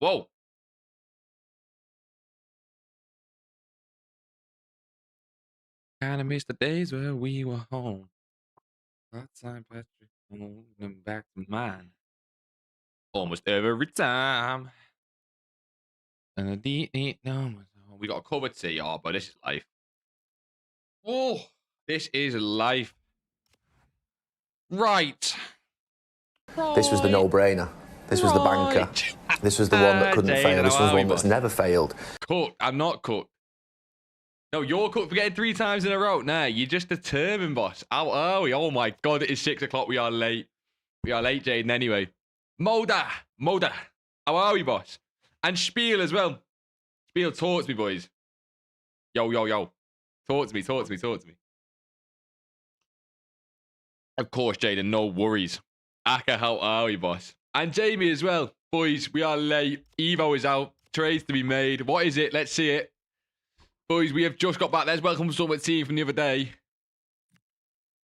Whoa. Kinda miss the days where we were home. That time, Patrick, holding back to mine. Almost every time. And a deep, no, we got a cupboard to y'all, but this is life. Oh, this is life. Right. This was the no-brainer. This was the banker. This was the one that couldn't fail. This was the one that's never failed. Cooked. I'm not cooked. No, you're cooked for getting 3 times in a row. Nah, you're just determined, boss. How are we? Oh my God, it is 6 o'clock. We are late. We are late, Jaden, anyway. Moda. How are we, boss? And Spiel as well. Spiel, talk to me, boys. Yo. Talk to me. Of course, Jaden, no worries. Aka, how are we, boss? And Jamie as well. Boys, we are late. Evo is out. Trades to be made. What is it? Let's see it. Boys, we have just got back. Let's welcome some team from the other day.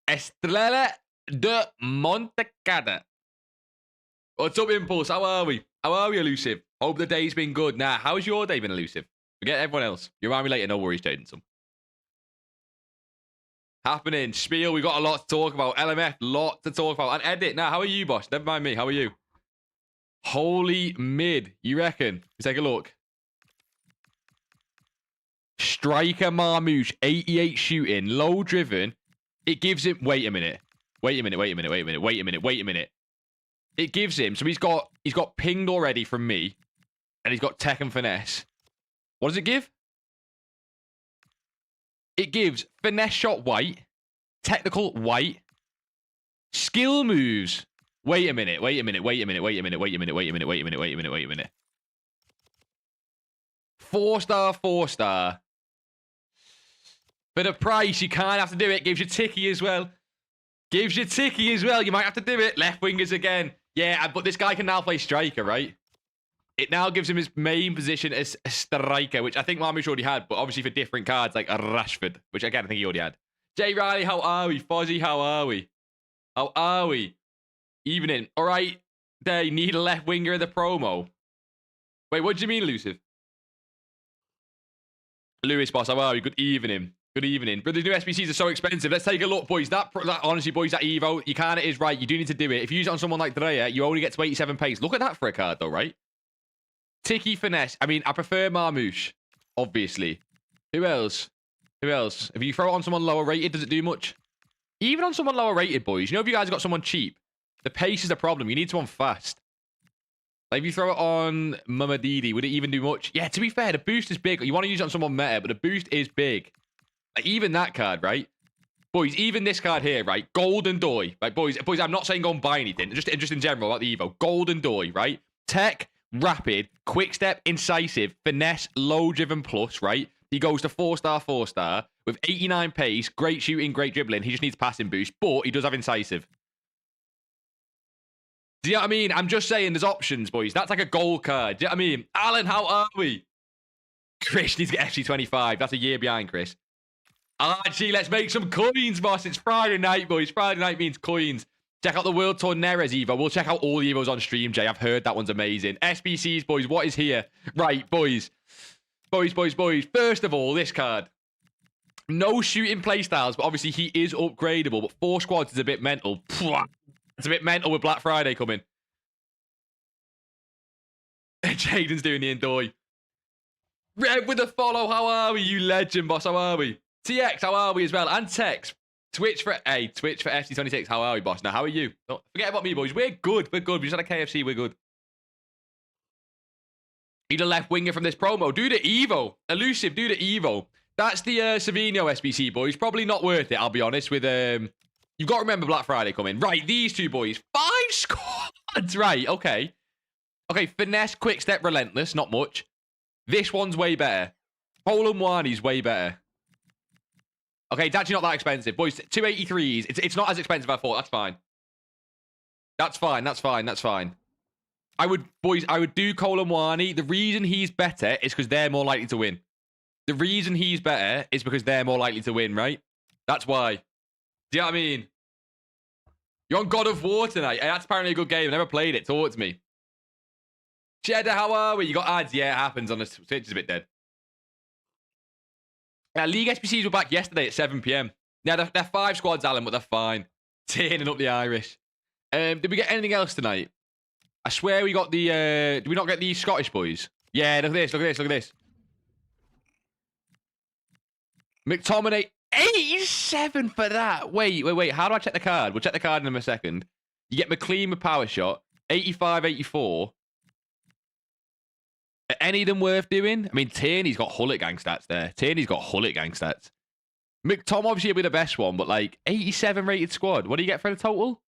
Estrella de Montecada. What's up, Impulse? How are we? How are we, Elusive? Hope the day's been good. Nah, how's your day been, Elusive? Forget everyone else. You're around me later. No worries, Jaden. Happening. Spiel, we got a lot to talk about. LMF, lot to talk about. And Edit. Now, how are you, boss? Never mind me. How are you? Holy mid. You reckon? Let's take a look. Striker Marmouche, 88 shooting, low driven. It gives him... Wait a minute. It gives him... So he's got pinged already from me. And he's got tech and finesse. What does it give? It gives finesse shot white, technical white, skill moves. Wait a minute. 4-star, 4-star. For the price, you can't have to do it. Gives you ticky as well. You might have to do it. Left wingers again. Yeah, but this guy can now play striker, right? It now gives him his main position as a striker, which I think Marmouche already had, but obviously for different cards, like a Rashford, which again, I think he already had. Jay Riley, how are we? Fozzie, how are we? Evening. All right, they need a left winger in the promo. Wait, what do you mean, Elusive? Lewis, boss, how are we? Good evening. But these new SBCs are so expensive. Let's take a look, boys. That honestly, boys, that Evo, you kind of is right. You do need to do it. If you use it on someone like Drea, you only get to 87 pace. Look at that for a card, though, right? Ticky finesse. I mean, I prefer Marmouche, obviously. Who else? If you throw it on someone lower rated, does it do much? Even on someone lower rated, boys. You know, if you guys got someone cheap, the pace is the problem. You need someone fast. Like, if you throw it on Mamadidi, would it even do much? Yeah, to be fair, the boost is big. You want to use it on someone meta, but the boost is big. Like, even that card, right? Boys, even this card here, right? Golden Doi. Like, boys, I'm not saying go and buy anything. Just in general about the Evo. Golden Doi, right? Tech, rapid, quick step, incisive, finesse, low driven plus, right? He goes to 4-star, 4-star with 89 pace, great shooting, great dribbling. He just needs passing boost, but he does have incisive. Do you know what I mean? I'm just saying there's options, boys. That's like a gold card. Do you know what I mean? Alan, how are we? Chris needs to get FC25. That's a year behind, Chris. Archie, let's make some coins, boss. It's Friday night, boys. Friday night means coins. Check out the World Tour Neres Evo. We'll check out all the Evos on stream, Jay. I've heard that one's amazing. SBCs, boys. What is here? Right, boys. Boys. First of all, this card. No shooting playstyles, but obviously he is upgradable. But 4 squads is a bit mental. It's a bit mental with Black Friday coming. Jaden's doing the Endoy. Red with a follow. How are we, you legend, boss? How are we? TX, how are we as well? And Tex. Twitch for FC26. How are we, boss? Now, how are you? Don't forget about me, boys. We're good. We just had a KFC. We're good. Need a left winger from this promo. Do the Evo. Elusive, do the Evo. That's the Savino SBC, boys. Probably not worth it, I'll be honest, with... You've got to remember Black Friday coming. Right, these two boys. 5 squads. Right, okay. Okay, finesse, quick step, relentless. Not much. This one's way better. Poland Wani's way better. Okay, it's actually not that expensive. Boys, 283s. It's not as expensive as I thought. That's fine. I would do Kolomwani. The reason he's better is because they're more likely to win. Right? That's why. Do you know what I mean? You're on God of War tonight. Hey, that's apparently a good game. I've never played it. Talk to me. Cheddar, how are we? You got ads? Yeah, it happens on the Twitch. It's a bit dead. League SBCs were back yesterday at 7 p.m. Yeah, they're 5 squads, Alan, but they're fine. Turning up the Irish. Did we get anything else tonight? I swear we got the... did we not get the Scottish boys? Yeah, look at this, look at this, look at this. McTominay, 87 for that. Wait. How do I check the card? We'll check the card in a second. You get McLean with power shot. 85, 84. Are any of them worth doing? I mean, Tierney's got Hullet gang stats there. McTom obviously will be the best one, but like 87 rated squad. What do you get for the total?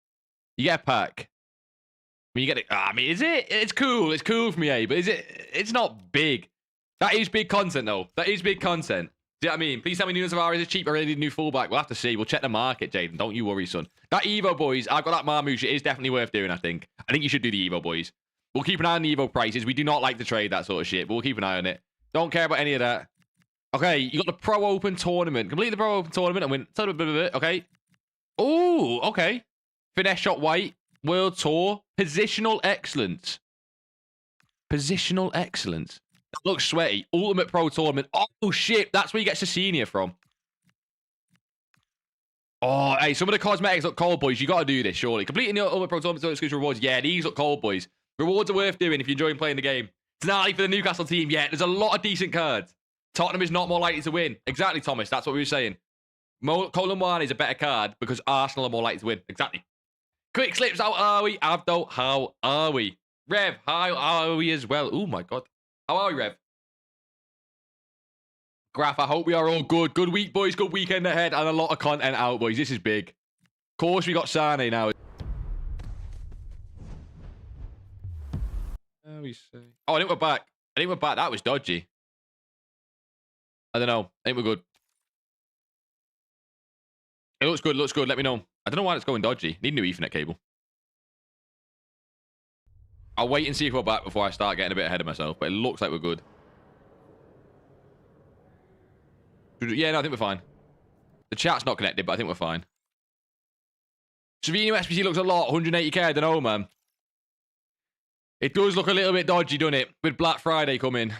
You get a pack. I mean, you get it. I mean, is it? It's cool. It's cool for me, eh? But is it? It's not big. That is big content, though. That is big content. Do you know what I mean? Please tell me Nunes Tavares is cheap or really new fullback. We'll have to see. We'll check the market, Jaden. Don't you worry, son. That Evo boys, I've got that Marmouche. It is definitely worth doing, I think. I think you should do the Evo boys. We'll keep an eye on the Evo prices. We do not like to trade that sort of shit, but we'll keep an eye on it. Don't care about any of that. Okay, you got the Pro Open Tournament. Complete the Pro Open Tournament and win. Tell a bit of it, okay? Oh, okay. Finesse shot white. World Tour. Positional excellence. Positional excellence. That looks sweaty. Ultimate Pro Tournament. Oh, shit. That's where you get Cecilia from. Oh, hey, some of the cosmetics look cold, boys. You got to do this, surely. Completing the Ultimate Pro Tournament exclusive rewards. Yeah, these look cold, boys. Rewards are worth doing if you're enjoying playing the game. Tonight for the Newcastle team. Yeah, there's a lot of decent cards. Tottenham is not more likely to win. Exactly, Thomas. That's what we were saying. Colin Wan is a better card because Arsenal are more likely to win. Exactly. Quick slips. How are we? Abdo, how are we? Rev, how are we as well? Oh, my God. How are we, Rev? Graph, I hope we are all good. Good week, boys. Good weekend ahead and a lot of content out, boys. This is big. Of course, we got Sane now. Oh, I think we're back. That was dodgy. I don't know. I think we're good. It looks good. Let me know. I don't know why it's going dodgy. Need a new Ethernet cable. I'll wait and see if we're back before I start getting a bit ahead of myself, but it looks like we're good. Yeah, no, I think we're fine. The chat's not connected, but I think we're fine. Savino SPC looks a lot. 180k, I don't know, man. It does look a little bit dodgy, doesn't it? With Black Friday coming.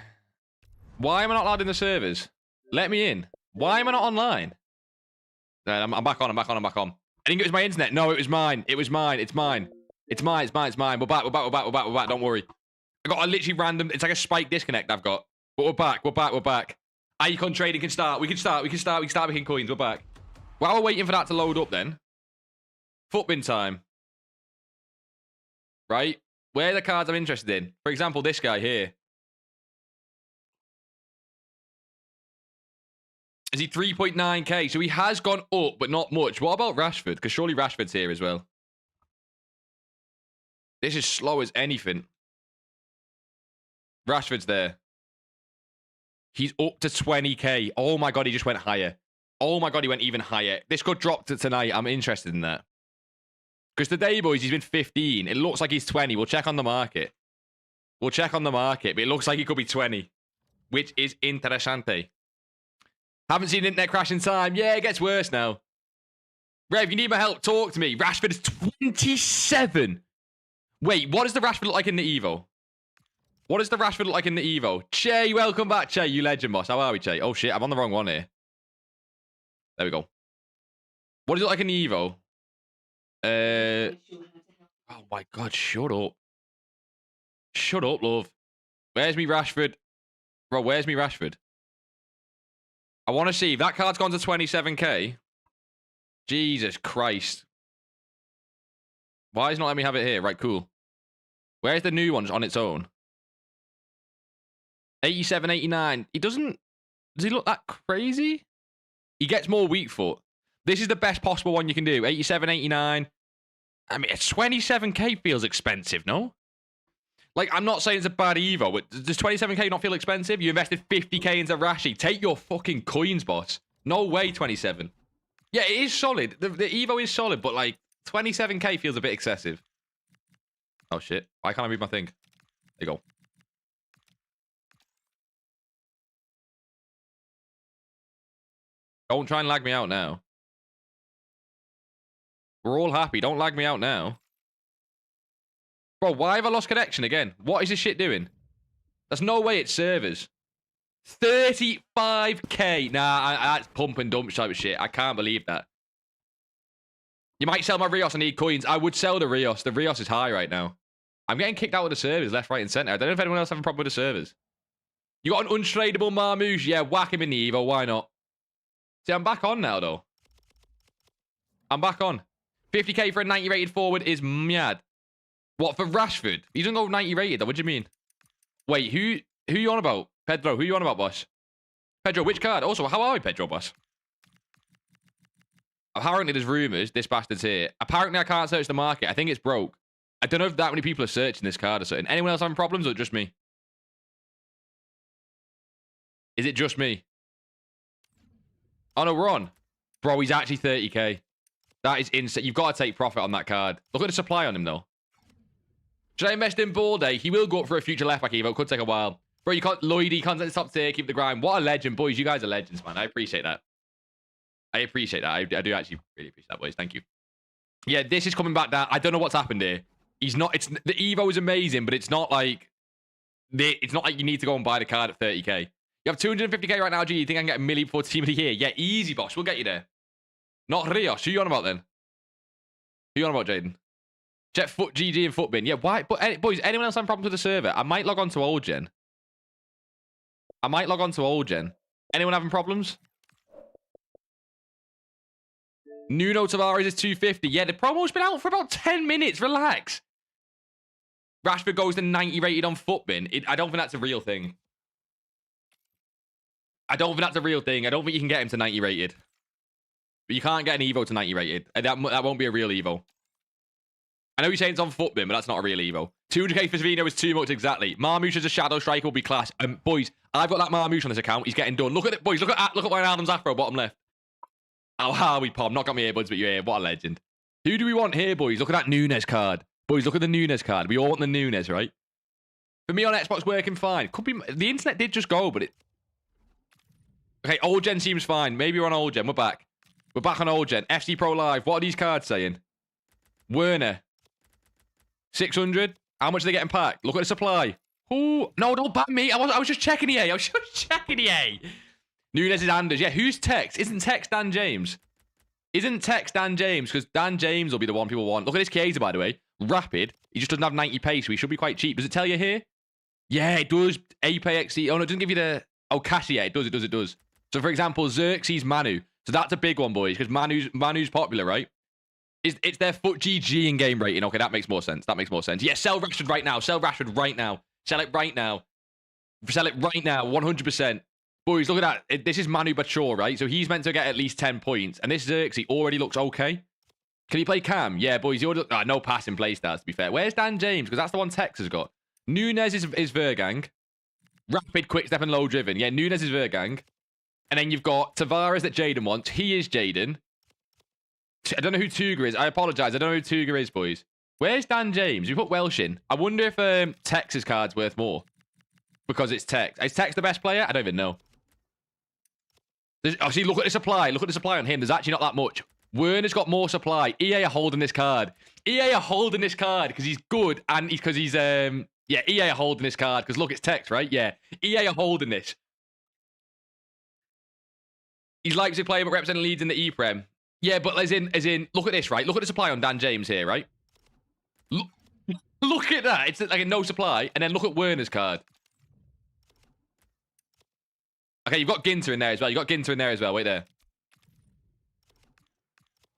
Why am I not allowed in the servers? Let me in. Why am I not online? I'm back on. I think it was my internet. No, it was mine. It's mine. It's mine. We're back. Don't worry. I got a literally random... It's like a spike disconnect I've got. But we're back. Icon trading can start. We can start making coins. We're back. While we're waiting for that to load up then. Footbin time. Right? Where are the cards I'm interested in? For example, this guy here. Is he 3.9k? So he has gone up, but not much. What about Rashford? Because surely Rashford's here as well. This is slow as anything. Rashford's there. He's up to 20k. Oh my God, he just went higher. Oh my God, he went even higher. This could drop to tonight. I'm interested in that. Because today, boys, he's been 15. It looks like he's 20. We'll check on the market. But it looks like he could be 20. Which is interessante. Haven't seen internet crash in time. Yeah, it gets worse now. Rev, you need my help. Talk to me. Rashford is 27. Wait, what does the Rashford look like in the Evo? Che, welcome back, Che. You legend, boss. How are we, Che? Oh, shit. I'm on the wrong one here. There we go. What does it look like in the Evo? Oh, my God. Shut up. Shut up, love. Where's me Rashford? Bro, where's me Rashford? I want to see. If that card's gone to 27k. Jesus Christ. Why is it not letting me have it here? Right, cool. Where's the new ones on its own? 87, 89. He doesn't... Does he look that crazy? He gets more weak foot. This is the best possible one you can do. 87, 89. I mean, 27k feels expensive, no? Like, I'm not saying it's a bad Evo, but does 27k not feel expensive? You invested 50k into Rashi. Take your fucking coins, boss. No way, 27. Yeah, it is solid. The Evo is solid, but, like, 27k feels a bit excessive. Oh, shit. Why can't I read my thing? There you go. Don't try and lag me out now. We're all happy. Don't lag me out now. Bro, why have I lost connection again? What is this shit doing? There's no way it's servers. 35k. Nah, that's pump and dump type of shit. I can't believe that. You might sell my Rios. I need coins. I would sell the Rios. The Rios is high right now. I'm getting kicked out of the servers left, right, and center. I don't know if anyone else having a problem with the servers. You got an untradeable Marmouche? Yeah, whack him in the Evo. Why not? See, I'm back on now, though. I'm back on. 50k for a 90 rated forward is mad. What, for Rashford? He doesn't go 90 rated, though. What do you mean? Wait, who you on about? Pedro, who you on about, boss? Pedro, which card? Also, how are we, Pedro, boss? Apparently, there's rumors. This bastard's here. Apparently, I can't search the market. I think it's broke. I don't know if that many people are searching this card or something. Anyone else having problems or just me? Is it just me? Oh, no, we're on. Bro, he's actually 30k. That is insane. You've got to take profit on that card. Look at the supply on him, though. Should I invest in Balde? He will go up for a future left back Evo. Could take a while. Bro, you can't... Lloydie, content top tier. Keep the grind. What a legend, boys. You guys are legends, man. I appreciate that. I appreciate that. I do actually really appreciate that, boys. Thank you. Yeah, this is coming back down. I don't know what's happened here. He's not... It's the Evo is amazing, but it's not like... It's not like you need to go and buy the card at 30k. You have 250k right now, G. You think I can get a million before team of the year? Yeah, easy, boss. We'll get you there. Not Rios. Who you on about, then? Who you on about, Jaden? Check Foot GG and Footbin. Yeah, why? But, boys, anyone else having problems with the server? I might log on to old gen. Anyone having problems? Nuno Tavares is 250. Yeah, the promo's been out for about 10 minutes. Relax. Rashford goes to 90 rated on Footbin. I don't think that's a real thing. I don't think you can get him to 90 rated. But you can't get an Evo to 90 rated. That won't be a real Evo. I know you're saying it's on Footbin, but that's not a real Evo. 200k for Savino is too much exactly. Marmouche as a shadow striker will be class. Boys, I've got that Marmouche on this account. He's getting done. Look at it, boys. Look at Wayne Adams' afro, bottom left. How are we, Pom? Not got me earbuds, but you're here. What a legend. Who do we want here, boys? Look at that Nunes card. Boys, look at the Nunes card. We all want the Nunes, right? For me on Xbox, working fine. Could be... The internet did just go, but it... Okay, old gen seems fine. Maybe we're on old gen. We're back. We're back on old gen. FC Pro Live. What are these cards saying? Werner. 600. How much are they getting packed? Look at the supply. Ooh, no, don't ban me. I was just checking the A. I was just checking the A. Nunes is Anders. Yeah, who's Tex? Isn't Tex Dan James? Because Dan James will be the one people want. Look at this Chiesa, by the way. Rapid. He just doesn't have 90 pace, so he should be quite cheap. Does it tell you here? Yeah, it does. APXE. Oh, no, it doesn't give you the... Oh, Cassia. It does. So, for example, Xerxes Manu. So that's a big one, boys, because Manu's popular, right? It's their Foot GG in-game rating. Okay, that makes more sense. Yeah, sell Rashford right now. Sell it right now. 100%. Boys, look at that. This is Manu Bachor, right? So he's meant to get at least 10 points. And this Xerxes already looks okay. Can he play Cam? Yeah, boys. No passing play stats, to be fair. Where's Dan James? Because that's the one Tex has got. Nunes is Vergang. Rapid, quick step, and low driven. Yeah, Nunes is Vergang. And then you've got Tavares that Jaden wants. He is Jaden. I don't know who Tuga is. I apologize. I don't know who Tuga is, boys. Where's Dan James? We put Welsh in. I wonder if Tex's card's worth more. Because it's Tex. Is Tex the best player? I don't even know. See, look at the supply. Look at the supply on him. There's actually not that much. Werner's got more supply. EA are holding this card. Because he's good and because he's... Yeah, EA are holding this card. Because look, it's Tex, right? Yeah. EA are holding this. He's Leipzig player, but representing Leeds in the E-Prem. Yeah, but as in, look at this, right? Look at the supply on Dan James here, right? Look at that. It's like a no supply. And then look at Werner's card. Okay, you've got Ginter in there as well. Wait there.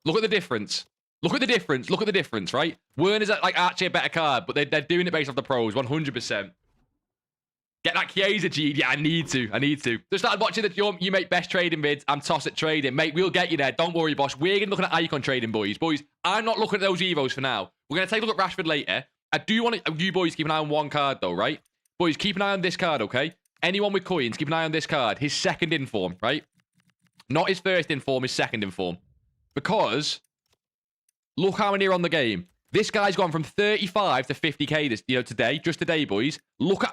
Look at the difference. Look at the difference, right? Werner's like actually a better card, but they're doing it based off the pros, 100%. Get that Chiesa, G. Yeah, I need to. Just started watching the You Make Best Trading vids. I'm toss at trading. Mate, we'll get you there. Don't worry, boss. We're going to look at icon trading, boys. Boys, I'm not looking at those Evos for now. We're going to take a look at Rashford later. I do want you boys keep an eye on one card, though, right? Boys, keep an eye on this card, okay? Anyone with coins, keep an eye on this card. His second inform, right? Not his first inform, his second inform. Because, look how many are on the game. This guy's gone from 35 to 50k today. Just today, boys. Look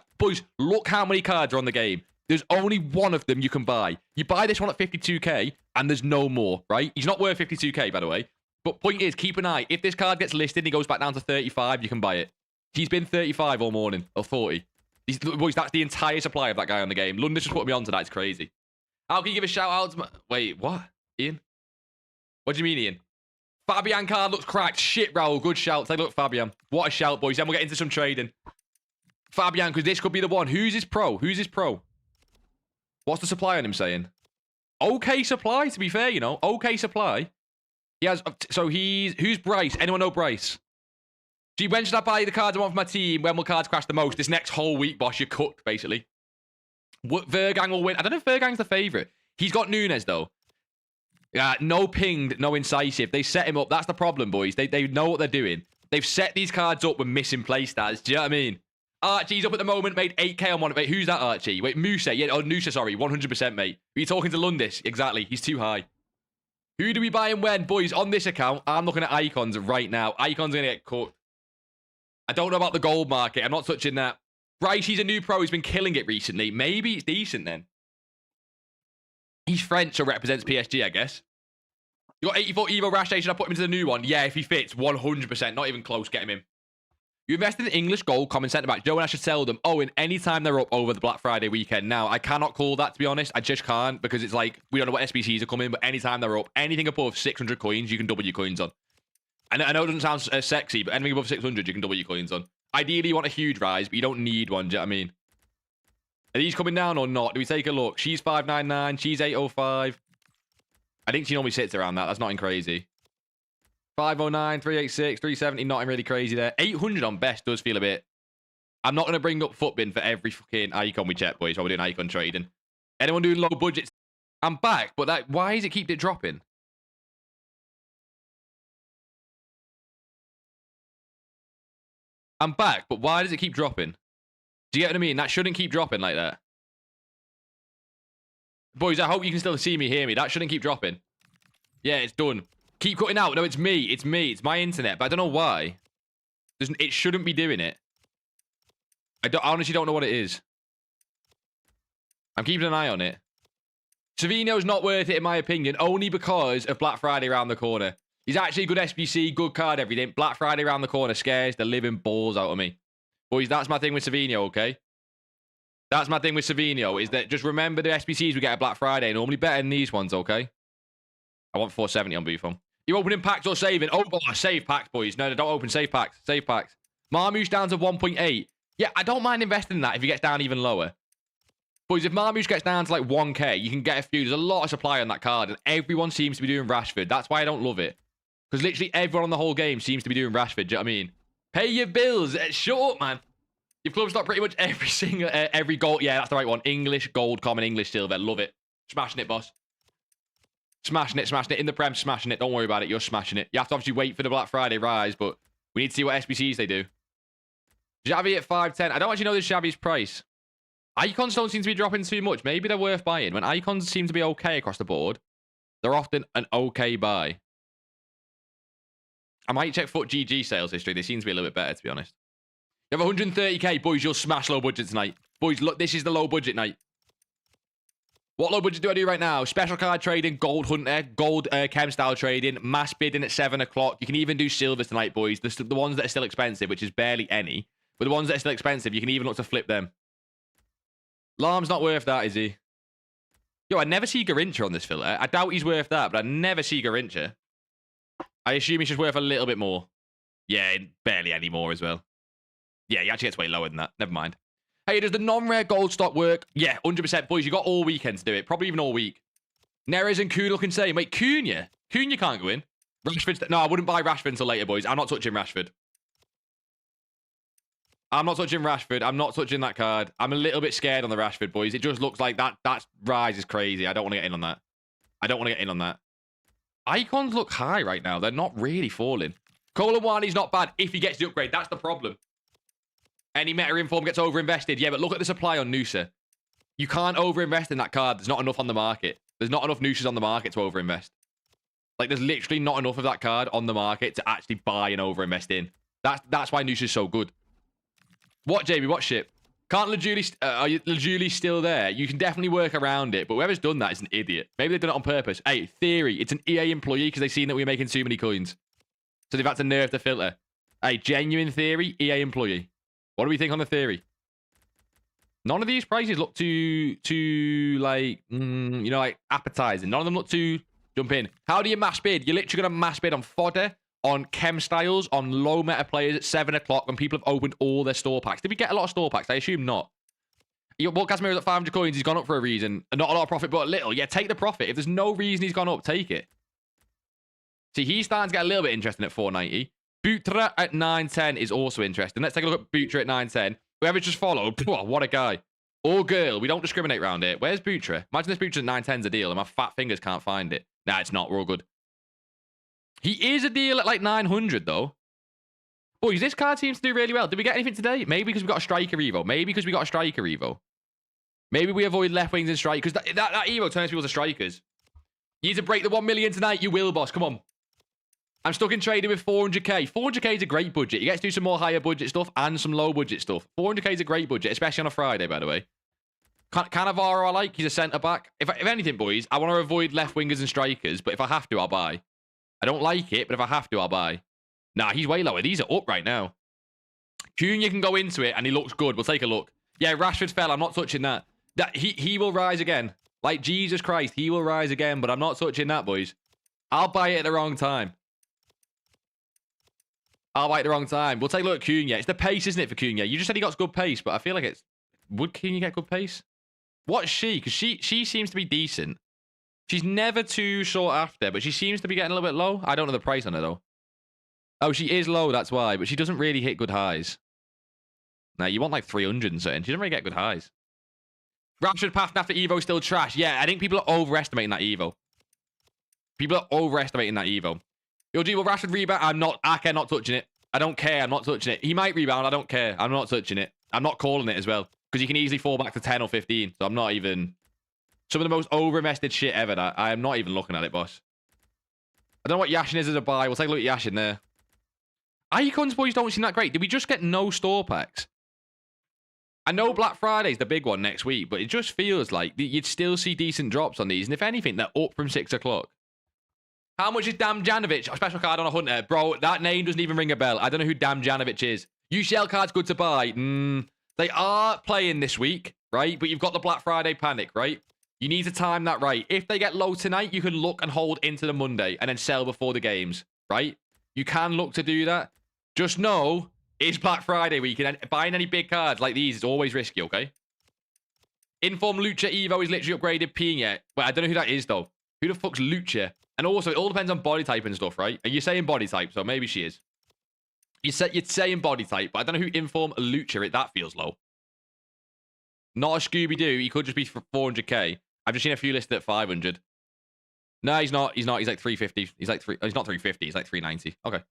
how many cards are on the game. There's only one of them you can buy. You buy this one at 52k, and there's no more, right? He's not worth 52k, by the way. But point is, keep an eye. If this card gets listed and he goes back down to 35, you can buy it. He's been 35 all morning, or 40. Boys, that's the entire supply of that guy on the game. London's just put me on to that. It's crazy. How can you give a shout out to my... Wait, what? Ian? What do you mean, Ian? Fabian card looks cracked. Shit, Raul. Good shout. Take a look, Fabian. What a shout, boys. Then we'll get into some trading. Fabian, because this could be the one. Who's his pro? Who's his pro? What's the supply on him saying? Okay supply, to be fair, you know. Okay supply. He has... So he's... Who's Bryce? Anyone know Bryce? Gee, when should I buy the cards I want for my team? When will cards crash the most? This next whole week, boss. You're cooked, basically. What Vergang will win? I don't know if Vergang's the favourite. He's got Nunes, though. No pinged, no incisive. They set him up. That's the problem, boys. They know what they're doing. They've set these cards up with missing play stats. Do you know what I mean? Archie's up at the moment, made 8k on one. Wait, who's that, Archie? Wait, Musa. Yeah, oh, Nusa, sorry. 100%, mate. Are you talking to Lundis? Exactly. He's too high. Who do we buy and when? Boys, on this account, I'm looking at icons right now. Icons are going to get cooked. I don't know about the gold market. I'm not touching that. Bryce, he's a new pro. He's been killing it recently. Maybe it's decent then. He's French, so represents PSG, I guess. You got 84 Evo Rash Day. Should I put him into the new one? Yeah, if he fits, 100%. Not even close. Get him in. You invested in English gold, common centre back. Joe and I should sell them. Oh, and anytime they're up over the Black Friday weekend. Now, I cannot call that, to be honest. I just can't, because it's like, we don't know what SBCs are coming, but anytime they're up, anything above 600 coins, you can double your coins on. I know it doesn't sound sexy, but anything above 600, you can double your coins on. Ideally, you want a huge rise, but you don't need one. Do you know what I mean? Are these coming down or not? Do we take a look? She's 599. She's 805. I think she normally sits around that. That's nothing crazy. 509, 386, 370. Nothing really crazy there. 800 on best does feel a bit... I'm not going to bring up Footbin for every fucking icon we check, boys, while we're doing icon trading. Anyone doing low budgets? I'm back, but that, why does it keep it dropping? I'm back, but why does it keep dropping? Do you get what I mean? That shouldn't keep dropping like that. Boys, I hope you can still see me, hear me. That shouldn't keep dropping. Yeah, it's done. Keep cutting out. No, it's me. It's me. It's my internet, but I don't know why. It shouldn't be doing it. I honestly don't know what it is. I'm keeping an eye on it. Savino's not worth it, in my opinion, only because of Black Friday around the corner. He's actually a good SBC, good card, everything. Black Friday around the corner scares the living balls out of me. Boys, that's my thing with Savino, okay? That's my thing with Savino, is that just remember the SBCs we get at Black Friday, normally better than these ones, okay? I want 470 on Buffon. You opening packs or saving? Oh, save packs, boys. No, don't open save packs. Save packs. Marmouche down to 1.8. Yeah, I don't mind investing in that if he gets down even lower. Boys, if Marmouche gets down to like 1k, you can get a few. There's a lot of supply on that card, and everyone seems to be doing Rashford. That's why I don't love it. Because literally everyone on the whole game seems to be doing Rashford. Do you know what I mean? Pay your bills. Shut up, man. You've club stopped pretty much every single, every gold. Yeah, that's the right one. English, gold, common, English, silver. Love it. Smashing it, boss. Smashing it, smashing it. In the Prem, smashing it. Don't worry about it. You're smashing it. You have to obviously wait for the Black Friday rise, but we need to see what SBCs they do. Xavi at 510. I don't actually know this Xavi's price. Icons don't seem to be dropping too much. Maybe they're worth buying. When icons seem to be okay across the board, they're often an okay buy. I might check Foot GG sales history. They seem to be a little bit better, to be honest. You have 130k. Boys, you'll smash low budget tonight. Boys, look, this is the low budget night. What low budget do I do right now? Special card trading, gold hunter, gold chem style trading, mass bidding at 7 o'clock. You can even do silvers tonight, boys. The ones that are still expensive, which is barely any. But the ones that are still expensive, you can even look to flip them. Larm's not worth that, is he? Yo, I never see Garincha on this filter. I doubt he's worth that, but I never see Garincha. I assume he's just worth a little bit more. Yeah, barely any more as well. Yeah, he actually gets way lower than that. Never mind. Hey, does the non-rare gold stock work? Yeah, 100%. Boys, you got all weekend to do it. Probably even all week. Neres and Cunha looking same. Wait, Cunha? Cunha can't go in. Rashford. No, I wouldn't buy Rashford until later, boys. I'm not touching Rashford. I'm not touching Rashford. I'm not touching that card. I'm a little bit scared on the Rashford, boys. It just looks like that rise is crazy. I don't want to get in on that. I don't want to get in on that. Icons look high right now. They're not really falling. Colawani's not bad if he gets the upgrade. That's the problem. Any meta inform gets overinvested. Yeah, but look at the supply on Nusa. You can't overinvest in that card. There's not enough on the market. There's not enough Nusas on the market to overinvest. Like, there's literally not enough of that card on the market to actually buy and overinvest in. That's why Nusa's so good. What, Jamie? What shit? Can't Lajuli still there? You can definitely work around it, but whoever's done that is an idiot. Maybe they've done it on purpose. Hey, theory. It's an EA employee because they've seen that we're making too many coins. So they've had to nerf the filter. Hey, genuine theory, EA employee. What do we think on the theory? None of these prices look too like, you know, like appetizing. None of them look too jump in. How do you mass bid? You're literally going to mass bid on fodder, on chem styles, on low meta players at 7 o'clock when people have opened all their store packs. Did we get a lot of store packs? I assume not. Well, Casemiro's at 500 coins. He's gone up for a reason. Not a lot of profit, but a little. Yeah, take the profit. If there's no reason he's gone up, take it. See, he's starting to get a little bit interesting at 490. Butra at 910 is also interesting. Let's take a look at Butra at 910. Whoever's just followed, what a guy. Or girl, we don't discriminate around here. Where's Butra? Imagine this Butra at 910's a deal, and my fat fingers can't find it. Nah, it's not. We're all good. He is a deal at like 900, though. Boys, this card seems to do really well. Did we get anything today? Maybe because we got a striker evo. Maybe we avoid left wings and strike, because that evo turns people to strikers. You need to break the 1 million tonight. You will, boss. Come on. I'm stuck in trading with 400k. 400k is a great budget. You get to do some more higher budget stuff and some low budget stuff. 400k is a great budget, especially on a Friday, by the way. Cannavaro I like. He's a centre-back. If anything, boys, I want to avoid left wingers and strikers, but if I have to, I'll buy. I don't like it, but if I have to, I'll buy. Nah, he's way lower. These are up right now. Cunha can go into it, and he looks good. We'll take a look. Yeah, Rashford fell. I'm not touching that. He will rise again. Like, Jesus Christ, he will rise again, but I'm not touching that, boys. I'll buy it at the wrong time. We'll take a look at Cunha. It's the pace, isn't it, for Cunha? You just said he got good pace, but I feel like it's... Would Cunha get good pace? What's she? Because she seems to be decent. She's never too sought after, but she seems to be getting a little bit low. I don't know the price on her, though. Oh, she is low, that's why. But she doesn't really hit good highs. Now, you want like 300 and something. She doesn't really get good highs. Rashford path after Evo still trash. Yeah, I think people are overestimating that Evo. Yo, G, will Rashford rebound? I care not touching it. I don't care. I'm not touching it. He might rebound. I don't care. I'm not touching it. I'm not calling it as well. Because you can easily fall back to 10 or 15. So I'm not even... Some of the most over-invested shit ever. That I am not even looking at it, boss. I don't know what Yashin is as a buy. We'll take a look at Yashin there. Icons, boys, don't seem that great. Did we just get no store packs? I know Black Friday's the big one next week, but it just feels like you'd still see decent drops on these. And if anything, they're up from 6 o'clock. How much is Damjanovic? A special card on a Hunter. Bro, that name doesn't even ring a bell. I don't know who Damjanovic is. UCL cards good to buy. They are playing this week, right? But you've got the Black Friday panic, right? You need to time that right. If they get low tonight, you can look and hold into the Monday and then sell before the games, right? You can look to do that. Just know it's Black Friday week, and buying any big cards like these is always risky, okay? Inform Lucha Evo is literally upgraded Pina. Well, I don't know who that is, though. Who the fuck's Lucha? And also, it all depends on body type and stuff, right? And you're saying body type, so maybe she is. You're saying body type, but I don't know who Inform Lucha. That feels low. Not a Scooby-Doo. He could just be for 400k. I've just seen a few listed at 500. No, he's not. He's like 350. He's not 350. He's like 390. Okay.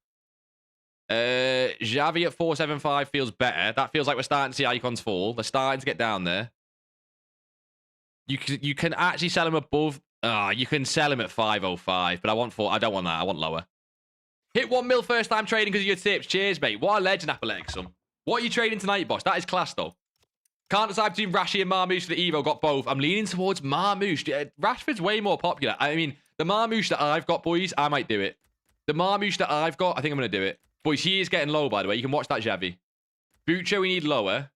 Xavi at 475 feels better. That feels like we're starting to see icons fall. They're starting to get down there. You can actually sell him above. You can sell him at 505, but I don't want that. I want lower. Hit 1 mil first time trading because of your tips. Cheers, mate. What a legend, Apolexium. What are you trading tonight, boss? That is class, though. Can't decide between Rashi and Marmouche for the Evo. Got both. I'm leaning towards Marmouche. Rashford's way more popular. I mean, the Marmouche that I've got, boys, I might do it. The Marmouche that I've got, I think I'm going to do it. Boys, he is getting low, by the way. You can watch that, Xavi. Bucho, we need lower.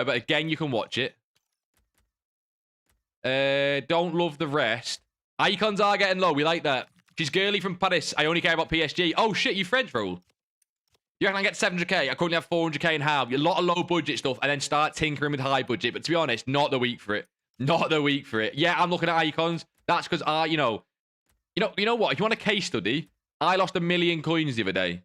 But again, you can watch it. Don't love the rest. Icons are getting low. We like that. She's girly from Paris. I only care about PSG. Oh, shit, you French roll. You reckon I get 700k? I currently have 400k and have a lot of low budget stuff and then start tinkering with high budget. But to be honest, not the week for it. Yeah, I'm looking at icons. That's because you know what? If you want a case study, I lost 1 million coins the other day.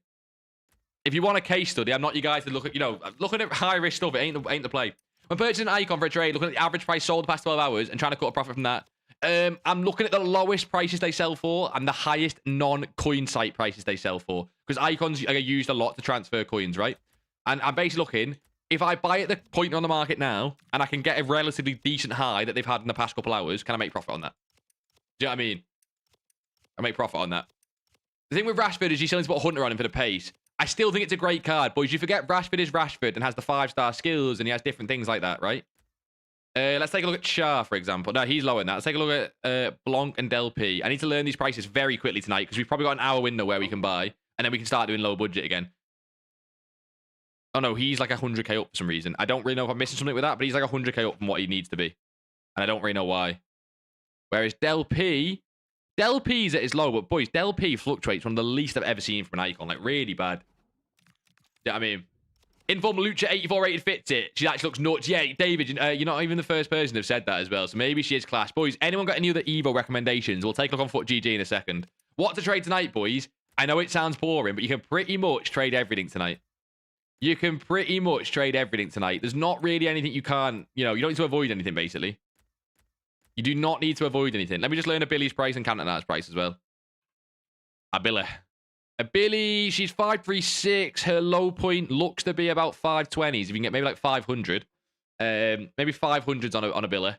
If you want a case study, I'm not your guy to look at, looking at high risk stuff. It ain't the play. When purchasing an icon for a trade, looking at the average price sold the past 12 hours and trying to cut a profit from that. I'm looking at the lowest prices they sell for and the highest non-coin site prices they sell for. Because icons are used a lot to transfer coins, right? And I'm basically looking, if I buy at the point on the market now and I can get a relatively decent high that they've had in the past couple hours, can I make profit on that? Do you know what I mean? I make profit on that. The thing with Rashford is you're selling to put a Hunter on him for the pace. I still think it's a great card, boys. You forget Rashford is Rashford and has the 5-star skills and he has different things like that, right? Let's take a look at Shah, for example. No, he's lower than that. Let's take a look at Blanc and Del P. I need to learn these prices very quickly tonight because we've probably got an hour window where we can buy and then we can start doing low budget again. Oh, no, he's like 100k up for some reason. I don't really know if I'm missing something with that, but he's like 100k up from what he needs to be. And I don't really know why. Whereas Del P's at his low, but boys, Del P fluctuates from the least I've ever seen from an icon. Like, really bad. Yeah, I mean, Inform Lucha 84 rated fits it. She actually looks nuts. Yeah, David, you're not even the first person to have said that as well. So maybe she is class. Boys, anyone got any other Evo recommendations? We'll take a look on Foot GG in a second. What to trade tonight, boys? I know it sounds boring, but you can pretty much trade everything tonight. You can pretty much trade everything tonight. There's not really anything you can't, you don't need to avoid anything, basically. You do not need to avoid anything. Let me just learn a Billy's price and Cantona's price as well. A Billy, she's 536. Her low point looks to be about 520s. If you can get maybe like 500. Maybe 500s on a Billy.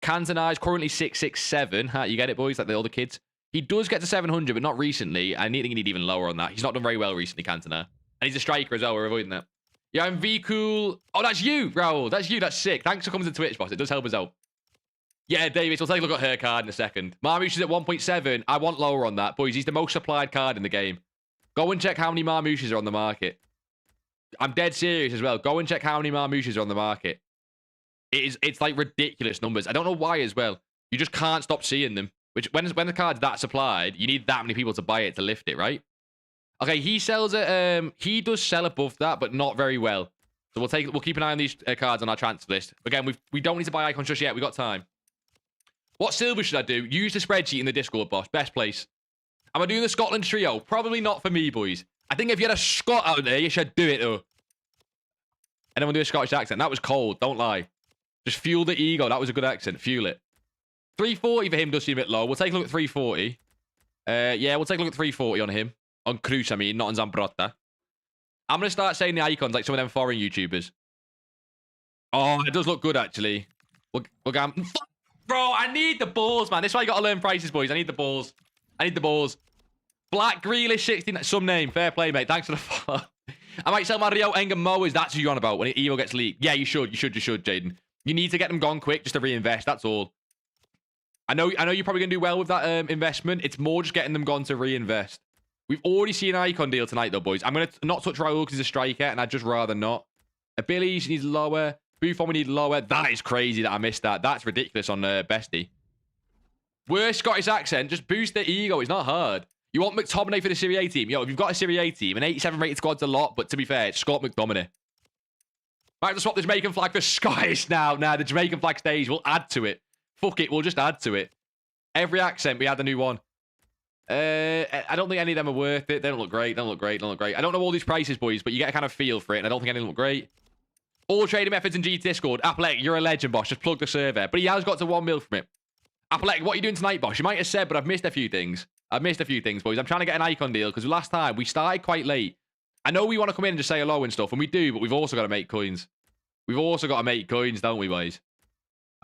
Cantona is currently 667. You get it, boys? Like the other kids. He does get to 700, but not recently. I think he need even lower on that. He's not done very well recently, Cantona. And he's a striker as well. We're avoiding that. Yeah, I'm V-Cool. Oh, that's you, Raul. That's you. That's sick. Thanks for coming to Twitch, boss. It does help us out. Yeah, Davis, we'll take a look at her card in a second. Marmouche is at 1.7. I want lower on that. Boys, he's the most supplied card in the game. Go and check how many Marmouches are on the market. I'm dead serious as well. Go and check how many Marmouches are on the market. It's like ridiculous numbers. I don't know why as well. You just can't stop seeing them. Which when the card's that supplied, you need that many people to buy it to lift it, right? Okay, he sells it. He does sell above that, but not very well. So we'll keep an eye on these cards on our transfer list. Again, we don't need to buy icons just yet. We got time. What silver should I do? Use the spreadsheet in the Discord, boss. Best place. Am I doing the Scotland trio? Probably not for me, boys. I think if you had a Scot out there, you should do it, though. Anyone do a Scottish accent? That was cold. Don't lie. Just fuel the ego. That was a good accent. Fuel it. 340 for him does seem a bit low. We'll take a look at 340. Yeah, we'll take a look at 340 on him. On Cruz, I mean, not on Zambrotta. I'm going to start saying the icons like some of them foreign YouTubers. Oh, it does look good, actually. We'll go... Bro, I need the balls, man. This is why you got to learn prices, boys. I need the balls. I need the balls. Black Grealish 16. Some name. Fair play, mate. Thanks for the follow. I might sell my Rio Enga Mowers. That's who you're on about when Evo gets leaked. Yeah, you should. You should, Jaden. You need to get them gone quick just to reinvest. That's all. I know you're probably going to do well with that investment. It's more just getting them gone to reinvest. We've already seen an icon deal tonight, though, boys. I'm going to not touch Raul because he's a striker, and I'd just rather not. A Billy needs lower. Buffon, we need lower. That is crazy that I missed that. That's ridiculous on Bestie. Worst Scottish accent. Just boost their ego. It's not hard. You want McTominay for the Serie A team? Yo, if you've got a Serie A team, an 87 rated squad's a lot, but to be fair, it's Scott McTominay. Might have to swap the Jamaican flag for Scottish now. Nah, the Jamaican flag stays. We'll add to it. Fuck it. We'll just add to it. Every accent, we add a new one. I don't think any of them are worth it. They don't look great. Don't look great. I don't know all these prices, boys, but you get a kind of feel for it, and I don't think any of them look great. All trading methods in GT Discord. Appletic, you're a legend, boss. Just plug the server. But he has got to 1 mil from it. Appletic, what are you doing tonight, boss? You might have said, but I've missed a few things. Boys. I'm trying to get an icon deal because last time we started quite late. I know we want to come in and just say hello and stuff, and we do, but we've also got to make coins. We've also got to make coins, don't we, boys?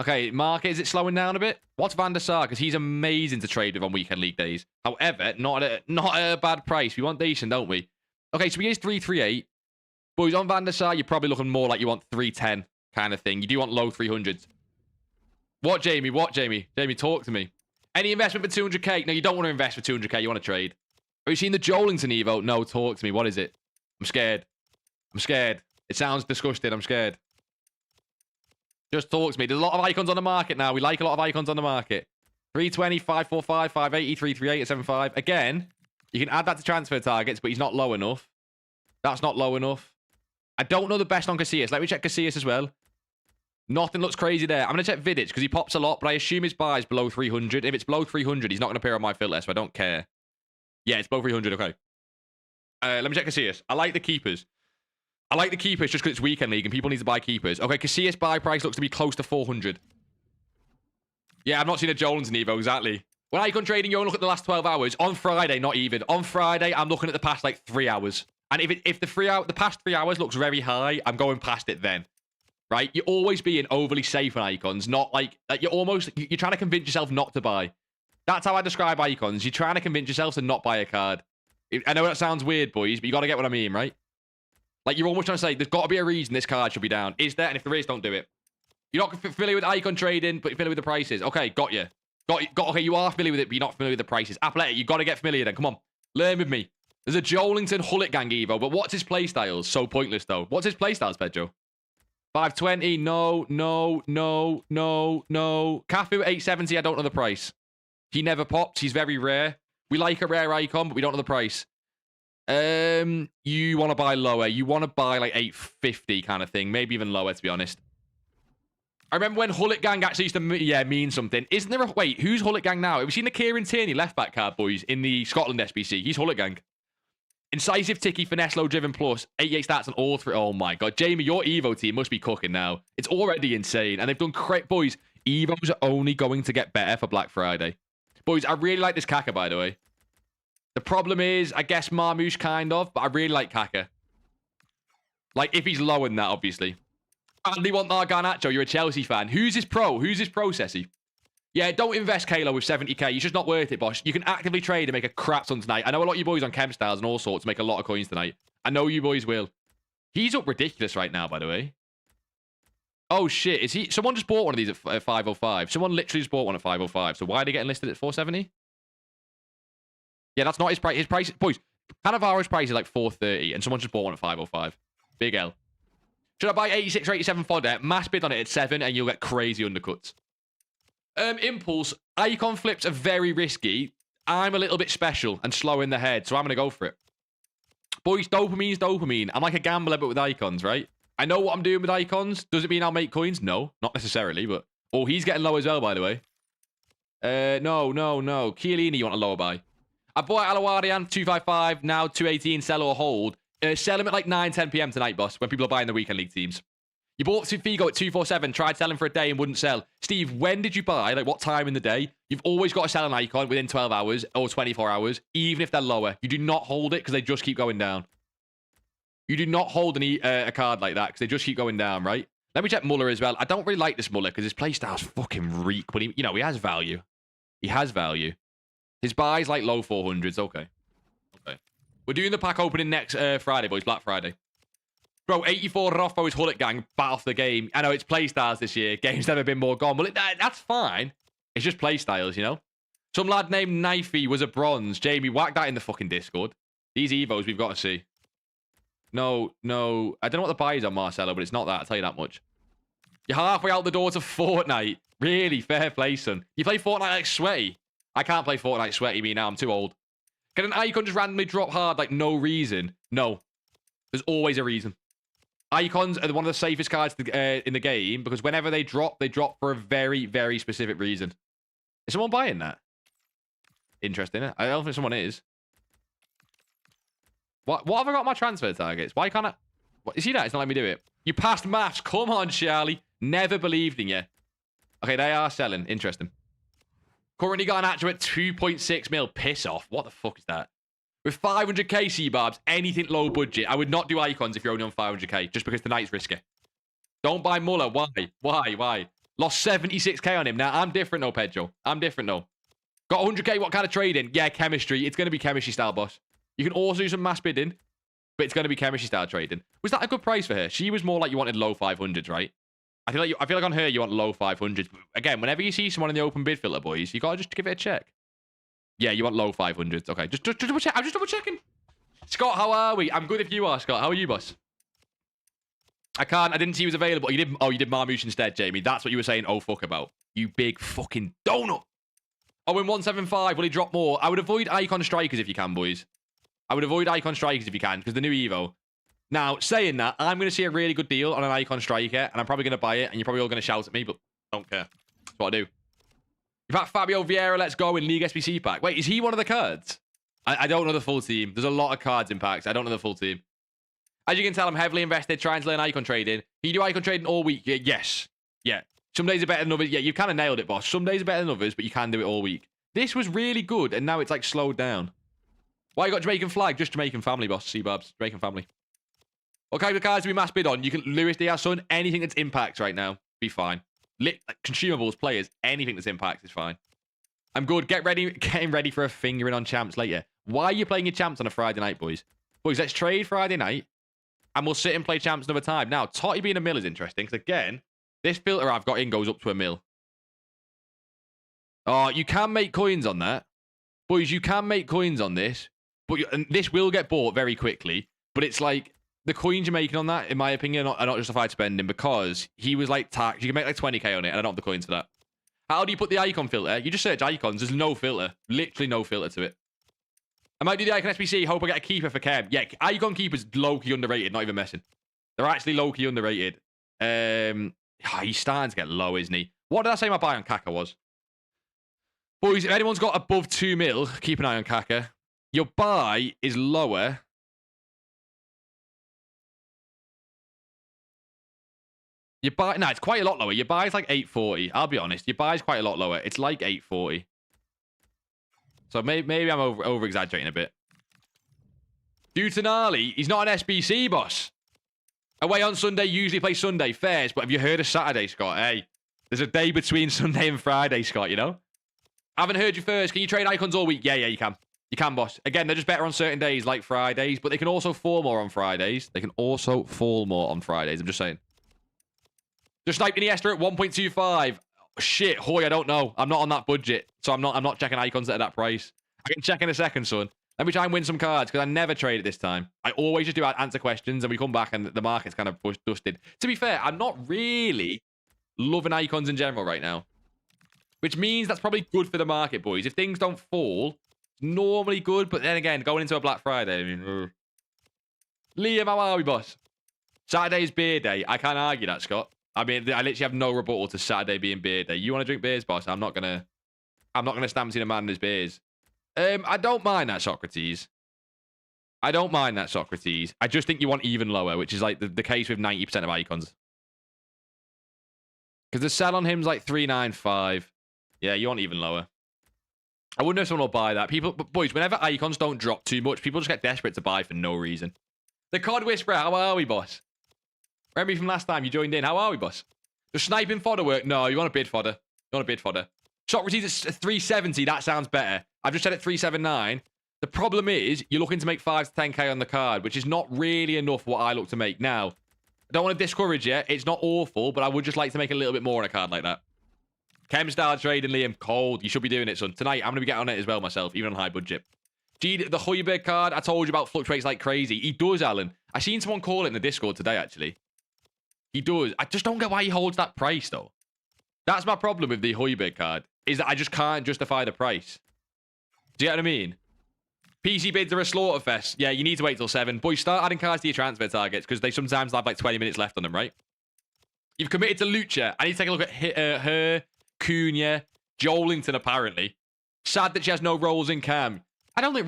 Okay, market, is it slowing down a bit? What's Van der Sar? Because he's amazing to trade with on weekend league days. However, not at a bad price. We want decent, don't we? Okay, so we use 338. Boys, on Van der Sar, you're probably looking more like you want 310 kind of thing. You do want low 300s. What, Jamie? Jamie, talk to me. Any investment for 200k? No, you don't want to invest for 200k. You want to trade. Have you seen the Jolington Evo? No, talk to me. What is it? I'm scared. It sounds disgusting. I'm scared. Just talk to me. There's a lot of icons on the market now. We like a lot of icons on the market. 320, 545, 580, 338, 75. Again, you can add that to transfer targets, but he's not low enough. That's not low enough. I don't know the best on Casillas. Let me check Casillas as well. Nothing looks crazy there. I'm going to check Vidic because he pops a lot, but I assume his buy is below 300. If it's below 300, he's not going to appear on my filter, so I don't care. Yeah, it's below 300. Okay. Let me check Casillas. I like the keepers. Just because it's weekend league and people need to buy keepers. Okay, Casillas buy price looks to be close to 400. Yeah, I've not seen a Jones in Evo, exactly. When icon trading, you only look at the last 12 hours. On Friday, not even. On Friday, I'm looking at the past, 3 hours. And if the past 3 hours looks very high, I'm going past it then. Right? You're always being overly safe on icons. Not like you're trying to convince yourself not to buy. That's how I describe icons. You're trying to convince yourself to not buy a card. I know that sounds weird, boys, but you got to get what I mean, right? Like, you're almost trying to say, there's got to be a reason this card should be down. Is there? And if there is, don't do it. You're not familiar with icon trading, but you're familiar with the prices. Okay, got you. Okay, you are familiar with it, but you're not familiar with the prices. Athletic, you got to get familiar then. Come on. Learn with me. There's a Jolington Hullet Gang Evo, but what's his playstyles? So pointless, though. What's his playstyles, Pedro? 520, no. Cafu 870, I don't know the price. He never pops. He's very rare. We like a rare icon, but we don't know the price. You want to buy lower. You want to buy like 850 kind of thing. Maybe even lower, to be honest. I remember when Hullet Gang actually used to mean something. Isn't there a... Wait, who's Hullet Gang now? Have we seen the Kieran Tierney left-back card, boys, in the Scotland SBC? He's Hullet Gang. Incisive, Ticky, Finesse, Low Driven Plus. 88 stats on all three. Oh, my God. Jamie, your Evo team must be cooking now. It's already insane. And they've done great... Boys, Evos are only going to get better for Black Friday. Boys, I really like this Kaka, by the way. The problem is, I guess Marmouche kind of, but I really like Kaka. Like, if he's lower than that, obviously. Andy want that Garnacho, you're a Chelsea fan. Who's his pro? Who's his pro, Sessy? Yeah, don't invest Kalo with 70k. It's just not worth it, boss. You can actively trade and make a crap ton tonight. I know a lot of you boys on Chem Styles and all sorts make a lot of coins tonight. I know you boys will. He's up ridiculous right now, by the way. Oh, shit. Is he? Someone just bought one of these at 505. Someone literally just bought one at 505. So why are they getting listed at 470? Yeah, that's not his price. His price, boys, Cannavaro's price is like 430, and someone just bought one at 505. Big L. Should I buy 86 or 87 fodder? Mass bid on it at 7, and you'll get crazy undercuts. Impulse. Icon flips are very risky. I'm a little bit special and slow in the head, so I'm going to go for it. Boys, dopamine's dopamine. I'm like a gambler, but with icons, right? I know what I'm doing with icons. Does it mean I'll make coins? No, not necessarily, but... Oh, he's getting low as well, by the way. No. Chiellini, you want a lower buy. I bought Alawadian, 255, now 218, sell or hold. Sell him at like 9, 10 p.m. tonight, boss, when people are buying the weekend league teams. You bought Figo at 247, tried selling for a day and wouldn't sell. Steve, when did you buy? Like, what time in the day? You've always got to sell an icon within 12 hours or 24 hours, even if they're lower. You do not hold it because they just keep going down. You do not hold a card like that because they just keep going down, right? Let me check Muller as well. I don't really like this Muller because his playstyle's fucking reek, but he has value. He has value. His buy's like low 400s. Okay. We're doing the pack opening next Friday, boys. Black Friday. Bro, 84 Rothbo is Hullet Gang. Bat off the game. I know it's playstyles this year. Game's never been more gone. Well, that's fine. It's just playstyles, you know? Some lad named Knifey was a bronze. Jamie, whack that in the fucking Discord. These Evos we've got to see. No. I don't know what the buy is on Marcelo, but it's not that. I'll tell you that much. You're halfway out the door to Fortnite. Really? Fair play, son. You play Fortnite like sweaty. I can't play Fortnite sweaty me now. I'm too old. Can an icon just randomly drop hard like no reason? No. There's always a reason. Icons are one of the safest cards in the game because whenever they drop for a very, very specific reason. Is someone buying that? Interesting. I don't think someone is. What have I got my transfer targets? Why can't I... What, you see that? It's not letting me do it. You passed maths. Come on, Charlie. Never believed in you. Okay, they are selling. Interesting. Currently got an Atcho at 2.6 mil. Piss off. What the fuck is that? With 500k C-Barbs, anything low budget. I would not do icons if you're only on 500k, just because tonight's risky. Don't buy Muller. Why? Lost 76k on him. Now, I'm different though, Pedro. I'm different though. Got 100k. What kind of trading? Yeah, chemistry. It's going to be chemistry style, boss. You can also do some mass bidding, but it's going to be chemistry style trading. Was that a good price for her? She was more like you wanted low 500s, right? I feel like on her, you want low 500s. Again, whenever you see someone in the open bid filter, boys, you got to just give it a check. Yeah, you want low 500s. Okay, just double check. I'm just double checking. Scott, how are we? I'm good if you are, Scott. How are you, boss? I didn't see he was available. You did Marmouche instead, Jamie. That's what you were saying, oh, fuck about. You big fucking donut. Oh, in 175, will he drop more? I would avoid icon strikers if you can, boys. I would avoid icon strikers if you can, because the new Evo. Now, saying that, I'm going to see a really good deal on an icon striker, and I'm probably going to buy it, and you're probably all going to shout at me, but don't care. That's what I do. In fact, Fabio Vieira, let's go in League SBC pack. Wait, is he one of the cards? I don't know the full team. There's a lot of cards in packs. I don't know the full team. As you can tell, I'm heavily invested trying to learn icon trading. Can you do icon trading all week? Yes. Yeah. Some days are better than others. Yeah, you kind of nailed it, boss. Some days are better than others, but you can do it all week. This was really good, and now it's like slowed down. Why you got Jamaican flag? Just Jamaican family, boss. C-Barbs. Jamaican family. What kind of cards do we mass bid on? You can Luis Diaz, son. Anything that's impacts right now, be fine. Consumables, players, anything that's impacts is fine. I'm good. Getting ready for a fingering on champs later. Why are you playing your champs on a Friday night, boys? Boys, let's trade Friday night, and we'll sit and play champs another time. Now, Totti being a mil is interesting, because again, this filter I've got in goes up to a mil. Oh, you can make coins on that. Boys, you can make coins on this, and this will get bought very quickly. But it's like the coins you're making on that, in my opinion, are not justified spending because he was like taxed. You can make like 20k on it, and I don't have the coins for that. How do you put the icon filter? You just search icons. There's no filter. Literally no filter to it. I might do the icon SBC. Hope I get a keeper for Chem. Yeah, icon keepers low-key underrated. Not even messing. They're actually low-key underrated. He's starting to get low, isn't he? What did I say my buy on Kaka was? Boys, if anyone's got above 2 mil, keep an eye on Kaka. Your buy is lower. Your buy, it's quite a lot lower. Your buy is like 840. I'll be honest. Your buy is quite a lot lower. It's like 840. So maybe I'm over-exaggerating a bit. Dutanali, he's not an SBC, boss. Away on Sunday, usually play Sunday. Fairs, but have you heard of Saturday, Scott? Hey, there's a day between Sunday and Friday, Scott, you know? I haven't heard you first. Can you trade icons all week? Yeah, you can. You can, boss. Again, they're just better on certain days, like Fridays, but they can also fall more on Fridays. I'm just saying. Just sniped Iniesta at 1.25. Shit, Hoy, I don't know. I'm not on that budget, so I'm not checking icons at that price. I can check in a second, son. Let me try and win some cards, because I never trade at this time. I always just do answer questions, and we come back, and the market's kind of dusted. To be fair, I'm not really loving icons in general right now, which means that's probably good for the market, boys. If things don't fall, it's normally good, but then again, going into a Black Friday, I mean... Liam, how are we, boss? Saturday's beer day. I can't argue that, Scott. I mean, I literally have no rebuttal to Saturday being beer day. You want to drink beers, boss? I'm not gonna stamp in a man and his beers. I don't mind that, Socrates. I don't mind that, Socrates. I just think you want even lower, which is like the case with 90% of icons. Because the sell on him's like 395. Yeah, you want even lower. I wonder if someone will buy that. But boys, whenever icons don't drop too much, people just get desperate to buy for no reason. The COD Whisperer, how are we, boss? Remember from last time you joined in. How are we, boss? Does sniping fodder work? No, you want a bid fodder. You want a bid fodder. Socrates at 370. That sounds better. I've just said at 379. The problem is you're looking to make 5 to 10k on the card, which is not really enough for what I look to make. Now, I don't want to discourage you. It's not awful, but I would just like to make a little bit more on a card like that. Chem style trading, Liam. Cold. You should be doing it, son. Tonight, I'm going to be getting on it as well myself, even on high budget. Gee, the Hoiberg card, I told you about, fluctuates like crazy. He does, Alan. I seen someone call it in the Discord today, actually. He does. I just don't get why he holds that price, though. That's my problem with the Hoiberg card, is that I just can't justify the price. Do you get what I mean? PC bids are a slaughter fest. Yeah, you need to wait till 7. Boys, start adding cards to your transfer targets, because they sometimes have like 20 minutes left on them, right? You've committed to Lucha. I need to take a look at her, Cunha, Jolington, apparently. Sad that she has no roles in Cam. I don't think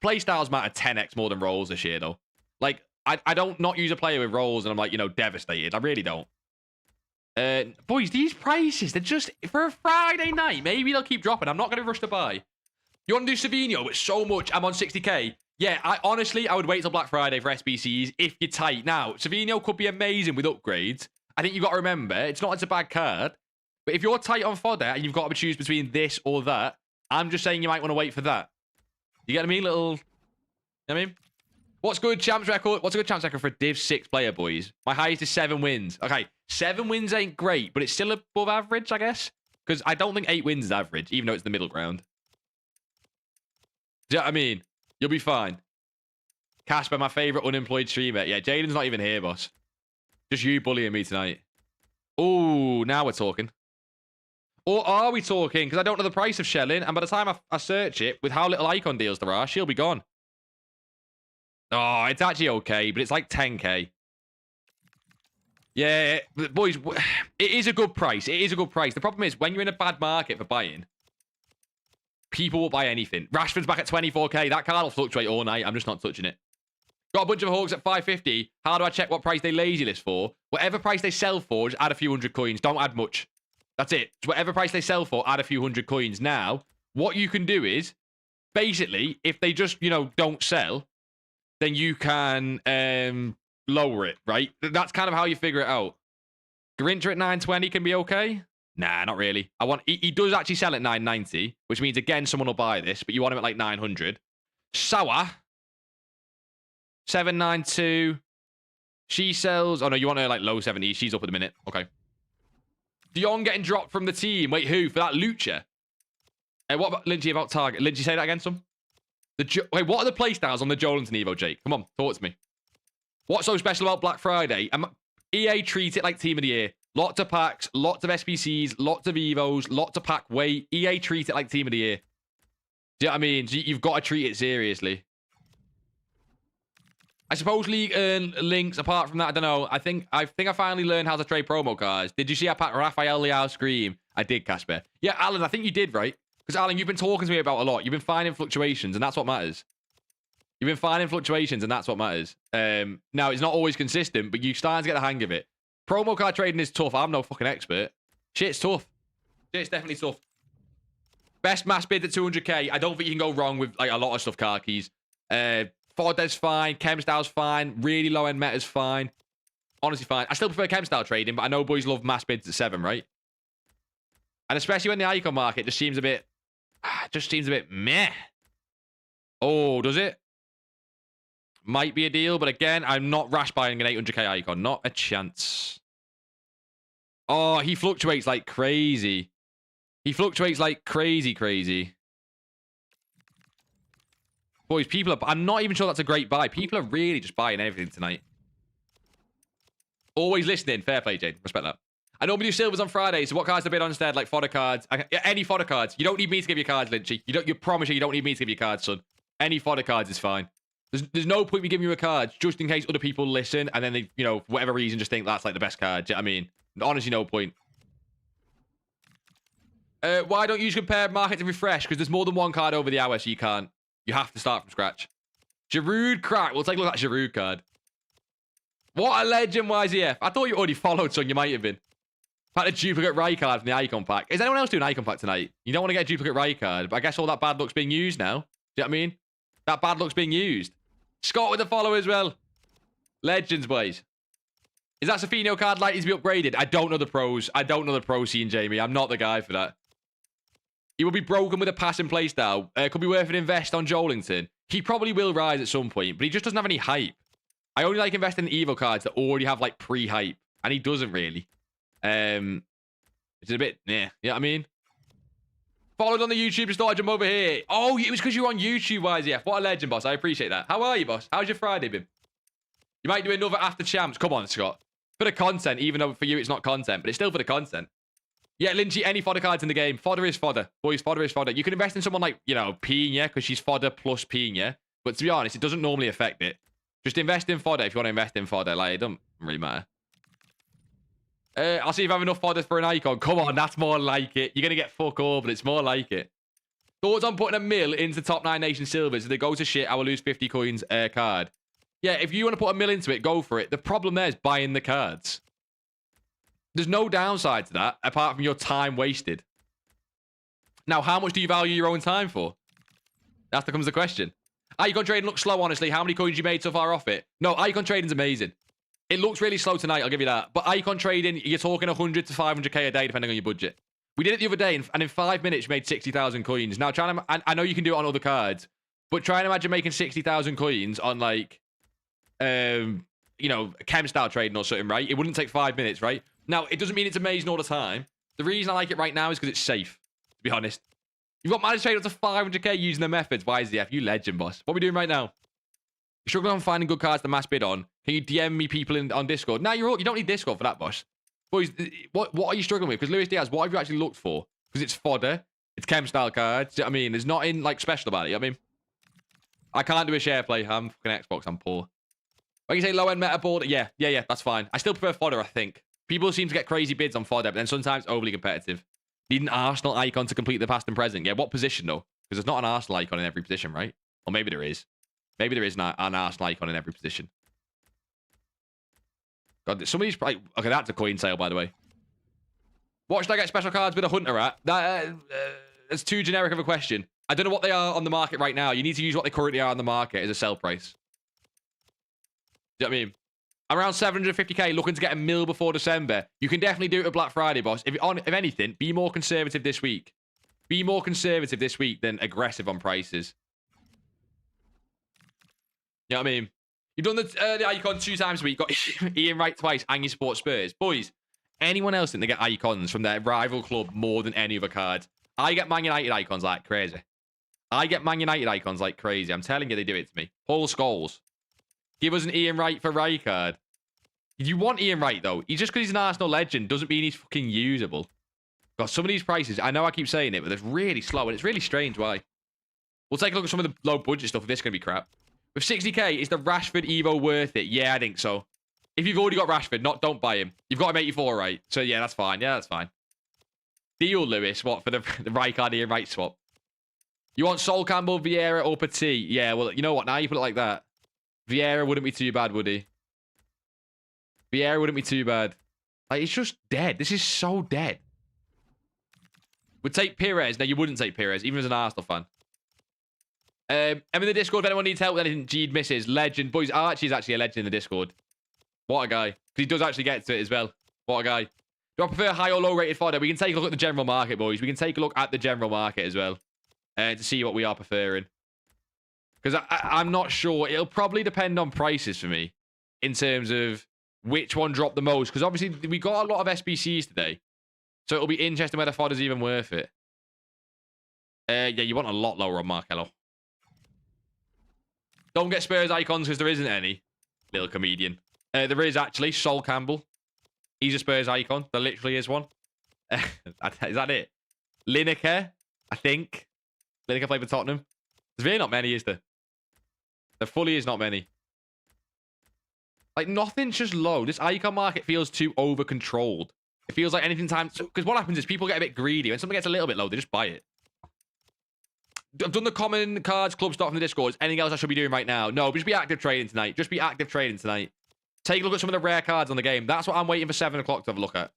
playstyles matter 10x more than roles this year, though. Like, I don't not use a player with roles and I'm like, you know, devastated. I really don't. Boys, these prices, they're just, for a Friday night, maybe they'll keep dropping. I'm not going to rush to buy. You want to do Savinho? It's so much. I'm on 60k. Yeah, honestly, I would wait till Black Friday for SBCs if you're tight. Now, Savinho could be amazing with upgrades. I think you've got to remember, it's not a bad card. But if you're tight on fodder and you've got to choose between this or that, I'm just saying you might want to wait for that. You get what I mean? You know what I mean? What's good champs record? What's a good champs record for a Div 6 player, boys? My highest is 7 wins. Okay, 7 wins ain't great, but it's still above average, I guess. Because I don't think 8 wins is average, even though it's the middle ground. Do you know what I mean? You'll be fine. Casper, my favorite unemployed streamer. Yeah, Jaden's not even here, boss. Just you bullying me tonight. Oh, now we're talking. Or are we talking? Because I don't know the price of shelling, and by the time I search it, with how little icon deals there are, she'll be gone. Oh, it's actually okay, but it's like 10k. Yeah, boys, it is a good price. It is a good price. The problem is, when you're in a bad market for buying, people will buy anything. Rashford's back at 24k. That card will fluctuate all night. I'm just not touching it. Got a bunch of Hawks at 550. How do I check what price they lazy list for? Whatever price they sell for, just add a few hundred coins. Don't add much. That's it. So whatever price they sell for, add a few hundred coins. Now, what you can do is, basically, if they just, you know, don't sell, then you can lower it, right? That's kind of how you figure it out. Grinter at 920 can be okay? Nah, not really. He does actually sell at 990, which means, again, someone will buy this, but you want him at like 900. Sawa, 792. She sells... Oh, no, you want her like low 70s. She's up at the minute. Okay. Dion getting dropped from the team. Wait, who? For that Lucha? What about Lynchy about target? Lynchy, say that again, son? Wait, what are the playstyles on the Jolinton Evo, Jake? Come on, talk to me. What's so special about Black Friday? EA treat it like Team of the Year. Lots of packs, lots of SBCs, lots of Evos, lots of pack weight. EA treat it like Team of the Year. Do you know what I mean? So you've got to treat it seriously. I suppose League earn links. Apart from that, I don't know. I think I finally learned how to trade promo cards. Did you see I packed Rafael Leao Scream? I did, Casper. Yeah, Alan, I think you did, right? Because, Alan, you've been talking to me about a lot. You've been finding fluctuations, and that's what matters. You've been finding fluctuations, and that's what matters. Now, it's not always consistent, but you're starting to get the hang of it. Promo card trading is tough. I'm no fucking expert. Shit's tough. Shit's definitely tough. Best mass bid at 200k. I don't think you can go wrong with like a lot of stuff, car keys. Fodder's fine. Chemstyle's fine. Really low-end meta's fine. Honestly, fine. I still prefer Chemstyle trading, but I know boys love mass bids at 7, right? And especially when the icon market just seems a bit... meh. Oh, does it? Might be a deal, but again, I'm not rash buying an 800k icon. Not a chance. Oh, he fluctuates like crazy. He fluctuates like crazy. Boys, people are... I'm not even sure that's a great buy. People are really just buying everything tonight. Always listening. Fair play, Jade. Respect that. I normally do silvers on Fridays, so what cards to bid on instead? Like fodder cards. Any fodder cards. You don't need me to give you cards, Lynchy. You promise you don't need me to give you cards, son. Any fodder cards is fine. There's no point me giving you a card just in case other people listen and then they, you know, for whatever reason, just think that's like the best card. Do you know what I mean? Honestly, no point. Why don't you use compare market to refresh? Because there's more than one card over the hour, so you can't. You have to start from scratch. Giroud crack. We'll take a look at that Giroud card. What a legend, YZF. I thought you already followed, son. You might have been. Pack a duplicate Rai card from the icon pack. Is anyone else doing icon pack tonight? You don't want to get a duplicate Rai card, but I guess all that bad luck's being used now. Do you know what I mean? That bad luck's being used. Scott with the follow as well. Legends, boys. Is that Safino card likely to be upgraded? I don't know the pros. I don't know the pros, Ian Jamie. I'm not the guy for that. He will be broken with a passing playstyle. Could be worth an invest on Jolinton. He probably will rise at some point, but he just doesn't have any hype. I only like investing in Evo cards that already have like pre-hype, and he doesn't really. It's a bit, yeah, you know what I mean? Followed on the YouTube, just thought I'd jump over here. Oh, it was because you were on YouTube, YZF. What a legend, boss. I appreciate that. How are you, boss? How's your Friday been? You might do another after champs. Come on, Scott. For the content, even though for you it's not content, but it's still for the content. Yeah, Lynchy, any fodder cards in the game. Fodder is fodder. Boys, fodder is fodder. You can invest in someone like, you know, Pina, because she's fodder plus Pina. But to be honest, it doesn't normally affect it. Just invest in fodder if you want to invest in fodder. Like, it doesn't really matter. I'll see if I have enough fodder for an icon. Come on, that's more like it. You're going to get fuck all, but it's more like it. Thoughts on putting a mil into top 9 nation silvers? If they go to shit, I will lose 50 coins card. Yeah, if you want to put a mil into it, go for it. The problem there is buying the cards. There's no downside to that, apart from your time wasted. Now, how much do you value your own time for? That becomes the question. Icon trading looks slow, honestly. How many coins you made so far off it? No, icon trading's amazing. It looks really slow tonight, I'll give you that. But icon trading, you're talking 100 to 500k a day, depending on your budget. We did it the other day, and in 5 minutes, you made 60,000 coins. Now, I know you can do it on other cards, but try and imagine making 60,000 coins on, like, you know, chem style trading or something, right? It wouldn't take 5 minutes, right? Now, it doesn't mean it's amazing all the time. The reason I like it right now is because it's safe, to be honest. You've got managed to trade up to 500k using the methods. YZF, you legend, boss. What are we doing right now? You're struggling on finding good cards to mass bid on. Can you DM me people on Discord? No, you don't need Discord for that, boss. Boys, what are you struggling with? Because Luis Diaz, what have you actually looked for? Because it's fodder. It's chem style cards. Do you know what I mean? There's nothing, like, special about it. You know what I mean? I can't do a share play. I'm fucking Xbox. I'm poor. Like you say, low-end meta board. Yeah, that's fine. I still prefer fodder, I think. People seem to get crazy bids on fodder, but then sometimes overly competitive. Need an Arsenal icon to complete the past and present. Yeah, what position, though? Because there's not an Arsenal icon in every position, right? Or maybe there is. Maybe there is an Arsenal icon in every position. God, somebody's probably... Okay, that's a coin sale, by the way. What should I get special cards with a hunter at? That's too generic of a question. I don't know what they are on the market right now. You need to use what they currently are on the market as a sell price. Do you know what I mean? Around 750k, looking to get a mil before December. You can definitely do it with Black Friday, boss. If anything, be more conservative this week. Be more conservative this week than aggressive on prices. You know what I mean? You've done the icon 2 times a week. Got Ian Wright twice, and you support Spurs. Boys, anyone else think they get icons from their rival club more than any other card? I get Man United icons like crazy. I get Man United icons like crazy. I'm telling you, they do it to me. Paul Scholes. Give us an Ian Wright for Rijkaard. You want Ian Wright, though. He's just because he's an Arsenal legend doesn't mean he's fucking usable. Got some of these prices. I know I keep saying it, but they're really slow, and it's really strange why. We'll take a look at some of the low-budget stuff if this is going to be crap. With 60k, is the Rashford Evo worth it? Yeah, I think so. If you've already got Rashford, don't buy him. You've got him 84, right? So, yeah, that's fine. Yeah, that's fine. Deal, Lewis. What, for the Rijkaard Ian Wright swap? You want Sol Campbell, Vieira, or Petit? Yeah, well, you know what? Now you put it like that. Vieira wouldn't be too bad, would he? Vieira wouldn't be too bad. Like, it's just dead. This is so dead. Would take Pires. No, you wouldn't take Pires, even as an Arsenal fan. I'm in the Discord. If anyone needs help with anything Jeed misses, legend. Boys, Archie's actually a legend in the Discord. What a guy. Because he does actually get to it as well. What a guy. Do I prefer high or low rated fodder? We can take a look at the general market, boys. We can take a look at the general market as well. To see what we are preferring. Because I'm not sure. It'll probably depend on prices for me. In terms of which one dropped the most. Because obviously we got a lot of SBCs today. So it'll be interesting whether fodder's even worth it. Yeah, you want a lot lower on Marcelo. Don't get Spurs icons because there isn't any. Little comedian. There is actually Sol Campbell. He's a Spurs icon. There literally is one. Is that it? Lineker, I think. Lineker played for Tottenham. There's really not many, is there? There fully is not many. Like, nothing's just low. This icon market feels too over-controlled. It feels like anything time... Because what happens is people get a bit greedy. When something gets a little bit low, they just buy it. I've done the common cards club stuff from the Discord. Anything else I should be doing right now? No, just be active trading tonight. Just be active trading tonight. Take a look at some of the rare cards on the game. That's what I'm waiting for 7 o'clock to have a look at.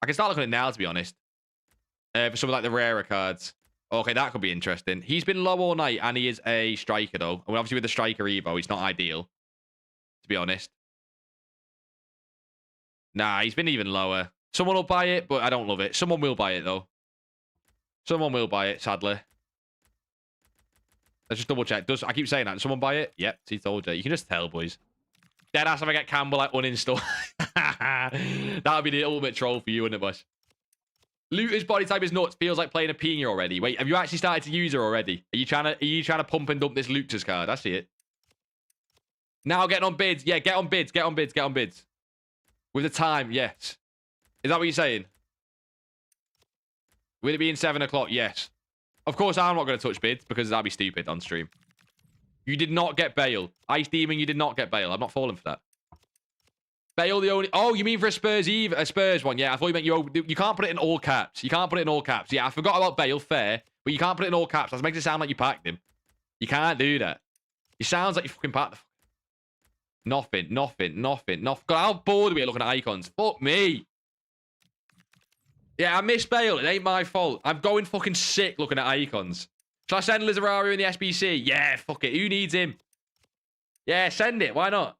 I can start looking at it now, to be honest. For some of like the rarer cards. Okay, that could be interesting. He's been low all night, and he is a striker, though. And obviously with the striker Evo, he's not ideal. To be honest. Nah, he's been even lower. Someone will buy it, but I don't love it. Someone will buy it, though. Someone will buy it, sadly. Let's just double check. Does I keep saying that? Does someone buy it? Yep, he told you. You can just tell, boys. Deadass if I get Campbell, like, uninstall. That would be the ultimate troll for you, wouldn't it, boys? Looter's body type is nuts. Feels like playing a Pina already. Wait, have you actually started to use her already? Are you trying to pump and dump this Looter's card? I see it. Now getting on bids. Yeah, get on bids. Get on bids. Get on bids. With the time, yes. Is that what you're saying? Will it be in 7 o'clock? Yes. Of course, I'm not going to touch bids because that'd be stupid on stream. You did not get Bale. Ice Demon, you did not get Bale. I'm not falling for that. Bale the only... Oh, you mean for a Spurs one? Yeah, I thought you meant you can't put it in all caps. You can't put it in all caps. Yeah, I forgot about Bale, fair. But you can't put it in all caps. That makes it sound like you packed him. You can't do that. It sounds like you fucking packed the... Nothing. God, how bored are we looking at icons? Fuck me. Yeah, I miss Bale. It ain't my fault. I'm going fucking sick looking at icons. Shall I send Lizarario in the SBC? Yeah, fuck it. Who needs him? Yeah, send it. Why not?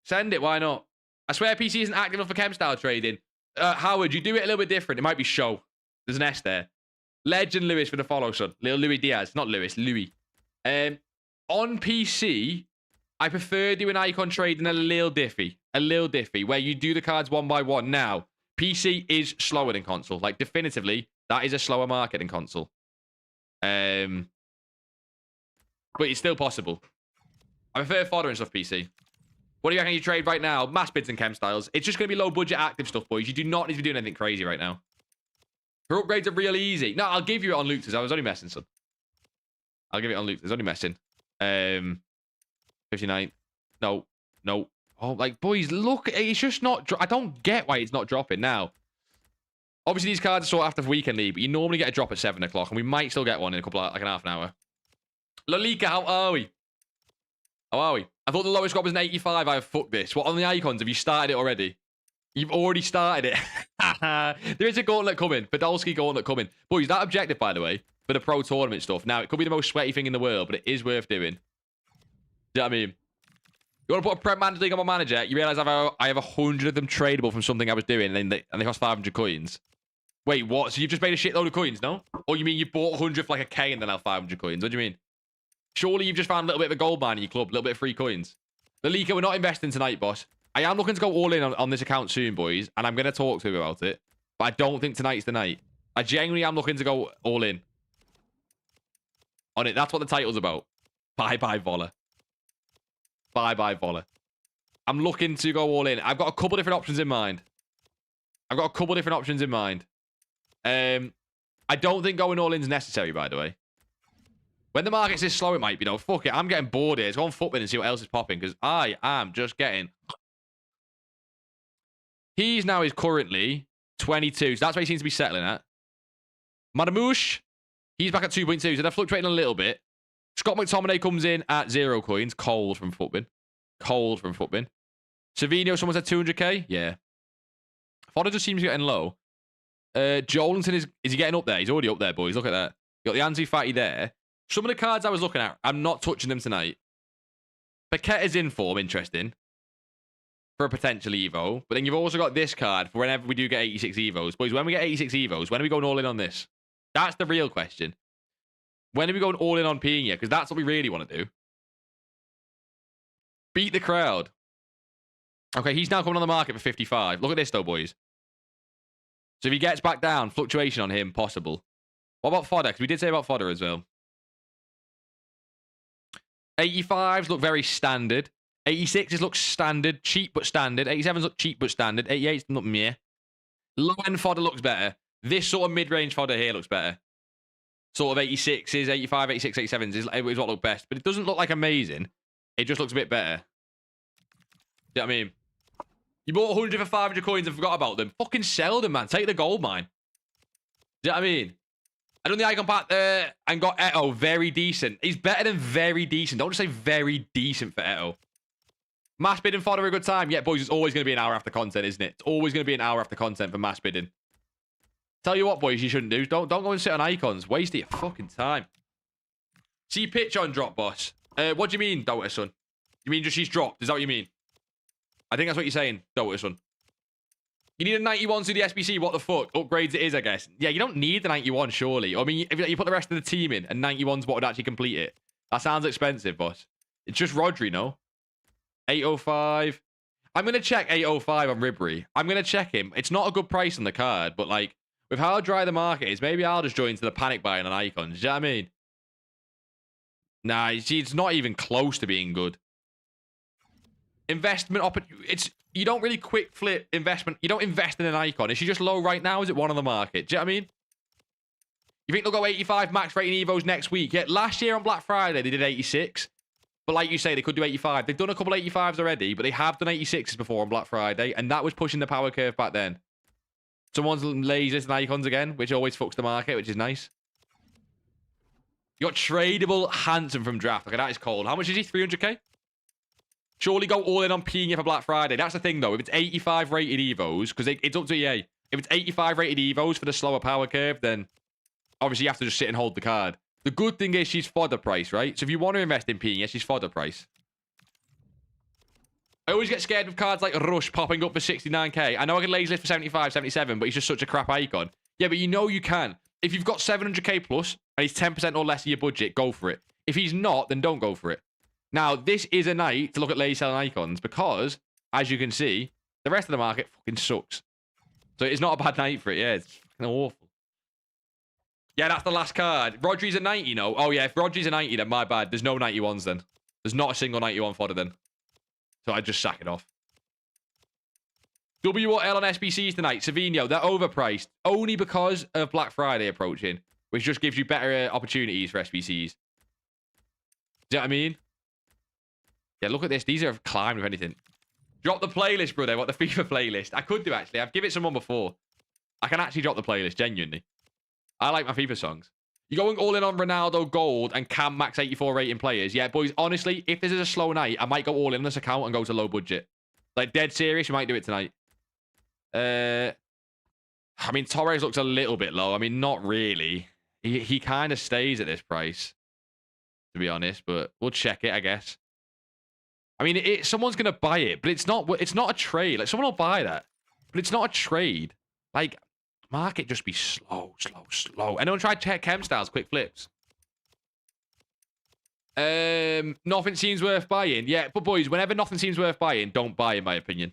Send it. Why not? I swear PC isn't active enough for chem style trading. Howard, you do it a little bit different. It might be show. There's an S there. Legend Lewis for the follow, son. Little Louis Diaz. Not Lewis. Louis. On PC, I prefer doing icon trading a little diffy. A little diffy. Where you do the cards one by one. Now, PC is slower than console. Like, definitively, that is a slower market than console. But it's still possible. I prefer fodder and stuff, PC. What do you reckon you trade right now? Mass bids and chem styles. It's just going to be low-budget active stuff, boys. You do not need to be doing anything crazy right now. Her upgrades are really easy. No, I'll give you it on Luke's. I was only messing, son. I'll give it on Luke's. I was only messing. 59. No. Oh, like, boys, look. It's just not... I don't get why it's not dropping now. Obviously, these cards are sort after Weekend League, but you normally get a drop at 7 o'clock, and we might still get one in a couple of, like, an half an hour. Lolika, how are we? How are we? I thought the lowest score was an 85. I have fucked this. What, on the icons? Have you started it already? You've already started it. There is a gauntlet coming. Podolski gauntlet coming. Boys, that objective, by the way, for the pro tournament stuff. Now, it could be the most sweaty thing in the world, but it is worth doing. Do you know what I mean? You want to put a Prem Manager League on my manager, you realise I have 100 of them tradable from something I was doing, and they cost 500 coins. Wait, what? So you've just made a shitload of coins, no? Or you mean you bought 100 for like a K and then now 500 coins? What do you mean? Surely you've just found a little bit of a gold mine in your club, a little bit of free coins. Lolika, we're not investing tonight, boss. I am looking to go all in on this account soon, boys, and I'm going to talk to him about it. But I don't think tonight's the night. I genuinely am looking to go all in. on it. That's what the title's about. Bye-bye, Voller. Bye-bye, Voller. I'm looking to go all in. I've got a couple different options in mind. I don't think going all in is necessary, by the way. When the market's this slow, it might be, though. Fuck it. I'm getting bored here. Let's go on Footbin and see what else is popping, because I am just getting... He's now is currently 22, so that's where he seems to be settling at. Madamouche, he's back at 2.2, so they're fluctuating a little bit. Scott McTominay comes in at 0 coins. Cold from Footbin. Savino, someone said 200k? Yeah. Fodder just seems to be getting low. Jolinson, is he getting up there? He's already up there, boys. Look at that. You got the Ansu-Fati there. Some of the cards I was looking at, I'm not touching them tonight. Paqueta's in form, interesting. For a potential Evo. But then you've also got this card for whenever we do get 86 Evos. Boys, when we get 86 Evos, when are we going all in on this? That's the real question. When are we going all in on Pina? Because that's what we really want to do. Beat the crowd. Okay, he's now coming on the market for 55. Look at this, though, boys. So if he gets back down, fluctuation on him, possible. What about fodder? Because we did say about fodder as well. 85s look very standard. 86s look standard, cheap but standard. 87s look cheap but standard. 88s look meh. Low-end fodder looks better. This sort of mid-range fodder here looks better. Sort of 86s, 85, 86, 87s is what look best. But it doesn't look like amazing. It just looks a bit better. You know what I mean? You bought 100 for 500 coins and forgot about them. Fucking sell them, man. Take the gold mine. Do you know what I mean? I done the icon pack there and got Eto very decent. He's better than very decent. Don't just say very decent for Eto. Mass bidding fodder a good time. Yeah, boys, it's always going to be an hour after content, isn't it? It's always going to be an hour after content for mass bidding. Tell you what, boys, you shouldn't do. Don't go and sit on icons. Waste your fucking time. See pitch on drop, boss. What do you mean, Dota, son? You mean just she's dropped? Is that what you mean? I think that's what you're saying, Dota, son. You need a 91 to the SBC. What the fuck? Upgrades it is, I guess. Yeah, you don't need the 91, surely. I mean, if you put the rest of the team in and 91's what would actually complete it. That sounds expensive, boss. It's just Rodri, no? 805. I'm going to check 805 on Ribery. I'm going to check him. It's not a good price on the card, but like, with how dry the market is, maybe I'll just join to the panic buying on icons. Do you know what I mean? Nah, it's not even close to being good. Investment opportunity. You don't really quick flip investment. You don't invest in an icon. Is she just low right now? Is it one on the market? Do you know what I mean? You think they'll go 85 max rating Evos next week? Yeah, last year on Black Friday, they did 86. But like you say, they could do 85. They've done a couple 85s already, but they have done 86s before on Black Friday, and that was pushing the power curve back then. Someone's lasers and icons again, which always fucks the market, which is nice. You got tradable Handsome from draft. Okay, that is cold. How much is he? 300k? Surely go all in on Pina for Black Friday. That's the thing, though. If it's 85 rated Evos, because it's up to EA. If it's 85 rated Evos for the slower power curve, then obviously you have to just sit and hold the card. The good thing is she's fodder price, right? So if you want to invest in Pina, she's fodder price. I always get scared with cards like Rush popping up for 69k. I know I can lazy list for 75, 77, but he's just such a crap icon. Yeah, but you know you can. If you've got 700k plus and he's 10% or less of your budget, go for it. If he's not, then don't go for it. Now, this is a night to look at lazy selling icons because, as you can see, the rest of the market fucking sucks. So it's not a bad night for it. Yeah, it's fucking awful. Yeah, that's the last card. Rodri's a 90, no? Oh, yeah, if Rodri's a 90, then my bad. There's no 91s then. There's not a single 91 fodder then. So I just sack it off. W or L on SBCs tonight. Savino, they're overpriced. Only because of Black Friday approaching, which just gives you better opportunities for SBCs. Do you know what I mean? Yeah, look at this. These are climbed with anything. Drop the playlist, brother. What, the FIFA playlist? I could do, actually. I've given it someone before. I can actually drop the playlist, genuinely. I like my FIFA songs. You're going all in on Ronaldo Gold and Cam Max 84 rating players. Yeah, boys, honestly, if this is a slow night, I might go all in on this account and go to low budget. Like, dead serious, you might do it tonight. I mean, Torres looks a little bit low. I mean, not really. He kind of stays at this price, to be honest, but we'll check it, I guess. I mean, someone's going to buy it, but it's not a trade. Like, someone will buy that, but it's not a trade. Like, market just be slow. Anyone try chem styles, quick flips? Nothing seems worth buying. Yeah, but boys, whenever nothing seems worth buying, don't buy, in my opinion.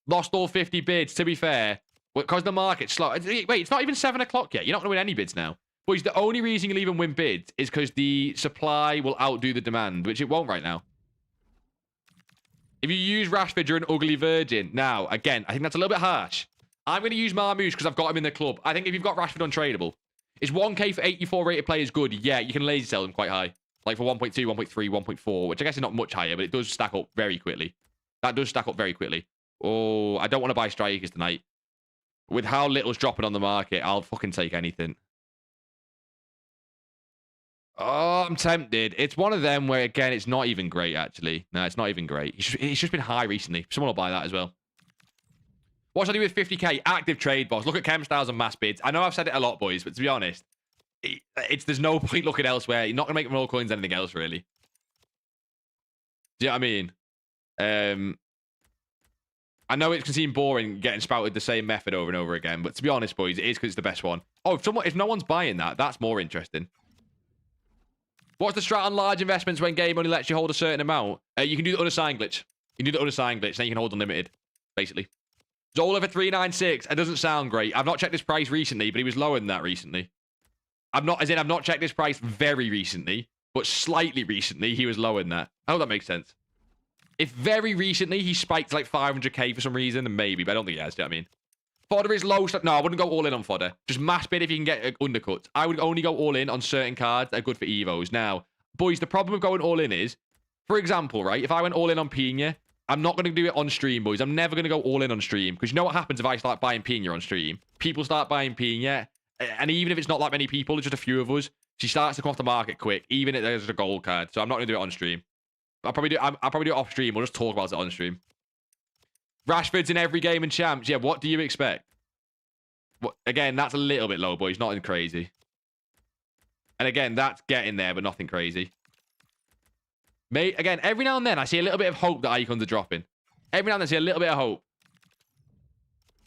Lost all 50 bids, to be fair, because the market's slow. Wait, it's not even 7 o'clock yet. You're not going to win any bids now. Boys, the only reason you'll even win bids is because the supply will outdo the demand, which it won't right now. If you use Rashford, you're an ugly virgin. Now, again, I think that's a little bit harsh. I'm going to use Marmoush because I've got him in the club. I think if you've got Rashford untradeable, is 1k for 84 rated players good? Yeah, you can lazy sell them quite high. Like for 1.2, 1.3, 1.4, which I guess is not much higher, but it does stack up very quickly. That does stack up very quickly. Oh, I don't want to buy strikers tonight. With how little's dropping on the market, I'll fucking take anything. Oh, I'm tempted. It's one of them where, again, it's not even great, actually. No, it's not even great. It's just been high recently. Someone will buy that as well. What should I do with 50k? Active trade, boss. Look at chem styles and mass bids. I know I've said it a lot, boys, but to be honest, there's no point looking elsewhere. You're not going to make more coins than anything else, really. Do you know what I mean? I know it can seem boring getting spouted the same method over and over again, but to be honest, boys, it is because it's the best one. Oh, if no one's buying that, that's more interesting. What's the strat on large investments when game only lets you hold a certain amount? You can do the unassigned glitch. You can do the unassigned glitch, then you can hold unlimited, basically. Zola for 396. It doesn't sound great. I've not checked his price recently, but he was lower than that recently. I've not checked his price very recently, but slightly recently, he was lower than that. I hope that makes sense. If very recently he spiked like 500k for some reason, then maybe, but I don't think he has. Do you know what I mean? Fodder is low. No, I wouldn't go all in on fodder. Just mass bid if you can get undercuts. I would only go all in on certain cards that are good for Evos. Now, boys, the problem with going all in is, for example, right, if I went all in on Pina, I'm not going to do it on stream, boys. I'm never going to go all in on stream because you know what happens if I start buying Pina on stream? People start buying Pina, and even if it's not that many people, it's just a few of us, she starts to come off the market quick, even if there's a gold card. So I'm not going to do it on stream. I'll probably do it off stream. We'll just talk about it on stream. Rashford's in every game in champs. Yeah, what do you expect? What, again, that's a little bit low, boys. Nothing crazy. And again, that's getting there, but nothing crazy. Mate, again, every now and then I see a little bit of hope that icons are dropping. Every now and then I see a little bit of hope.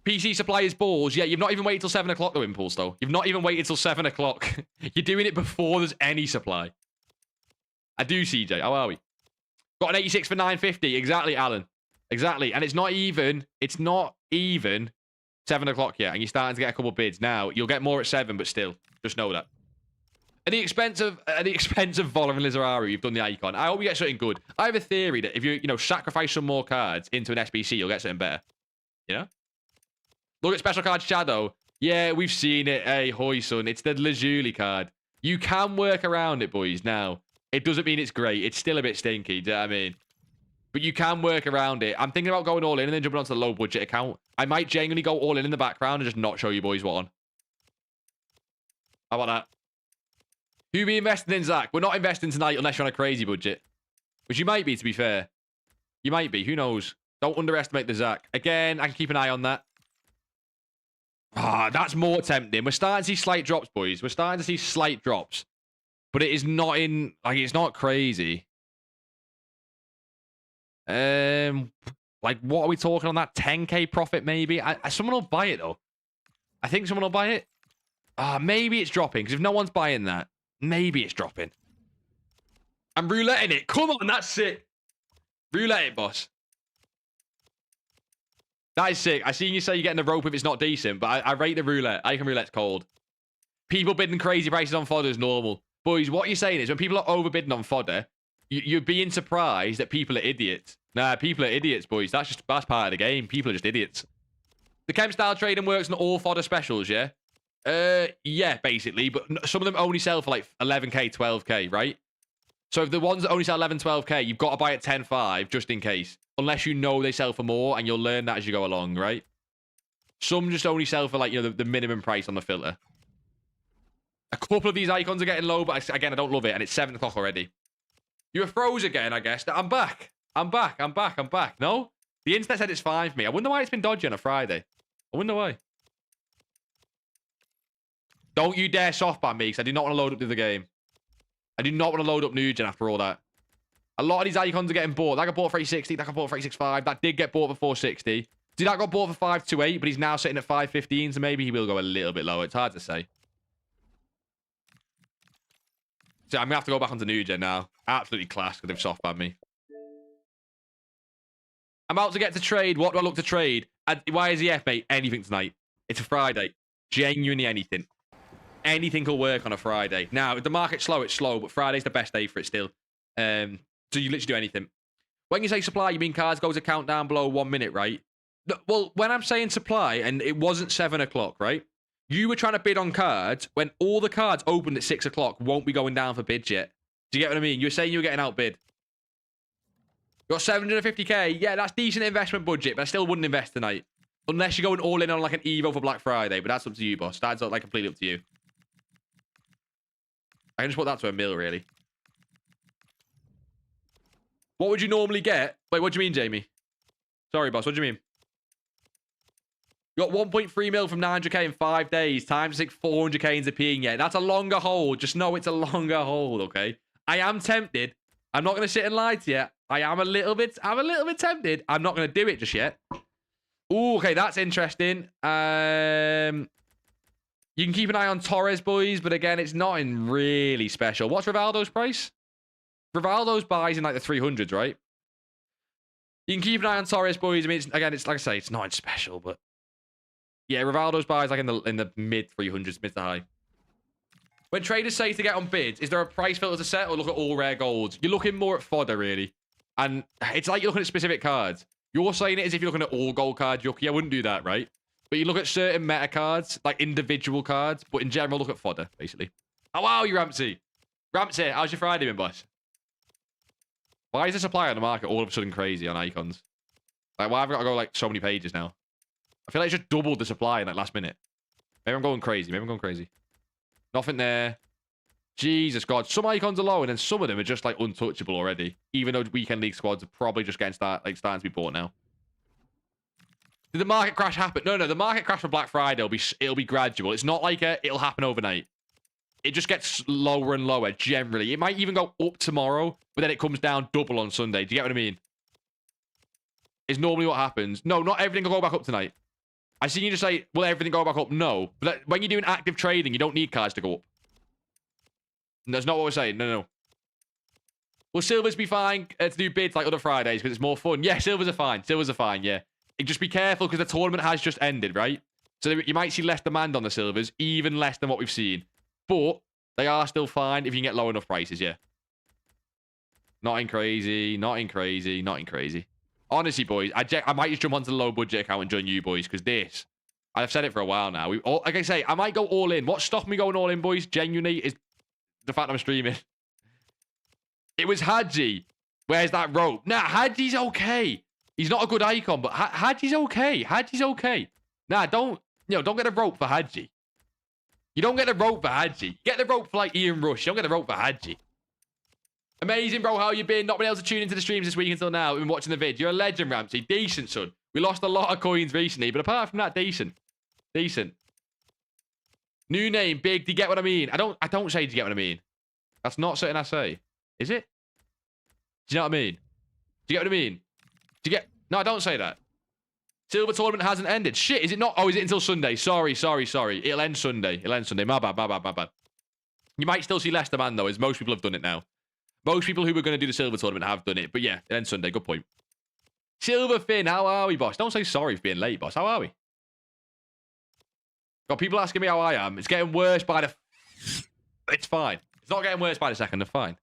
PC supply is balls. Yeah, you've not even waited till 7 o'clock, though, Impulse, though. You've not even waited till 7 o'clock. You're doing it before there's any supply. I do, CJ. How are we? Got an 86 for 950. Exactly, Alan. Exactly. And it's not even 7 o'clock yet. And you're starting to get a couple bids. Now, you'll get more at 7, but still. Just know that. At the expense of Voller and Lizararu, you've done the icon. I hope you get something good. I have a theory that if you sacrifice some more cards into an SBC, you'll get something better. You know? Look at special card Shadow. Yeah, we've seen it. Hey, hoy, son. It's the Lazuli card. You can work around it, boys. Now, it doesn't mean it's great. It's still a bit stinky. Do you know what I mean? But you can work around it. I'm thinking about going all in and then jumping onto the low budget account. I might genuinely go all in the background and just not show you boys what on. How about that? Who be investing in, Zach? We're not investing tonight unless you're on a crazy budget. Which you might be, to be fair. You might be. Who knows? Don't underestimate the Zach. Again, I can keep an eye on that. Ah, that's more tempting. We're starting to see slight drops, boys. We're starting to see slight drops. But it is not in... Like, it's not crazy. Like, what are we talking on that? 10k profit, maybe? Someone will buy it, though. I think someone will buy it. Maybe it's dropping, because if no one's buying that, maybe it's dropping. I'm rouletting it. Come on, that's sick. Roulette it, boss. That is sick. I seen you say you're getting the rope if it's not decent, but I rate the roulette. Icon roulette's cold. People bidding crazy prices on fodder is normal. Boys, what you're saying is when people are overbidding on fodder, you're being surprised that people are idiots. Nah, people are idiots, boys. That's part of the game. People are just idiots. The chem style trading works on all fodder specials, yeah? Yeah, basically. But some of them only sell for like 11k, 12k, right? So if the ones that only sell 11, 12k, you've got to buy at 10.5 just in case. Unless you know they sell for more and you'll learn that as you go along, right? Some just only sell for like, the minimum price on the filter. A couple of these icons are getting low, but again, I don't love it. And it's 7 o'clock already. You were froze again, I guess. I'm back. I'm back. No? The internet said it's fine for me. I wonder why it's been dodgy on a Friday. I wonder why. Don't you dare soft ban me, because I do not want to load up the other game. I do not want to load up Nugent after all that. A lot of these icons are getting bought. That got bought for 360. That got bought for 365. That did get bought for 460. See, that got bought for 528, but he's now sitting at 515, so maybe he will go a little bit lower. It's hard to say. So I'm going to have to go back onto Nugent now. Absolutely class because they've soft banned me. I'm about to get to trade. What do I look to trade? Why is EF, mate? Anything tonight. It's a Friday. Genuinely anything. anything will work on a Friday. Now, if the market's slow, it's slow, but Friday's the best day for it still. So you literally do anything. When you say supply, you mean cards go to countdown below 1 minute, right? No, well, when I'm saying supply, and it wasn't 7 o'clock, right? You were trying to bid on cards when all the cards opened at 6 o'clock won't be going down for bids yet. Do you get what I mean? You were saying you were getting outbid. Got 750k. Yeah, that's decent investment budget, but I still wouldn't invest tonight. Unless you're going all in on like an Evo for Black Friday, but that's up to you, boss. That's like completely up to you. I can just put that to a mil, really. What would you normally get? Wait, what do you mean, Jamie? Sorry, boss. What do you mean? You got 1.3 mil from 900k in 5 days. Times like 400k into peeing yet. That's a longer hold. Just know it's a longer hold, okay? I am tempted. I'm not going to sit and lie to you. I'm a little bit tempted. I'm not going to do it just yet. Ooh, okay, that's interesting. You can keep an eye on Torres, boys, but again, it's nothing really special. What's Rivaldo's price? Rivaldo's buys in like the 300s, right? You can keep an eye on Torres, boys. I mean, it's like I say, it's nothing special, but yeah, Rivaldo's buys like in the mid 300s, mid to high. When traders say to get on bids, is there a price filter to set or look at all rare golds? You're looking more at fodder, really. And it's like you're looking at specific cards. You're saying it as if you're looking at all gold cards, Yucky. I wouldn't do that, right? But you look at certain meta cards, like individual cards, but in general, look at fodder, basically. How are you, Ramsey? Ramsey, how's your Friday been, boss? Why is the supply on the market all of a sudden crazy on icons? Like, why have I got to go, like, so many pages now? I feel like it's just doubled the supply in, like, last minute. Maybe I'm going crazy. Nothing there. Jesus God. Some icons are low, and then some of them are just, like, untouchable already. Even though weekend league squads are probably just starting to be bought now. Did the market crash happen? No, the market crash for Black Friday it'll be gradual. It's not like it'll happen overnight. It just gets lower and lower generally. It might even go up tomorrow, but then it comes down double on Sunday. Do you get what I mean? It's normally what happens. No, not everything will go back up tonight. I see you just say, will everything go back up? No. But when you're doing active trading, you don't need cards to go up. That's not what we're saying. No. Will silvers be fine to do bids like other Fridays because it's more fun? Yeah, silvers are fine. Yeah. Just be careful because the tournament has just ended, right? So you might see less demand on the silvers, even less than what we've seen. But they are still fine if you can get low enough prices, yeah. Nothing crazy. Honestly, boys, I might just jump onto the low budget account and join you, boys, because this, I've said it for a while now. Like I say, I might go all in. What's stopping me going all in, boys, genuinely, is the fact I'm streaming. It was Hadji. Where's that rope? Nah, Hadji's okay. He's not a good icon, but Hadji's okay. Nah, don't get a rope for Hadji. You don't get the rope for Hadji. Get the rope for, like, Ian Rush. You don't get the rope for Hadji. Amazing, bro. How you been? Not been able to tune into the streams this week until now. We've been watching the vid. You're a legend, Ramsey. Decent, son. We lost a lot of coins recently, but apart from that, decent. New name, big. Do you get what I mean? I don't say, do you get what I mean? That's not something I say. Is it? Do you know what I mean? Do you get what I mean? Do you get... No, I don't say that. Silver tournament hasn't ended. Shit, is it not? Oh, is it until Sunday? Sorry. It'll end Sunday. My bad. You might still see less demand, though, as most people have done it now. Most people who were going to do the silver tournament have done it. But yeah, it ends Sunday. Good point. Silver Finn, how are we, boss? Don't say sorry for being late, boss. How are we? Got people asking me how I am. It's getting worse by the... It's fine. It's not getting worse by the second. They're fine.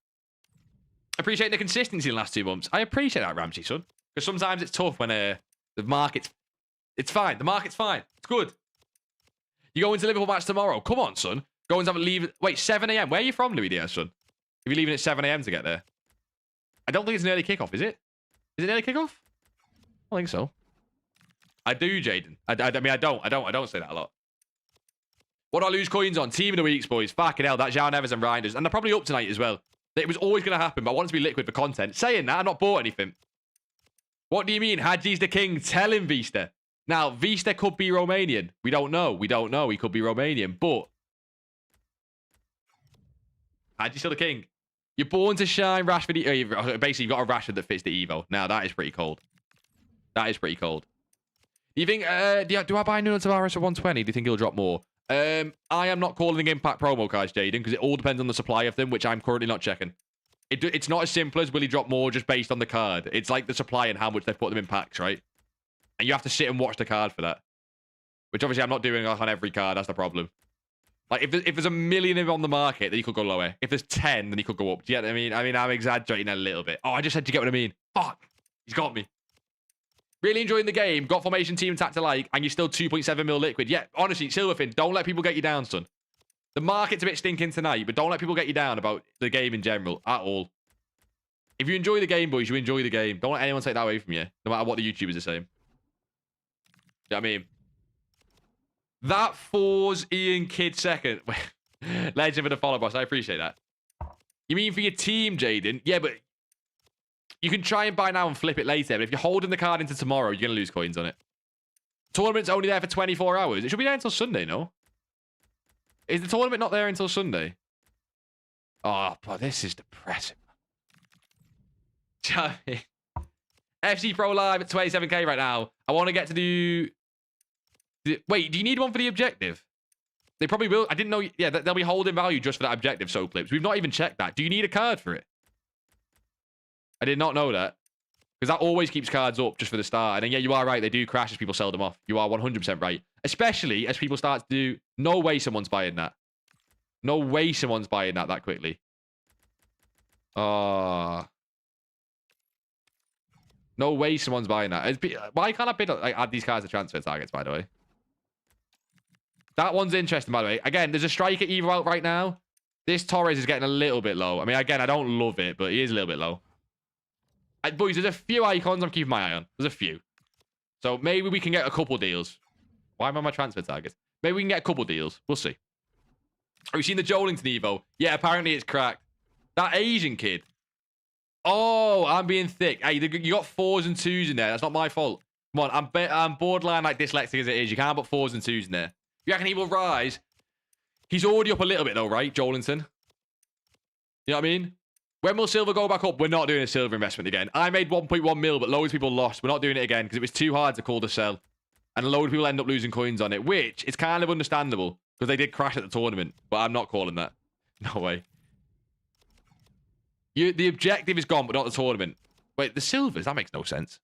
Appreciate the consistency in the last 2 months. I appreciate that, Ramsey, son. Because sometimes it's tough when the market's... It's fine. The market's fine. It's good. You go into Liverpool match tomorrow. Come on, son. Go and have a leave... Wait, 7 a.m. Where are you from, Louis Diaz, son? If you're leaving at 7 a.m. to get there. I don't think it's an early kickoff, is it? Is it an early kickoff? I think so. I do, Jaden. I mean, I don't say that a lot. What do I lose coins on? Team of the weeks, boys. Fucking hell, that's João Neves and Reinders. And they're probably up tonight as well. It was always going to happen, but I want it to be liquid for content. Saying that, I've not bought anything. What do you mean? Hadji's the king. Tell him, Vista. Now, Vista could be Romanian. We don't know. He could be Romanian, but... Hadji's still the king. You're born to shine, Rashford. Basically, you've got a Rashford that fits the Evo. Now, that is pretty cold. You think, do I buy Nuno Tavares for 120? Do you think he'll drop more? I am not calling impact promo cards, Jaden, because it all depends on the supply of them, which I'm currently not checking. It's not as simple as will he drop more just based on the card. It's like the supply and how much they put them in packs, right? And you have to sit and watch the card for that. Which obviously I'm not doing on every card. That's the problem. Like, if there's a million of them on the market, then you could go lower. If there's 10, then you could go up. Do you get what I mean? I mean, I'm exaggerating a little bit. Oh, I just said, do you get what I mean? Fuck. He's got me. Really enjoying the game. Got formation, team, attack to like, and you're still 2.7 mil liquid. Yeah, honestly, Silverfin, don't let people get you down, son. The market's a bit stinking tonight, but don't let people get you down about the game in general at all. If you enjoy the game, boys, you enjoy the game. Don't let anyone take that away from you, no matter what the YouTubers are saying. You know what I mean? That fours Ian Kidd second. Legend for the follow, boss. I appreciate that. You mean for your team, Jaden? Yeah, but you can try and buy now and flip it later. But if you're holding the card into tomorrow, you're going to lose coins on it. Tournament's only there for 24 hours. It should be there until Sunday, no? Is the tournament not there until Sunday? Oh, bro, this is depressing. FC Pro Live at 27k right now. I want to get to do... Wait, do you need one for the objective? They probably will. I didn't know... Yeah, they'll be holding value just for that objective, so clips. We've not even checked that. Do you need a card for it? I did not know that. Because that always keeps cards up just for the start. And then, yeah, you are right. They do crash as people sell them off. You are 100% right. Especially as people start to do... No way someone's buying that. No way someone's buying that quickly. No way someone's buying that. Why can't I bid, like, add these cards to transfer targets, by the way? That one's interesting, by the way. Again, there's a striker Evo out right now. This Torres is getting a little bit low. I mean, again, I don't love it, but he is a little bit low. Boys, there's a few icons I'm keeping my eye on. There's a few. So maybe we can get a couple deals. Why am I on my transfer targets? Maybe we can get a couple deals. We'll see. Have you seen the Jolington Evo? Yeah, apparently it's cracked. That Asian kid. Oh, I'm being thick. Hey, you got 4s and 2s in there. That's not my fault. Come on, I'm borderline like dyslexic as it is. You can't put 4s and 2s in there. You reckon he will rise? He's already up a little bit though, right, Jolington? You know what I mean? When will silver go back up? We're not doing a silver investment again. I made 1.1 mil, but loads of people lost. We're not doing it again because it was too hard to call to sell. And a load of people end up losing coins on it, which is kind of understandable because they did crash at the tournament. But I'm not calling that. No way. The objective is gone, but not the tournament. Wait, the silvers? That makes no sense.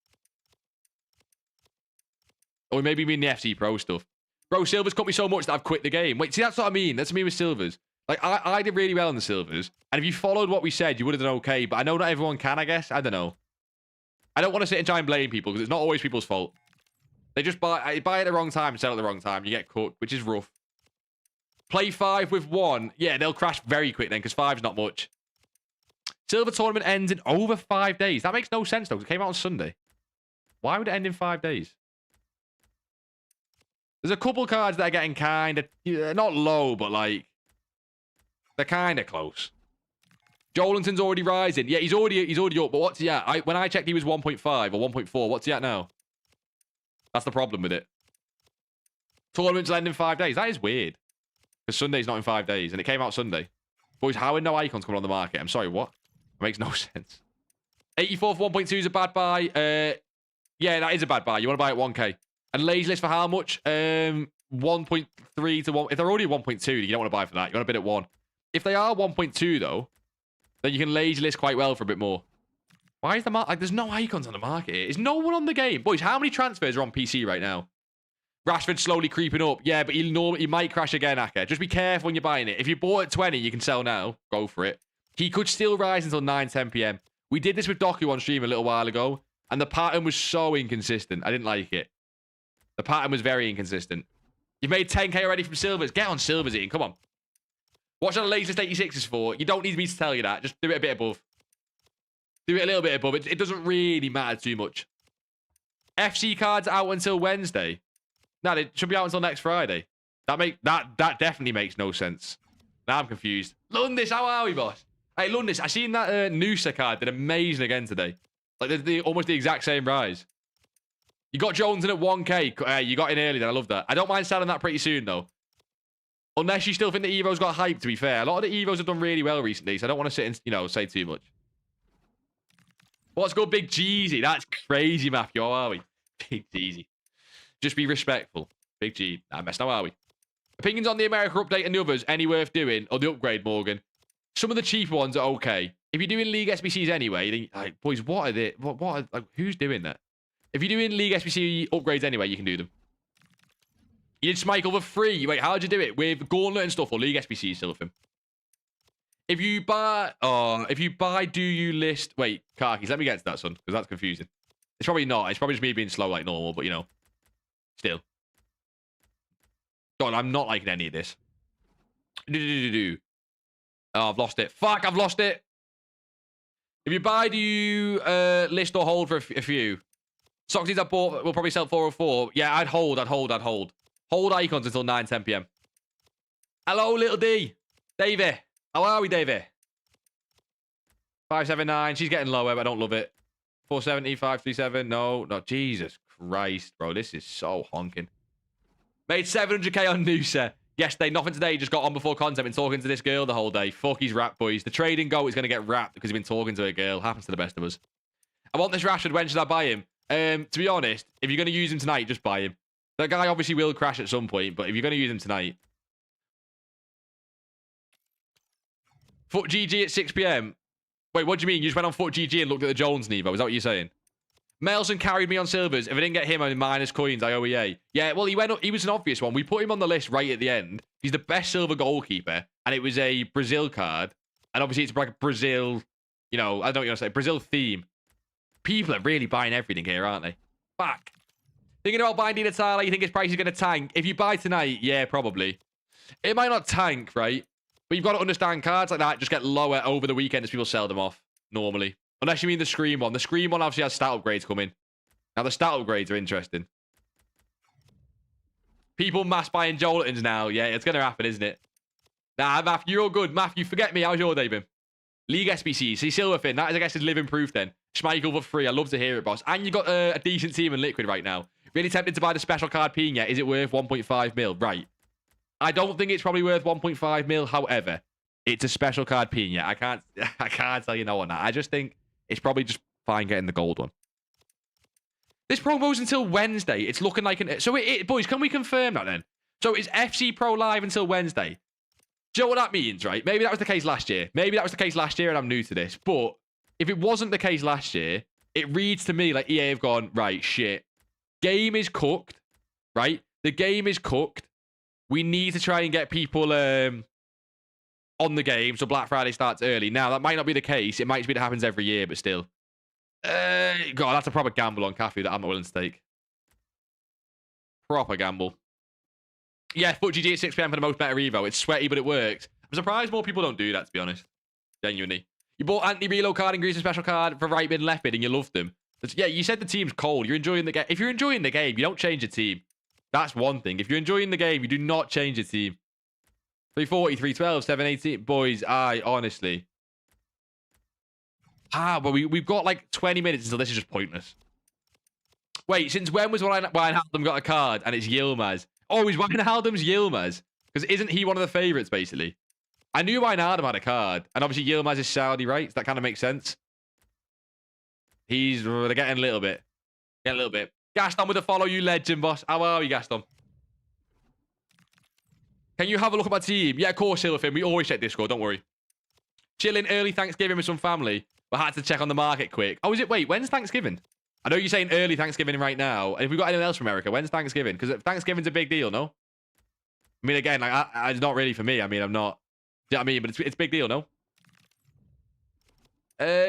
Or maybe you mean the FC Pro stuff. Bro, silvers cut me so much that I've quit the game. Wait, see, that's what I mean. That's me with silvers. Like, I did really well in the silvers. And if you followed what we said, you would have done okay. But I know not everyone can, I guess. I don't know. I don't want to sit and try and blame people because it's not always people's fault. They just buy at the wrong time and sell at the wrong time. You get cooked, which is rough. Play 5 with 1. Yeah, they'll crash very quick then because 5's not much. Silver tournament ends in over 5 days. That makes no sense, though, because it came out on Sunday. Why would it end in 5 days? There's a couple cards that are getting kind of... not low, but, like... They're kind of close. Jolington's already rising. Yeah, he's already up, but what's he at? When I checked, he was 1.5 or 1.4. What's he at now? That's the problem with it. Tournaments end in 5 days. That is weird. Because Sunday's not in 5 days, and it came out Sunday. Boys, how are no icons coming on the market? I'm sorry, what? It makes no sense. 84 for 1.2 is a bad buy. Yeah, that is a bad buy. You want to buy at 1k. And lazy list for how much? 1.3 to 1. If they're already 1.2, you don't want to buy for that. You want to bid at 1. If they are 1.2, though, then you can lazy list quite well for a bit more. Why is the market... Like, there's no icons on the market. Is no one on the game? Boys, how many transfers are on PC right now? Rashford slowly creeping up. Yeah, but he might crash again, Aka. Just be careful when you're buying it. If you bought at 20, you can sell now. Go for it. He could still rise until 9, 10 p.m. We did this with Doku on stream a little while ago, and the pattern was so inconsistent. I didn't like it. The pattern was very inconsistent. You've made 10k already from silvers. Get on silvers, Ian. Come on. Watch what the latest 86 is for. You don't need me to tell you that. Just do it a bit above. Do it a little bit above. It doesn't really matter too much. FC cards out until Wednesday. No, they should be out until next Friday. That definitely makes no sense. Now I'm confused. Lundis, how are we, boss? Hey, Lundis, I seen that Noosa card did amazing again today. Like, they're almost the exact same rise. You got Jones in at 1k. You got in early then. I love that. I don't mind selling that pretty soon, though. Unless you still think the Evo's got hype, to be fair. A lot of the Evos have done really well recently, so I don't want to sit and, say too much. What's good, Big Jeezy? That's crazy, Matthew. How are we? Big Jeezy. Just be respectful. Big G. Nah, mess. How are we? Opinions on the America update and the others? Any worth doing? Or the upgrade, Morgan? Some of the cheaper ones are okay. If you're doing League SBCs anyway, then, like, boys, what are they? What are, like, who's doing that? If you're doing League SBC upgrades anyway, you can do them. You did Schmeichel for free. Wait, how'd you do it? With Gauntlet and stuff or League SBC still with him? If you buy, do you list... Wait, Karkis, let me get to that, son, because that's confusing. It's probably not. It's probably just me being slow like normal, but, you know. Still. God, I'm not liking any of this. Oh, I've lost it. Fuck, I've lost it. If you buy, do you list or hold for a few? Soxies I bought will probably sell 404. Yeah, I'd hold. Hold icons until 9, 10 p.m. Hello, little D. Davey. How are we, Davey? 579. She's getting lower, but I don't love it. 470, 537. No. Jesus Christ, bro. This is so honking. Made 700k on Noosa. Yesterday, nothing today. Just got on before content. Been talking to this girl the whole day. Fuck his rap, boys. The trading goat is going to get wrapped because he's been talking to a girl. Happens to the best of us. I want this Rashford. When should I buy him? To be honest, if you're going to use him tonight, just buy him. That guy obviously will crash at some point, but if you're going to use him tonight. Foot GG at 6 p.m. Wait, what do you mean? You just went on Foot GG and looked at the Jones Nevo? Is that what you're saying? Melson carried me on silvers. If I didn't get him on minus coins, I OEA. Yeah, well, he went up. He was an obvious one. We put him on the list right at the end. He's the best silver goalkeeper, and it was a Brazil card. And obviously, it's like a Brazil, you know, I don't know what you want to say, Brazil theme. People are really buying everything here, aren't they? Fuck. Thinking about buying Di Natale, you think his price is going to tank? If you buy tonight, yeah, probably. It might not tank, right? But you've got to understand cards like that just get lower over the weekend as people sell them off, normally. Unless you mean the Scream one. The Scream one obviously has stat upgrades coming. Now, the stat upgrades are interesting. People mass buying Jolatons now. Yeah, it's going to happen, isn't it? Nah, Matthew, you're all good. Matthew, forget me. How's your day been? League SBC. See, Silverfin. That is, I guess, is living proof then. Schmeichel for free. I love to hear it, boss. And you got a decent team in Liquid right now. Really tempted to buy the special card Peen yet. Is it worth 1.5 mil? Right. I don't think it's probably worth 1.5 mil. However, it's a special card Peen yet. I can't tell you no on that. I just think it's probably just fine getting the gold one. This promo's until Wednesday. It's looking like an... So, boys, can we confirm that then? So, it's FC Pro live until Wednesday. Do you know what that means, right? Maybe that was the case last year. Maybe that was the case last year and I'm new to this. But if it wasn't the case last year, it reads to me like EA have gone, right, shit. Game is cooked, right? The game is cooked. We need to try and get people on the game so Black Friday starts early. Now, that might not be the case. It might just be that happens every year, but still. God, that's a proper gamble on Cafu that I'm not willing to take. Proper gamble. Yeah, Foot GG at 6 p.m. for the most better Evo. It's sweaty, but it works. I'm surprised more people don't do that, to be honest. Genuinely. You bought anti-reload card and Greece and special card for right mid and left mid, and you loved them. Yeah, you said the team's cold. You're enjoying the game. If you're enjoying the game, you don't change your team. That's one thing. If you're enjoying the game, you do not change your team. 340, 312, 718. Boys, honestly. But we've got like 20 minutes until this is just pointless. Wait, since when was Wijnaldum got a card and it's Yilmaz? Oh, is Wijnaldum's Yilmaz? Because isn't he one of the favourites, basically? I knew Wijnaldum had a card. And obviously Yilmaz is Saudi, right? So that kind of makes sense. They're getting a little bit. Getting a little bit. Gaston with a follow, you legend, boss. How are you, Gaston? Can you have a look at my team? Yeah, of course, Silverfin. We always check Discord, don't worry. Chilling early Thanksgiving with some family. But had to check on the market quick. Oh, is it? Wait, when's Thanksgiving? I know you're saying early Thanksgiving right now. Have we got anyone else from America? When's Thanksgiving? Because Thanksgiving's a big deal, no? I mean, again, like, it's not really for me. I mean, I'm not... Do you know what I mean? But it's a big deal, no?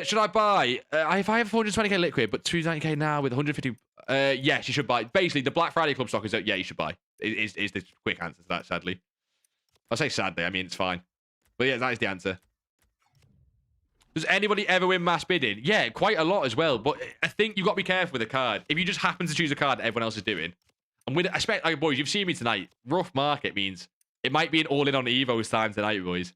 Should I buy? If I have 420k liquid, but 290k now with 150... yes, you should buy. Basically, the Black Friday club stock is... yeah, you should buy. Is the quick answer to that, sadly. I say sadly. I mean, it's fine. But yeah, that is the answer. Does anybody ever win mass bidding? Yeah, quite a lot as well. But I think you've got to be careful with a card. If you just happen to choose a card that everyone else is doing, and with, I expect, like, boys, you've seen me tonight. Rough market means it might be an all-in on Evo's time tonight, boys.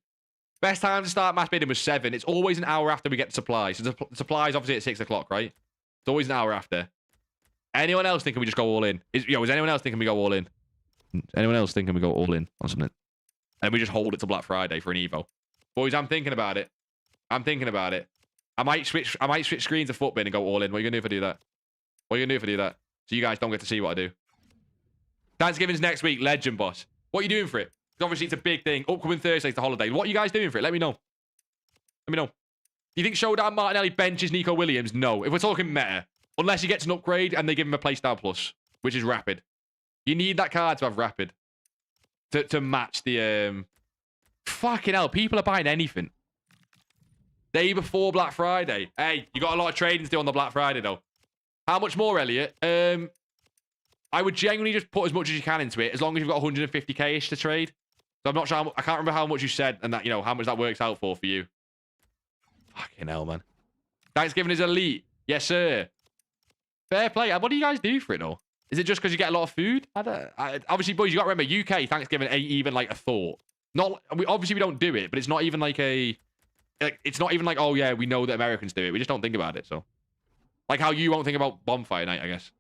Best time to start mass bidding was 7. It's always an hour after we get the supply. So the supply is obviously at 6 o'clock, right? It's always an hour after. Anyone else thinking we just go all in? Is anyone else thinking we go all in? Anyone else thinking we go all in on something? And we just hold it to Black Friday for an Evo. Boys, I'm thinking about it. I'm thinking about it. I might switch screens to Footbin and go all in. What are you gonna do if I do that? What are you gonna do if I do that? So you guys don't get to see what I do. Thanksgiving's next week, legend boss. What are you doing for it? Because obviously it's a big thing. Upcoming Thursday's the holiday. What are you guys doing for it? Let me know. Let me know. Do you think Showdown Martinelli benches Nico Williams? No. If we're talking meta, unless he gets an upgrade and they give him a playstyle plus, which is rapid. You need that card to have rapid. To match the... Fucking hell, people are buying anything. Day before Black Friday. Hey, you got a lot of trading to do on the Black Friday, though. How much more, Elliot? I would genuinely just put as much as you can into it, as long as you've got 150k-ish to trade. So I'm not sure. I can't remember how much you said and that, you know, how much that works out for you. Fucking hell, man. Thanksgiving is elite. Yes, sir. Fair play. What do you guys do for it, though? Is it just because you get a lot of food? Obviously, boys, you got to remember, UK Thanksgiving ain't even like a thought. Obviously, we don't do it, but it's not even like a... it's not even like, oh, yeah, we know that Americans do it. We just don't think about it, so... Like how you won't think about bonfire night, I guess.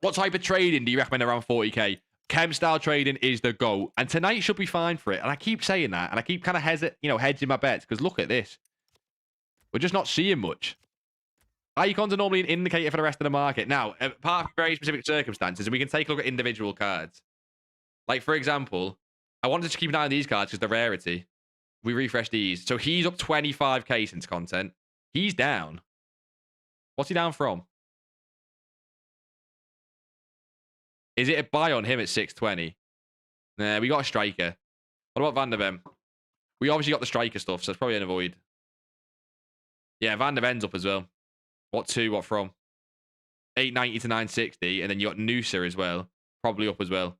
What type of trading do you recommend around 40k? Chem-style trading is the GOAT. And tonight should be fine for it. And I keep saying that. And I keep kind of hedging my bets. Because look at this. We're just not seeing much. Icons are normally an indicator for the rest of the market. Now, apart from very specific circumstances, and we can take a look at individual cards. Like, for example, I wanted to keep an eye on these cards because they're rarity. We refresh these. So he's up 25k since content. He's down. What's he down from? Is it a buy on him at 620? Nah, we got a striker. What about Van der Ven? We obviously got the striker stuff, so it's probably an avoid. Yeah, Van der Ven's up as well. What to? What from? 890 to 960, and then you got Noosa as well. Probably up as well.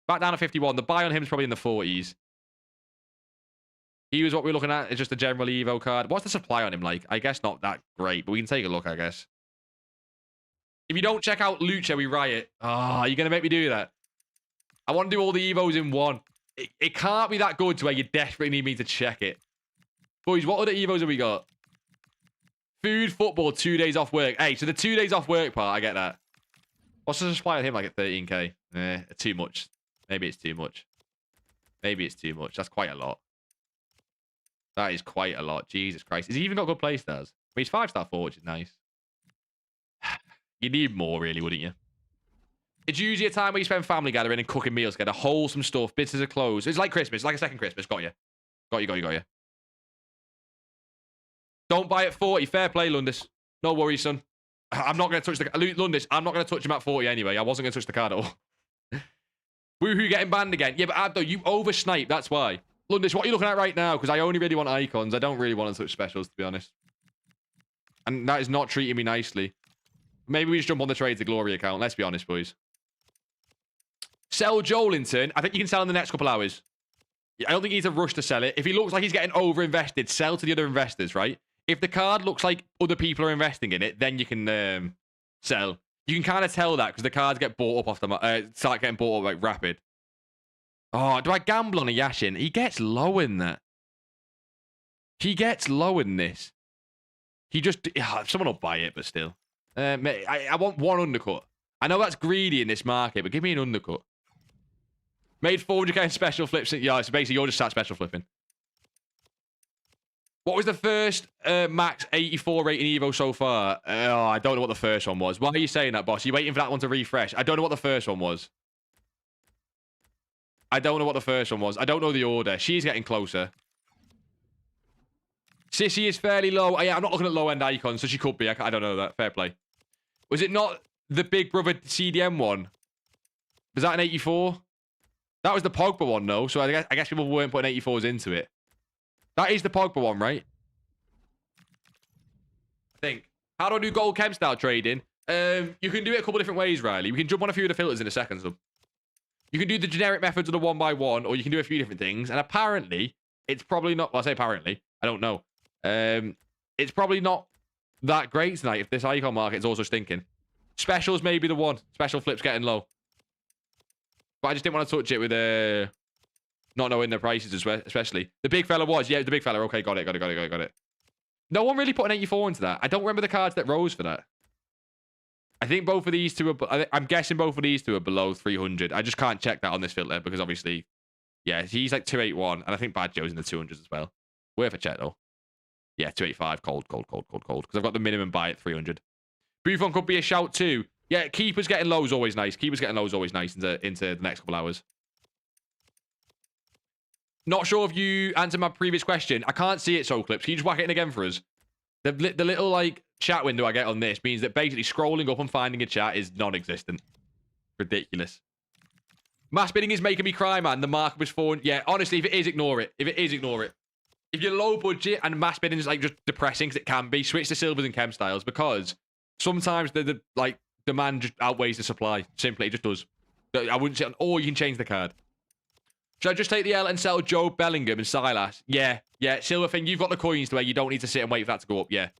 Back down to 51. The buy on him is probably in the 40s. He was what we're looking at. It's just a general Evo card. What's the supply on him like? I guess not that great, but we can take a look, I guess. If you don't check out Lucha, we riot. Oh, you're going to make me do that. I want to do all the Evos in one. It can't be that good to where you desperately need me to check it. Boys, what other Evos have we got? Food, football, 2 days off work. Hey, so the 2 days off work part, I get that. What's the supply on him like at 13k? Too much. Maybe it's too much. Maybe it's too much. That's quite a lot. That is quite a lot. Jesus Christ. Has he even got good play stars? I mean, he's 5-star 4, which is nice. You need more, really, wouldn't you? It's usually a time where you spend family gathering and cooking meals together. Wholesome stuff. Businesses are closed. It's like Christmas. It's like a second Christmas. Got you. Got you. Don't buy at 40. Fair play, Lundis. No worries, son. I'm not going to touch the... Lundis, I'm not going to touch him at 40 anyway. I wasn't going to touch the card at all. Woohoo getting banned again. Yeah, but Abdo, you over-snipe. That's why. Lundis, what are you looking at right now? Because I only really want icons. I don't really want to touch specials, to be honest. And that is not treating me nicely. Maybe we just jump on the Trade to Glory account. Let's be honest, boys. Sell Jolinton. I think you can sell in the next couple hours. I don't think you need to rush to sell it. If he looks like he's getting over-invested, sell to the other investors, right? If the card looks like other people are investing in it, then you can sell. You can kind of tell that because the cards get bought up off the... start getting bought up like rapid. Oh, do I gamble on a Yashin? He gets low in that. He gets low in this. He just... someone will buy it, but still. I want one undercut. I know that's greedy in this market, but give me an undercut. Made 400k in special flips. Yeah, so basically you're just sat special flipping. What was the first max 84 rating Evo so far? I don't know what the first one was. Why are you saying that, boss? Are you waiting for that one to refresh? I don't know what the first one was. I don't know the order. She's getting closer. Sissy is fairly low. Yeah, I'm not looking at low-end icons, so she could be. I don't know that. Fair play. Was it not the Big Brother CDM one? Was that an 84? That was the Pogba one, though. So I guess people weren't putting 84s into it. That is the Pogba one, right? I think. How do I do gold chem style trading? You can do it a couple different ways, Riley. We can jump on a few of the filters in a second. So you can do the generic methods of the 1x1, or you can do a few different things. And apparently, it's probably not... Well, I say apparently. I don't know. It's probably not that great tonight if this icon market is also stinking. Specials may be the one. Special flips getting low. But I just didn't want to touch it with not knowing the prices, especially. The big fella was. Yeah, the big fella. Okay, got it. No one really put an 84 into that. I don't remember the cards that rose for that. I think both of these two are... I'm guessing both of these two are below 300. I just can't check that on this filter because obviously... Yeah, he's like 281. And I think Bad Joe's in the 200s as well. Worth a check, though. Yeah, 285. Cold. Because I've got the minimum buy at 300. Buffon could be a shout too. Yeah, keepers getting low is always nice. Into the next couple hours. Not sure if you answered my previous question. I can't see it, so Clips. Can you just whack it in again for us? The little, like, chat window I get on this means that basically scrolling up and finding a chat is non-existent. Ridiculous. Mass bidding is making me cry, man. The market was falling. Yeah, honestly, if it is, ignore it. If it is, ignore it. If you're low budget and mass bidding is like just depressing, because it can be, switch to silvers and chem styles, because sometimes the like demand just outweighs the supply. Simply, it just does. I wouldn't say, or you can change the card. Should I just take the L and sell Joe Bellingham and Silas? Yeah. Silver thing, you've got the coins to where you don't need to sit and wait for that to go up. Yeah.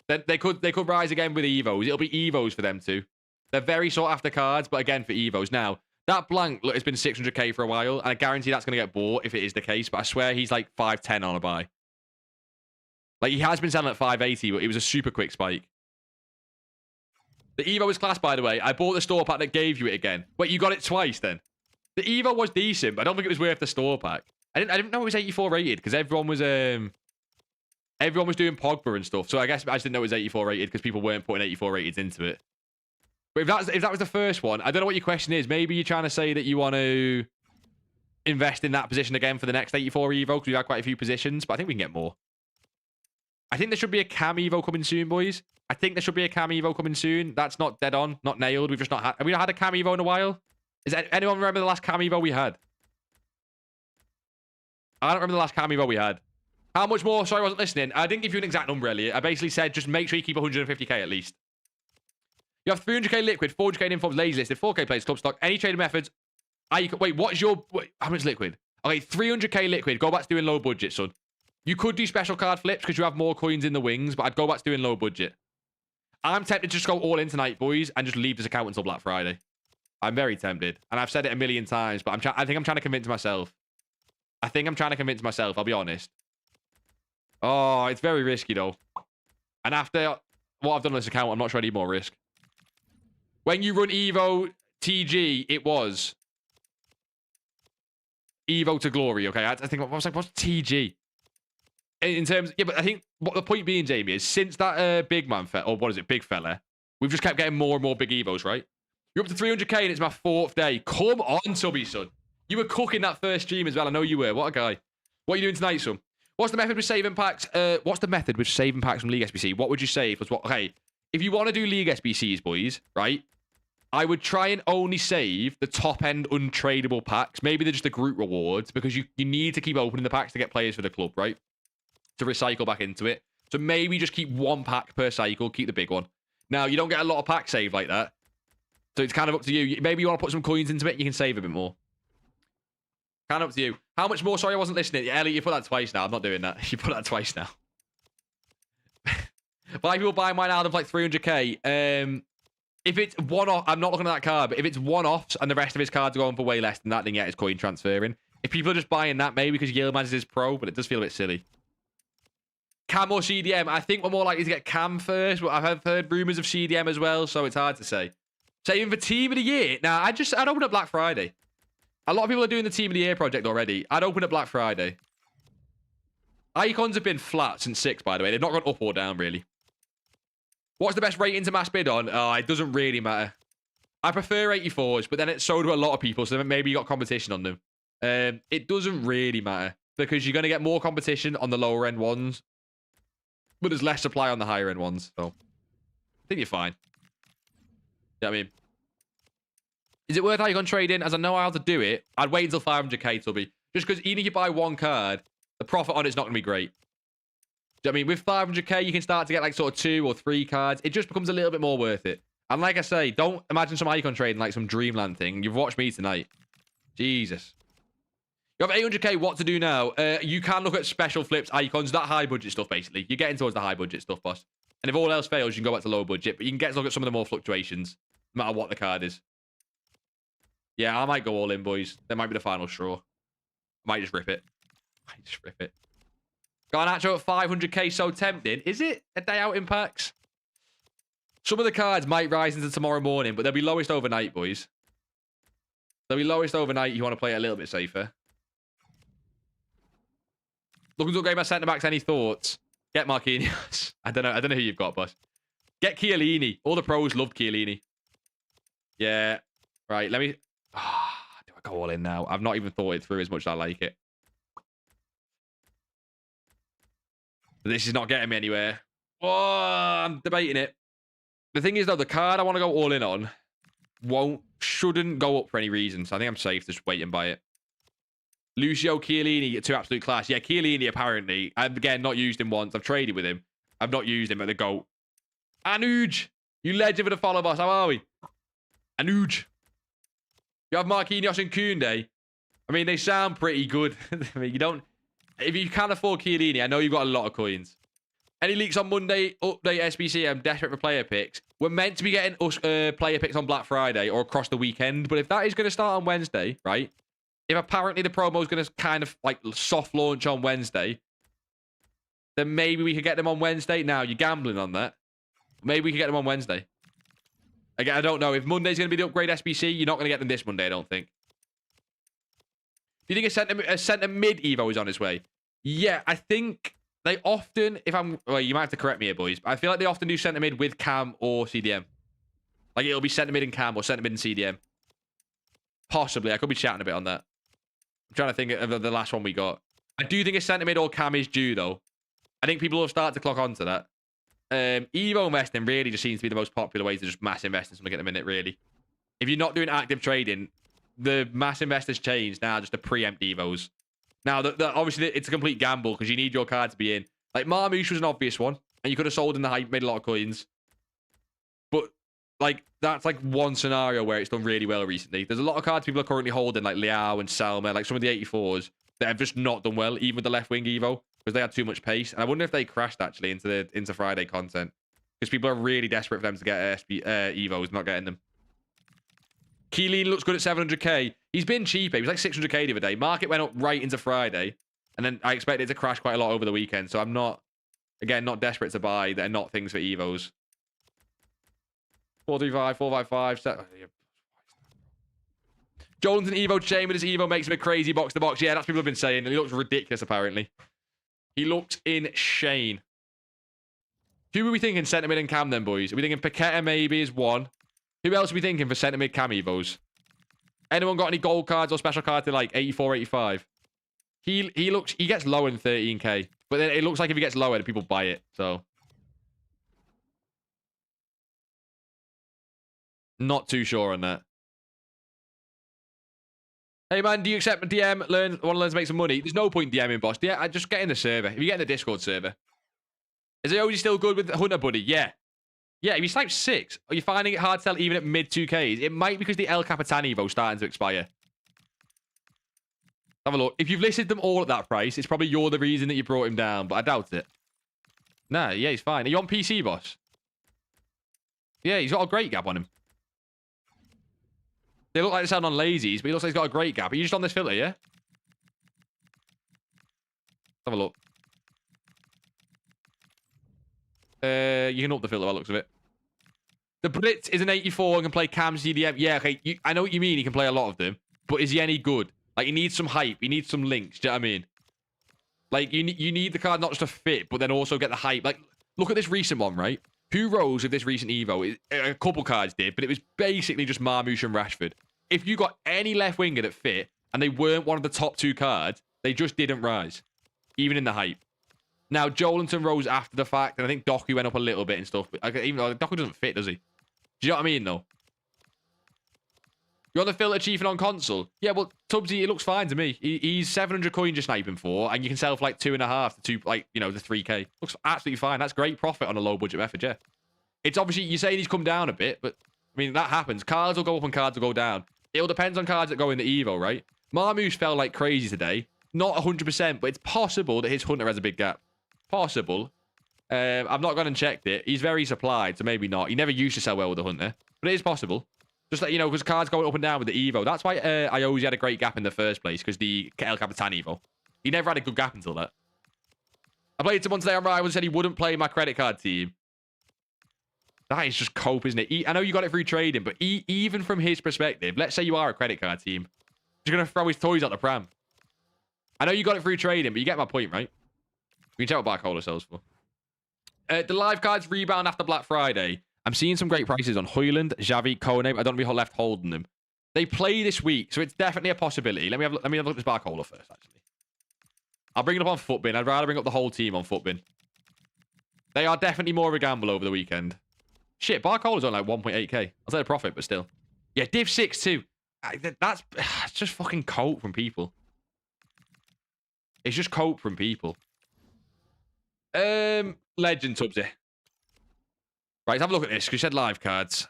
Then they could rise again with Evos. It'll be Evos for them too. They're very sought after cards, but again for Evos. Now, that blank, look, it's been 600k for a while, and I guarantee that's going to get bought if it is the case, but I swear he's like 510 on a buy. Like, he has been selling at 580, but it was a super quick spike. The Evo is class, by the way. I bought the store pack that gave you it again. Wait, you got it twice then? The Evo was decent, but I don't think it was worth the store pack. I didn't know it was 84 rated, because everyone was doing Pogba and stuff, so I guess I just didn't know it was 84 rated, because people weren't putting 84 rateds into it. But if that was the first one, I don't know what your question is. Maybe you're trying to say that you want to invest in that position again for the next 84 Evo, because we've had quite a few positions, but I think we can get more. I think there should be a Cam Evo coming soon, boys. I think there should be a Cam Evo coming soon. That's not dead on, not nailed. We've just not had... Have we not had a Cam Evo in a while? Anyone remember the last Cam Evo we had? I don't remember the last Cam Evo we had. How much more? Sorry, I wasn't listening. I didn't give you an exact number, Elliot. I basically said just make sure you keep 150k at least. You have 300k liquid, 400k informs, lazy listed, 4k plays, club stock, any trading methods. Wait, what's your... Wait, how much liquid? Okay, 300k liquid. Go back to doing low budget, son. You could do special card flips because you have more coins in the wings, but I'd go back to doing low budget. I'm tempted to just go all in tonight, boys, and just leave this account until Black Friday. I'm very tempted. And I've said it a million times, but I think I'm trying to convince myself. I'll be honest. Oh, it's very risky, though. And after what I've done on this account, I'm not sure I need more risk. When you run Evo TG, it was Evo to glory, okay? I think I was like, what's TG? In terms, yeah, but I think what the point being, Jamie, is since that big man fella, or what is it, big fella, we've just kept getting more and more big Evos, right? You're up to 300k and it's my 4th day. Come on, Tubby, son. You were cooking that first stream as well. I know you were. What a guy. What are you doing tonight, son? What's the method with saving packs? What's the method with saving packs from League SBC? What would you save? Okay, if you want to do League SBCs, boys, right? I would try and only save the top-end untradeable packs. Maybe they're just the group rewards, because you need to keep opening the packs to get players for the club, right? To recycle back into it. So maybe just keep 1 pack per cycle. Keep the big one. Now, you don't get a lot of packs saved like that. So it's kind of up to you. Maybe you want to put some coins into it and you can save a bit more. Kind of up to you. How much more? Sorry, I wasn't listening. Yeah, Ellie, you put that twice now. I'm not doing that. You put that twice now. 5 people buying mine out of like 300k. If it's one-off, I'm not looking at that card, but if it's one-offs and the rest of his cards are going for way less than that, then yeah, it's coin transferring. If people are just buying that, maybe because Yilmaz is his pro, but it does feel a bit silly. Cam or CDM? I think we're more likely to get Cam first, but I've heard rumors of CDM as well, so it's hard to say. Saving for Team of the Year? Now, I'd open up Black Friday. A lot of people are doing the Team of the Year project already. I'd open up Black Friday. Icons have been flat since 6, by the way. They've not gone up or down, really. What's the best rating to mass bid on? Oh, it doesn't really matter. I prefer 84s, but then it's so do a lot of people, so maybe you got competition on them. It doesn't really matter, because you're going to get more competition on the lower end ones, but there's less supply on the higher end ones, so I think you're fine. You know what I mean? Is it worth icon trading? As I know how to do it, I'd wait until 500k, Tubby. Just because even if you buy 1 card, the profit on it's not going to be great. I mean, with 500k, you can start to get like sort of 2 or 3 cards. It just becomes a little bit more worth it. And like I say, don't imagine some icon trading like some Dreamland thing. You've watched me tonight. Jesus. You have 800k, what to do now? You can look at special flips, icons, that high budget stuff, basically. You're getting towards the high budget stuff, boss. And if all else fails, you can go back to low budget. But you can get to look at some of the more fluctuations, no matter what the card is. Yeah, I might go all in, boys. That might be the final straw. I might just rip it. Garnacho at 500k, so tempting. Is it a day out in packs? Some of the cards might rise into tomorrow morning, but they'll be lowest overnight, boys. They'll be lowest overnight. You want to play it a little bit safer. Looking to upgrade my centre-backs. Any thoughts? Get Marquinhos. I don't know who you've got, boss. Get Chiellini. All the pros loved Chiellini. Yeah. Right, let me... do I go all in now? I've not even thought it through as much as I like it. This is not getting me anywhere. Oh, I'm debating it. The thing is, though, the card I want to go all in on won't shouldn't go up for any reason. So I think I'm safe just wait and buy it. Lucio Chiellini, 2 absolute class. Yeah, Chiellini, apparently. I've, again, not used him once. I've traded with him. I've not used him at the GOAT. Anuj, you legend for the follow boss. How are we? Anuj. You have Marquinhos and Koundé. I mean, they sound pretty good. I mean, you don't... If you can't afford Chiellini, I know you've got a lot of coins. Any leaks on Monday? Update SBC. I'm desperate for player picks. We're meant to be getting us player picks on Black Friday or across the weekend. But if that is going to start on Wednesday, right? If apparently the promo is going to kind of like soft launch on Wednesday, then maybe we could get them on Wednesday. Now, you're gambling on that. Maybe we could get them on Wednesday. Again, I don't know. If Monday's going to be the upgrade SBC, you're not going to get them this Monday, I don't think. Do you think a centre mid Evo is on his way? Yeah, I think they often, if I'm... Well, you might have to correct me here, boys. But I feel like they often do centre mid with Cam or CDM. Like, it'll be centre mid and Cam or centre mid and CDM. Possibly. I could be chatting a bit on that. I'm trying to think of the last one we got. I do think a centre mid or Cam is due, though. I think people will start to clock onto that. Evo investing really just seems to be the most popular way to just mass invest in something at the minute, really. If you're not doing active trading, the mass investors change now just to preempt Evos. Now, obviously, it's a complete gamble because you need your card to be in. Like, Marmouche was an obvious one, and you could have sold in the hype, made a lot of coins. But, like, that's, like, one scenario where it's done really well recently. There's a lot of cards people are currently holding, like Liao and Salma, like some of the 84s, that have just not done well, even with the left-wing Evo, because they had too much pace. And I wonder if they crashed, actually, into Friday content. Because people are really desperate for them to get Evos, not getting them. Chiellini looks good at 700k. He's been cheaper. He was like 600k the other day. Market went up right into Friday. And then I expect it to crash quite a lot over the weekend. So I'm not, again, not desperate to buy. They're not things for Evos. 435, 455. Jolinton Evo chain with his Evo makes him a crazy box to box. Yeah, that's what people have been saying. He looks ridiculous, apparently. He looks insane. Who are we thinking centre mid and Cam then, boys? Are we thinking Paqueta maybe is one? Who else are we thinking for centre mid Cam Evos? Anyone got any gold cards or special cards to like 84, 85? He gets lower than 13k. But then it looks like if he gets lower, people buy it. So not too sure on that. Hey man, do you accept a DM? Want to learn to make some money? There's no point DMing, boss. Yeah, I just get in the server. If you get in the Discord server. Is Aoji still good with Hunter Buddy? Yeah. Yeah, if you snipe 6, are you finding it hard to tell even at mid 2Ks? It might because the El Capitan Evo starting to expire. Have a look. If you've listed them all at that price, it's probably you're the reason that you brought him down, but I doubt it. Nah, yeah, he's fine. Are you on PC, boss? Yeah, he's got a great gap on him. They look like they sound on lazies, but he looks like he's got a great gap. Are you just on this filter, yeah? Have a look. You can up the filter by the looks of it. The Blitz is an 84 and can play Cam CDM. Yeah, okay. I know what you mean. He can play a lot of them. But is he any good? Like, he needs some hype. He needs some links. Do you know what I mean? Like, you need the card not just to fit, but then also get the hype. Like, look at this recent one, right? Who rose with this recent Evo? A couple cards did, but it was basically just Marmouche and Rashford. If you got any left winger that fit, and they weren't one of the top 2 cards, they just didn't rise. Even in the hype. Now, Jolinton rose after the fact, and I think Doku went up a little bit and stuff. But even though Doku doesn't fit, does he? Do you know what I mean, though? You're on the filter chiefing on console. Yeah, well, Tubbsy, it looks fine to me. He's 700 coins you're sniping for, and you can sell for like 2.5 to 2, like, you know, the 3k. Looks absolutely fine. That's great profit on a low budget method, yeah. It's obviously, you're saying he's come down a bit, but I mean, that happens. Cards will go up and cards will go down. It all depends on cards that go in the Evo, right? Marmouche fell like crazy today. Not 100%, but it's possible that his Hunter has a big gap. Possible. I've not gone and checked it. He's very supplied, so maybe not. He never used to sell well with the Hunter, but it is possible. Just like, you know, because cards going up and down with the Evo. That's why Iosi had a great gap in the first place, because the El Capitan Evo. He never had a good gap until that. I played someone today on Rival and said he wouldn't play my credit card team. That is just cope, isn't it? I know you got it through trading, but even from his perspective, let's say you are a credit card team, you're going to throw his toys out the pram. I know you got it through trading, but you get my point, right? We can check what Barcola sells for. The live cards rebound after Black Friday. I'm seeing some great prices on Højlund, Xavi, Kone. I don't want to be left holding them. They play this week, so it's definitely a possibility. Let me have a look at this Barcola first, actually. I'll bring it up on Footbin. I'd rather bring up the whole team on Footbin. They are definitely more of a gamble over the weekend. Shit, Barcola's on like 1.8k. I'll say a profit, but still. Yeah, Div 6 too. That's it's just fucking cope from people. It's just cope from people. Legend Tubbsy. Right, let's have a look at this. Because you said live cards.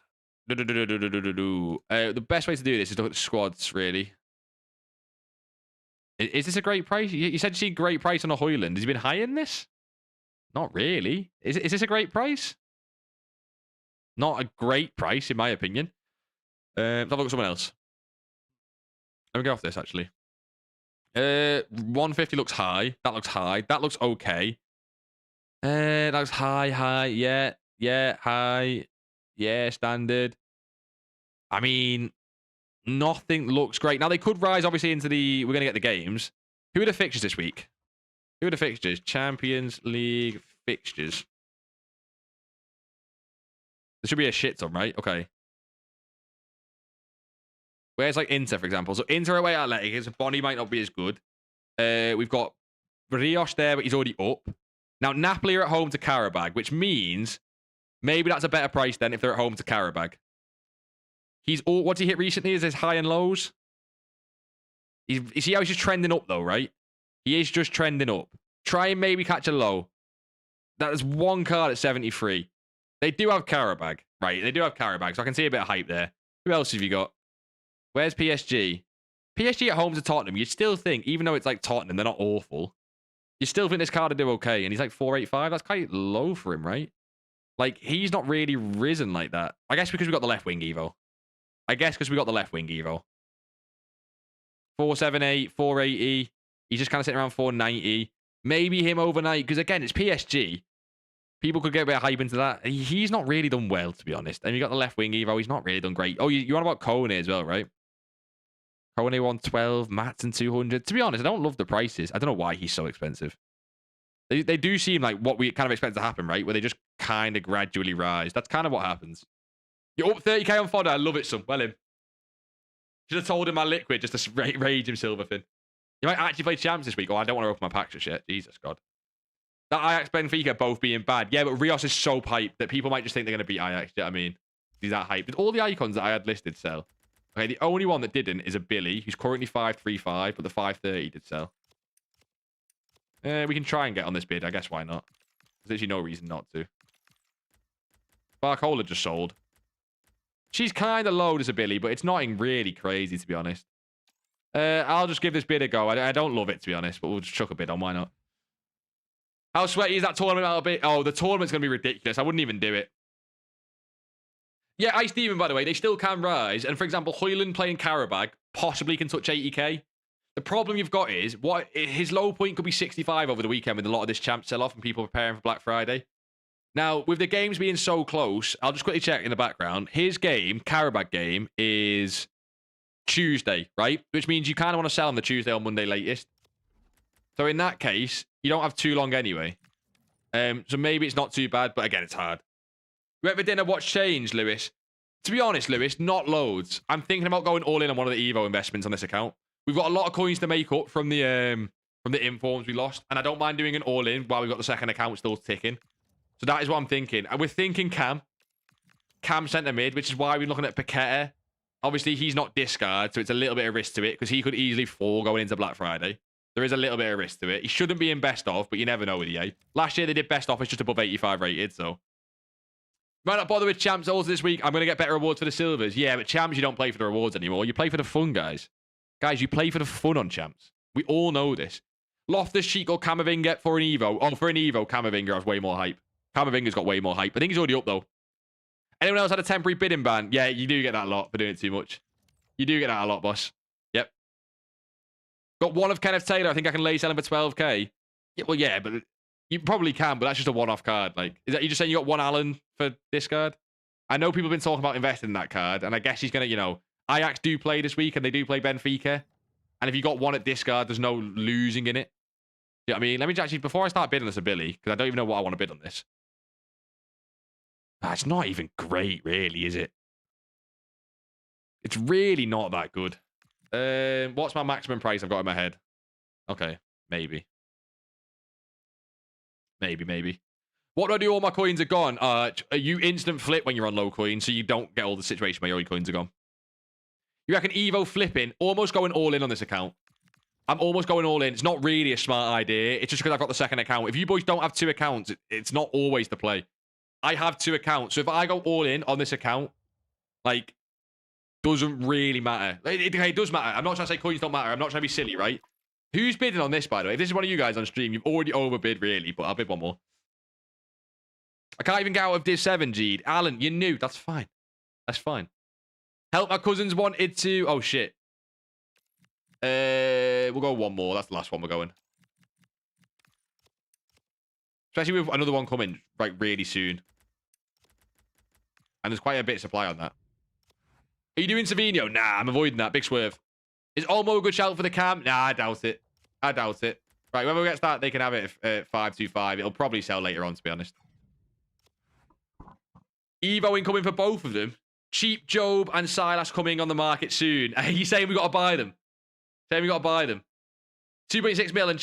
The best way to do this is look at the squads, really. Is this a great price? You said you see great price on a Hoyland. Has he been high in this? Not really. Is this a great price? Not a great price, in my opinion. Let's have a look at someone else. Let me go off this, actually. 150 looks high. That looks high. That looks okay. That looks high. Yeah, high. Yeah, standard. I mean, nothing looks great. Now, they could rise, obviously, into the... We're going to get the games. Who are the fixtures this week? Who are the fixtures? Champions League fixtures. There should be a shit ton, right? Okay. Where's, like, Inter, for example? So, Inter away at Athletic. His body might not be as good. We've got Rios there, but he's already up. Now, Napoli are at home to Karabag, which means maybe that's a better price then if they're at home to Karabag. What's he hit recently? Is his high and lows? You see how he's just trending up, though, right? He is just trending up. Try and maybe catch a low. That is one card at 73. They do have Karabag, right? They do have Karabag, so I can see a bit of hype there. Who else have you got? Where's PSG? PSG at home to Tottenham. You'd still think, even though it's like Tottenham, they're not awful. You still think this card would do okay, and he's like 485. That's quite low for him, right? Like, he's not really risen like that. I guess because we got the left wing Evo. 478, 480. He's just kind of sitting around 490. Maybe him overnight, because again, it's PSG. People could get a bit of hype into that. He's not really done well, to be honest. And you got the left wing Evo. He's not really done great. Oh, you're on about Kone as well, right? Kone 112, Matson 200. To be honest, I don't love the prices. I don't know why he's so expensive. They do seem like what we kind of expect to happen, right? Where they just kind of gradually rise. That's kind of what happens. You're up 30k on fodder. I love it, son. Well, him. Should have told him my liquid just to rage him, Silverfin. You might actually play champs this week. Oh, I don't want to open my packs just yet. Jesus, God. That Ajax Benfica both being bad. Yeah, but Rios is so hyped that people might just think they're going to beat Ajax. Do you know what I mean? He's that hyped. All the icons that I had listed sell. Okay, the only one that didn't is a Billy, who's currently 535, but the 530 did sell. We can try and get on this bid. I guess why not? There's actually no reason not to. Barcola just sold. She's kind of low as a Billy, but it's nothing really crazy, to be honest. I'll just give this bid a go. I don't love it, to be honest, but we'll just chuck a bid on. Why not? How sweaty is that tournament a little bit? Oh, the tournament's going to be ridiculous. I wouldn't even do it. Yeah, Ice Demon, by the way, they still can rise. And for example, Hoyland playing Karabag possibly can touch 80k. The problem you've got is his low point could be 65 over the weekend with a lot of this champ sell-off and people preparing for Black Friday. Now, with the games being so close, I'll just quickly check in the background. His game, Karabag game, is Tuesday, right? Which means you kind of want to sell on the Tuesday or Monday latest. So in that case, you don't have too long anyway. So maybe it's not too bad, but again, it's hard. Went for dinner, watch change, Lewis. To be honest, Lewis, not loads. I'm thinking about going all in on one of the Evo investments on this account. We've got a lot of coins to make up from the informs we lost, and I don't mind doing an all in while we've got the second account still ticking. So that is what I'm thinking. And we're thinking Cam centre mid, which is why we're looking at Paqueta. Obviously, he's not discard, so it's a little bit of risk to it because he could easily fall going into Black Friday. There is a little bit of risk to it. He shouldn't be in best of, but you never know with EA. Last year, they did best of. It's just above 85 rated, so. Might not bother with champs also this week. I'm going to get better rewards for the silvers. Yeah, but champs, you don't play for the rewards anymore. You play for the fun, guys. Guys, you play for the fun on champs. We all know this. Loftus Cheek or Camavinga for an Evo. Oh, for an Evo, Camavinga has way more hype. Camavinga's got way more hype. I think he's already up, though. Anyone else had a temporary bidding ban? Yeah, you do get that a lot for doing it too much. You do get that a lot, boss. Yep. Got one of Kenneth Taylor. I think I can lay sell him for 12k. Yeah, well, yeah, but you probably can, but that's just a one-off card. Like, is that you just saying you got one Allen for this card? I know people have been talking about investing in that card, and I guess he's going to, you know, Ajax do play this week, and they do play Benfica. And if you got one at discard, there's no losing in it. You know what I mean? Let me actually, before I start bidding this a Billy, because I don't even know what I want to bid on this. It's not even great, really, is it? It's really not that good. What's my maximum price I've got in my head? Okay, maybe. Maybe. What do I do? All my coins are gone. You instant flip when you're on low coins, so you don't get all the situation where all your coins are gone. You reckon Evo flipping? Almost going all in on this account. I'm almost going all in. It's not really a smart idea. It's just because I've got the second account. If you boys don't have 2 accounts, it's not always the play. I have 2 accounts. So if I go all in on this account, like, doesn't really matter. It does matter. I'm not trying to say coins don't matter. I'm not trying to be silly, right? Who's bidding on this, by the way? If this is one of you guys on stream, you've already overbid, really, but I'll bid one more. I can't even get out of Div 7, G'd. Alan, you're new. That's fine. That's fine. Help my cousins wanted to... Oh, shit. We'll go one more. That's the last one we're going. Especially with another one coming, like, really soon. And there's quite a bit of supply on that. Are you doing Savino? Nah, I'm avoiding that. Big swerve. Is Olmo a good shout for the cam? Nah, I doubt it. I doubt it. Right, when we get started, they can have it at 525. It'll probably sell later on, to be honest. Evo incoming for both of them. Cheap Job and Silas coming on the market soon. Are you saying we got to buy them? Saying we got to buy them. 2.6 mil and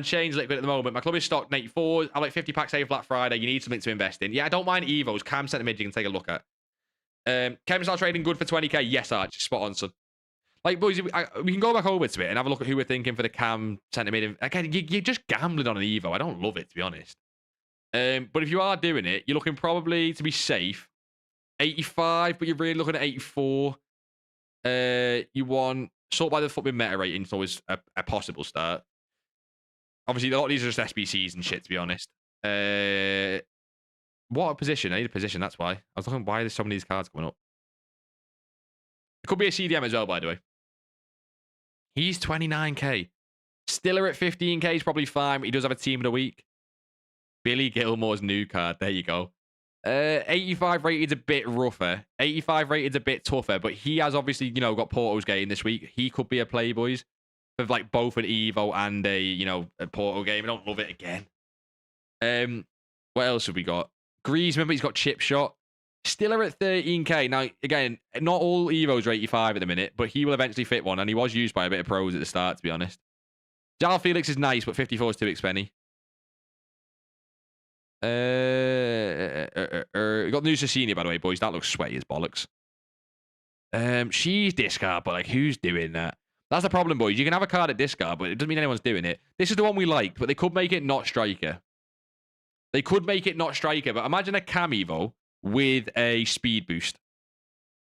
change liquid at the moment. My club is stocked 84. I'm like 50 packs saved Black Friday. You need something to invest in. Yeah, I don't mind Evos. Cam sent them in. You can take a look at. Kevin start trading good for 20k. Yes, Arch. Spot on, son. Like, boys, we can go back over to it and have a look at who we're thinking for the Cam sentiment. Again, you're just gambling on an Evo. I don't love it, to be honest. But if you are doing it, you're looking probably to be safe. 85, but you're really looking at 84. You want sort by the football meta rating, so always a possible start. Obviously, a lot of these are just SBCs and shit, to be honest. What a position. I need a position, that's why. I was looking, why there's so many of these cards coming up. It could be a CDM as well, by the way. He's 29k. Stiller at 15k is probably fine, but he does have a team of the week. Billy Gilmore's new card. There you go. 85 rated a bit rougher. 85 rated a bit tougher, but he has obviously, you know, got Porto's game this week. He could be a play, boys. For like both an Evo and a, you know, a Porto game. I don't love it again. What else have we got? Griezmann, but he's got chip shot. Stiller at 13k. Now, again, not all Evos are 85 at the minute, but he will eventually fit one, and he was used by a bit of pros at the start, to be honest. Jal Felix is nice, but 54 is too expensive. We got Nusa Senior, by the way, boys. That looks sweaty as bollocks. She's discard, but like, who's doing that? That's the problem, boys. You can have a card at discard, but it doesn't mean anyone's doing it. This is the one we liked, but they could make it not striker. They could make it not striker, but imagine a Cam Evo with a speed boost.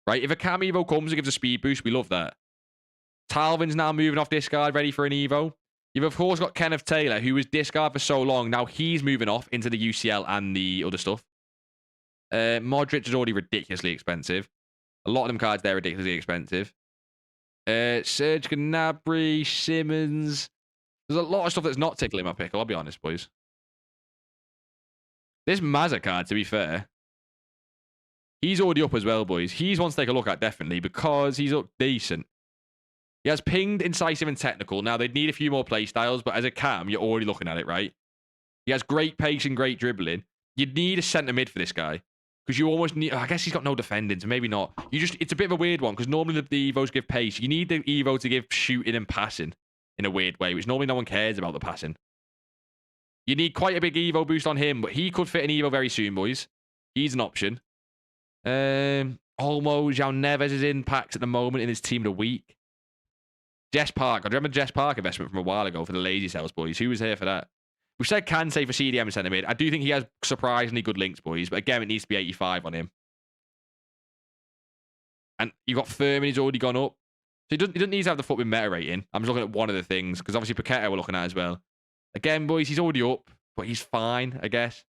Right? If a Cam Evo comes and gives a speed boost, we love that. Talvin's now moving off discard, ready for an Evo. You've, of course, got Kenneth Taylor, who was discard for so long. Now he's moving off into the UCL and the other stuff. Modric is already ridiculously expensive. A lot of them cards there are ridiculously expensive. Serge Gnabry, Simmons. There's a lot of stuff that's not tickling my pickle, I'll be honest, boys. This Mazza card, to be fair, he's already up as well, boys. He's one to take a look at, definitely, because he's up decent. He has pinged, incisive, and technical. Now, they'd need a few more play styles, but as a cam, you're already looking at it, right? He has great pace and great dribbling. You'd need a centre mid for this guy. Because you almost need... I guess he's got no defending, so maybe not. It's a bit of a weird one, because normally the Evos give pace. You need the Evo to give shooting and passing in a weird way, which normally no one cares about the passing. You need quite a big Evo boost on him, but he could fit an Evo very soon, boys. He's an option. Olmo, João Neves is in packs at the moment in his team of the week. Jess Park. I remember Jess Park investment from a while ago for the lazy cells, boys. Who was here for that? We said Kante for CDM and centre mid. I do think he has surprisingly good links, boys. But again, it needs to be 85 on him. And you've got Furman, he's already gone up. So he doesn't need to have the foot with meta rating. I'm just looking at one of the things. Because obviously Paqueta we're looking at as well. Again, boys, he's already up. But he's fine, I guess.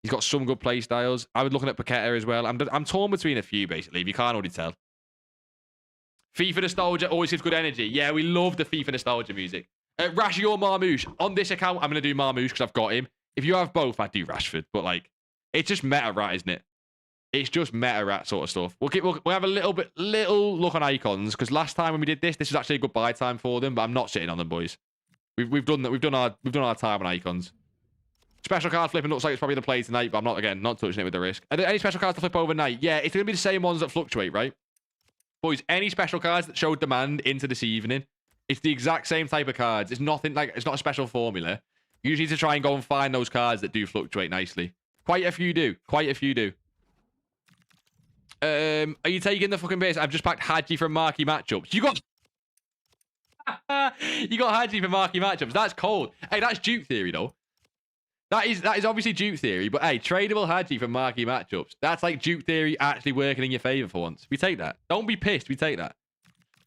He's got some good play styles. I was looking at Paqueta as well. I'm torn between a few, basically, if you can't already tell. FIFA nostalgia always gives good energy. Yeah, we love the FIFA nostalgia music. Rashi or Marmoush. On this account, I'm going to do Marmoush because I've got him. If you have both, I'd do Rashford. But, like, it's just meta rat, isn't it? It's just meta rat sort of stuff. We'll have a little look on icons because last time when we did this was actually a good buy time for them. But I'm not sitting on them, boys. We've done that. We've done our time on icons. Special card flipping looks like it's probably the play tonight, but I'm not touching it with the risk. Are there any special cards to flip overnight? Yeah, it's going to be the same ones that fluctuate, right? Boys, any special cards that show demand into this evening, it's the exact same type of cards. It's nothing like, it's not a special formula. You just need to try and go and find those cards that do fluctuate nicely. Quite a few do. Quite a few do. Are you taking the fucking base? I've just packed Hadji from marquee matchups. You got... you got Hadji for marquee matchups. That's cold. Hey, that's Duke theory, though. That is obviously Duke theory, but hey, tradable Hadji for marquee matchups. That's like Duke theory actually working in your favor for once. We take that. Don't be pissed. We take that.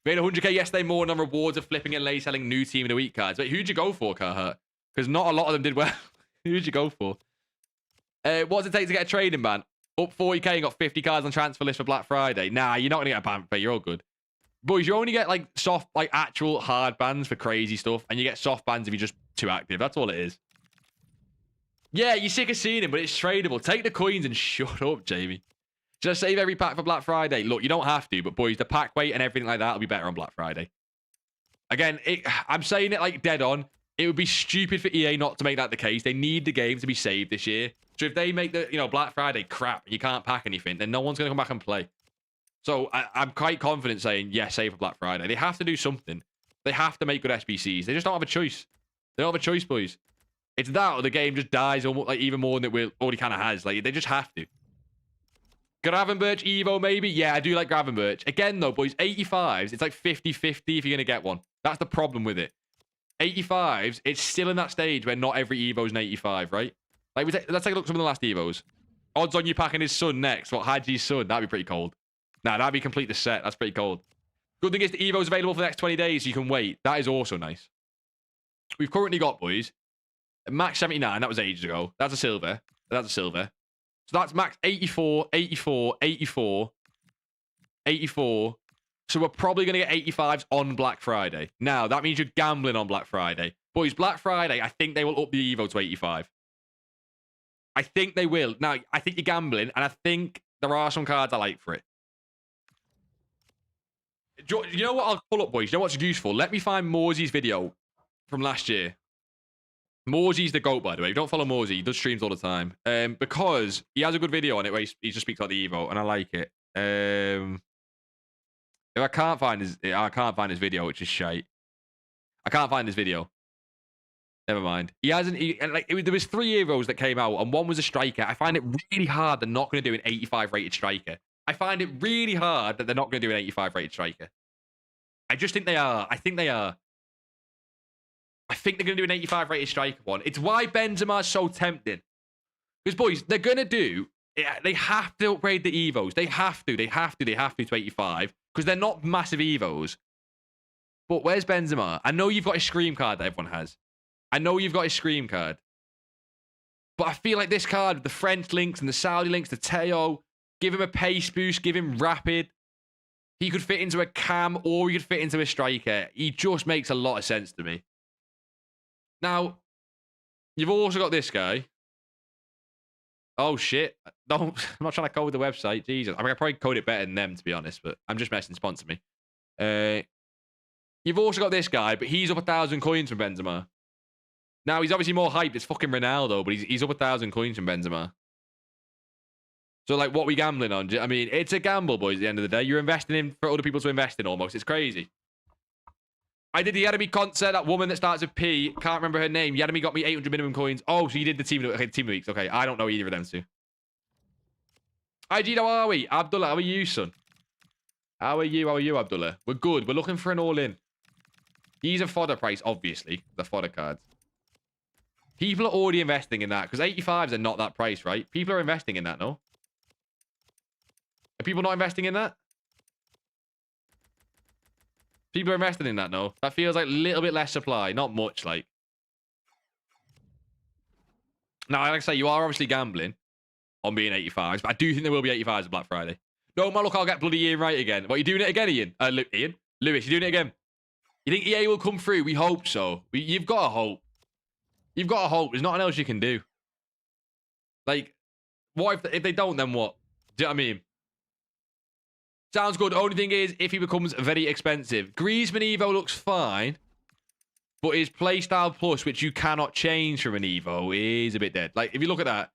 Made 100k yesterday morning on rewards of flipping and lay selling new team of the week cards. Wait, who'd you go for, Carhart? Because not a lot of them did well. Who'd you go for? What does it take to get a trading ban? Up 40k and got 50 cards on transfer list for Black Friday. Nah, you're not going to get a ban, but you're all good. Boys, you only get like soft, like actual hard bans for crazy stuff, and you get soft bans if you're just too active. That's all it is. Yeah, you're sick of seeing him, but it's tradable. Take the coins and shut up, Jamie. Just save every pack for Black Friday. Look, you don't have to, but boys, the pack weight and everything like that will be better on Black Friday. Again, I'm saying it like dead on. It would be stupid for EA not to make that the case. They need the game to be saved this year. So if they make the, Black Friday crap and you can't pack anything, then no one's going to come back and play. So I'm quite confident saying, yes, save for Black Friday. They have to do something. They have to make good SBCs. They just don't have a choice. They don't have a choice, boys. It's that or the game just dies almost, like even more than it already kind of has. Like, they just have to. Gravenberch Evo, maybe? Yeah, I do like Gravenberch. Again, though, boys, 85s, it's like 50-50 if you're going to get one. That's the problem with it. 85s, it's still in that stage where not every Evo is an 85, right? Like, let's take a look at some of the last Evos. Odds on you packing his son next. What, Hadji's son? That'd be pretty cold. Nah, that'd be complete the set. That's pretty cold. Good thing is the Evo's available for the next 20 days, so you can wait. That is also nice. We've currently got, boys, max 79. That was ages ago. That's a silver. That's a silver. So that's max 84, 84, 84, 84. So we're probably going to get 85s on Black Friday. Now, that means you're gambling on Black Friday. Boys, Black Friday, I think they will up the Evo to 85. I think they will. Now, I think you're gambling, and I think there are some cards I like for it. You know what I'll pull up, boys? You know what's useful? Let me find Morsey's video from last year. Morsey's the GOAT, by the way. If you don't follow Morsey, he does streams all the time. Because he has a good video on it where he just speaks about the Evo, and I like it. If I can't find his video, which is shite. I can't find his video. Never mind. He hasn't. There was 3 Evos that came out, and one was a striker. I find it really hard they're not going to do an 85 rated striker. I find it really hard that they're not going to do an 85 rated striker. I just think they are. I think they are. I think they're going to do an 85 rated striker one. It's why Benzema's so tempting. Because, boys, they're going to do... They have to upgrade the Evos. They have to to 85. Because they're not massive Evos. But where's Benzema? I know you've got a Scream card that everyone has. I know you've got a Scream card. But I feel like this card, with the French links and the Saudi links, the Teo, give him a pace boost, give him rapid. He could fit into a cam or he could fit into a striker. He just makes a lot of sense to me. Now, you've also got this guy. Oh, shit. I'm not trying to code the website. Jesus. I mean, I probably code it better than them, to be honest, but I'm just messing. Sponsor me. You've also got this guy, but he's up 1,000 coins from Benzema. Now, he's obviously more hyped. It's fucking Ronaldo, but he's up 1,000 coins from Benzema. So, like, what are we gambling on? I mean, it's a gamble, boys, at the end of the day. You're investing in for other people to invest in almost. It's crazy. I did the Academy concert. That woman that starts with P. Can't remember her name. Academy got me 800 minimum coins. Oh, so you did the team of the weeks. Okay, I don't know either of them two. IG, how are we? Abdullah, how are you, son? How are you, Abdullah? We're good. We're looking for an all-in. These are fodder price, obviously. The fodder cards. People are already investing in that. Because 85s are not that price, right? People are investing in that, no? Are people not investing in that? People are investing in that, no? That feels like a little bit less supply. Not much, like. Now, like I say, you are obviously gambling on being 85s, but I do think there will be 85s on Black Friday. No, man, look, I'll get bloody Ian right again. What, you doing it again, Ian? Ian? Lewis, you doing it again? You think EA will come through? We hope so. You've got to hope. You've got to hope. There's nothing else you can do. Like, what if they don't, then what? Do you know what I mean? Sounds good. Only thing is, if he becomes very expensive. Griezmann Evo looks fine. But his playstyle plus, which you cannot change from an Evo, is a bit dead. Like, if you look at that.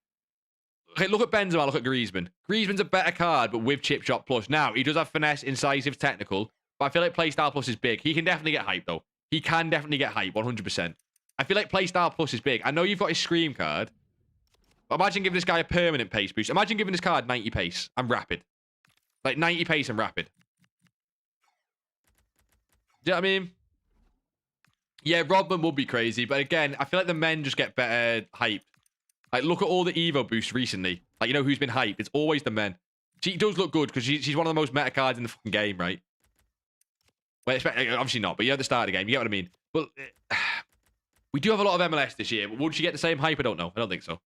Okay, look at Benzema, look at Griezmann. Griezmann's a better card, but with chip shot plus. Now, he does have finesse, incisive, technical. But I feel like playstyle plus is big. He can definitely get hype, though. He can definitely get hype, 100%. I feel like playstyle plus is big. I know you've got his Scream card. But imagine giving this guy a permanent pace boost. Imagine giving this card 90 pace. I'm rapid. Like 90 pace and rapid. Do you know what I mean? Yeah, Rodman would be crazy. But again, I feel like the men just get better hype. Like, look at all the Evo boosts recently. Like, you know who's been hyped? It's always the men. She does look good because she's one of the most meta cards in the fucking game, right? Well, obviously not, but you're at the start of the game. You get what I mean? Well, we do have a lot of MLS this year, but would she get the same hype? I don't know. I don't think so.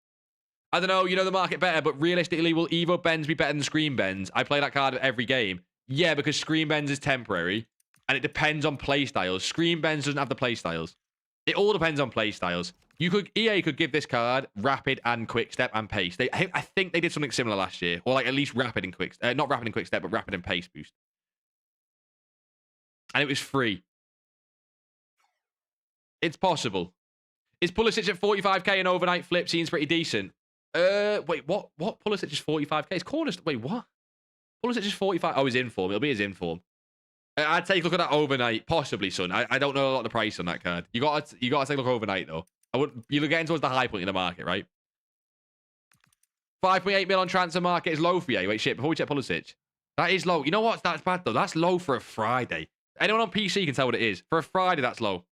I don't know. You know the market better, but realistically, will Evo Bends be better than Screen Bends? I play that card every game. Yeah, because Screen Bends is temporary, and it depends on playstyles. Screen Bends doesn't have the playstyles. It all depends on playstyles. EA could give this card rapid and quick step and pace. I think they did something similar last year, or like at least rapid and quick, not rapid and quick step, but rapid and pace boost. And it was free. It's possible. Is Pulisic at 45k and overnight flip seems pretty decent? Wait, what? Pulisic is 45k? It's corners. Wait, what? Pulisic is 45. Oh, he's in form. It'll be his in form. I'd take a look at that overnight, possibly, son. I don't know a lot of the price on that card. You got to take a look overnight though. You're getting towards the high point in the market, right? 5.8 mil on transfer market is low for you. Wait, shit. Before we check Pulisic, that is low. You know what? That's bad though. That's low for a Friday. Anyone on PC can tell what it is. For a Friday, that's low.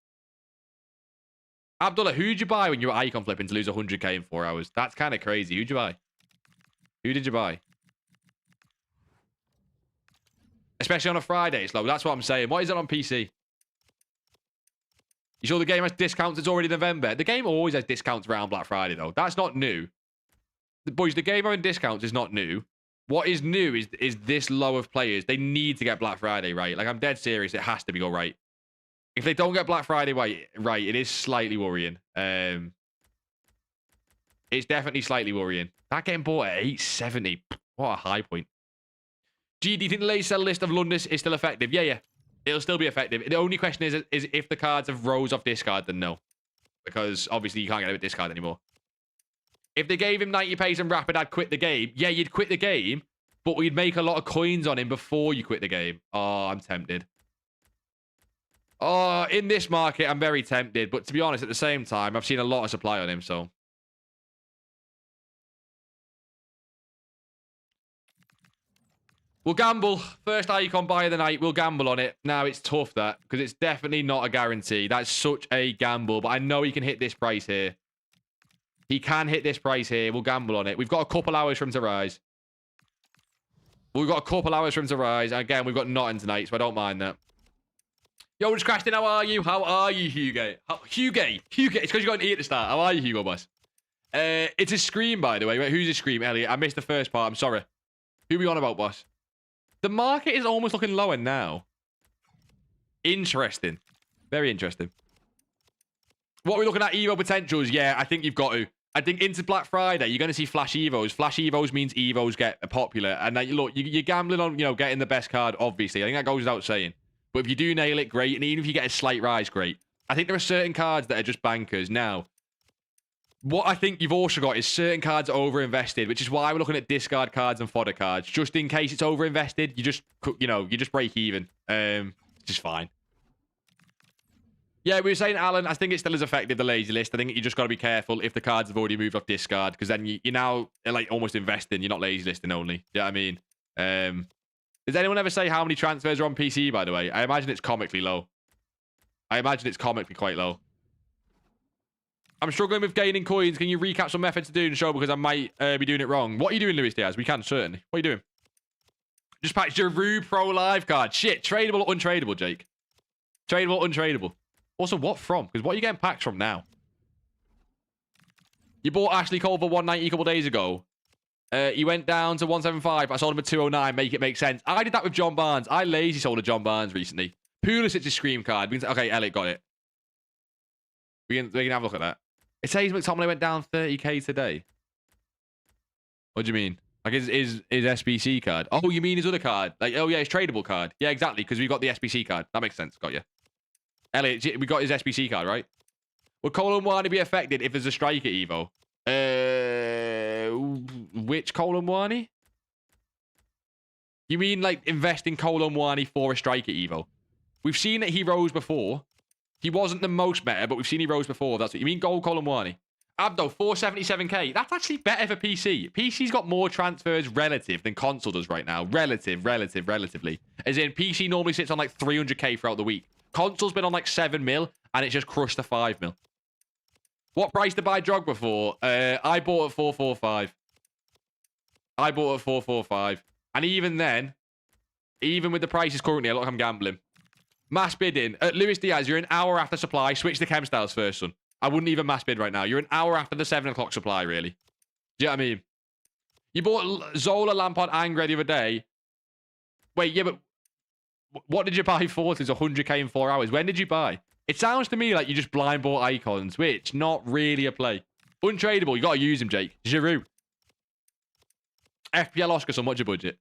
Abdullah, who'd you buy when you were icon flipping to lose 100k in 4 hours? That's kind of crazy. Who'd you buy? Who did you buy? Especially on a Friday, it's low. That's what I'm saying. What is it on PC? You sure the game has discounts? It's already November. The game always has discounts around Black Friday, though. That's not new. Boys, the game having discounts is not new. What is new is this low of players. They need to get Black Friday right. Like, I'm dead serious. It has to be all right. If they don't get Black Friday right, it is slightly worrying. It's definitely slightly worrying. That getting bought at 870. What a high point. G, do you think the late sell list of Lundis is still effective? Yeah. It'll still be effective. The only question is if the cards have rows off discard, then no. Because obviously you can't get it with discard anymore. If they gave him 90 pace and rapid, I'd quit the game. Yeah, you'd quit the game, but we'd make a lot of coins on him before you quit the game. Oh, I'm tempted. Oh, in this market, I'm very tempted. But to be honest, at the same time, I've seen a lot of supply on him, so. We'll gamble. First icon buy of the night. We'll gamble on it. Now, it's tough, that, because it's definitely not a guarantee. That's such a gamble, but I know he can hit this price here. He can hit this price here. We'll gamble on it. We've got a couple hours for him to rise. We've got a couple hours for him to rise. Again, we've got nothing tonight, so I don't mind that. Yo, just crashed in. How are you? How are you, Hugo? Hugo. It's because you got an E at the start. How are you, Hugo, boss? It's a scream, by the way. Wait, who's a scream? Elliot, I missed the first part. I'm sorry. Who are we on about, boss? The market is almost looking lower now. Interesting. Very interesting. What are we looking at? Evo potentials? Yeah, I think you've got to. I think into Black Friday, you're going to see Flash Evos. Flash Evos means Evos get popular. And look, you're gambling on, getting the best card, obviously. I think that goes without saying. But if you do nail it, great. And even if you get a slight rise, great. I think there are certain cards that are just bankers. Now, what I think you've also got is certain cards are over-invested, which is why we're looking at discard cards and fodder cards. Just in case it's over-invested, you just break even. It's just fine. Yeah, we were saying, Alan, I think it still is effective, the lazy list. I think you just got to be careful if the cards have already moved off discard, because then you're now like almost investing. You're not lazy listing only. You know what I mean? Does anyone ever say how many transfers are on PC, by the way? I imagine it's comically low. I imagine it's comically quite low. I'm struggling with gaining coins. Can you recap some methods to do in the show? Because I might be doing it wrong. What are you doing, Luis Diaz? We can, certainly. What are you doing? Just patched your Rue Pro Live card. Shit. Tradable or untradeable, Jake? Tradable or untradeable? Also, what from? Because what are you getting packs from now? You bought Ashley Cole for 190 a couple days ago. He went down to 175. I sold him at 209. Make it make sense. I did that with John Barnes. I lazy sold a John Barnes recently. Pulisic's a scream card. Okay, Elliot got it. We can have a look at that. It says McTominay went down 30k today. What do you mean? Like his SBC card? Oh, you mean his other card? Like, oh yeah, his tradable card. Yeah, exactly. Because we've got the SBC card. That makes sense. Got you. Elliot, we got his SBC card, right? Would Cole Mwani be affected if there's a striker Evo? Which Cole Mwani? You mean like investing Cole Mwani for a striker Evo? We've seen that he rose before. He wasn't the most meta, but we've seen he rose before. That's what you mean. Gold Cole Mwani. Abdo, 477k. That's actually better for PC. PC's got more transfers relative than console does right now. Relatively. As in, PC normally sits on like 300k throughout the week. Console's been on like 7 mil, and it's just crushed to 5 mil. What price to buy Drogba for? I bought at 445. I bought at 445. And even then, even with the prices currently, look, I'm gambling. Mass bidding. Luis Diaz, you're an hour after supply. Switch to Chem Styles first, son. I wouldn't even mass bid right now. You're an hour after the 7 o'clock supply, really. Do you know what I mean? You bought Zola, Lampard, Angre the other day. Wait, yeah, but what did you buy for? It's 100k in 4 hours. When did you buy? It sounds to me like you just blind bought icons, which not really a play. Untradeable. You got to use him, Jake. Giroud. FPL Oscar, so much a budget.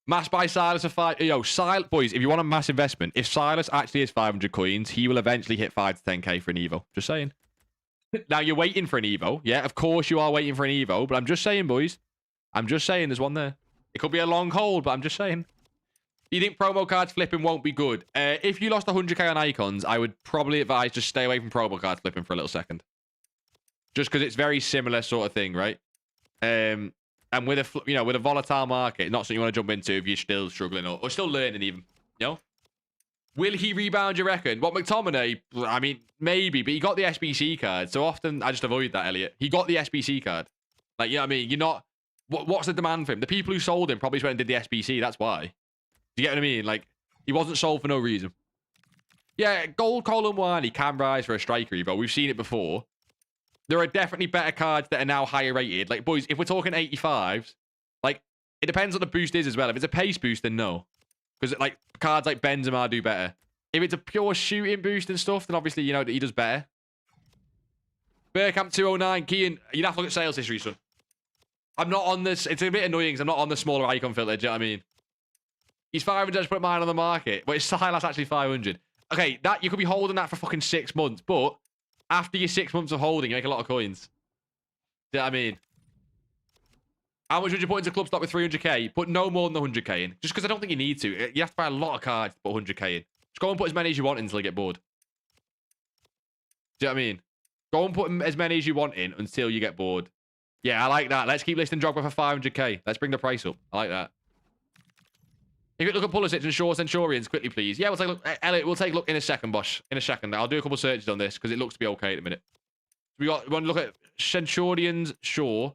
Mass buy Silas of 5. Yo, boys, if you want a mass investment, if Silas actually has 500 coins, he will eventually hit 5 to 10k for an Evo. Just saying. Now, you're waiting for an Evo. Yeah, of course you are waiting for an Evo, but I'm just saying, boys. I'm just saying there's one there. It could be a long hold, but I'm just saying. You think promo cards flipping won't be good? If you lost 100k on icons, I would probably advise just stay away from promo cards flipping for a little second. Just because it's very similar sort of thing, right? And with a, with a volatile market, not something you want to jump into if you're still struggling or still learning even, Will he rebound, you reckon? What, McTominay? I mean, maybe, but he got the SBC card. So often, I just avoid that, Elliot. He got the SBC card. Like, you know what I mean? You're not... What's the demand for him? The people who sold him probably just went and did the SBC. That's why. Do you get what I mean? Like, he wasn't sold for no reason. Yeah, gold Colin Wiley can rise for a striker, Evo. We've seen it before. There are definitely better cards that are now higher rated. Like, boys, if we're talking 85s, like, it depends what the boost is as well. If it's a pace boost, then no. Because, like, cards like Benzema do better. If it's a pure shooting boost and stuff, then obviously, that he does better. Burkamp 209. Kean, you'd have to look at sales history, son. I'm not on this. It's a bit annoying because I'm not on the smaller icon filter. Do you know what I mean? He's 500, just put mine on the market. But it's Silas actually 500. Okay, that you could be holding that for fucking 6 months, but after your 6 months of holding, you make a lot of coins. Do you know what I mean? How much would you put into club stock with 300k? Put no more than the 100k in. Just because I don't think you need to. You have to buy a lot of cards to put 100k in. Just go and put as many as you want in until you get bored. Do you know what I mean? Go and put as many as you want in until you get bored. Yeah, I like that. Let's keep listing Drogba for 500k. Let's bring the price up. I like that. If you look at Pulisic and Shaw Centurions quickly, please. Yeah, we'll take a look. Elliot, we'll take a look in a second, Bosh. In a second. I'll do a couple of searches on this because it looks to be okay at the minute. We want to look at Centurions, Shaw,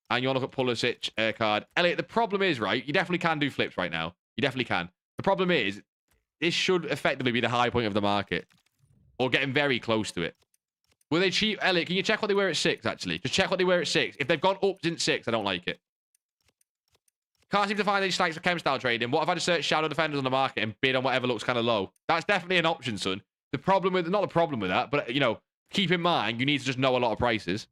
and you want to look at Pulisic card. Elliot, the problem is, right, you definitely can do flips right now. You definitely can. The problem is, this should effectively be the high point of the market. Or getting very close to it. Were they cheap? Elliot, can you check what they were at 6, actually? Just check what they were at 6. If they've gone up since 6, I don't like it. Can't seem to find any stacks of chem style trading. What if I just search shadow defenders on the market and bid on whatever looks kind of low? That's definitely an option, son. The problem with... Not the problem with that, but, keep in mind, you need to just know a lot of prices.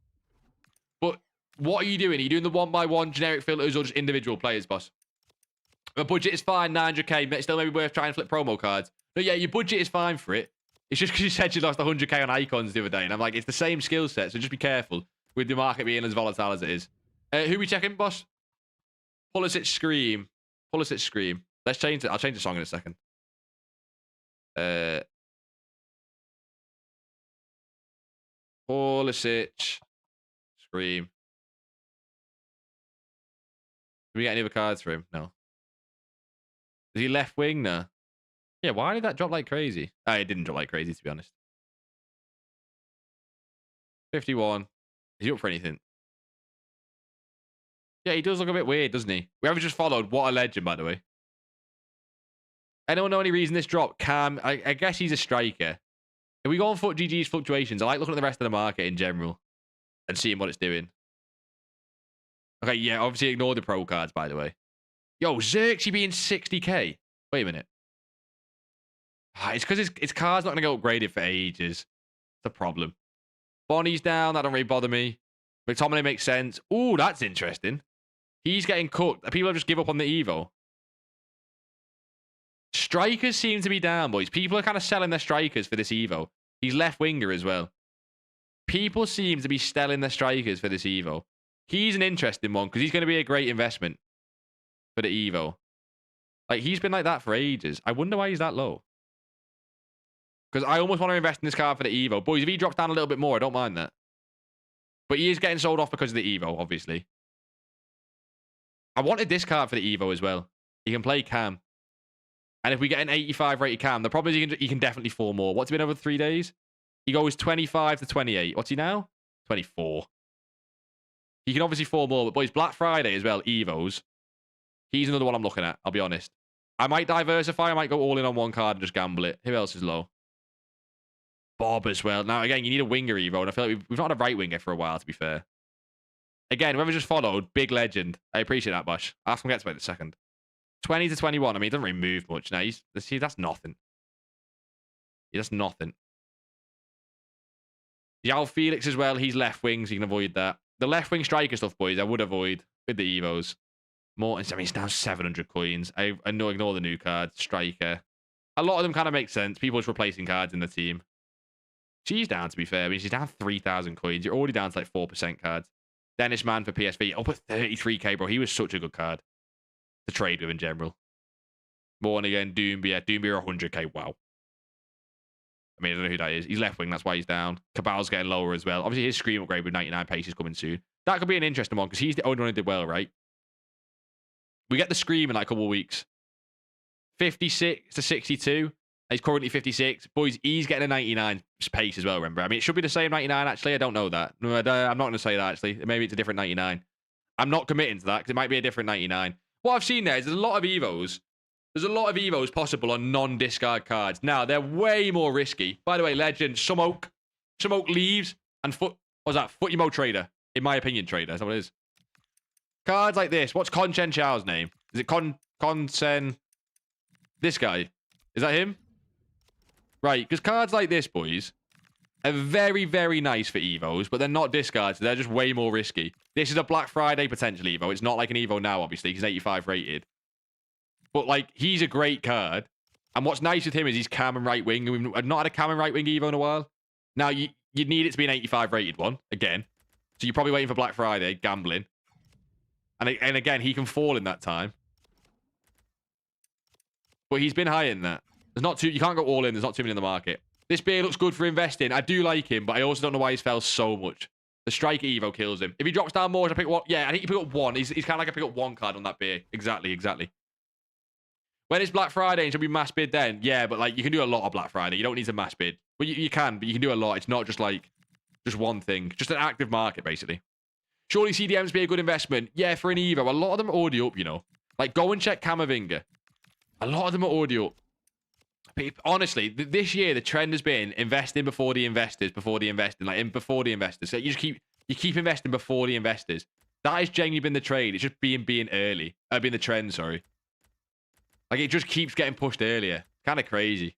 But what are you doing? Are you doing the one-by-one generic filters or just individual players, boss? My budget is fine, 900k. Still maybe worth trying to flip promo cards. No, yeah, your budget is fine for it. It's just because you said you lost 100k on icons the other day. And I'm like, it's the same skill set, so just be careful with the market being as volatile as it is. Who we checking, boss? Pulisic Scream. Pulisic Scream. Let's change it. I'll change the song in a second. Pulisic Scream. Did we get any other cards for him? No. Is he left wing? No. Yeah, why did that drop like crazy? Oh, it didn't drop like crazy, to be honest. 51. Is he up for anything? Yeah, he does look a bit weird, doesn't he? We haven't just followed. What a legend, by the way. Anyone know any reason this dropped? Cam, I guess he's a striker. If we go on foot GG's fluctuations, I like looking at the rest of the market in general and seeing what it's doing. Okay, yeah, obviously ignore the pro cards, by the way. Yo, Xerxes being 60k. Wait a minute. It's because his car's not going to get upgraded for ages. It's a problem. Bonnie's down. That don't really bother me. McTominay makes sense. Ooh, that's interesting. He's getting cooked. People have just give up on the Evo. Strikers seem to be down, boys. People are kind of selling their strikers for this Evo. He's left winger as well. People seem to be selling their strikers for this Evo. He's an interesting one because he's going to be a great investment for the Evo. Like, he's been like that for ages. I wonder why he's that low. Because I almost want to invest in this card for the Evo. Boys, if he drops down a little bit more, I don't mind that. But he is getting sold off because of the Evo, obviously. I wanted this card for the Evo as well. He can play Cam. And if we get an 85 rated Cam, the problem is he can definitely fall more. What's he been over 3 days? He goes 25 to 28. What's he now? 24. He can obviously fall more. But boys, Black Friday as well, Evos. He's another one I'm looking at, I'll be honest. I might diversify. I might go all in on one card and just gamble it. Who else is low? Bob as well. Now, again, you need a winger Evo. And I feel like we've not had a right winger for a while, to be fair. Again, whoever just followed, big legend. I appreciate that, Bush. Ask him to get to it in a second. 20 to 21. I mean, he doesn't really move much now. See, that's nothing. That's nothing. João Felix as well. He's left wing, so you can avoid that. The left wing striker stuff, boys, I would avoid with the Evos. Morton, I mean, it's now 700 coins. I know, ignore the new cards. Striker. A lot of them kind of make sense. People just replacing cards in the team. She's down, to be fair. I mean, she's down 3,000 coins. You're already down to like 4% cards. Dennis Mann for PSV. I'll put 33k, bro. He was such a good card to trade with in general. Morton again. Doumbia. Doumbia 100k. Wow. I mean, I don't know who that is. He's left wing. That's why he's down. Cabal's getting lower as well. Obviously, his Scream upgrade with 99 pace is coming soon. That could be an interesting one because he's the only one who did well, right? We get the Scream in like a couple of weeks. 56 to 62. He's currently 56. Boys, he's getting a 99 pace as well, remember? I mean, it should be the same 99, actually. I don't know that. I'm not going to say that, actually. Maybe it's a different 99. I'm not committing to that because it might be a different 99. What I've seen there is there's a lot of Evos. There's a lot of Evos possible on non-discard cards. Now, they're way more risky. By the way, legend, Some Oak leaves, and what's that? Foot Emo Trader. In my opinion, Trader. That's what it is. Cards like this. What's Conchen Chao's name? Is it Consen? This guy. Is that him? Right, because cards like this, boys, are very, very nice for Evos, but they're not discards. They're just way more risky. This is a Black Friday potential Evo. It's not like an Evo now, obviously. He's 85 rated. But, like, he's a great card. And what's nice with him is he's Cam and right wing. And we've not had a Cam and right wing Evo in a while. Now, you'd need it to be an 85 rated one, again. So you're probably waiting for Black Friday, gambling. And again, he can fall in that time. But he's been high in that. There's not too, you can't go all in. There's not too many in the market. This beer looks good for investing. I do like him, but I also don't know why he's fell so much. The Striker Evo kills him. If he drops down more, I pick one. Yeah, I think you pick up one. He's kind of like I pick up one card on that beer. Exactly. When it's Black Friday and should be mass bid then, yeah, but like you can do a lot of Black Friday. You don't need to mass bid. Well, you can, but you can do a lot. It's not just like just one thing. Just an active market, basically. Surely CDMs be a good investment. Yeah, for an Evo. A lot of them are already up, you know. Like, go and check Camavinga. A lot of them are already up. Honestly, this year, the trend has been investing before the investors, before the investors. So you keep investing before the investors. That has genuinely been the trade. It's just being early. Being the trend, sorry. Like, it just keeps getting pushed earlier. Kind of crazy.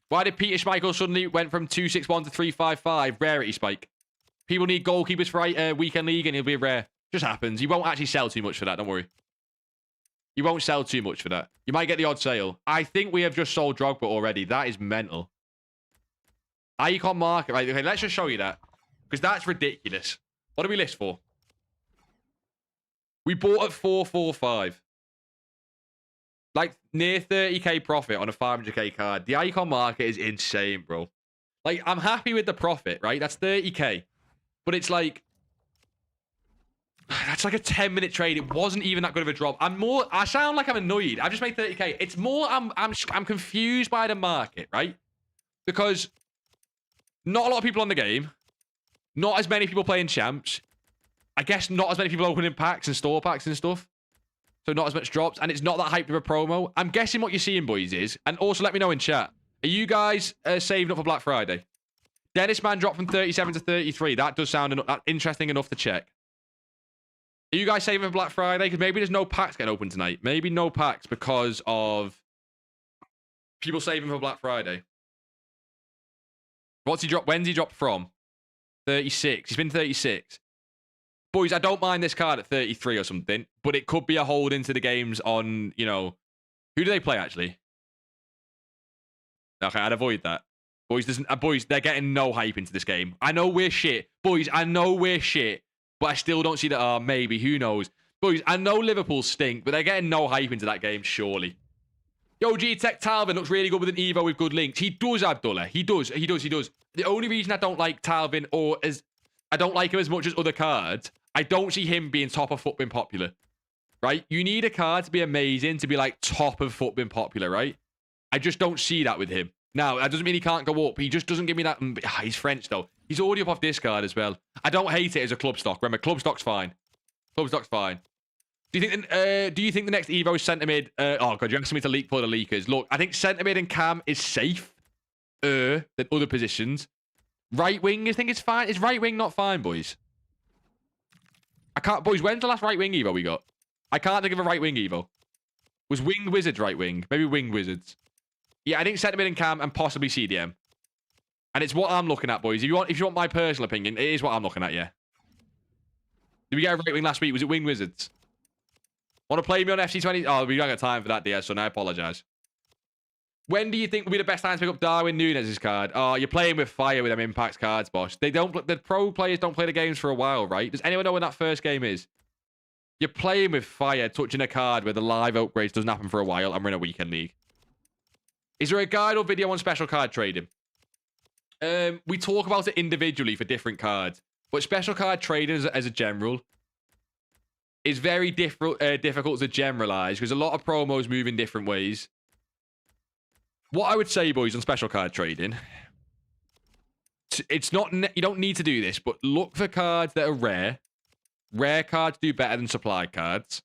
Why did Peter Schmeichel suddenly went from 261 to 355? Rarity spike. People need goalkeepers for weekend league and he'll be rare. Just happens. You won't actually sell too much for that. Don't worry. You won't sell too much for that. You might get the odd sale. I think we have just sold Drogba already. That is mental. Icon market. Right, okay, let's just show you that. Because that's ridiculous. What do we list for? We bought at 445. Like, near 30k profit on a 500k card. The icon market is insane, bro. Like, I'm happy with the profit, right? That's 30k. But it's like... That's like a 10-minute trade. It wasn't even that good of a drop. I sound like I'm annoyed. I've just made 30k. It's more I'm confused by the market, right? Because not a lot of people on the game. Not as many people playing champs. I guess not as many people opening packs and store packs and stuff. So not as much drops. And it's not that hyped of a promo. I'm guessing what you're seeing, boys, is... And also let me know in chat. Are you guys saving up for Black Friday? Dennis Mann dropped from 37 to 33. That does sound interesting enough to check. Are you guys saving for Black Friday? Because maybe there's no packs getting open tonight. Maybe no packs because of people saving for Black Friday. What's he dropped? When's he dropped from? 36. He's been 36. Boys, I don't mind this card at 33 or something, but it could be a hold into the games on, you know... Who do they play, actually? Okay, I'd avoid that. Boys, they're getting no hype into this game. I know we're shit. Boys, I know we're shit. But I still don't see that, maybe, who knows. Boys, I know Liverpool stink, but they're getting no hype into that game, surely. Yo, G-Tech Talvin looks really good with an Evo with good links. He does, Abdullah. He does. The only reason I don't like Talvin I don't like him as much as other cards, I don't see him being top of FUT Bin Popular, right? You need a card to be amazing to be like top of FUT Bin Popular, right? I just don't see that with him. Now, that doesn't mean he can't go up. He just doesn't give me that. He's French, though. He's already up off this card as well. I don't hate it as a club stock. Remember, club stock's fine. Club stock's fine. Do you think the next Evo is centre mid? Oh, God, you're asking me to leak for the leakers. Look, I think centre mid and cam is safe than other positions. Right wing, you think it's fine? Is right wing not fine, boys? I can't... Boys, when's the last right wing Evo we got? I can't think of a right wing Evo. Was Winged Wizards right wing? Maybe Winged Wizards. Yeah, I think centre mid and cam and possibly CDM. And it's what I'm looking at, boys. If you want my personal opinion, it is what I'm looking at, yeah. Did we get a right wing last week? Was it Winged Wizards? Want to play me on FC20? Oh, we don't got time for that, DS, son. I apologize. When do you think will be the best time to pick up Darwin Núñez's card? Oh, you're playing with fire with them Impact cards, boss. The pro players don't play the games for a while, right? Does anyone know when that first game is? You're playing with fire, touching a card where the live upgrades doesn't happen for a while, and we're in a weekend league. Is there a guide or video on special card trading? We talk about it individually for different cards, but special card trading as a general is very difficult to generalize because a lot of promos move in different ways. What I would say, boys, on special card trading, it's not you don't need to do this, but look for cards that are rare. Rare cards do better than supply cards.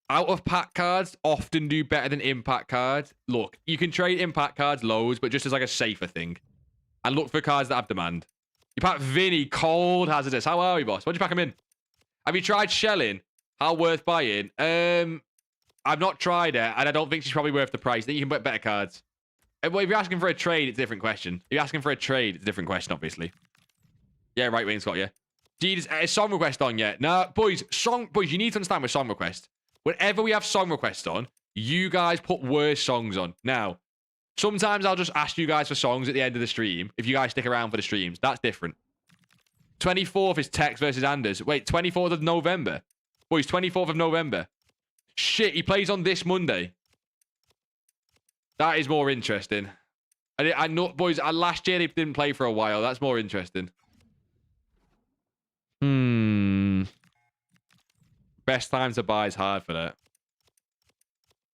Out of pack cards often do better than impact cards. Look, you can trade impact cards loads, but just as like a safer thing. And look for cards that have demand. You pack Vinny, cold hazardous. How are we, boss? What'd you pack him in? Have you tried shelling? How worth buying? I've not tried it, and I don't think she's probably worth the price. I think you can get better cards. Well, if you're asking for a trade, it's a different question. If you're asking for a trade, it's a different question, obviously. Yeah, right wing, Scott, yeah. Is song request on yet? No, boys, you need to understand with song request. Whenever we have song requests on, you guys put worse songs on. Now, sometimes I'll just ask you guys for songs at the end of the stream. If you guys stick around for the streams, that's different. 24th is Tex versus Anders. Wait, 24th of November. Boys, 24th of November. Shit, he plays on this Monday. That is more interesting. I know, boys, last year they didn't play for a while. That's more interesting. Best time to buy is hard for that.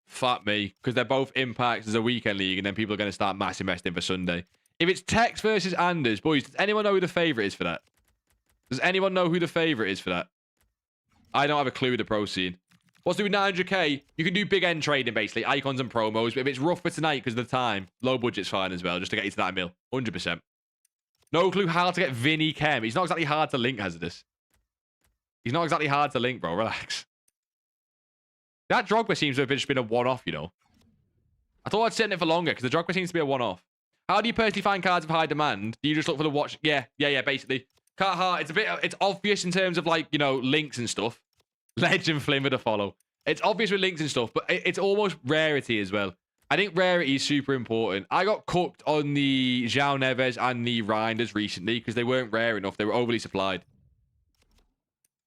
Fuck me. Because they're both impacts as a weekend league, and then people are going to start mass investing for Sunday. If it's Tex versus Anders, boys, does anyone know who the favourite is for that? Does anyone know who the favourite is for that? I don't have a clue with the pro scene. What's doing 900k? You can do big end trading, basically. Icons and promos. But if it's rough for tonight because of the time, low budget's fine as well, just to get you to that mil. 100%. No clue how to get Vinny Chem. He's not exactly hard to link, Hazardous. He's not exactly hard to link, bro. Relax. That Drogba seems to have just been a one-off, you know. I thought I'd send it for longer because the Drogba seems to be a one-off. How do you personally find cards of high demand? Do you just look for the watch? Yeah, basically. Carhartt, it's obvious in terms of, like, you know, links and stuff. Legend Flimmer to follow. It's obvious with links and stuff, but it's almost rarity as well. I think rarity is super important. I got cooked on the João Neves and the Reinders recently because they weren't rare enough. They were overly supplied.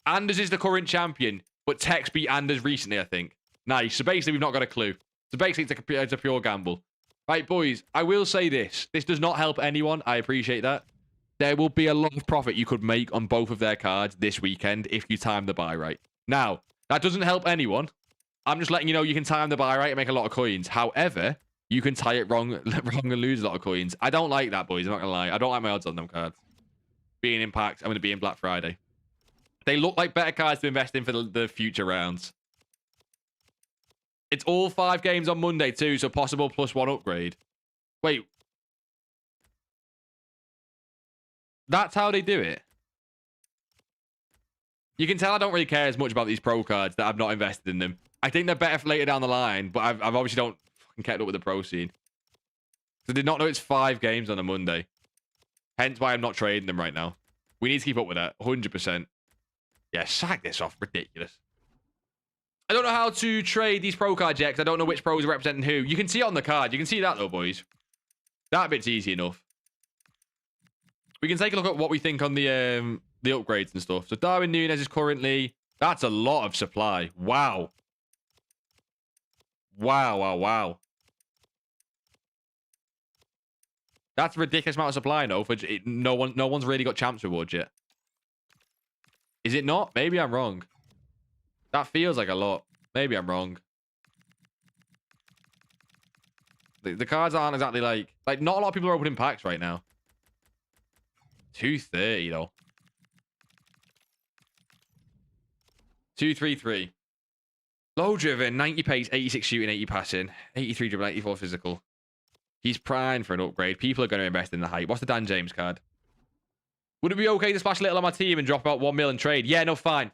Anders is the current champion, but Tex beat Anders recently, I think. Nice. So basically, we've not got a clue. So basically, it's a pure gamble. Right, boys, I will say this. This does not help anyone. I appreciate that. There will be a lot of profit you could make on both of their cards this weekend if you time the buy right. Now, that doesn't help anyone. I'm just letting you know you can time the buy right and make a lot of coins. However, you can tie it wrong and lose a lot of coins. I don't like that, boys. I'm not going to lie. I don't like my odds on them cards. Being Impact, I'm going to be in Black Friday. They look like better cards to invest in for the future rounds. It's all 5 games on Monday too, so possible +1 upgrade. Wait. That's how they do it. You can tell I don't really care as much about these pro cards that I've not invested in them. I think they're better for later down the line, but I've obviously don't fucking kept up with the pro scene. So I did not know it's 5 games on a Monday. Hence why I'm not trading them right now. We need to keep up with that. 100%. Yeah, sack this off. Ridiculous. I don't know how to trade these pro cards yet because I don't know which pros are representing who. You can see it on the card. You can see that though, boys. That bit's easy enough. We can take a look at what we think on the upgrades and stuff. So Darwin Núñez is currently... That's a lot of supply. Wow. Wow, wow, wow. That's a ridiculous amount of supply, though. For no one's really got champs rewards yet. Is it not? Maybe I'm wrong. That feels like a lot. Maybe I'm wrong. The cards aren't exactly like not a lot of people are opening packs right now. 230 though. 233. Low driven, 90 pace, 86 shooting, 80 passing, 83 dribble, 84 physical. He's primed for an upgrade. People are going to invest in the hype. What's the Dan James card? Would it be okay to splash a little on my team and drop about 1 mil and trade? Yeah, no, fine.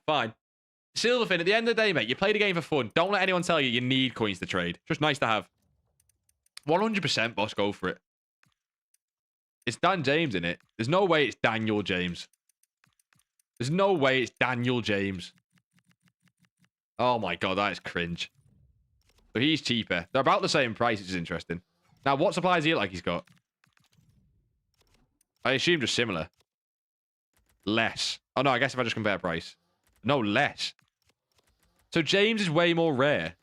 Silverfin, at the end of the day, mate, you play the game for fun. Don't let anyone tell you you need coins to trade. Just nice to have. 100%, boss, go for it. It's Dan James in it. There's no way it's Daniel James. There's no way it's Daniel James. Oh my god, that is cringe. So he's cheaper. They're about the same price, which is interesting. Now, what supplies he look like he's got? I assume just similar. Less. Oh no, I guess if I just compare price. No, less. So James is way more rare.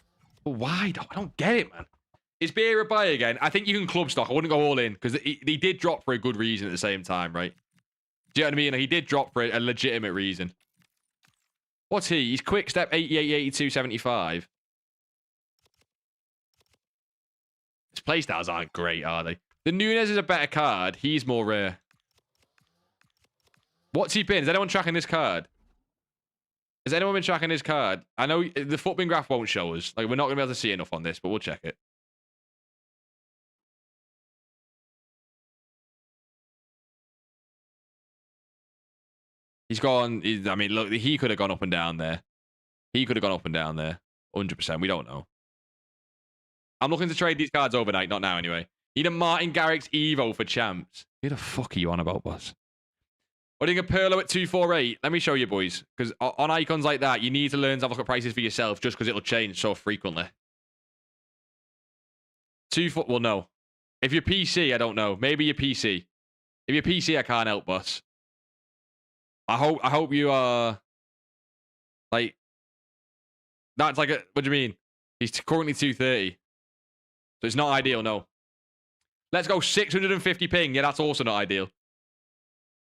But why? I don't get it, man. Is Beer a buy again? I think you can club stock. I wouldn't go all in because he did drop for a good reason at the same time, right? Do you know what I mean? He did drop for a legitimate reason. What's he? He's quick step 88, 82, 75. His playstyles aren't great, are they? The Nunez is a better card. He's more rare. What's he been? Is anyone tracking this card? Has anyone been tracking this card? I know the footbin graph won't show us. Like, we're not going to be able to see enough on this, but we'll check it. He's gone. I mean, look, he could have gone up and down there. He could have gone up and down there. 100%. We don't know. I'm looking to trade these cards overnight. Not now, anyway. Need a Martin Garrix Evo for champs. Who the fuck are you on about, boss? What are you going to Perlo at 248? Let me show you, boys. Because on icons like that, you need to learn to have a look at prices for yourself just because it'll change so frequently. Well, no. If you're PC, I don't know. Maybe you're PC. If you're PC, I can't help, boss. I hope you are like that's like what do you mean? He's currently 230. So it's not ideal, no. Let's go 650 ping. Yeah, that's also not ideal.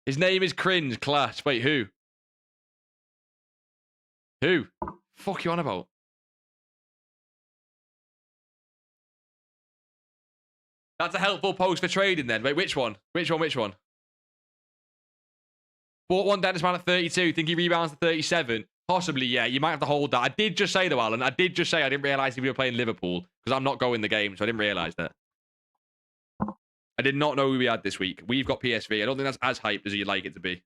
His name is Cringe Class. Wait, who? Who? Fuck you on about? That's a helpful post for trading then. Wait, which one? Which one? Bought one Dennis Man at 32. Think he rebounds to 37? Possibly, yeah. You might have to hold that. I did just say, though, Alan. I didn't realise if we were playing Liverpool because I'm not going the game, so I didn't realise that. I did not know who we had this week. We've got PSV. I don't think that's as hyped as you'd like it to be.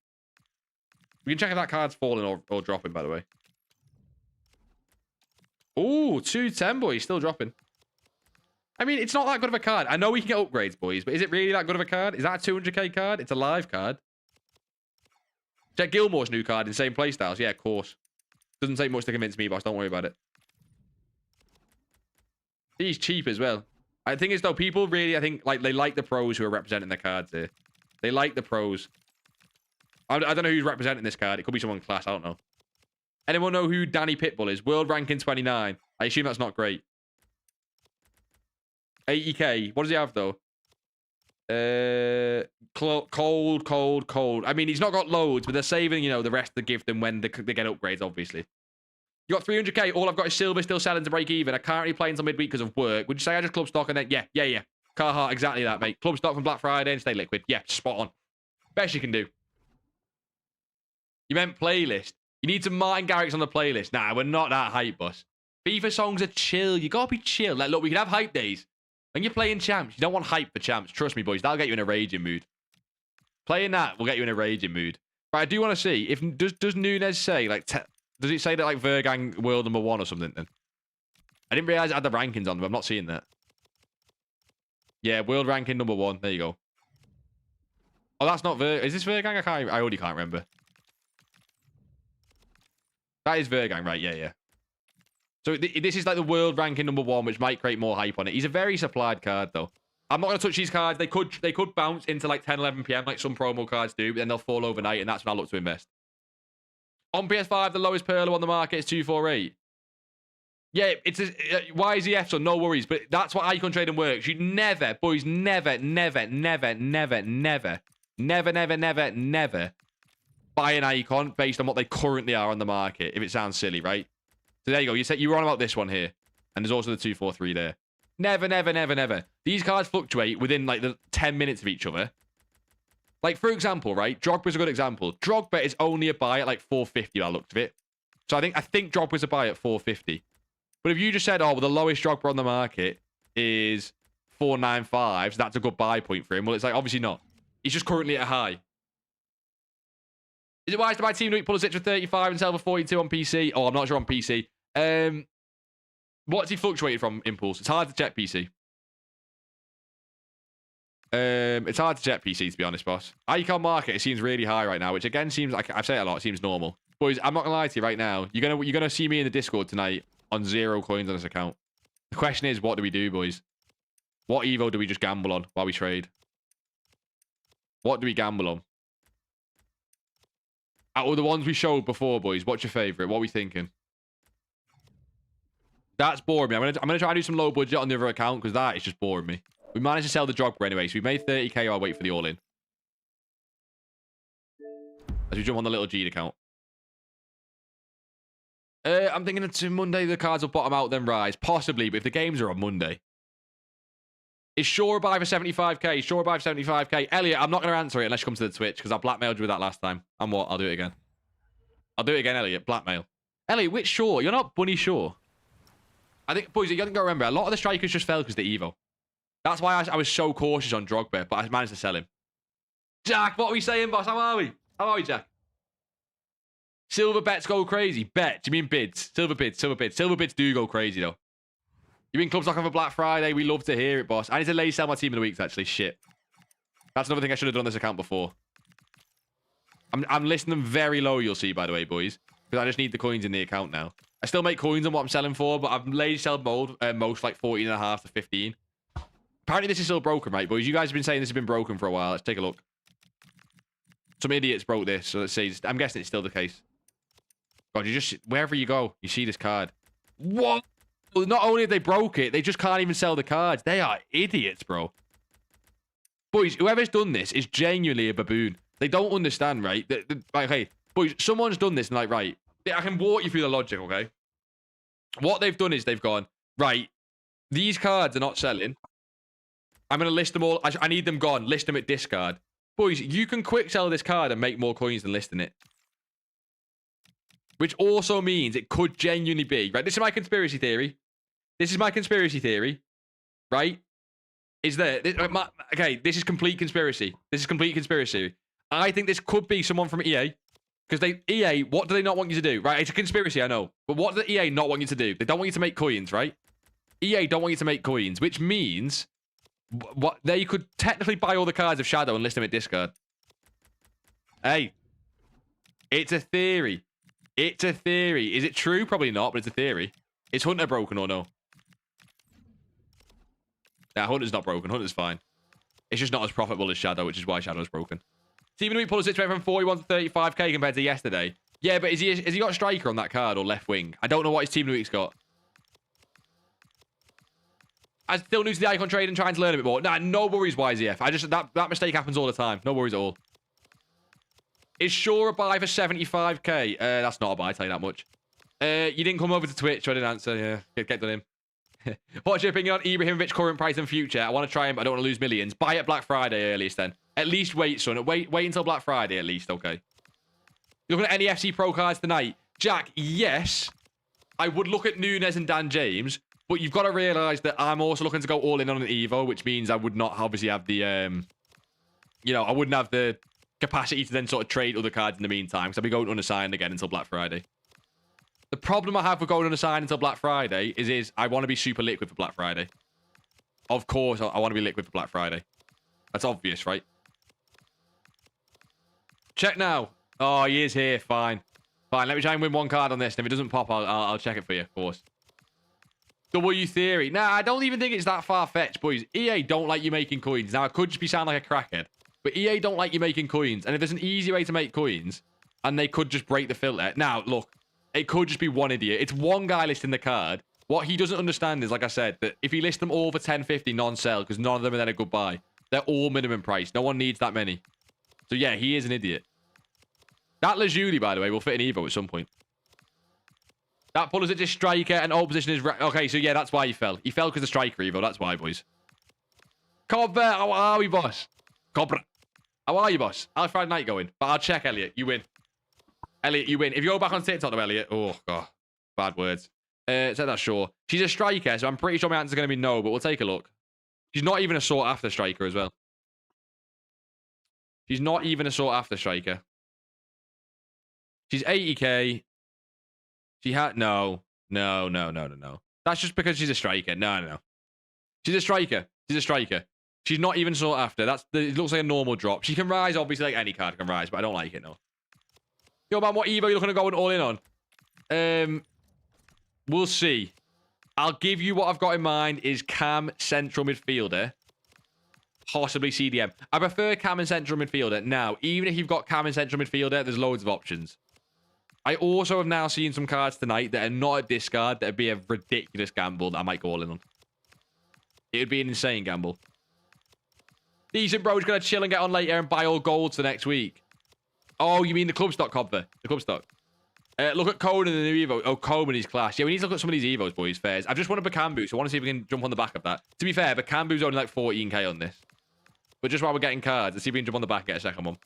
We can check if that card's falling or dropping, by the way. Ooh, 210, boys. Still dropping. I mean, it's not that good of a card. I know we can get upgrades, boys, but is it really that good of a card? Is that a 200k card? It's a live card. Check Gilmore's new card in same playstyles. Yeah, of course. Doesn't take much to convince me, boss. Don't worry about it. He's cheap as well. I think it's though people really, I think, like they like the pros who are representing their cards here. They like the pros. I don't know who's representing this card. It could be someone class. I don't know. Anyone know who Danny Pitbull is? World ranking 29. I assume that's not great. 80k. What does he have though? Cold. I mean, he's not got loads, but they're saving, you know, the rest to give them when they get upgrades, obviously. You got 300k. All I've got is silver still selling to break even. I can't really play until midweek because of work. Would you say I just club stock and then... Yeah. Carhartt, exactly that, mate. Club stock from Black Friday and stay liquid. Yeah, spot on. Best you can do. You meant playlist. You need some Martin Garrix on the playlist. Nah, we're not that hype, boss. FIFA songs are chill. You gotta be chill. Like, look, we can have hype days. When you're playing champs, you don't want hype for champs. Trust me, boys. That'll get you in a raging mood. Playing that will get you in a raging mood. But I do want to see if does Nunez say like does it say that like Vergang world number 1 or something? Then I didn't realize it had the rankings on them. I'm not seeing that. Yeah, world ranking number 1. There you go. Oh, that's not Is this Vergang? I already can't remember. That is Vergang, right? Yeah. So this is like the world ranking number 1, which might create more hype on it. He's a very supplied card, though. I'm not going to touch these cards. They could bounce into like 10, 11 p.m. like some promo cards do, but then they'll fall overnight, and that's when I look to invest. On PS5, the lowest Perlo on the market is 248. Yeah, it's a YZF, so no worries. But that's what icon trading works. You never, boys, never buy an icon based on what they currently are on the market, if it sounds silly, right? So there you go. You were on about this one here. And there's also the 243 there. Never. These cards fluctuate within, like, the 10 minutes of each other. Like, for example, right? Drogba's a good example. Drogba is only a buy at, like, 450 by the looks of it. So I think Drogba's a buy at 450. But if you just said, oh, well, the lowest Drogba on the market is 495, so that's a good buy point for him. Well, it's like, obviously not. He's just currently at a high. Is it wise to buy Team of the Week Pulisic for 35 and sell for 42 on PC? Oh, I'm not sure on PC. What's he fluctuated from, Impulse? It's hard to check PC. It's hard to check PC, to be honest, boss. Icon market, it seems really high right now, which again seems like, I've said it a lot, it seems normal. Boys, I'm not gonna lie to you right now. You're gonna see me in the Discord tonight on 0 coins on this account. The question is, what do we do, boys? What Evo do we just gamble on while we trade? What do we gamble on? Out of the ones we showed before, boys, what's your favorite? What are we thinking? That's boring me. I'm gonna try and do some low budget on the other account because that is just boring me. We managed to sell the Drogba anyway, so we made 30k while I wait for the all-in. As we jump on the little G account. I'm thinking until Monday the cards will bottom out, then rise. Possibly, but if the games are on Monday. Is Shaw a buy for 75k? Shaw a buy for 75k? Elliot, I'm not going to answer it unless you come to the Twitch because I blackmailed you with that last time. And what? I'll do it again. I'll do it again, Elliot. Blackmail. Elliot, which Shaw? You're not Bunny Shaw. I think, boys, you got to remember, a lot of the strikers just fell because they're Evo. That's why I was so cautious on Drogba, but I managed to sell him. Jack, what are we saying, boss? How are we? How are we, Jack? Silver bets go crazy. Bet. Do you mean bids? Silver bids. Silver bids do go crazy, though. You in Club Stock for Black Friday? We love to hear it, boss. I need to lay sell my team of the weeks, actually. Shit. That's another thing I should have done on this account before. I'm listing them very low, you'll see, by the way, boys. Because I just need the coins in the account now. I still make coins on what I'm selling for, but I've lazy sold most like 14.5 to 15. Apparently, this is still broken, right, boys? You guys have been saying this has been broken for a while. Let's take a look. Some idiots broke this, so let's see. I'm guessing it's still the case. God, you just... Wherever you go, you see this card. What? Well, not only have they broke it, they just can't even sell the cards. They are idiots, bro. Boys, whoever's done this is genuinely a baboon. They don't understand, right? Okay, boys, someone's done this and like, right, I can walk you through the logic, okay? What they've done is they've gone, right, these cards are not selling. I'm going to list them all. I need them gone. List them at discard. Boys, you can quick sell this card and make more coins than listing it. Which also means it could genuinely be, right? This is my conspiracy theory. This is my conspiracy theory, right? Is there... Okay, this is complete conspiracy. This is complete conspiracy. I think this could be someone from EA. Because EA, what do they not want you to do? Right, it's a conspiracy, I know. But what does EA not want you to do? They don't want you to make coins, right? EA don't want you to make coins, which means... What they could technically buy all the cards of Shadow and list them at discard. Hey. It's a theory. It's a theory. Is it true? Probably not, but it's a theory. Is Hunter broken or no? Nah, Hunter's not broken. Hunter's fine. It's just not as profitable as Shadow, which is why Shadow's broken. Team of the Week Pulisic went from 41 to 35k compared to yesterday. Yeah, but has he got striker on that card or left wing? I don't know what his Team of the Week's got. I'm still new to the icon trade and trying to learn a bit more. Nah, no worries, YZF. That mistake happens all the time. No worries at all. Is Shaw a buy for 75k? That's not a buy, I tell you that much. You didn't come over to Twitch, so I didn't answer. Yeah, get done in. What's your opinion on Ibrahimovic's current price and future? I want to try him, but I don't want to lose millions. Buy at Black Friday earliest then. At least wait, son. Wait until Black Friday at least, okay? You're looking at any FC Pro cards tonight? Jack, yes. I would look at Nunes and Dan James, but you've got to realise that I'm also looking to go all in on an Evo, which means I would not obviously have the, you know, I wouldn't have the capacity to then sort of trade other cards in the meantime, because I'll be going unassigned again until Black Friday. The problem I have with going unassigned until Black Friday is I want to be super liquid for Black Friday. Of course, I want to be liquid for Black Friday. That's obvious, right? Check now. Oh, he is here. Fine. Fine, let me try and win one card on this, and if it doesn't pop, I'll check it for you, of course. W theory. Nah, I don't even think it's that far-fetched, boys. EA don't like you making coins. Now, I could just be sounding like a crackhead, but EA don't like you making coins. And if there's an easy way to make coins, and they could just break the filter. Now, look, it could just be one idiot. It's one guy listing the card, What he doesn't understand is, like I said, that if you list them all for 10.50 non-sell, because none of them are then a good buy, they're all minimum price. No one needs that many. So yeah, he is an idiot. That Lazuli, by the way, will fit in Evo at some point. That Pulisic is striker and old position is... Okay, so yeah, that's why he fell. He fell because of striker Evo. That's why, boys. Cobra, how are we, boss? Cobra. How are you, boss? How's Friday night going? But I'll check, Elliot. You win. Elliot, you win. If you go back on TikTok, though, Elliot... Oh, God. Bad words. Said that, sure. She's a striker, so I'm pretty sure my answer's going to be no, but we'll take a look. She's not even a sought-after striker as well. She's not even a sought-after striker. She's 80k. She had... No. That's just because she's a striker. No. She's a striker. She's not even sought after. It looks like a normal drop. She can rise, obviously, like any card can rise, but I don't like it, no. Yo, man, what Evo are you looking to go all in on? We'll see. I'll give you what I've got in mind is Cam central midfielder. Possibly CDM. I prefer Cam and central midfielder. Now, even if you've got Cam and central midfielder, there's loads of options. I also have now seen some cards tonight that are not a discard, that would be a ridiculous gamble that I might go all in on. It would be an insane gamble. Decent, bro. He's going to chill and get on later and buy all golds for next week. Oh, you mean the club stock, Cobber? The club stock. Look at Conan in the new Evo. Oh, Conan is class. Yeah, we need to look at some of these Evos, boys. Fairs. I've just won a Bakambu, so I want to see if we can jump on the back of that. To be fair, Bakambu's only like 14k on this. But just while we're getting cards, let's see if we can jump on the back and get a second one.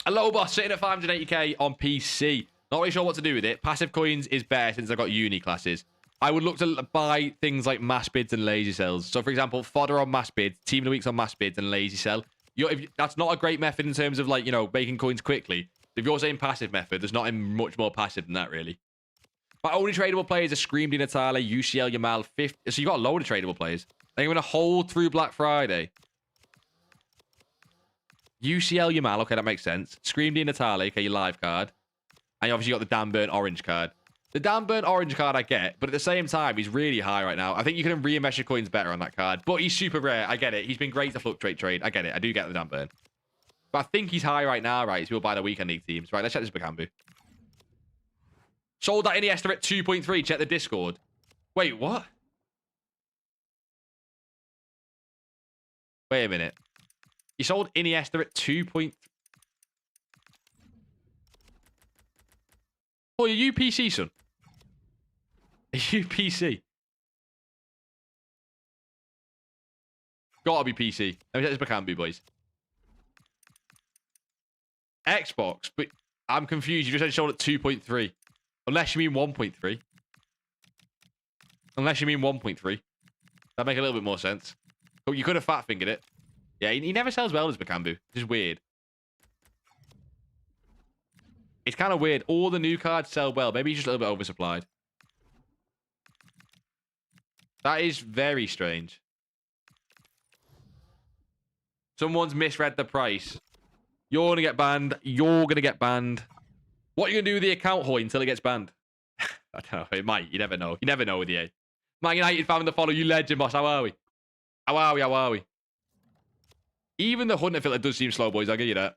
Hello, boss. Sitting at 580k on PC. Not really sure what to do with it. Passive coins is better since I've got uni classes. I would look to buy things like mass bids and lazy sells. So, for example, fodder on mass bids, team of the weeks on mass bids, and lazy sell. That's not a great method in terms of, like, making coins quickly. If you're saying passive method, there's not much more passive than that, really. My only tradable players are Scream Di Natale, UCL Yamal, 50. So you've got a load of tradable players. They're going to hold through Black Friday. UCL Yamal, okay, that makes sense. Scream Di Natale, okay, your live card. And you obviously got the Dan Burn orange card. The Dan Burn orange card I get, but at the same time, he's really high right now. I think you can reinvest your coins better on that card. But he's super rare. I get it. He's been great to fluctuate trade. I get it. I do get the Dan Burn. But I think he's high right now, right? So we'll buy the weekend league teams. Right, let's check this Bakambu. Sold that Iniesta at 2.3. Check the Discord. Wait, what? Wait a minute. You sold Iniesta at 2.3. Oh, you're UPC, son. A UPC. Gotta be PC. Let me check this Bakambu, boys. Xbox, but I'm confused. You just said sold at 2.3. Unless you mean 1.3. Unless you mean 1.3. That'd make a little bit more sense. But you could have fat fingered it. Yeah, he never sells well as Bakambu. Which is weird. It's kind of weird. All the new cards sell well. Maybe he's just a little bit oversupplied. That is very strange. Someone's misread the price. You're going to get banned. You're going to get banned. What are you going to do with the account, Hoy, until it gets banned? I don't know. It might. You never know. You never know with the A. Man United found the follow. You legend, boss. How are we? How are we? Even the Hunter filter does seem slow, boys. I'll give you that.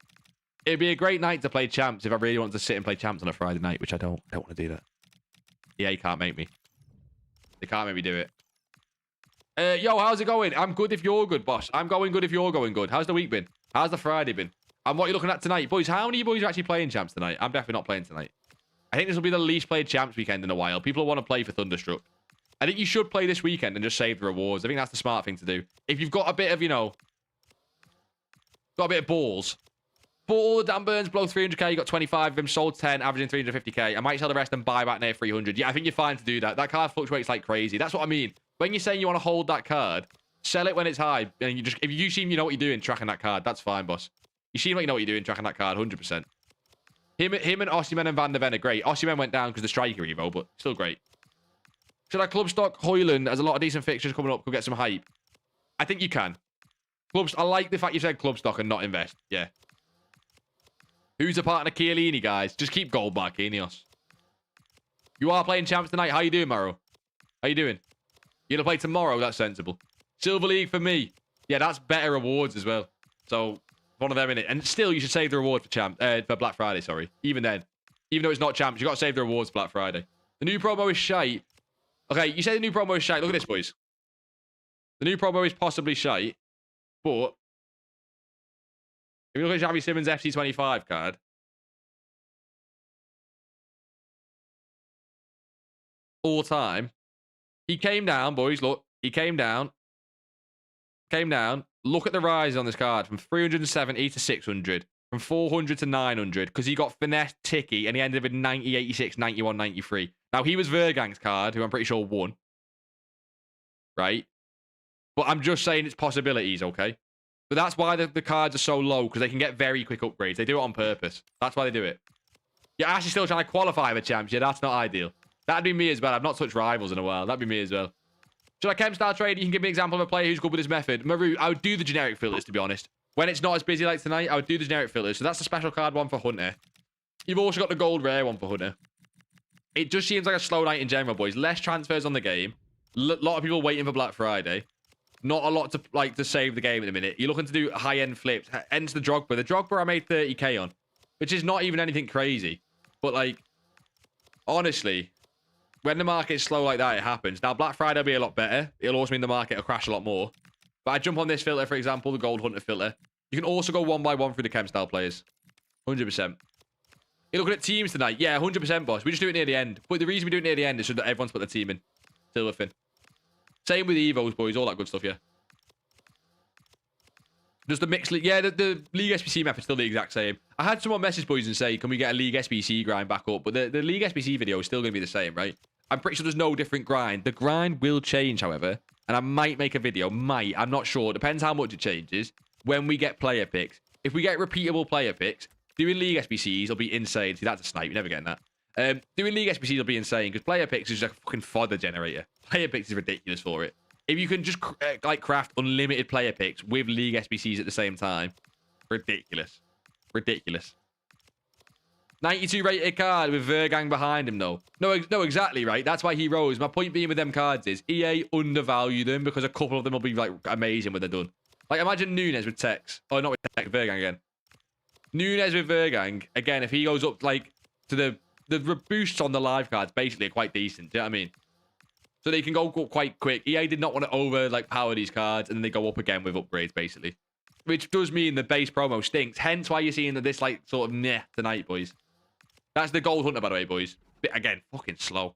It'd be a great night to play champs if I really want to sit and play champs on a Friday night, which I don't want to do that. Yeah, you can't make me. They can't make me do it. Yo, how's it going? I'm good if you're good, boss. I'm going good if you're going good. How's the week been? How's the Friday been? And what are you looking at tonight? Boys, how many of you boys are actually playing champs tonight? I'm definitely not playing tonight. I think this will be the least played champs weekend in a while. People want to play for Thunderstruck. I think you should play this weekend and just save the rewards. I think that's the smart thing to do. If you've got a bit of, got a bit of balls. Bought all the Dan Burns below 300k. You got 25 of them, sold 10, averaging 350k. I might sell the rest and buy back near 300. Yeah, I think you're fine to do that. That card fluctuates like crazy. That's what I mean. When you're saying you want to hold that card, sell it when it's high. And if you seem you know what you're doing tracking that card, that's fine, boss. You seem like you know what you're doing tracking that card, 100%. Him and Osimhen and Van der Ven are great. Osimhen went down because the striker evo, but still great. Should I club stock Hoyland? Has a lot of decent fixtures coming up. Could get some hype. I think you can. I like the fact you said club stock and not invest. Yeah. Who's the partner? Chiellini, guys. Just keep gold back, Ineos. You are playing champs tonight. How you doing, Maro? How you doing? You're going to play tomorrow? That's sensible. Silver League for me. Yeah, that's better rewards as well. So, one of them in it. And still, you should save the reward for Black Friday, sorry. Even then. Even though it's not champs, you got to save the rewards for Black Friday. The new promo is shite. Okay, you say the new promo is shite. Look at this, boys. The new promo is possibly shite, but if you look at Xavi Simmons' FC25 card, all time, he came down, boys. Look, he came down. Look at the rise on this card from 370 to 600, from 400 to 900, because he got finesse ticky and he ended up with 90, 86, 91, 93. Now, he was Vergang's card, who I'm pretty sure won. Right? But I'm just saying it's possibilities, okay? But that's why the cards are so low, because they can get very quick upgrades. They do it on purpose. That's why they do it. You're actually still trying to qualify for champs. Yeah, that's not ideal. That'd be me as well. I've not touched rivals in a while. That'd be me as well. Should I chem style trade? You can give me an example of a player who's good with this method. Maru, I would do the generic filters, to be honest. When it's not as busy like tonight, I would do the generic filters. So that's the special card one for Hunter. You've also got the gold rare one for Hunter. It just seems like a slow night in general, boys. Less transfers on the game. Lot of people waiting for Black Friday. Not a lot to save the game at the minute. You're looking to do high-end flips. Hence the Drogba. The Drogba I made 30k on, which is not even anything crazy. But, like, honestly, when the market's slow like that, it happens. Now, Black Friday will be a lot better. It'll also mean the market will crash a lot more. But I jump on this filter, for example, the Gold Hunter filter. You can also go one by one through the chem style players. 100%. You're looking at teams tonight. Yeah, 100%, boss. We just do it near the end. But the reason we do it near the end is so that everyone's put the team in. Silverfin. Same with Evos, boys. All that good stuff, yeah. Just the mixed league. Yeah, the League SBC map is still the exact same. I had someone message, boys, and say, can we get a League SBC grind back up? But the League SBC video is still going to be the same, right? I'm pretty sure there's no different grind. The grind will change, however. And I might make a video. Might. I'm not sure. Depends how much it changes. When we get player picks. If we get repeatable player picks, doing League SBCs will be insane. See, that's a snipe. You're never getting that. Doing League SBCs will be insane because player picks is just a fucking fodder generator. Player picks is ridiculous for it. If you can just like craft unlimited player picks with League SBCs at the same time, ridiculous. Ridiculous. 92 rated card with Vergang behind him, though. No, exactly, right? That's why he rose. My point being with them cards is EA undervalue them because a couple of them will be like amazing when they're done. Like, imagine Nunes with Tex. Oh, not with Tex, Vergang again. Nunes with Vergang, again, if he goes up like to the boosts on the live cards basically are quite decent. Do you know what I mean? So they can go quite quick. EA did not want to over like power these cards, and then they go up again with upgrades basically, which does mean the base promo stinks. Hence why you're seeing this like sort of meh tonight, boys. That's the Gold Hunter, by the way, boys. But again, fucking slow.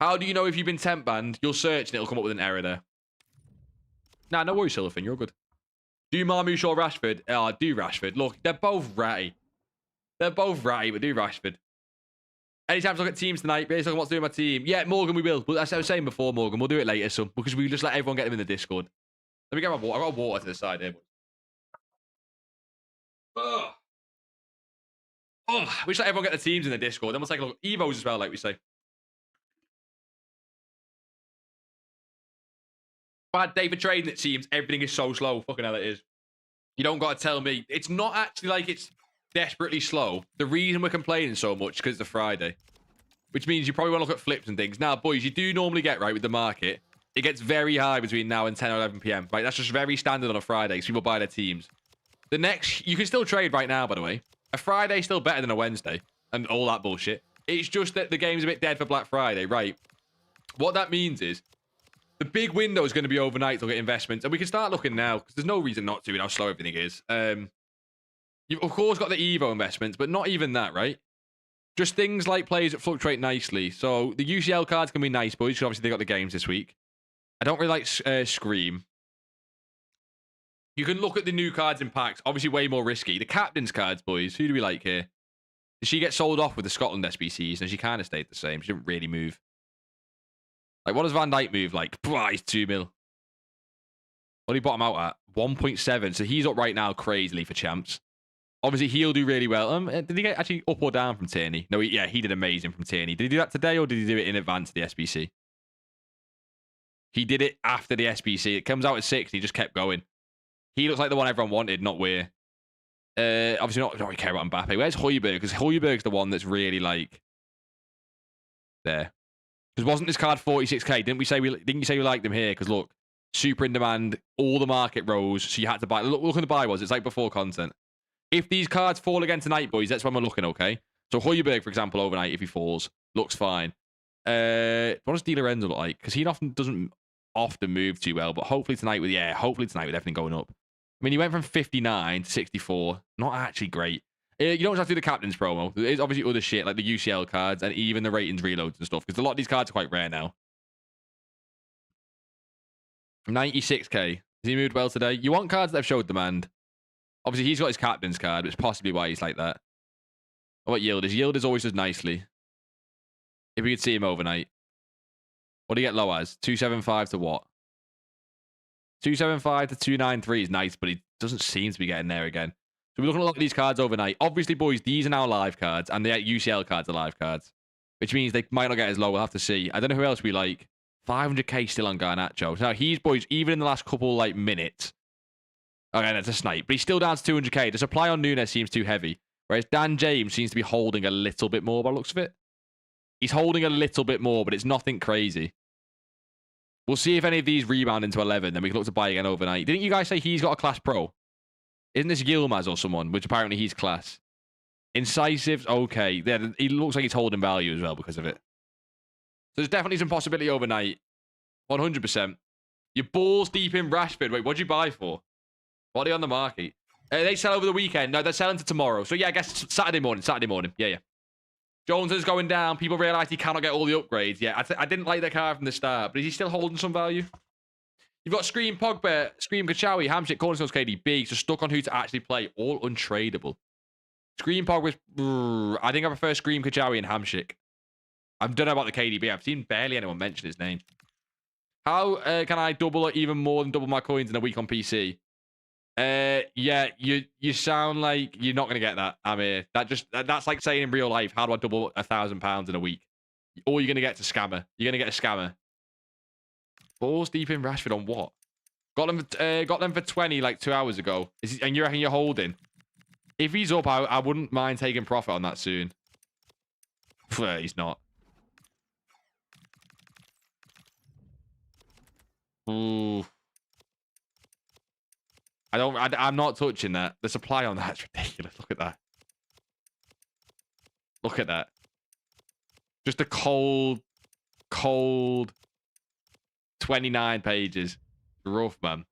How do you know if you've been temp banned? You'll search and it'll come up with an error there. Nah, no worries, Silverfin. You're good. Do Marmoush or Rashford? Do Rashford. Look, they're both ratty. They're both ratty, but do Rashford. Anytime to look at teams tonight, based on what's doing my team. Yeah, Morgan, we will. But as I was saying before, Morgan, we'll do it later, son. Because we just let everyone get them in the Discord. Let me get my water. I've got water to the side here. Oh. We just let everyone get the teams in the Discord. Then we'll take a look at Evos as well, like we say. Bad day for trading, it seems. Everything is so slow. Fucking hell, it is. You don't got to tell me. It's not actually like it's desperately slow. The reason we're complaining so much is because it's a Friday. Which means you probably want to look at flips and things. Now, boys, you do normally get, right, with the market, it gets very high between now and 10 or 11 p.m. Right, that's just very standard on a Friday because people buy their teams. The next, you can still trade right now, by the way. A Friday's still better than a Wednesday and all that bullshit. It's just that the game's a bit dead for Black Friday, right? What that means is the big window is going to be overnight to look at investments, and we can start looking now because there's no reason not to with how slow everything is. You've, of course, got the Evo investments, but not even that, right? Just things like players that fluctuate nicely. So the UCL cards can be nice, boys, because obviously they got the games this week. I don't really like Scream. You can look at the new cards in packs. Obviously, way more risky. The captain's cards, boys. Who do we like here? Did she get sold off with the Scotland SBCs? And she kind of stayed the same. She didn't really move. Like, what does Van Dijk move? Like, he's 2 mil. What did he bottom out at? 1.7. So he's up right now crazily for champs. Obviously, he'll do really well. Did he get actually up or down from Tierney? No, he did amazing from Tierney. Did he do that today or did he do it in advance of the SBC? He did it after the SBC. It comes out at 6 and he just kept going. He looks like the one everyone wanted, not Weir. Obviously, don't really care about Mbappe. Where's Højbjerg? Because Højbjerg's the one that's really like there. Because wasn't this card 46k? Didn't you say we liked them here? Because look, super in demand. All the market rose, so you had to buy. Look at the buy was. It's like before content. If these cards fall again tonight, boys, that's when we're looking. Okay. So Højbjerg, for example, overnight, if he falls, looks fine. What does Di Lorenzo look like? Because he doesn't often move too well, but hopefully tonight with definitely going up. I mean, he went from 59 to 64. Not actually great. You don't just have to do the captain's promo. There's obviously other shit like the UCL cards and even the ratings reloads and stuff, because a lot of these cards are quite rare now. 96k. Has he moved well today? You want cards that have showed demand. Obviously, he's got his captain's card, which is possibly why he's like that. What about Yildiz? Yildiz always does nicely. If we could see him overnight. What do you get low as? 275 to what? 275 to 293 is nice, but he doesn't seem to be getting there again. So we're looking at a lot of these cards overnight. Obviously, boys, these are now live cards, and the UCL cards are live cards, which means they might not get as low. We'll have to see. I don't know who else we like. 500k still on Garnacho. Now, he's, boys, even in the last couple, like, minutes. Okay, that's a snipe, but he's still down to 200k. The supply on Nunes seems too heavy, whereas Dan James seems to be holding a little bit more by the looks of it. He's holding a little bit more, but it's nothing crazy. We'll see if any of these rebound into 11, then we can look to buy again overnight. Didn't you guys say he's got a class pro? Isn't this Yilmaz or someone, which apparently he's class? Incisive, okay. Yeah, he looks like he's holding value as well because of it. So there's definitely some possibility overnight. 100%. You're balls deep in Rashford. Wait, what'd you buy for? What are they on the market? They sell over the weekend. No, they're selling to tomorrow. So yeah, I guess Saturday morning. Yeah. Jones is going down. People realize he cannot get all the upgrades. Yeah, I didn't like that card from the start, but is he still holding some value? You've got Scream Pogba, Scream Kachawi, Hamsik, Cornerstones, KDB. So stuck on who to actually play. All untradeable. Scream Pogba, I think I prefer Scream Kachawi and Hamsik. I don't know about the KDB. I've seen barely anyone mention his name. How can I double or even more than double my coins in a week on PC? Yeah, you sound like you're not gonna get that, Amir. That's like saying in real life, how do I double £1,000 in a week? All you're gonna get is a scammer. You're gonna get a scammer. Balls deep in Rashford on what? Got them for 20 like 2 hours ago. And you reckon you're holding? If he's up, I wouldn't mind taking profit on that soon. He's not. Ooh. I'm not touching that. The supply on that's ridiculous. Look at that. Look at that. Just a cold 29 pages. Rough, man.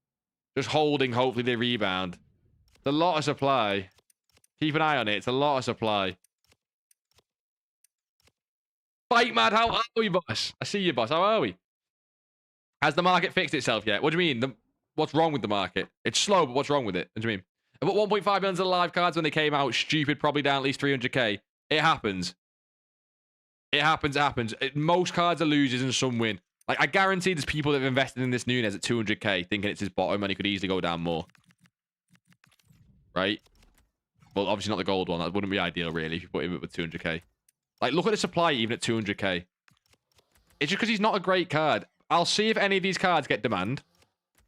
Just holding, hopefully they rebound. It's a lot of supply. Keep an eye on it. It's a lot of supply. Fight mad, how are we, boss? I see you, boss. How are we? Has the market fixed itself yet? What do you mean? What's wrong with the market? It's slow, but what's wrong with it? What do you mean? I put 1.5 million of live cards when they came out. Stupid, probably down at least 300k. It happens. It happens. Most cards are losers and some win. Like, I guarantee there's people that have invested in this Nunes at 200k thinking it's his bottom and he could easily go down more. Right? Well, obviously not the gold one. That wouldn't be ideal, really, if you put him up with 200k. Like, look at the supply even at 200k. It's just because he's not a great card. I'll see if any of these cards get demand.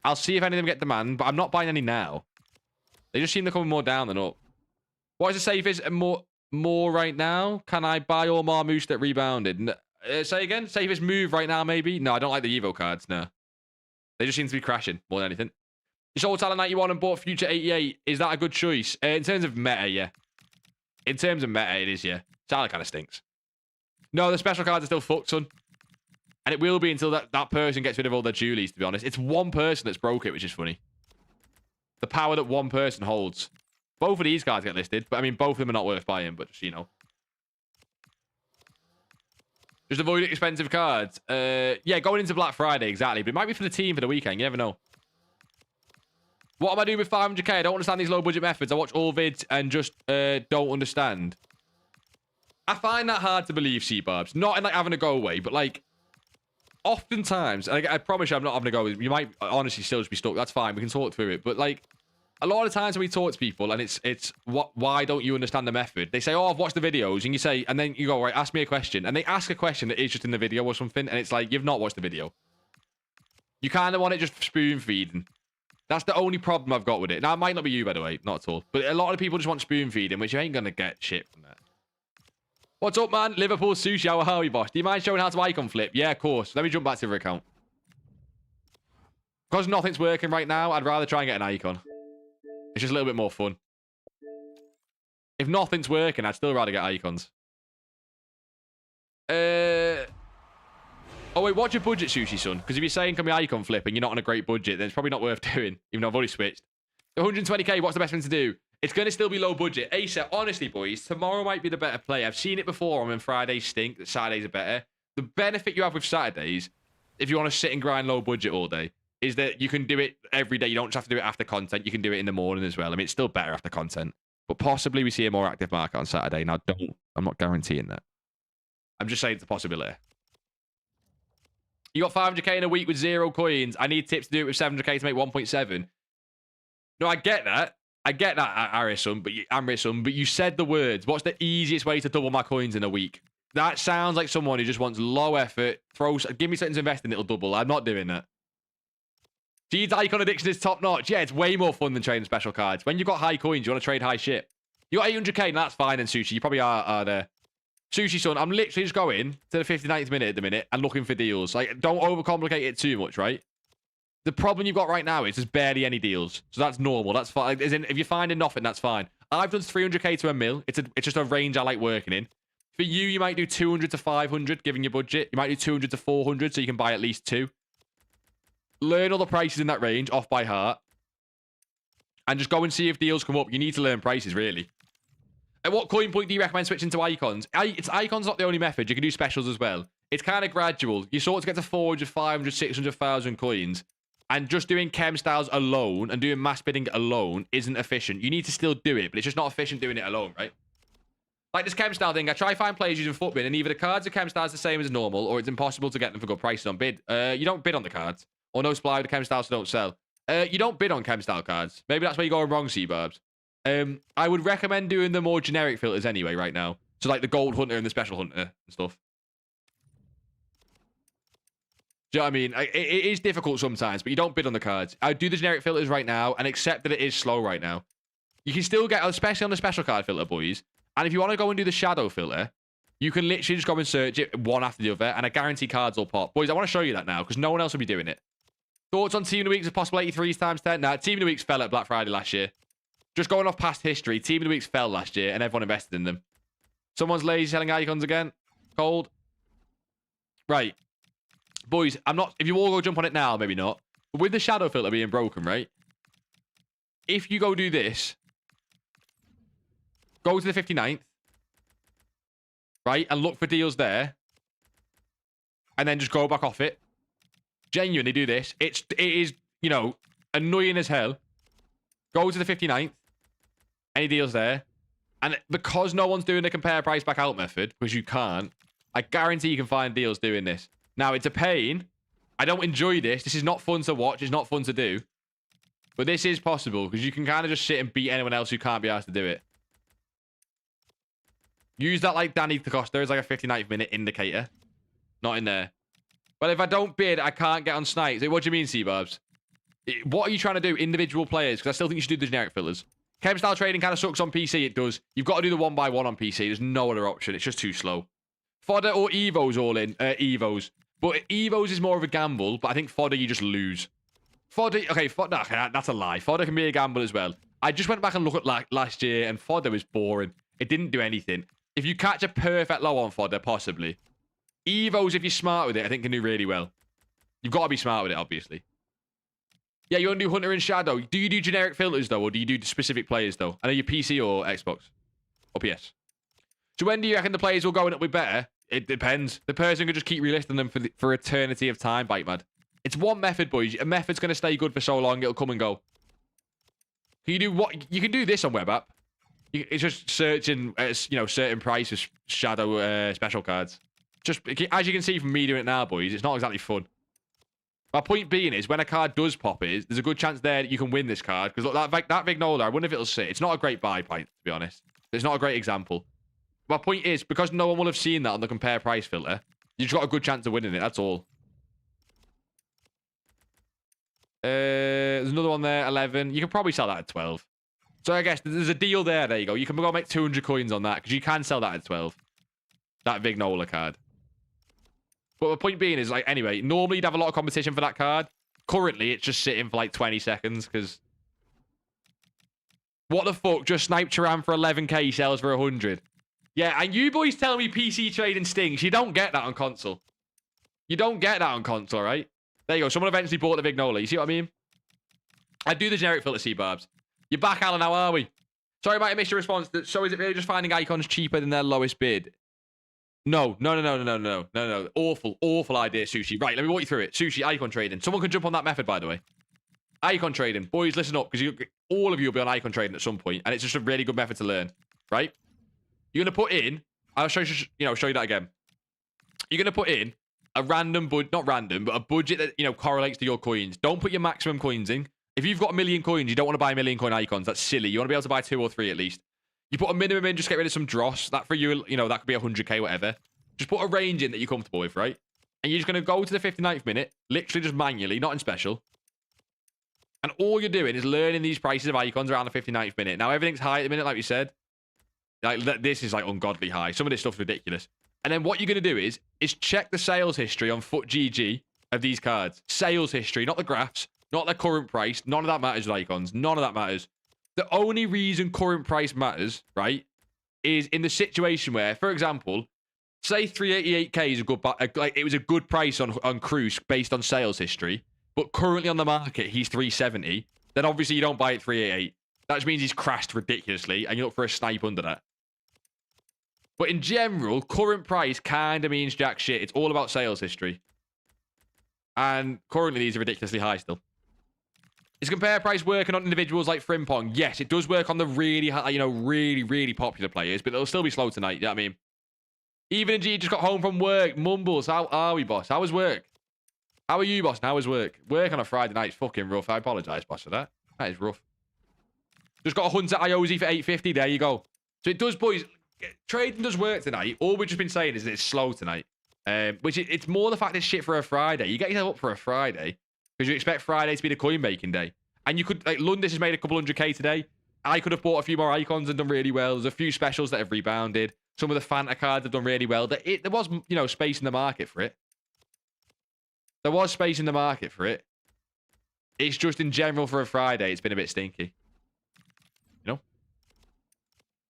I'll see if any of them get demand, but I'm not buying any now. They just seem to come more down than up. What is the safest? More right now? Can I buy all Marmouche that rebounded? Say again? Safest move right now, maybe? No, I don't like the Evo cards, no. They just seem to be crashing more than anything. You sold Talent 91 and bought Future 88. Is that a good choice? In terms of meta, yeah. In terms of meta, it is, yeah. Talent kind of stinks. No, the special cards are still fucked, son. And it will be until that person gets rid of all their Julies, to be honest. It's one person that's broke it, which is funny. The power that one person holds. Both of these cards get listed, but I mean, both of them are not worth buying, but just, you know. Just avoid expensive cards. Yeah, going into Black Friday, exactly. But it might be for the team for the weekend. You never know. What am I doing with 500k? I don't understand these low-budget methods. I watch all vids and just don't understand. I find that hard to believe, C-Barbs. Not in, like, having a go away, but, like, oftentimes, and I promise you I'm not having a go. You might honestly still just be stuck. That's fine. We can talk through it. But, like, a lot of times when we talk to people and it's why don't you understand the method? They say, oh, I've watched the videos. And you say, and then you go, right, ask me a question. And they ask a question that is just in the video or something. And it's like, you've not watched the video. You kind of want it just spoon feeding. That's the only problem I've got with it. Now, it might not be you, by the way. Not at all. But a lot of people just want spoon feeding, which you ain't going to get shit from that. What's up, man? Liverpool Sushi, how are you, boss? Do you mind showing how to icon flip? Yeah, of course. Let me jump back to your account. Because nothing's working right now, I'd rather try and get an icon. It's just a little bit more fun. If nothing's working, I'd still rather get icons. Oh, wait, what's your budget, Sushi Son? Because if you're saying can be icon flip and you're not on a great budget, then it's probably not worth doing, even though I've already switched. 120k, what's the best thing to do? It's going to still be low budget. Asa, honestly, boys, tomorrow might be the better play. I've seen it before when Fridays stink, that Saturdays are better. The benefit you have with Saturdays, if you want to sit and grind low budget all day, is that you can do it every day. You don't just have to do it after content. You can do it in the morning as well. I mean, it's still better after content. But possibly we see a more active market on Saturday. Now, I'm not guaranteeing that. I'm just saying it's a possibility. You got 500k in a week with 0 coins. I need tips to do it with 700k to make 1.7. No, I get that. I get that, Harrison, but you said the words. What's the easiest way to double my coins in a week? That sounds like someone who just wants low effort. Give me something to invest in, it'll double. I'm not doing that. Gene's icon addiction is top notch. Yeah, it's way more fun than trading special cards. When you've got high coins, you want to trade high shit. You got 800k, and that's fine then, Sushi. You probably are there. Sushi Son, I'm literally just going to the 59th minute at the minute and looking for deals. Like, don't overcomplicate it too much, right? The problem you've got right now is there's barely any deals. So that's normal. That's fine. Like, as in, if you're finding nothing, that's fine. I've done 300k to a mil. It's just a range I like working in. For you, you might do 200 to 500, given your budget. You might do 200 to 400, so you can buy at least 2. Learn all the prices in that range off by heart. And just go and see if deals come up. You need to learn prices, really. At what coin point do you recommend switching to icons? Icons not the only method. You can do specials as well. It's kind of gradual. You sort of get to 400, 500, 600,000 coins. And just doing chem styles alone and doing mass bidding alone isn't efficient. You need to still do it, but it's just not efficient doing it alone, right? Like this chem style thing, I try to find players using footbid, and either the cards are chem styles the same as normal, or it's impossible to get them for good prices on bid. You don't bid on the cards. Or no supply of the chem styles don't sell. You don't bid on chem style cards. Maybe that's where you're going wrong, C-Barbs. I would recommend doing the more generic filters anyway right now. So like the gold hunter and the special hunter and stuff. Do you know what I mean? It is difficult sometimes, but you don't bid on the cards. I would do the generic filters right now and accept that it is slow right now. You can still get, especially on the special card filter, boys. And if you want to go and do the shadow filter, you can literally just go and search it one after the other, and I guarantee cards will pop. Boys, I want to show you that now, because no one else will be doing it. Thoughts on Team of the Week's possible 83s times 10? Nah, Team of the Week's fell at Black Friday last year. Just going off past history, Team of the Week's fell last year, and everyone invested in them. Someone's lazy selling icons again. Cold. Right. Boys, I'm not... If you all go jump on it now, maybe not. But with the shadow filter being broken, right? If you go do this, go to the 59th, right? And look for deals there. And then just go back off it. Genuinely do this. It is, you know, annoying as hell. Go to the 59th. Any deals there. And because no one's doing the compare price back out method, because you can't, I guarantee you can find deals doing this. Now, it's a pain. I don't enjoy this. This is not fun to watch. It's not fun to do. But this is possible, because you can kind of just sit and beat anyone else who can't be asked to do it. Use that like Danny Costa as like a 59th minute indicator. Not in there. Well, if I don't bid, I can't get on snipes. What do you mean, C-Barbs? What are you trying to do? Individual players? Because I still think you should do the generic filters. Chem style trading kind of sucks on PC. It does. You've got to do the 1x1 on PC. There's no other option. It's just too slow. Fodder or Evos all in. Evos. But Evos is more of a gamble. But I think Fodder, you just lose. Fodder, okay, Fodder, that's a lie. Fodder can be a gamble as well. I just went back and looked at last year, and Fodder was boring. It didn't do anything. If you catch a perfect low on Fodder, possibly. Evos, if you're smart with it, I think can do really well. You've got to be smart with it, obviously. Yeah, you want to do Hunter and Shadow. Do you do generic filters, though, or do you do specific players, though? I know you PC or Xbox. Or PS. So when do you reckon the players will go and it'll be better? It depends. The person could just keep relisting them for eternity of time, Bite Mad. It's one method, boys. A method's going to stay good for so long, it'll come and go. Can you do what? You can do this on web app. It's just searching, you know, certain prices, shadow special cards. Just, as you can see from me doing it now, boys, it's not exactly fun. My point being is, when a card does pop, there's a good chance there that you can win this card. Because look, that Vignola, I wonder if it'll sit. It's not a great buy point, to be honest. It's not a great example. My point is, because no one will have seen that on the compare price filter, you've got a good chance of winning it, that's all. There's another one there, 11. You can probably sell that at 12. So I guess there's a deal there. There you go. You can go make 200 coins on that, because you can sell that at 12. That Vignola card. But the point being is, like, anyway, normally you'd have a lot of competition for that card. Currently, it's just sitting for like 20 seconds, because... What the fuck? Just sniped Charan for 11k, sells for 100. Yeah, and you boys tell me PC trading stinks. You don't get that on console. You don't get that on console, right? There you go. Someone eventually bought the Vignola. You see what I mean? I do the generic filter, C-Barbs. You're back, Alan. How are we? Sorry, I might have missed your response. So is it really just finding icons cheaper than their lowest bid? No. Awful idea, Sushi. Right, let me walk you through it. Sushi, icon trading. Someone can jump on that method, by the way. Icon trading. Boys, listen up, because all of you will be on icon trading at some point, and it's just a really good method to learn, right? You're going to put in... I'll show you, show you that again. You're going to put in a random... Not random, but a budget that, correlates to your coins. Don't put your maximum coins in. If you've got 1 million coins, you don't want to buy 1 million coin icons. That's silly. You want to be able to buy 2 or 3 at least. You put a minimum in, just get rid of some dross. That for you, that could be 100k, whatever. Just put a range in that you're comfortable with, right? And you're just going to go to the 59th minute, literally just manually, not in special. And all you're doing is learning these prices of icons around the 59th minute. Now, everything's high at the minute, like we said. Like, this is, ungodly high. Some of this stuff's ridiculous. And then what you're going to do is check the sales history on FUTGG of these cards. Sales history, not the graphs, not the current price. None of that matters with icons. None of that matters. The only reason current price matters, right, is in the situation where, for example, say 388k is a good, it was a good price on Cruz based on sales history, but currently on the market he's 370. Then obviously you don't buy it 388. That just means he's crashed ridiculously, and you look for a snipe under that. But in general, current price kind of means jack shit. It's all about sales history, and currently these are ridiculously high still. Is compare price working on individuals like Frimpong? Yes, it does work on the really high, really popular players, but it'll still be slow tonight. You know what I mean? Even G just got home from work. Mumbles, how are we, boss? How was work? How are you, boss? How was work? Work on a Friday night is fucking rough. I apologize, boss, for that. That is rough. Just got a Hunter IOZ for 850. There you go. So it does, boys. Trading does work tonight. All we've just been saying is that it's slow tonight. It's more the fact it's shit for a Friday. You get yourself up for a Friday because you expect Friday to be the coin making day. And you could, Lundis has made a couple 100k today. I could have bought a few more icons and done really well. There's a few specials that have rebounded. Some of the Fanta cards have done really well. There was, space in the market for it. There was space in the market for it. It's just in general for a Friday, it's been a bit stinky.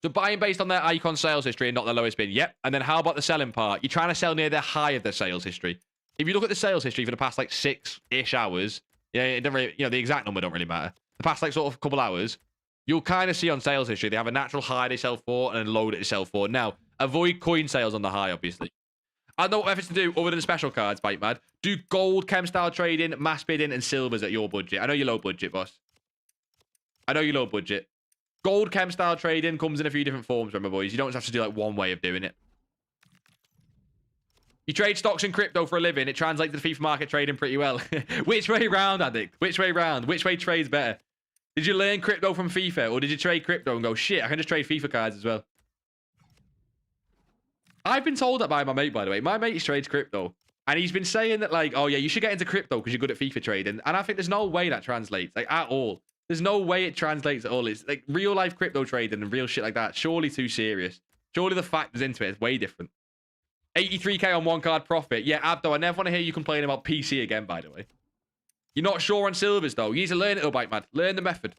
So buying based on their icon sales history and not their lowest bid. Yep. And then how about the selling part? You're trying to sell near the high of their sales history. If you look at the sales history for the past 6-ish hours, it don't really, the exact number don't really matter. The past sort of couple hours, you'll kind of see on sales history, they have a natural high they sell for and a low that they sell for. Now, avoid coin sales on the high, obviously. I know what methods to do other than special cards, Bite Mad. Do gold, chem style trading, mass bidding, and silvers at your budget. I know you're low budget, boss. I know you're low budget. Gold chem style trading comes in a few different forms, remember, boys. You don't just have to do one way of doing it. You trade stocks and crypto for a living. It translates to the FIFA market trading pretty well. Which way round, Addict? Which way round? Which way trades better? Did you learn crypto from FIFA, or did you trade crypto and go, shit, I can just trade FIFA cards as well? I've been told that by my mate, by the way. My mate trades crypto, and he's been saying that, oh yeah, you should get into crypto because you're good at FIFA trading. And I think there's no way that translates, at all. There's no way it translates at all. It's real life crypto trading and real shit like that. Surely too serious. Surely the factors into it is way different. 83k on one card profit. Yeah, Abdo, I never want to hear you complain about PC again, by the way. You're not sure on silvers, though. You need to learn it, Bite Mad. Learn the method.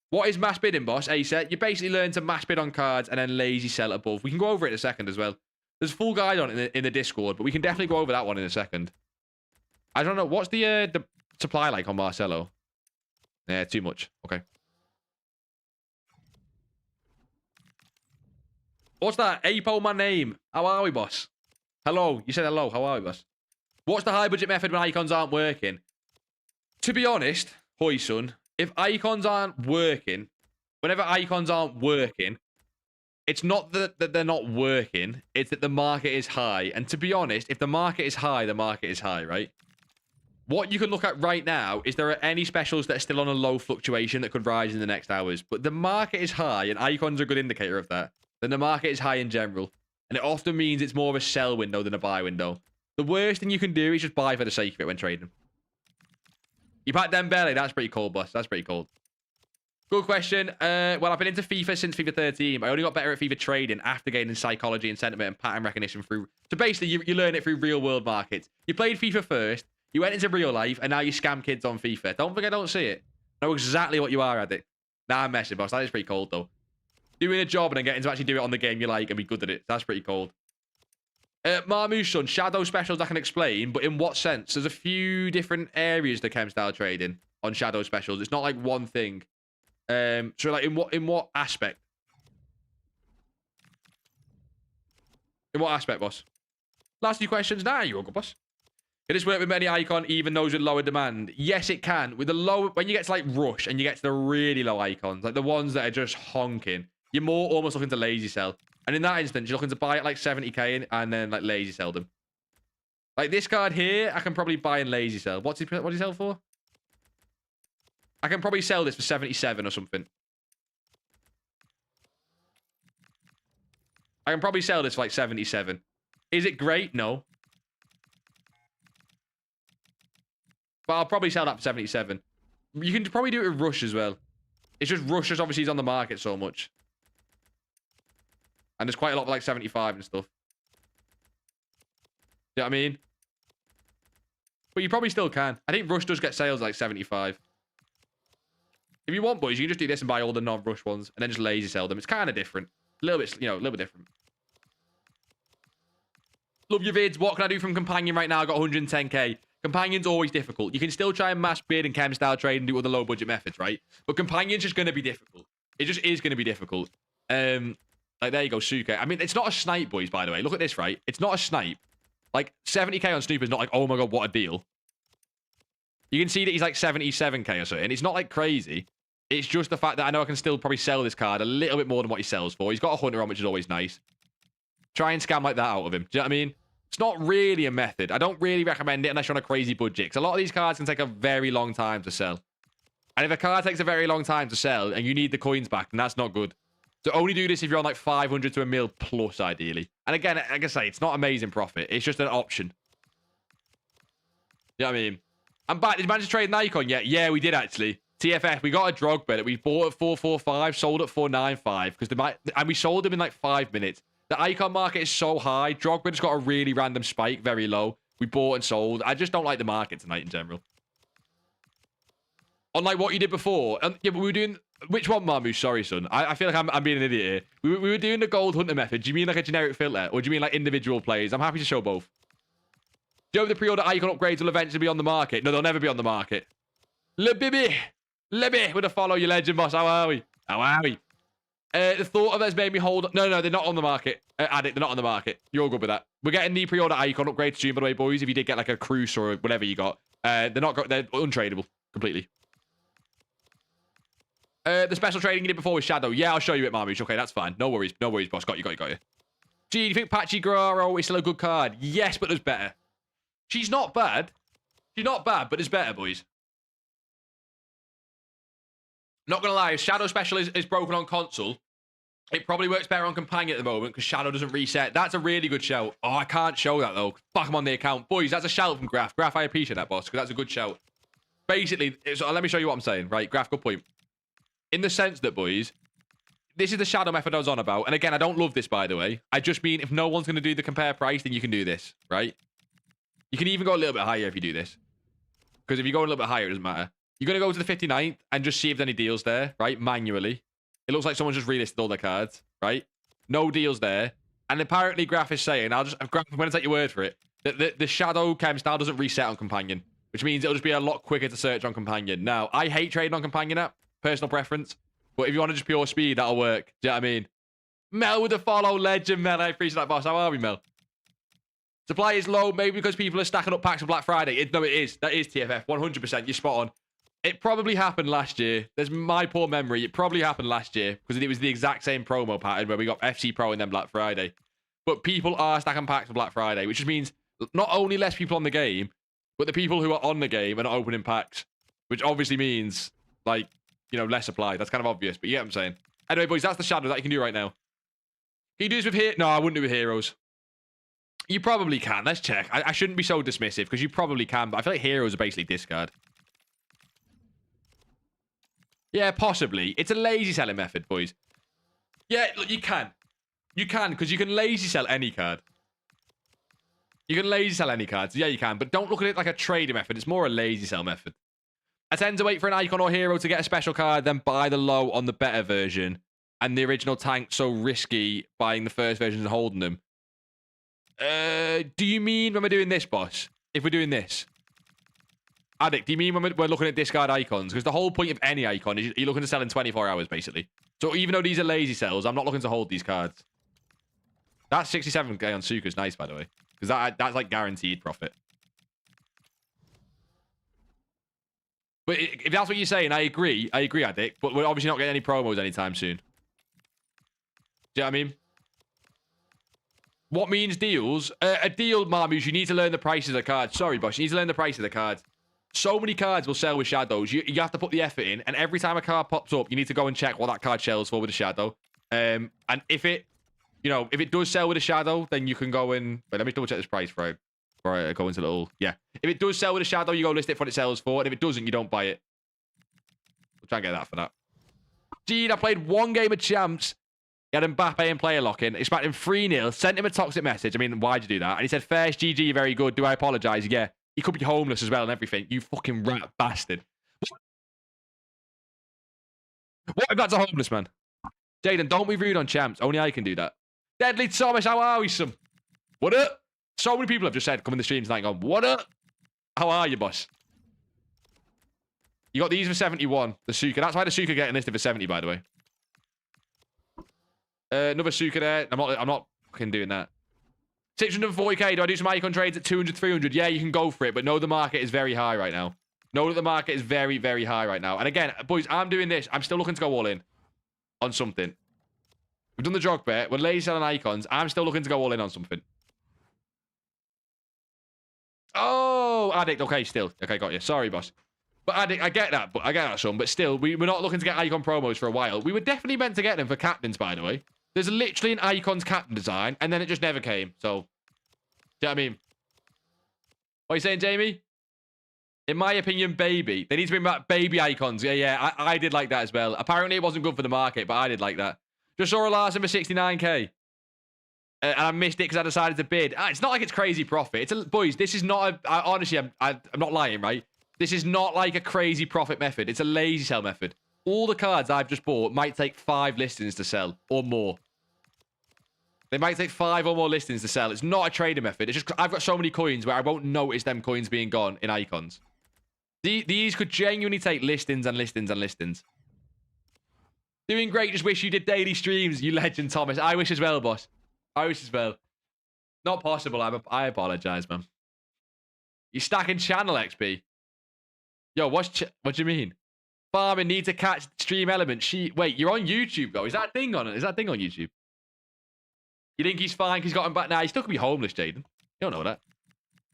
What is mass bidding, boss? ASET. You basically learn to mass bid on cards and then lazy sell above. We can go over it in a second as well. There's a full guide on it in the Discord, but we can definitely go over that one in a second. I don't know. What's the supply like on Marcelo? Yeah, too much. Okay. What's that? Apo, my name. How are we, boss? Hello. You said hello. How are we, boss? What's the high budget method when icons aren't working? To be honest, Hoyson, if icons aren't working, whenever icons aren't working, it's not that they're not working. It's that the market is high. And to be honest, if the market is high, the market is high, right? What you can look at right now is there are any specials that are still on a low fluctuation that could rise in the next hours. But the market is high, and icons are a good indicator of that. Then the market is high in general. And it often means it's more of a sell window than a buy window. The worst thing you can do is just buy for the sake of it when trading. You pack Dembele, that's pretty cold, boss. That's pretty cold. Good question. Well, I've been into FIFA since FIFA 13. I only got better at FIFA trading after gaining psychology and sentiment and pattern recognition through... So basically, you learn it through real-world markets. You played FIFA first. You went into real life, and now you scam kids on FIFA. Don't think I don't see it. Know exactly what you are, Addict. Nah, I'm messing, boss. That is pretty cold, though. Doing a job and then getting to actually do it on the game you like and be good at it. That's pretty cold. Marmouche, son, shadow specials I can explain, but in what sense? There's a few different areas to chem style trading on shadow specials. It's not like one thing. So like in what aspect? In what aspect, boss? Last few questions. Nah, you're all good, boss. It is work with many icon, even those with lower demand. Yes, it can. With the low, when you get to like rush and you get to the really low icons, like the ones that are just honking, you're more almost looking to lazy sell. And in that instance, you're looking to buy at like 70k and then like lazy sell them. Like this card here, I can probably buy and lazy sell. What does he sell for? I can probably sell this for 77 or something. I can probably sell this for like 77. Is it great? No. But I'll probably sell that for 77. You can probably do it with Rush as well. It's just Rush is obviously on the market so much. And there's quite a lot for like 75 and stuff. You know what I mean? But you probably still can. I think Rush does get sales like 75. If you want, boys, you can just do this and buy all the non-Rush ones and then just lazy sell them. It's kind of different. A little bit, a little bit different. Love your vids. What can I do from Companion right now? I got 110k. Companion's always difficult. You can still try and mass bid and chem style trade and do all the low budget methods, right? But Companion's just going to be difficult. It just is going to be difficult. Like, there you go, Suke. I mean, it's not a snipe, boys, by the way. Look at this, right? It's not a snipe. Like, 70k on Snoop is not like, oh my god, what a deal. You can see that he's like 77k or so, and it's not like crazy. It's just the fact that I know I can still probably sell this card a little bit more than what he sells for. He's got a hunter on, which is always nice. Try and scam like that out of him. Do you know what I mean? It's not really a method. I don't really recommend it unless you're on a crazy budget. Because a lot of these cards can take a very long time to sell. And if a card takes a very long time to sell and you need the coins back, then that's not good. So only do this if you're on like 500 to a mil plus, ideally. And again, like I say, it's not amazing profit. It's just an option. You know what I mean? I'm back. Did you manage to trade an icon yet? Yeah, we did actually. TFF, we got a Drogba that we bought at 445, sold at 495. And we sold them in like 5 minutes. The icon market is so high. Drogba just got a really random spike, very low. We bought and sold. I just don't like the market tonight in general. Unlike what you did before. Yeah, but we were doing... Which one, Marmouche? Sorry, son. I feel like I'm being an idiot here. We were doing the gold hunter method. Do you mean like a generic filter? Or do you mean like individual players? I'm happy to show both. Do you know the pre-order icon upgrades will eventually be on the market? No, they'll never be on the market. Le Bibi with a follow, you legend, boss. How are we? How are we? The thought of it has made me hold... No, they're not on the market. Addict, they're not on the market. You're all good with that. We're getting the pre-order icon upgrade soon, by the way, boys. If you did get like a cruise or whatever you got. They're untradeable completely. The special trading you did before with Shadow. Yeah, I'll show you it, Marmouche. Okay, that's fine. No worries. No worries, boss. Got you. Gee, do you think Patchy Guerrero is still a good card? Yes, but there's better. She's not bad. She's not bad, but there's better, boys. Not gonna lie, if Shadow Special is broken on console, it probably works better on Companion at the moment because Shadow doesn't reset. That's a really good shout. Oh, I can't show that, though. Fuck, I'm on the account. Boys, that's a shout from Graf. Graf, I appreciate that, boss, because that's a good shout. Basically, so let me show you what I'm saying, right? Graf, good point. In the sense that, boys, this is the Shadow method I was on about. And again, I don't love this, by the way. I just mean if no one's going to do the compare price, then you can do this, right? You can even go a little bit higher if you do this. Because if you go a little bit higher, it doesn't matter. You're going to go to the 59th and just see if there's any deals there, right? Manually. It looks like someone's just relisted all their cards, right? No deals there. And apparently Graf is saying, Graf, I'm going to take your word for it, that the Shadow chem style doesn't reset on Companion, which means it'll just be a lot quicker to search on Companion. Now, I hate trading on Companion app, personal preference, but if you want to just pure speed, that'll work. Do you know what I mean? Mel with the follow, legend, Mel. I appreciate that, boss. How are we, Mel? Supply is low, maybe because people are stacking up packs for Black Friday. No, it is. That is TFF, 100%. You're spot on. It probably happened last year. There's my poor memory. It probably happened last year because it was the exact same promo pattern where we got FC Pro and then Black Friday. But people are stacking packs for Black Friday, which just means not only less people on the game, but the people who are on the game are not opening packs, which obviously means, like, you know, less supply. That's kind of obvious, but you get what I'm saying. Anyway, boys, that's the Shadow that you can do right now. Can you do this with here? No, I wouldn't do it with Heroes. You probably can. Let's check. I shouldn't be so dismissive because you probably can, but I feel like Heroes are basically discard. Yeah, possibly. It's a lazy selling method, boys. Yeah, look, you can. You can, because you can lazy sell any card. You can lazy sell any cards. Yeah, you can. But don't look at it like a trading method. It's more a lazy sell method. I tend to wait for an icon or hero to get a special card, then buy the low on the better version. And the original tank so risky buying the first version and holding them. Do you mean when we're doing this, boss? If we're doing this? Addict, do you mean when we're looking at discard icons? Because the whole point of any icon is you're looking to sell in 24 hours, basically. So even though these are lazy sells, I'm not looking to hold these cards. That 67k on Suka's nice, by the way. Because that's like guaranteed profit. But if that's what you're saying, I agree, Addict. But we're obviously not getting any promos anytime soon. Do you know what I mean? What means deals? A deal, Marmouche, you need to learn the prices of the cards. Sorry, boss, you need to learn the price of the cards. So many cards will sell with shadows. You have to put the effort in. And every time a card pops up, you need to go and check what that card sells for with a shadow. And if it, if it does sell with a shadow, then you can go and... Wait, let me double check this price before I go into a little... Yeah. If it does sell with a shadow, you go list it for what it sells for. And if it doesn't, you don't buy it. We'll try and get that for that. Gee, I played one game of champs. He had Mbappe and player lock-in. Expected him 3-0. Sent him a toxic message. I mean, why'd you do that? And he said, first GG, very good. Do I apologise? Yeah. He could be homeless as well and everything. You fucking rat bastard. What if that's a homeless man? Jaden, don't be rude on champs. Only I can do that. Deadly Thomas, how are we, son? What up? So many people have just said, come in the stream tonight and gone, what up? How are you, boss? You got these for 71. The Suka. That's why the Suka getting listed for 70, by the way. Another Suka there. I'm not fucking doing that. 640k. Do I do some icon trades at 200, 300? Yeah, you can go for it, but know the market is very high right now. Know that the market is very, very high right now. And again, boys, I'm doing this. I'm still looking to go all in on something. We've done the jog bet. We're lazy selling icons. I'm still looking to go all in on something. Oh, Addict. Okay, still. Okay, got you. Sorry, boss. But Addict, I get that, son. But still, we're not looking to get icon promos for a while. We were definitely meant to get them for captains, by the way. There's literally an icons captain design, and then it just never came. So, do you know what I mean? What are you saying, Jamie? In my opinion, baby. They need to bring back baby icons. Yeah, I did like that as well. Apparently, it wasn't good for the market, but I did like that. Just saw a Larson for 69k. And I missed it because I decided to bid. It's not like it's crazy profit. Boys, this is not honestly, I'm not lying, right? This is not like a crazy profit method. It's a lazy sell method. All the cards I've just bought might take 5 listings to sell or more. They might take 5 or more listings to sell. It's not a trading method. It's just I've got so many coins where I won't notice them coins being gone in icons. These could genuinely take listings and listings and listings. Doing great. Just wish you did daily streams, you legend, Thomas. I wish as well, boss. I wish as well. Not possible. I apologize, man. You're stacking channel XP. Yo, what do you mean? Farming need to catch stream elements. Wait, you're on YouTube though. Is that thing on it? Is that thing on YouTube? You think he's fine because he's got him back now? He still could be homeless, Jaden. You don't know that.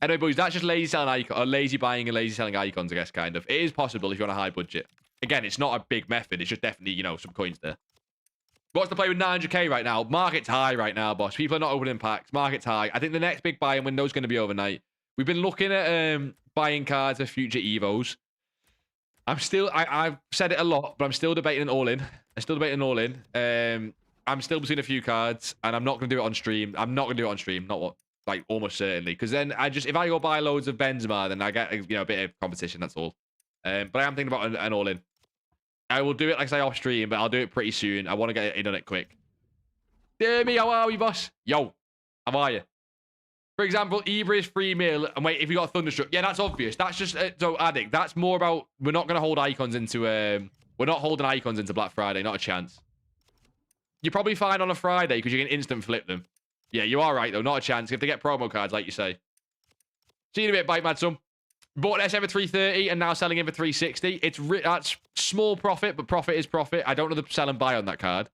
Anyway, boys, that's just lazy selling icons, or lazy buying and lazy selling icons, I guess, kind of. It is possible if you're on a high budget. Again, it's not a big method. It's just definitely, some coins there. What's the play with 900k right now? Market's high right now, boss. People are not opening packs. Market's high. I think the next big buying window's going to be overnight. We've been looking at buying cards for future Evos. I've said it a lot, but I'm still debating an all-in. I'm still debating an all-in. I'm still between a few cards, and I'm not going to do it on stream. Almost certainly. Because then if I go buy loads of Benzema, then I get a bit of competition, that's all. But I am thinking about an all-in. I will do it, like I say, off stream, but I'll do it pretty soon. I want to get in on it quick. Dear me, how are we, boss? Yo, how are you? For example, Ibra is 3 mil, and wait, if you got a Thunderstruck, yeah, that's obvious. That's just, so Addict, that's more about, we're not going to hold icons into, we're not holding icons into Black Friday, not a chance. You're probably fine on a Friday, because you can instant flip them. Yeah, you are right, though, not a chance. If they get promo cards, like you say. See you in a bit, Bite Mad Son. Bought SM for 330, and now selling him for 360. That's small profit, but profit is profit. I don't know the sell and buy on that card.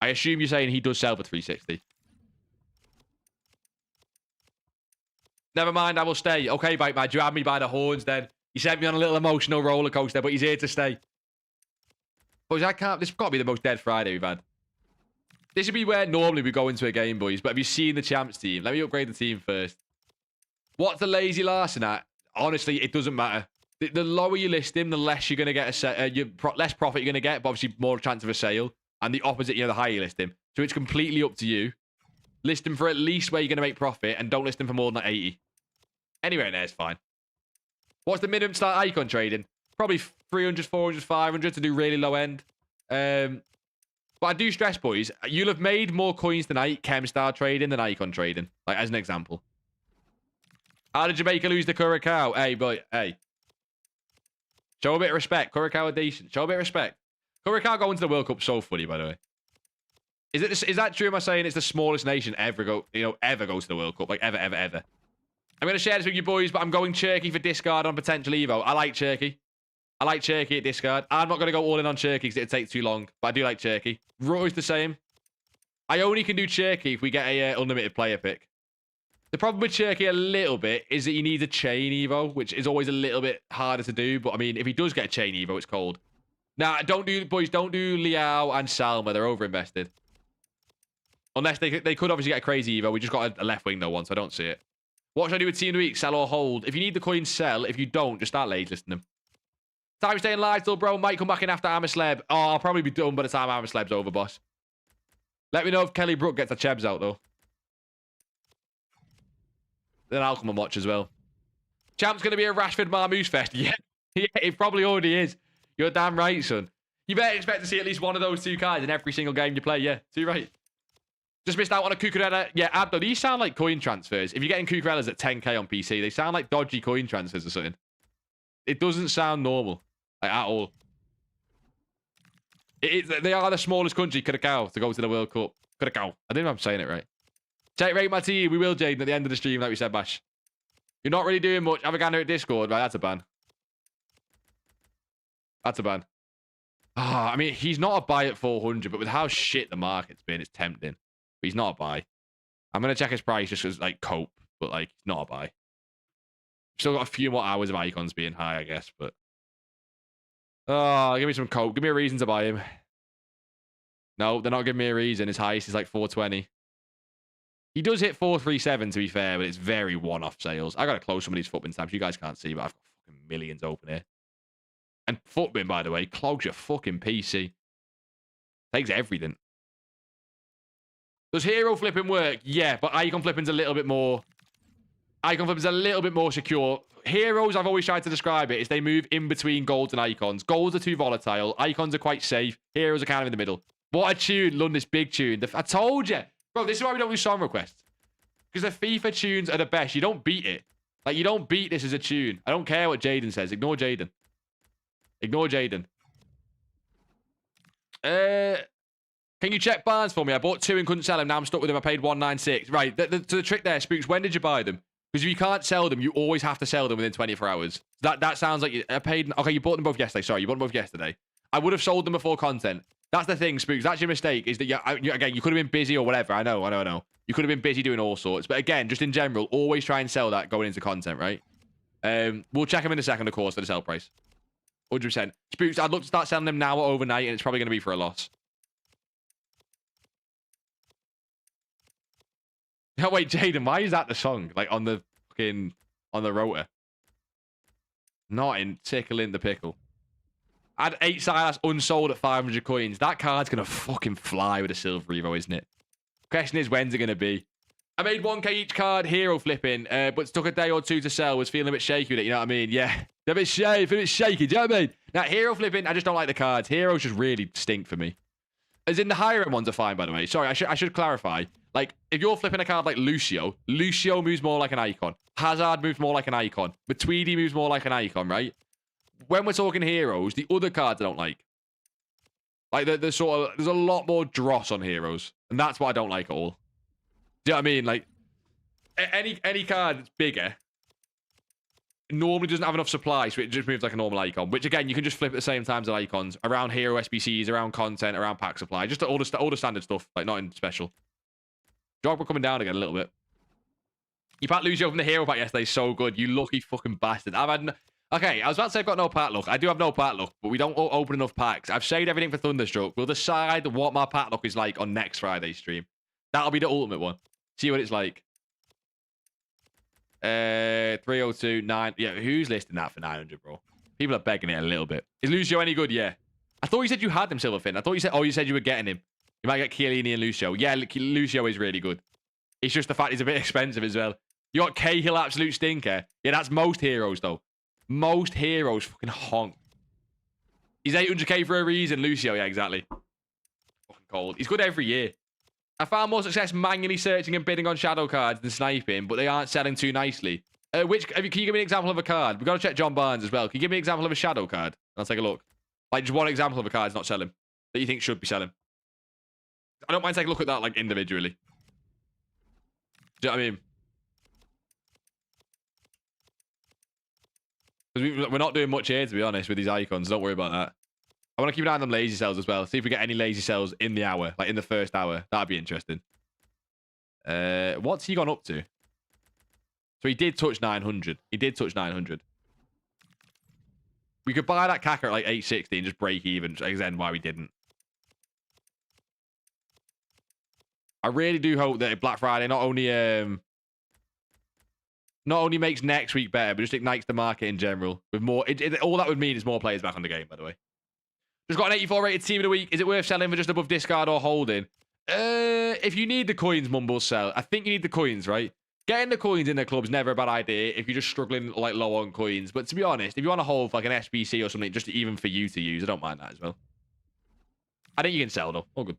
I assume you're saying he does sell for 360. Never mind, I will stay. Okay, Bite Man, you had me by the horns then. You sent me on a little emotional roller coaster, but he's here to stay. Boys, this has got to be the most dead Friday we've had. This would be where normally we go into a game, boys. But have you seen the champs team? Let me upgrade the team first. What's the lazy Larson at? Honestly, it doesn't matter. The lower you list him, the less you're going to get less profit you're going to get, but obviously more chance of a sale. And the opposite, the higher you list him. So it's completely up to you. List him for at least where you're going to make profit, and don't list him for more than 80. Anyway, there's fine. What's the minimum start icon trading? Probably 300, 400, 500 to do really low end. But But I do stress, boys, you'll have made more coins tonight Chemstar trading than Icon trading. Like, as an example. How did Jamaica lose to Curacao? Hey, boy, hey. Show a bit of respect. Curacao are decent. Show a bit of respect. Curacao going to the World Cup so funny, by the way. Is that true? Am I saying it's the smallest nation ever go to the World Cup? Like, ever, ever, ever. I'm going to share this with you boys, but I'm going Cherky for discard on potential Evo. I like Cherky. I like Cherky at discard. I'm not going to go all in on Cherky because it'd take too long, but I do like Cherky. Roy's the same. I only can do Cherky if we get a unlimited player pick. The problem with Cherky a little bit is that he needs a chain Evo, which is always a little bit harder to do. But, I mean, if he does get a chain Evo, it's cold. Nah, don't do Liao and Salma. They're overinvested. Unless they could obviously get a crazy Evo. We just got a left wing, though, one, so I don't see it. What should I do with Team of the Week? Sell or hold? If you need the coin, sell. If you don't, just start late listing them. Time staying live still, bro. Might come back in after Amasleb. Oh, I'll probably be done by the time Amasleb's over, boss. Let me know if Kelly Brook gets the Chebs out, though. Then I'll come and watch as well. Champ's going to be a Rashford Marmouze fest. Yeah, it probably already is. You're damn right, son. You better expect to see at least one of those two cards in every single game you play. Yeah, too right. Just missed out on a Cucurella. Yeah, Abdo, these sound like coin transfers. If you're getting Cucurellas at 10k on PC, they sound like dodgy coin transfers or something. It doesn't sound normal, like, at all. They are the smallest country, Curacao, to go to the World Cup. Curacao. I don't know if I'm saying it right. Take rate my team. We will, Jaden, at the end of the stream, like we said, Bash. You're not really doing much. Have a gander at Discord. Right, that's a ban. That's a ban. Ah, I mean, he's not a buy at 400, but with how shit the market's been, it's tempting. But he's not a buy. I'm going to check his price just because, like, cope. But, like, not a buy. Still got a few more hours of icons being high, I guess, but... Oh, give me some cope. Give me a reason to buy him. No, they're not giving me a reason. His highest is like 420. He does hit 437, to be fair, but it's very one-off sales. I got to close some of these footbin tabs. You guys can't see, but I've got fucking millions open here. And footbin, by the way, clogs your fucking PC. Takes everything. Does hero flipping work? Yeah, but icon flipping's a little bit more... Icon flipping's a little bit more secure. Heroes, I've always tried to describe it, is they move in between golds and icons. Golds are too volatile. Icons are quite safe. Heroes are kind of in the middle. What a tune. Love this big tune. I told you. Bro, this is why we don't do song requests. Because the FIFA tunes are the best. You don't beat it. Like, you don't beat this as a tune. I don't care what Jaden says. Ignore Jaden. Ignore Jaden. Can you check Barnes for me? I bought 2 and couldn't sell him. Now I'm stuck with him. I paid 196. Right. The trick there, Spooks, when did you buy them? Because if you can't sell them, you always have to sell them within 24 hours. That sounds like I paid... Okay, you bought them both yesterday. Sorry, you bought them both yesterday. I would have sold them before content. That's the thing, Spooks. That's your mistake. Is that, again, you could have been busy or whatever. I know. You could have been busy doing all sorts. But again, just in general, always try and sell that going into content, right? We'll check them in a second, of course, for the sell price. 100%. Spooks, I'd look to start selling them now or overnight, and it's probably going to be for a loss. Oh, wait, Jaden, why is that the song? Like, on the rotor. Not in Tickling the Pickle. I had 8 Silas unsold at 500 coins. That card's going to fucking fly with a silver Evo, isn't it? Question is, when's it going to be? I made 1k each card, hero flipping, but took a day or 2 to sell. Was feeling a bit shaky with it, you know what I mean? Yeah. A bit shaky, do you know what I mean? Now, hero flipping, I just don't like the cards. Heroes just really stink for me. As in, the higher end ones are fine, by the way. Sorry, I should clarify. Like, if you're flipping a card like Lucio moves more like an icon. Hazard moves more like an icon. But Tweedy moves more like an icon, right? When we're talking heroes, the other cards I don't like. Like, there's a lot more dross on heroes. And that's what I don't like at all. Do you know what I mean? Like, any card that's bigger normally doesn't have enough supply, so it just moves like a normal icon. Which, again, you can just flip at the same times as icons. Around hero SBCs, around content, around pack supply. Just all the standard stuff. Like, not in special. Drogba coming down again a little bit. You packed Lucio from the hero pack yesterday. So good. You lucky fucking bastard. Okay, I was about to say I've got no pack luck. I do have no pack luck, but we don't open enough packs. I've saved everything for Thunderstroke. We'll decide what my pack luck is like on next Friday's stream. That'll be the ultimate one. See what it's like. 302, 9. Yeah, who's listing that for 900, bro? People are begging it a little bit. Is Lucio any good? Yeah. I thought you said you had him, Silverfin. I thought you said you were getting him. You might get Chiellini and Lucio. Yeah, Lucio is really good. It's just the fact he's a bit expensive as well. You got Cahill, absolute stinker. Yeah, that's most heroes, though. Most heroes fucking honk. He's 800k for a reason, Lucio. Yeah, exactly. Fucking cold. He's good every year. I found more success manually searching and bidding on shadow cards than sniping, but they aren't selling too nicely. Can you give me an example of a card? We've got to check John Barnes as well. Can you give me an example of a shadow card? I'll take a look. Like, just one example of a card that's not selling that you think should be selling. I don't mind taking a look at that, like, individually. Do you know what I mean? Because we're not doing much here, to be honest, with these icons. Don't worry about that. I want to keep an eye on them lazy cells as well. See if we get any lazy cells in the hour, like in the first hour. That'd be interesting. What's he gone up to? So he did touch 900. He did touch 900. We could buy that cacker at like 860 and just break even. Again, why we didn't. I really do hope that Black Friday not only makes next week better, but just ignites the market in general with more. All that would mean is more players back on the game. By the way, just got an 84 rated team of the week. Is it worth selling for just above discard or holding? If you need the coins, Mumbles, sell. I think you need the coins, right? Getting the coins in the club's never a bad idea if you're just struggling like low on coins. But to be honest, if you want to hold for, like an SBC or something, just even for you to use, I don't mind that as well. I think you can sell though. All good.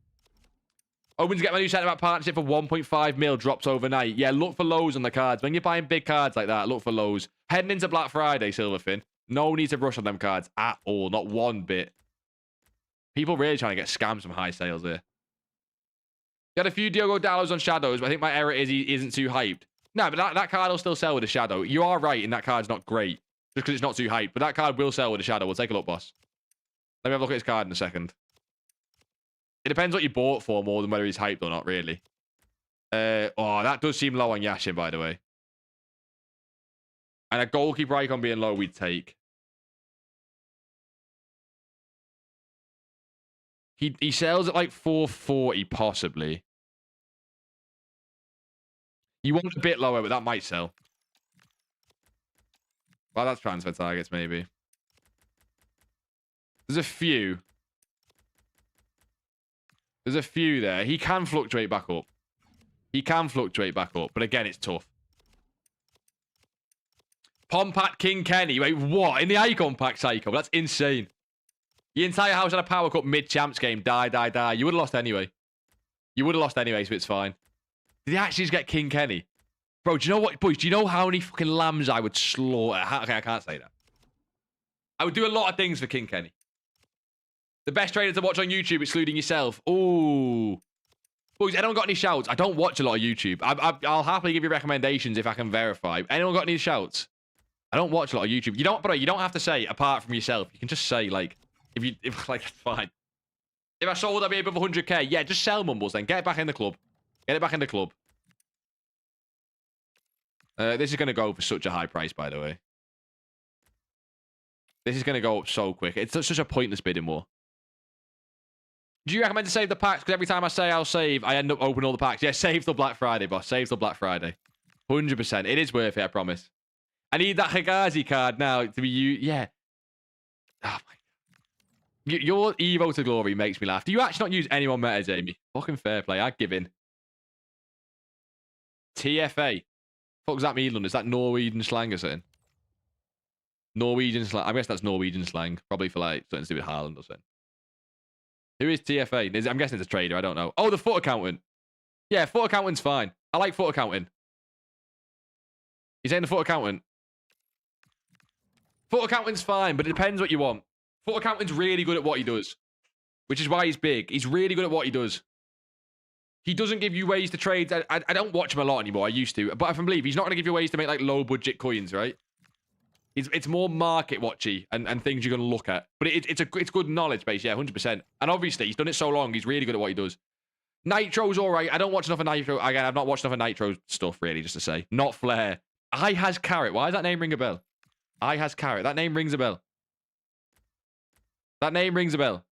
Open to get my new centre back partnership for 1.5 mil drops overnight. Yeah, look for lows on the cards. When you're buying big cards like that, look for lows. Heading into Black Friday, Silverfin. No need to rush on them cards at all. Not one bit. People really trying to get scammed from high sales here. Got a few Diogo Dallos on shadows, but I think my error is he isn't too hyped. No, but that card will still sell with a shadow. You are right, and that card's not great. Just because it's not too hyped. But that card will sell with a shadow. We'll take a look, boss. Let me have a look at his card in a second. It depends what you bought for more than whether he's hyped or not, really. Oh, that does seem low on Yashin, by the way. And a goalkeeper icon being low, we'd take. He sells at like 440, possibly. You want a bit lower, but that might sell. Well, that's transfer targets, maybe. There's a few. There's a few there. He can fluctuate back up. He can fluctuate back up. But again, it's tough. Pompat King Kenny. Wait, what? In the icon pack, Psycho? That's insane. Your entire house had a power cup mid-champs game. Die. You would have lost anyway. You would have lost anyway, so it's fine. Did he actually just get King Kenny? Bro, do you know what, boys? Do you know how many fucking lambs I would slaughter? Okay, I can't say that. I would do a lot of things for King Kenny. The best trader to watch on YouTube, excluding yourself. Ooh. Boys, anyone got any shouts? I don't watch a lot of YouTube. I'll happily give you recommendations if I can verify. Anyone got any shouts? I don't watch a lot of YouTube. You don't have to say apart from yourself. You can just say, like, if like, it's fine. If I sold, I'd be above 100k. Yeah, just sell Mumbles then. Get it back in the club. Get it back in the club. This is going to go for such a high price, by the way. This is going to go up so quick. It's such a pointless bidding war. Do you recommend to save the packs? Because every time I say I'll save, I end up opening all the packs. Yeah, save till Black Friday, boss. Save till Black Friday. 100%. It is worth it, I promise. I need that Higazi card now to be used. Yeah. Oh, my God. Your Evo to Glory makes me laugh. Do you actually not use anyone meta, Jamie? Fucking fair play. I'd give in. TFA. What does that mean, London? Is that Norwegian slang or something? Norwegian slang. I guess that's Norwegian slang. Probably for like something to do with Haaland or something. Who is TFA? I'm guessing it's a trader. I don't know. Oh, the foot accountant. Yeah, foot accountant's fine. I like foot accountant. You saying the foot accountant? Foot accountant's fine, but it depends what you want. Foot accountant's really good at what he does, which is why he's big. He's really good at what he does. He doesn't give you ways to trade. I don't watch him a lot anymore. I used to. But I can believe he's not going to give you ways to make like low budget coins, right? It's more market watchy and things you're going to look at. But it's good knowledge base, yeah, 100%. And obviously, he's done it so long. He's really good at what he does. Nitro's all right. I don't watch enough of Nitro. Again, I've not watched enough of Nitro stuff, really, just to say. Not Flair. I has Carrot. Why does that name ring a bell? I has Carrot. That name rings a bell. That name rings a bell.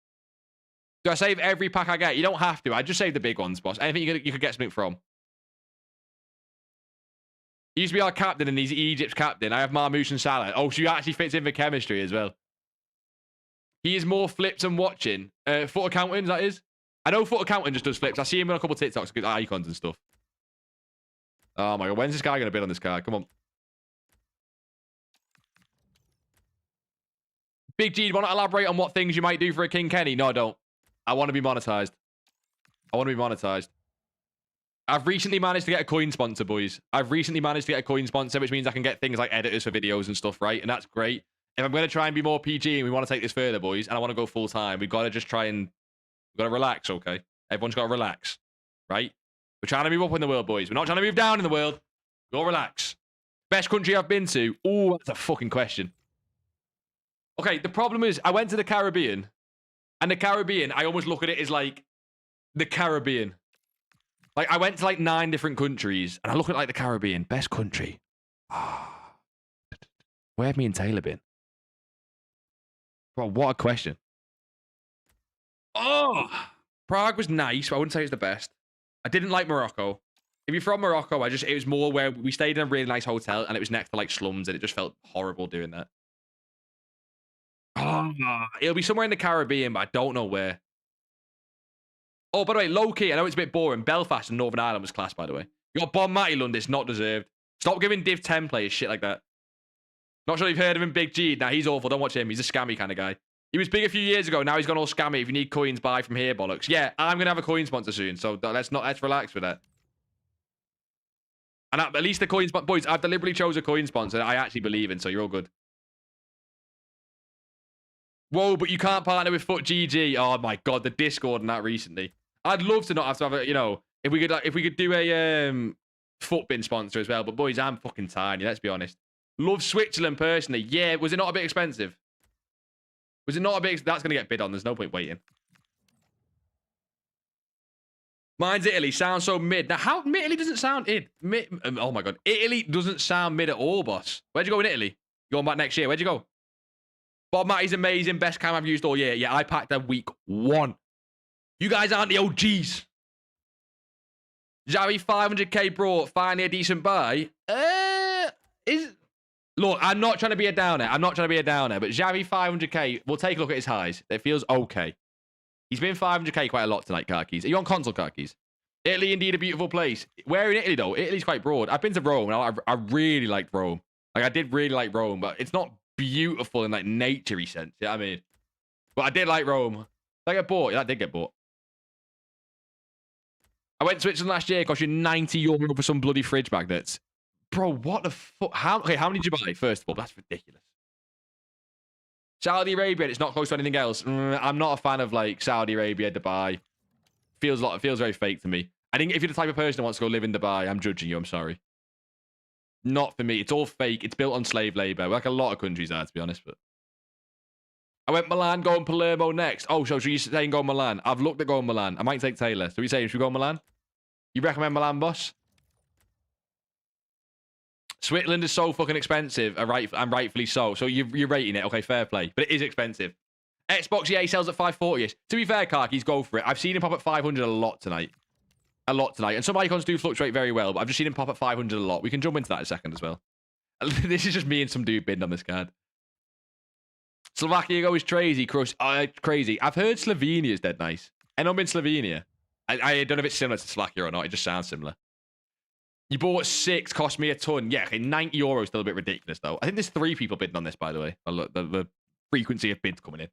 Do I save every pack I get? You don't have to. I just save the big ones, boss. Anything you could get something from. He used to be our captain and he's Egypt's captain. I have Marmouche and Salah. Oh, so he actually fits in for chemistry as well. He is more flips and watching. Foot accountant, that is. I know foot accountant just does flips. I see him on a couple of TikToks with icons and stuff. Oh my God. When's this guy going to bid on this card? Come on. Big G, do you want to elaborate on what things you might do for a King Kenny? No, I don't. I want to be monetized. I want to be monetized. I've recently managed to get a coin sponsor, boys. I've recently managed to get a coin sponsor, which means I can get things like editors for videos and stuff, right? And that's great. If I'm going to try and be more PG and we want to take this further, boys, and I want to go full time, we've got to just try and we've got to relax, okay? Everyone's got to relax, right? We're trying to move up in the world, boys. We're not trying to move down in the world. Go relax. Best country I've been to? Oh, that's a fucking question. Okay, the problem is I went to the Caribbean, and the Caribbean, I almost look at it as like the Caribbean. Like, I went to like 9 different countries, and I look at like the Caribbean. Best country. Where have me and Taylor been? Bro, what a question. Oh, Prague was nice, but I wouldn't say it's the best. I didn't like Morocco. If you're from Morocco, it was more where we stayed in a really nice hotel, and it was next to like slums, and it just felt horrible doing that. Oh, it'll be somewhere in the Caribbean, but I don't know where. Oh, by the way, low-key, I know it's a bit boring. Belfast and Northern Ireland was class, by the way. You got Bon Matty Lund, it's not deserved. Stop giving Div 10 players shit like that. Not sure if you've heard of him, Big G. Nah, he's awful. Don't watch him. He's a scammy kind of guy. He was big a few years ago. Now he's gone all scammy. If you need coins, buy from here, bollocks. Yeah, I'm going to have a coin sponsor soon, so let's relax with that. And at least the coin sponsor... Boys, I've deliberately chose a coin sponsor that I actually believe in, so you're all good. Whoa, but you can't partner with FootGG. Oh, my God, the Discord and that recently. I'd love to not have to have a, you know, if we could do a footbin sponsor as well. But boys, I'm fucking tiny. Let's be honest. Love Switzerland personally. Yeah, was it not a bit expensive? Was it not a bit? That's gonna get bid on. There's no point waiting. Mine's Italy. Sounds so mid. Now, how Italy doesn't sound mid? Oh my God, Italy doesn't sound mid at all, boss. Where'd you go in Italy? You going back next year? Where'd you go? Bob Matty's amazing. Best cam I've used all year. Yeah, I packed that week 1. You guys aren't the OGs. Xavi 500k brought finally a decent buy. Look, I'm not trying to be a downer. But Xavi 500k, we'll take a look at his highs. It feels okay. He's been 500k quite a lot tonight, Karkis. Are you on console, Karkis? Italy, indeed, a beautiful place. Where in Italy, though? Italy's quite broad. I've been to Rome, and I really liked Rome. Like, I did really like Rome, but it's not beautiful in, like, nature-y sense. You know what I mean? But I did like Rome. Did I get bought? Yeah, that did get bought. I went to Switzerland last year. It cost you €90 for some bloody fridge magnets. Bro, what the fuck? How many did you buy? First of all, that's ridiculous. Saudi Arabia, it's not close to anything else. I'm not a fan of, like, Saudi Arabia, Dubai. Feels very fake to me. I think if you're the type of person who wants to go live in Dubai, I'm judging you. I'm sorry. Not for me. It's all fake. It's built on slave labor, like a lot of countries are, to be honest. But I went Milan, going Palermo next. Oh, so you're saying go Milan? I've looked at going Milan. I might take Taylor. So you're saying should we go Milan? You recommend Milan, boss? Switzerland is so fucking expensive, and rightfully so. So you're rating it. Okay, fair play. But it is expensive. Xbox EA sells at 540-ish. To be fair, Karkis, go for it. I've seen him pop at 500 a lot tonight. And some icons do fluctuate very well, but I've just seen him pop at 500 a lot. We can jump into that in a second as well. This is just me and some dude bidding on this card. Slovakia goes crazy. Crazy. I've heard Slovenia is dead nice. And I'm in Slovenia. I don't know if it's similar to Slovakia or not. It just sounds similar. You bought 6, cost me a ton. Yeah, okay, €90 still a bit ridiculous, though. I think there's 3 people bidding on this, by the way. Look, the frequency of bids coming in.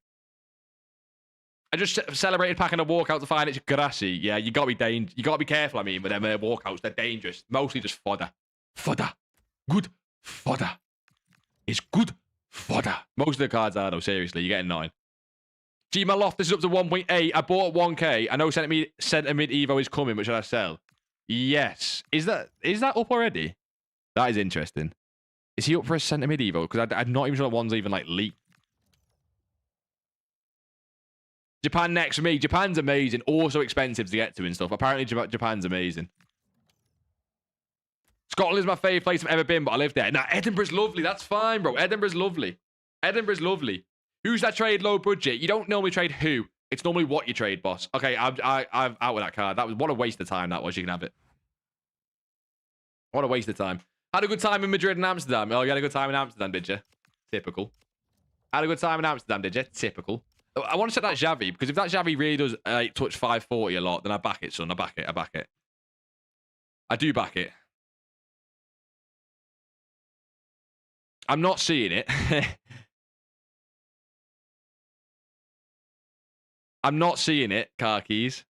I just celebrated packing a walkout to find it's grassy. Yeah, you gotta be careful, I mean, with them walkouts. They're dangerous. Mostly just fodder. Fodder. Good fodder. It's good fodder. Most of the cards are, though, seriously. You're getting 9. Gmail Loftus is up to 1.8. I bought 1k. I know Centimid Evo is coming, but should I sell? Yes. Is that up already? That is interesting. Is he up for a Centimid Evo? Because I'm not even sure that one's even, like, leaked. Japan next for me. Japan's amazing. Also expensive to get to and stuff. Apparently, Japan's amazing. Scotland is my favourite place I've ever been, but I live there. Now, Edinburgh's lovely. That's fine, bro. Edinburgh's lovely. Who's that trade low budget? You don't normally trade who. It's normally what you trade, boss. Okay, I'm out with that card. What a waste of time that was. You can have it. What a waste of time. Had a good time in Madrid and Amsterdam. Oh, you had a good time in Amsterdam, did you? Typical. Had a good time in Amsterdam, did you? Typical. I want to set that Xavi, because if that Xavi really does touch 540 a lot, then I back it, son. I back it. I do back it. I'm not seeing it. I'm not seeing it, Karkis.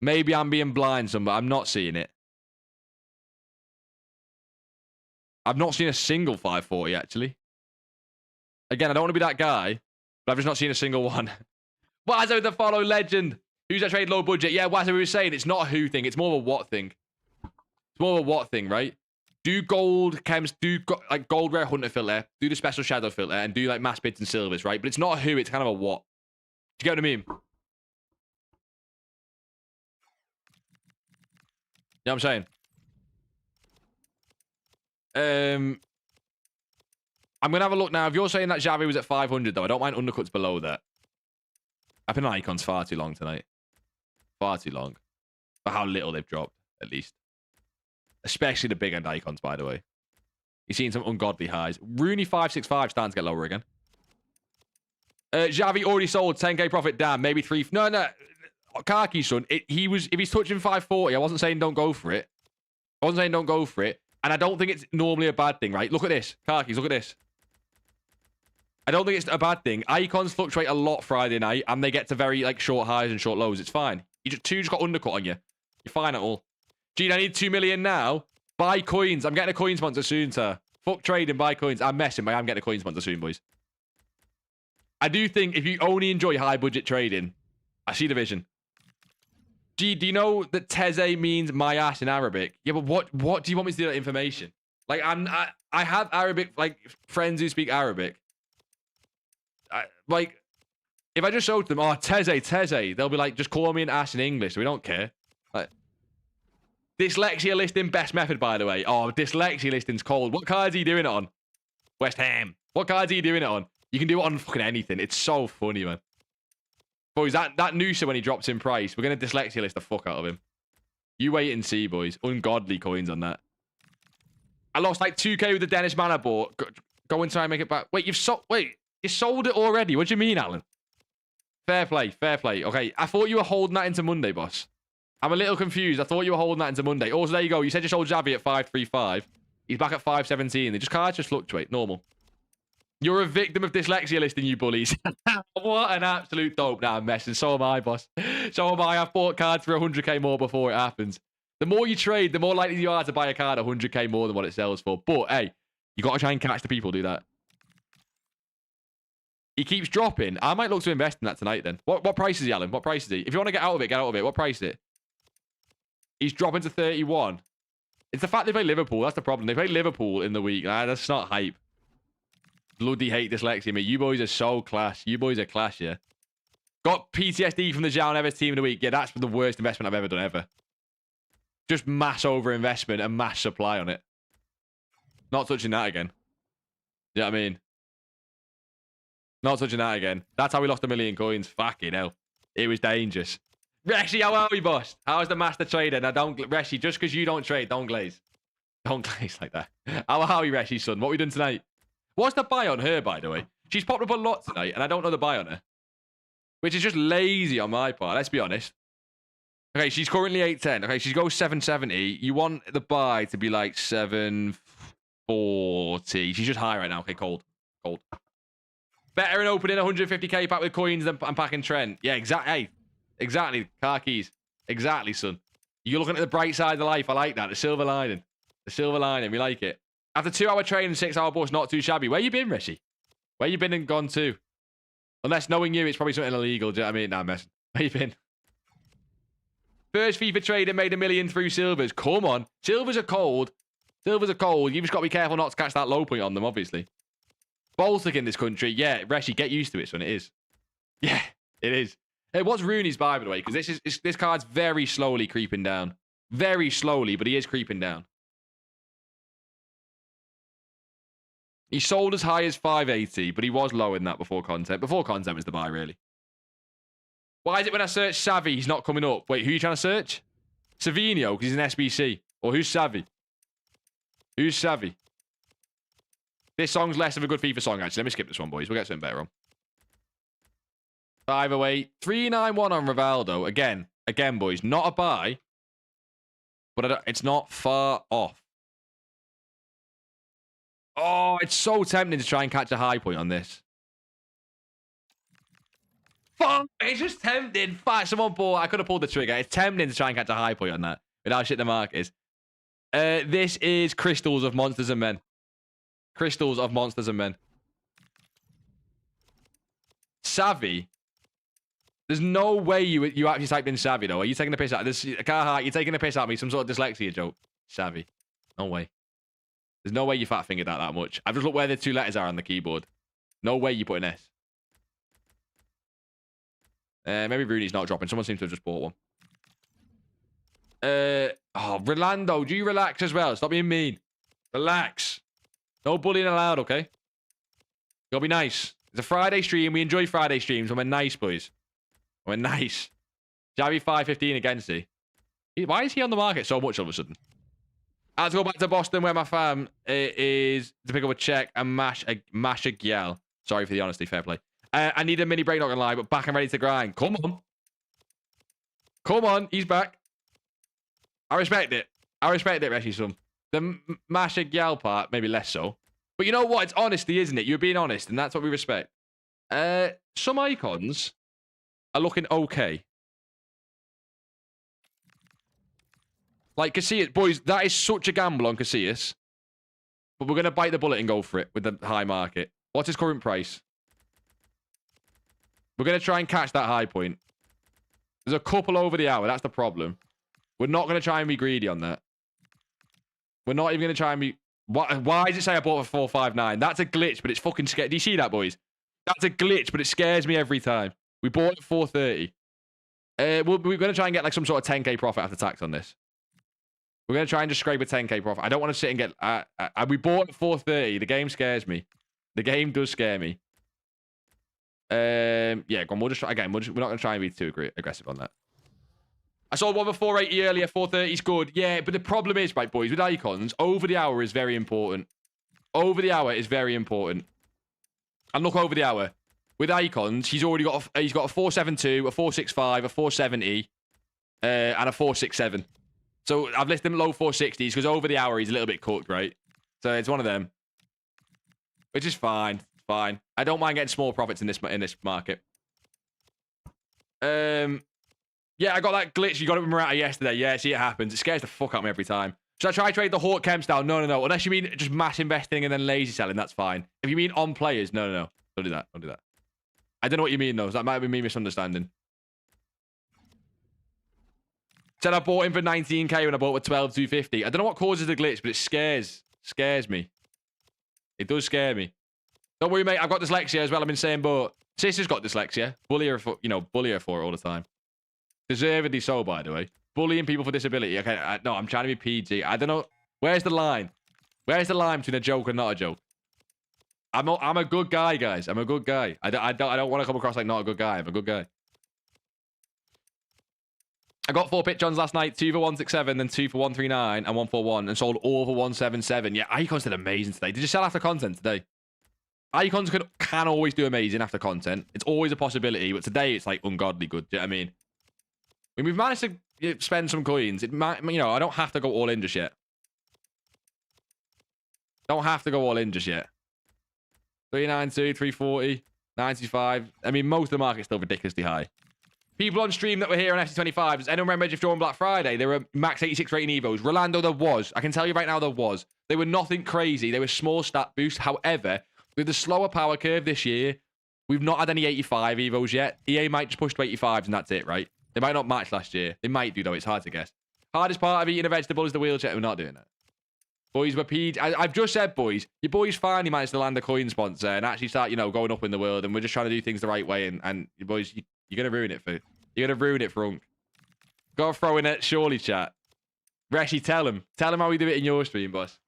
Maybe I'm being blind, son, but I'm not seeing it. I've not seen a single 540, actually. Again, I don't want to be that guy, but I've just not seen a single one. Wazzo the follow legend. Who's that trade low budget? Yeah, Wazzo was saying it's not a who thing. It's more of a what thing. It's more of a what thing, right? Do gold chems, do like gold rare hunter filter, do the special shadow filter, and do like mass bids and silvers, right? But it's not a who, it's kind of a what. Do you get what I mean? You know what I'm saying? I'm going to have a look now. If you're saying that Xavi was at 500, though, I don't mind undercuts below that. I've been on icons far too long tonight. Far too long. For how little they've dropped, at least. Especially the big end icons, by the way. You're seeing some ungodly highs. Rooney 565 starting to get lower again. Xavi already sold 10k profit. Damn, maybe 3. No. Kaki, son. If he's touching 540, I wasn't saying don't go for it. I wasn't saying don't go for it. And I don't think it's normally a bad thing, right? Look at this. Kakis, look at this. I don't think it's a bad thing. Icons fluctuate a lot Friday night, and they get to very like short highs and short lows. It's fine. You just got undercut on you. You're fine at all. Gene, I need 2 million now. Buy coins. I'm getting a coin sponsor soon, sir. Fuck trading, buy coins. I'm messing, but I'm getting a coin sponsor soon, boys. I do think if you only enjoy high budget trading, I see the vision. G, do you know that Teze means my ass in Arabic? Yeah, but what do you want me to do with that information? Like, I have Arabic, like, friends who speak Arabic. Like, if I just showed them, oh, Teze, they'll be like, just call me an ass in English. We don't care. Like, dyslexia listing, best method, by the way. Oh, dyslexia listing's cold. What cards are you doing it on? West Ham. What cards are you doing it on? You can do it on fucking anything. It's so funny, man. Boys, that Noosa, when he drops in price, we're going to dyslexia list the fuck out of him. You wait and see, boys. Ungodly coins on that. I lost like 2k with the Dennis man I bought. Go and try and make it back. Wait, you sold it already. What do you mean, Alan? Fair play, fair play. Okay, I thought you were holding that into Monday, boss. I'm a little confused. I thought you were holding that into Monday. Also, there you go. You said you sold Xavi at 535. He's back at 517. They just cards just fluctuate. Normal. You're a victim of dyslexia listing, you bullies. What an absolute dope. Nah, I'm messing. So am I, boss. So am I. I've bought cards for 100k more before it happens. The more you trade, the more likely you are to buy a card 100k more than what it sells for. But, hey, you got to try and catch the people who do that. He keeps dropping. I might look to invest in that tonight then. What price is he, Alan? What price is he? If you want to get out of it, get out of it. What price is it? He's dropping to 31. It's the fact they play Liverpool. That's the problem. They play Liverpool in the week. That's not hype. Bloody hate dyslexia, mate. You boys are so class. You boys are class, yeah. Got PTSD from the João Neves team of the week. Yeah, that's the worst investment I've ever done, ever. Just mass over investment and mass supply on it. Not touching that again. You know what I mean? Not touching that again. That's how we lost 1 million coins. Fucking hell. It was dangerous. Reshi, how are we, boss? How's the master trader? Now, don't... Reshi, just because you don't trade, don't glaze. Don't glaze like that. How are we, Reshi, son? What are we doing tonight? What's the buy on her, by the way? She's popped up a lot tonight, and I don't know the buy on her. Which is just lazy on my part, let's be honest. Okay, she's currently 810. Okay, she goes 770. You want the buy to be like 740. She's just high right now. Okay, cold. Cold. Better in opening 150k pack with coins than packing Trent. Yeah, exactly. Hey, exactly. Car keys. Exactly, son. You're looking at the bright side of life. I like that. The silver lining. The silver lining. We like it. After 2-hour training, 6-hour bus, not too shabby. Where you been, Rishi? Where you been and gone to? Unless knowing you, it's probably something illegal. Do you know what I mean? Nah, I'm messing. Where you been? First FIFA trader made $1 million through silvers. Come on. Silvers are cold. Silvers are cold. You've just got to be careful not to catch that low point on them, obviously. Baltic in this country. Yeah, Rishi, get used to it, son. It is. Yeah, it is. Hey, what's Rooney's buy, by the way? Because this card's very slowly creeping down. Very slowly, but he is creeping down. He sold as high as 580, but he was low in that before content. Before content was the buy, really. Why is it when I search Savvy, he's not coming up? Wait, who are you trying to search? Savinho, because he's an SBC. Or who's Savvy? Who's Savvy? This song's less of a good FIFA song, actually. Let me skip this one, boys. We'll get something better on. 508. 391 on Rivaldo. Again, boys. Not a buy. But it's not far off. Oh, it's so tempting to try and catch a high point on this. Fuck! It's just tempting. Fuck, someone bought. I could have pulled the trigger. It's tempting to try and catch a high point on that. With how shit the market is. This is Crystals of Monsters and Men. Crystals of Monsters and Men. Savvy? There's no way you actually typed in Savvy, though. Are you taking a piss out? Carhartt, you're taking a piss at me. Some sort of dyslexia joke. Savvy. No way. There's no way you fat fingered that much. I've just looked where the 2 letters are on the keyboard. No way you put an S. Maybe Rooney's not dropping. Someone seems to have just bought one. Oh, Rolando, do you relax as well? Stop being mean. Relax. No bullying allowed, okay? Gotta be nice. It's a Friday stream. We enjoy Friday streams when we're nice, boys. We're nice. Javi 515 against it. Why is he on the market so much all of a sudden? I have to go back to Boston where my fam is to pick up a check and mash a gyal. Sorry for the honesty, fair play. I need a mini break, not gonna lie, but back and ready to grind. Come on. Come on, he's back. I respect it. I respect it, Reshi, son. The mash a gyal part, maybe less so. But you know what? It's honesty, isn't it? You're being honest, and that's what we respect. Some icons are looking okay. Like Casillas, boys, that is such a gamble on Casillas. But we're going to bite the bullet and go for it with the high market. What's his current price? We're going to try and catch that high point. There's a couple over the hour. That's the problem. We're not going to try and be greedy on that. We're not even going to try and be... Why does it say I bought for 459? That's a glitch, but it's fucking scary. Do you see that, boys? That's a glitch, but it scares me every time. We bought at 430. We're going to try and get like some sort of 10k profit after tax on this. We're going to try and just scrape a 10k profit. I don't want to sit and get... we bought at 430. The game scares me. The game does scare me. Yeah, go on. We'll just try... Again, we're not going to try and be too aggressive on that. I sold one for 480 earlier. 430 is good. Yeah, but the problem is, right, boys, with icons, over the hour is very important. Over the hour is very important. And look over the hour. With icons, he's already got a 472, a 465, a 470, and a 467. So I've listed him low 460s because over the hour he's a little bit cooked, right? So it's one of them, which is fine. Fine. I don't mind getting small profits in this market. Yeah, I got that glitch. You got it with Murata yesterday. Yeah, see, it happens. It scares the fuck out of me every time. Should I try trade the Hawk Chem style? No, no, no. Unless you mean just mass investing and then lazy selling, that's fine. If you mean on players, no, no, no. Don't do that. Don't do that. I don't know what you mean, though. That might be me misunderstanding. Said I bought him for 19k when I bought with 12,250. I don't know what causes the glitch, but it scares me. It does scare me. Don't worry, mate. I've got dyslexia as well. I've been saying, but sister's got dyslexia. Bully her for, bully her for it all the time. Deservedly so, by the way. Bullying people for disability. Okay, no, I'm trying to be PG. I don't know. Where's the line? Where's the line between a joke and not a joke? I'm a good guy, guys. I'm a good guy. I don't want to come across like not a good guy. I'm a good guy. I got 4 pitchons last night, 2 for 167, then 2 for 139, and 1 for 1, and sold all for 177. Yeah, Icons did amazing today. Did you sell after content today? Icons can always do amazing after content. It's always a possibility, but today it's like ungodly good. Do you know what I mean? When we've managed to spend some coins, it might, I don't have to go all in just yet. Don't have to go all in just yet. 392, 340, 95. I mean, most of the market's still ridiculously high. People on stream that were here on FC25, does anyone remember if during Black Friday, there were max 86 rating Evos? Rolando, there was. I can tell you right now, there was. They were nothing crazy. They were small stat boosts. However, with the slower power curve this year, we've not had any 85 Evos yet. EA might just push to 85s and that's it, right? They might not match last year. They might do, though. It's hard to guess. Hardest part of eating a vegetable is the wheelchair. We're not doing that. Boys, I've just said, boys, your boys finally managed to land a coin sponsor and actually start, going up in the world. And we're just trying to do things the right way. And your boys, you're going to ruin it for... You're going to ruin it for Unk. Got to throw in it, surely, chat. Reshi, tell him. Tell him how we do it in your stream, boss.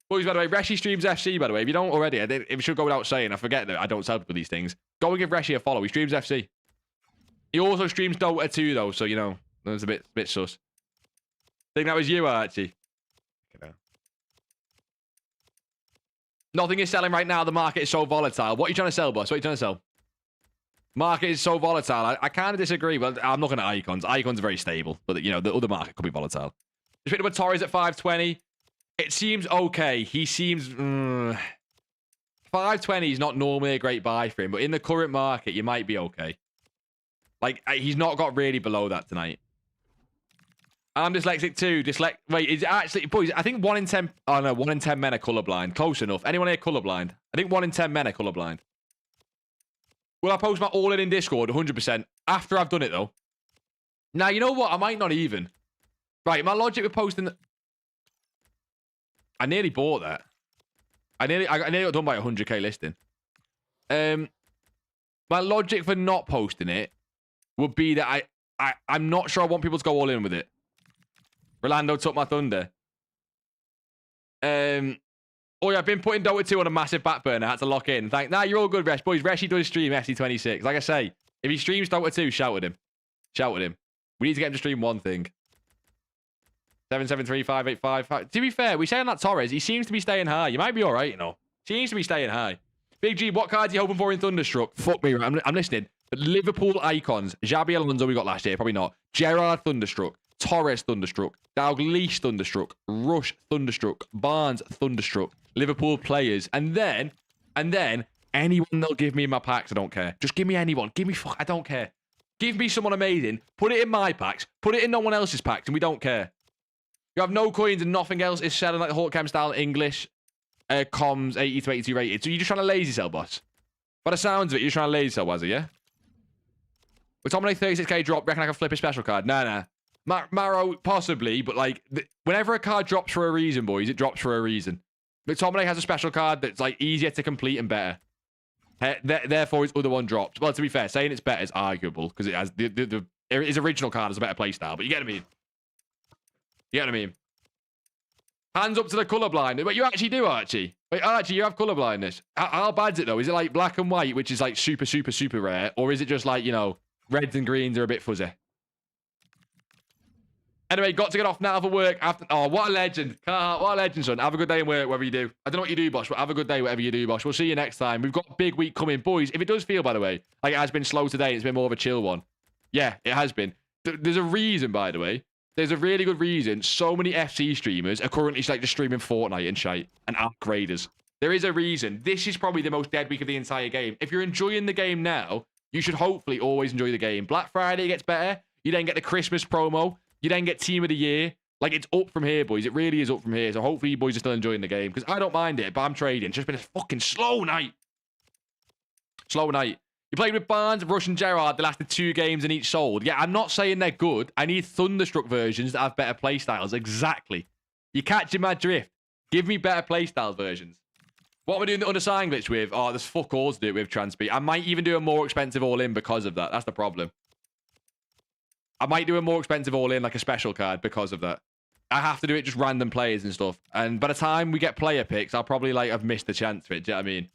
Boys, by the way, Reshi streams FC, by the way. If you don't already, it should go without saying. I forget that I don't tell people these things. Go and give Reshi a follow. He streams FC. He also streams Dota 2, though, so, that's a bit sus. Think that was you, Archie. Nothing is selling right now. The market is so volatile. What are you trying to sell, boss? What are you trying to sell? Market is so volatile. I kind of disagree, but I'm looking at Icons. Icons are very stable, but, the other market could be volatile. Just picked up with Torres at 520. It seems okay. He seems... 520 is not normally a great buy for him, but in the current market, you might be okay. Like, he's not got really below that tonight. I'm dyslexic too. Wait, is it actually... Boys, I think 1 in 10... Oh, no, 1 in 10 men are colorblind. Close enough. Anyone here colorblind? I think 1 in 10 men are colorblind. Will I post my all-in in Discord? 100%. After I've done it, though. Now, you know what? I might not even. Right, my logic with posting... I nearly bought that. I nearly got done by a 100k listing. My logic for not posting it would be that I'm not sure I want people to go all in with it. Rolando took my thunder. Oh yeah, I've been putting Dota 2 on a massive back burner. I had to lock in. Nah, you're all good, Resh. Boys, Reshi does stream FC26. Like I say, if he streams Dota 2, shout at him. Shout at him. We need to get him to stream one thing. 7735855. To be fair, we say on that Torres, he seems to be staying high. You might be all right, you know. Seems to be staying high. Big G, what cards are you hoping for in Thunderstruck? Fuck me, I'm listening. But Liverpool icons. Xabi Alonso we got last year, probably not. Gerrard Thunderstruck. Torres Thunderstruck. Dalglish Thunderstruck. Rush Thunderstruck. Barnes Thunderstruck. Liverpool players. And then anyone they'll give me in my packs, I don't care. Just give me anyone. Give me I don't care. Give me someone amazing. Put it in my packs. Put it in no one else's packs, and we don't care. You have no coins and nothing else is selling like the Hawkcam style English comms 80 to 82 rated. So you're just trying to lazy sell, boss. By the sounds of it, you're trying to lazy sell, was it, yeah? With Tomlin 36k drop, reckon I can flip a special card? Nah. Maro, possibly, but like, whenever a card drops for a reason, boys, it drops for a reason. McTominay has a special card that's like easier to complete and better. Therefore, his other one drops. Well, to be fair, saying it's better is arguable because it has his original card has a better playstyle. But you get what I mean. You get what I mean. Hands up to the colorblind. But you actually do, Archie. Wait, Archie, you have colorblindness. How bad's it though? Is it like black and white, which is like super, super, super rare, or is it just like, you know, reds and greens are a bit fuzzy? Anyway, got to get off now for work after... Oh, what a legend. What a legend, son. Have a good day in work, whatever you do. I don't know what you do, boss, but have a good day, whatever you do, boss. We'll see you next time. We've got a big week coming. Boys, if it does feel, by the way, like it has been slow today, it's been more of a chill one. Yeah, it has been. There's a reason, by the way. There's a really good reason so many FC streamers are currently like just streaming Fortnite and shite and Arc Raiders. There is a reason. This is probably the most dead week of the entire game. If you're enjoying the game now, you should hopefully always enjoy the game. Black Friday gets better. You then get the Christmas promo. You then get Team of the Year. Like, it's up from here, boys. It really is up from here. So hopefully you boys are still enjoying the game. Because I don't mind it, but I'm trading. It's just been a fucking slow night. Slow night. You played with Barnes, Rush, and Gerrard. They lasted 2 games and each sold. Yeah, I'm not saying they're good. I need Thunderstruck versions that have better playstyles. Exactly. You're catching my drift. Give me better playstyle versions. What am I doing the undersigned glitch with? Oh, there's fuck all to do it with Transpeak. I might even do a more expensive all-in because of that. That's the problem. I might do a more expensive all-in, like a special card, because of that. I have to do it just random players and stuff. And by the time we get player picks, I'll probably, like, have missed the chance for it. Do you know what I mean? You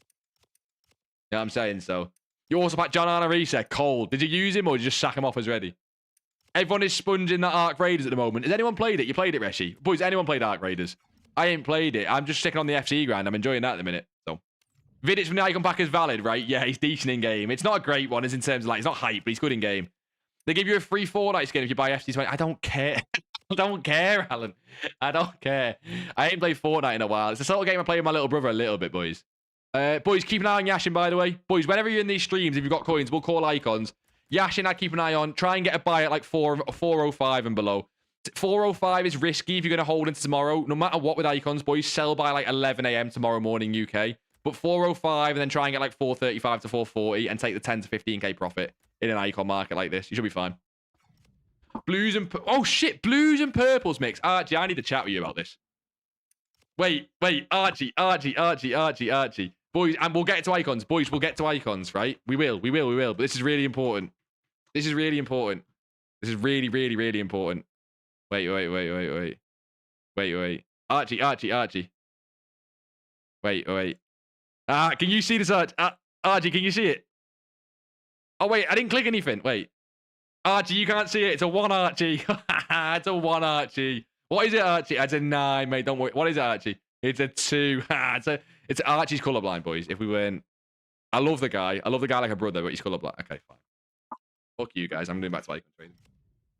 know what I'm saying? So, you also packed John Arna Reset, cold. Did you use him, or did you just sack him off as ready? Everyone is sponging that Arc Raiders at the moment. Has anyone played it? You played it, Reshi? Boys, anyone played Arc Raiders? I ain't played it. I'm just sticking on the FC grind. I'm enjoying that at the minute. So, Vidic from the Icon Pack is valid, right? Yeah, he's decent in game. It's not a great one, as in terms of, like, it's not hype, but he's good in game. They give you a free Fortnite skin if you buy FC20. I don't care. I don't care, Alan. I don't care. I ain't played Fortnite in a while. It's the sort of game I play with my little brother a little bit, boys. Boys, keep an eye on Yashin, by the way. Boys, whenever you're in these streams, if you've got coins, we'll call icons. Yashin, I'd keep an eye on. Try and get a buy at like 405 and below. 405 is risky if you're going to hold into tomorrow. No matter what with icons, boys, sell by like 11 a.m. tomorrow morning UK. But 405 and then try and get like 435 to 440 and take the 10 to 15k profit in an icon market like this. You should be fine. Blues and... Oh, shit. Blues and purples mix. Archie, I need to chat with you about this. Wait. Archie. Boys, and we'll get to icons. Boys, we'll get to icons, right? We will. But this is really important. This is really, really important. Wait. Archie. Wait. Can you see this, Archie, can you see it? Oh, wait, I didn't click anything. Wait. Archie, you can't see it. It's a 1, Archie. It's a 1, Archie. What is it, Archie? It's a 9, mate. Don't worry. What is it, Archie? It's a 2. It's Archie's colorblind, boys. If we weren't... I love the guy like a brother, but he's colorblind. Okay, fine. Fuck you guys. I'm going back to icon trading.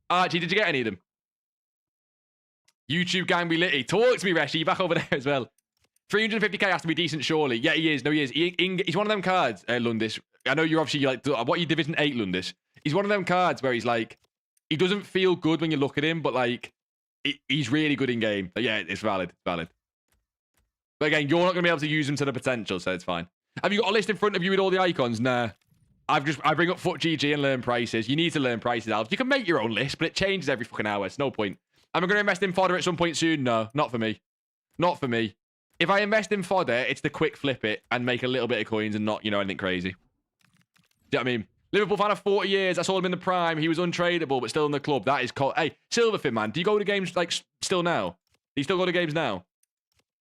Archie, did you get any of them? YouTube gang be litty. Talk to me, Reshi. Back over there as well. 350k has to be decent, surely. Yeah, he is. No, he is. He's one of them cards, Lundis. I know you're obviously like, what are you Division 8, Lundis? He's one of them cards where he's like, he doesn't feel good when you look at him, but like, he's really good in game. But yeah, it's valid. It's valid. But again, you're not going to be able to use him to the potential, so it's fine. Have you got a list in front of you with all the icons? Nah. I bring up FUT GG and learn prices. You need to learn prices, Alf. You can make your own list, but it changes every fucking hour. It's no point. Am I going to invest in fodder at some point soon? No, not for me. Not for me. If I invest in fodder, it's to quick flip it and make a little bit of coins and not, you know, anything crazy. Do you know what I mean? Liverpool fan of 40 years. I saw him in the prime. He was untradeable, but still in the club. That is cold. Hey, Silverfin, man. Do you go to games, like, still now? Do you still go to games now?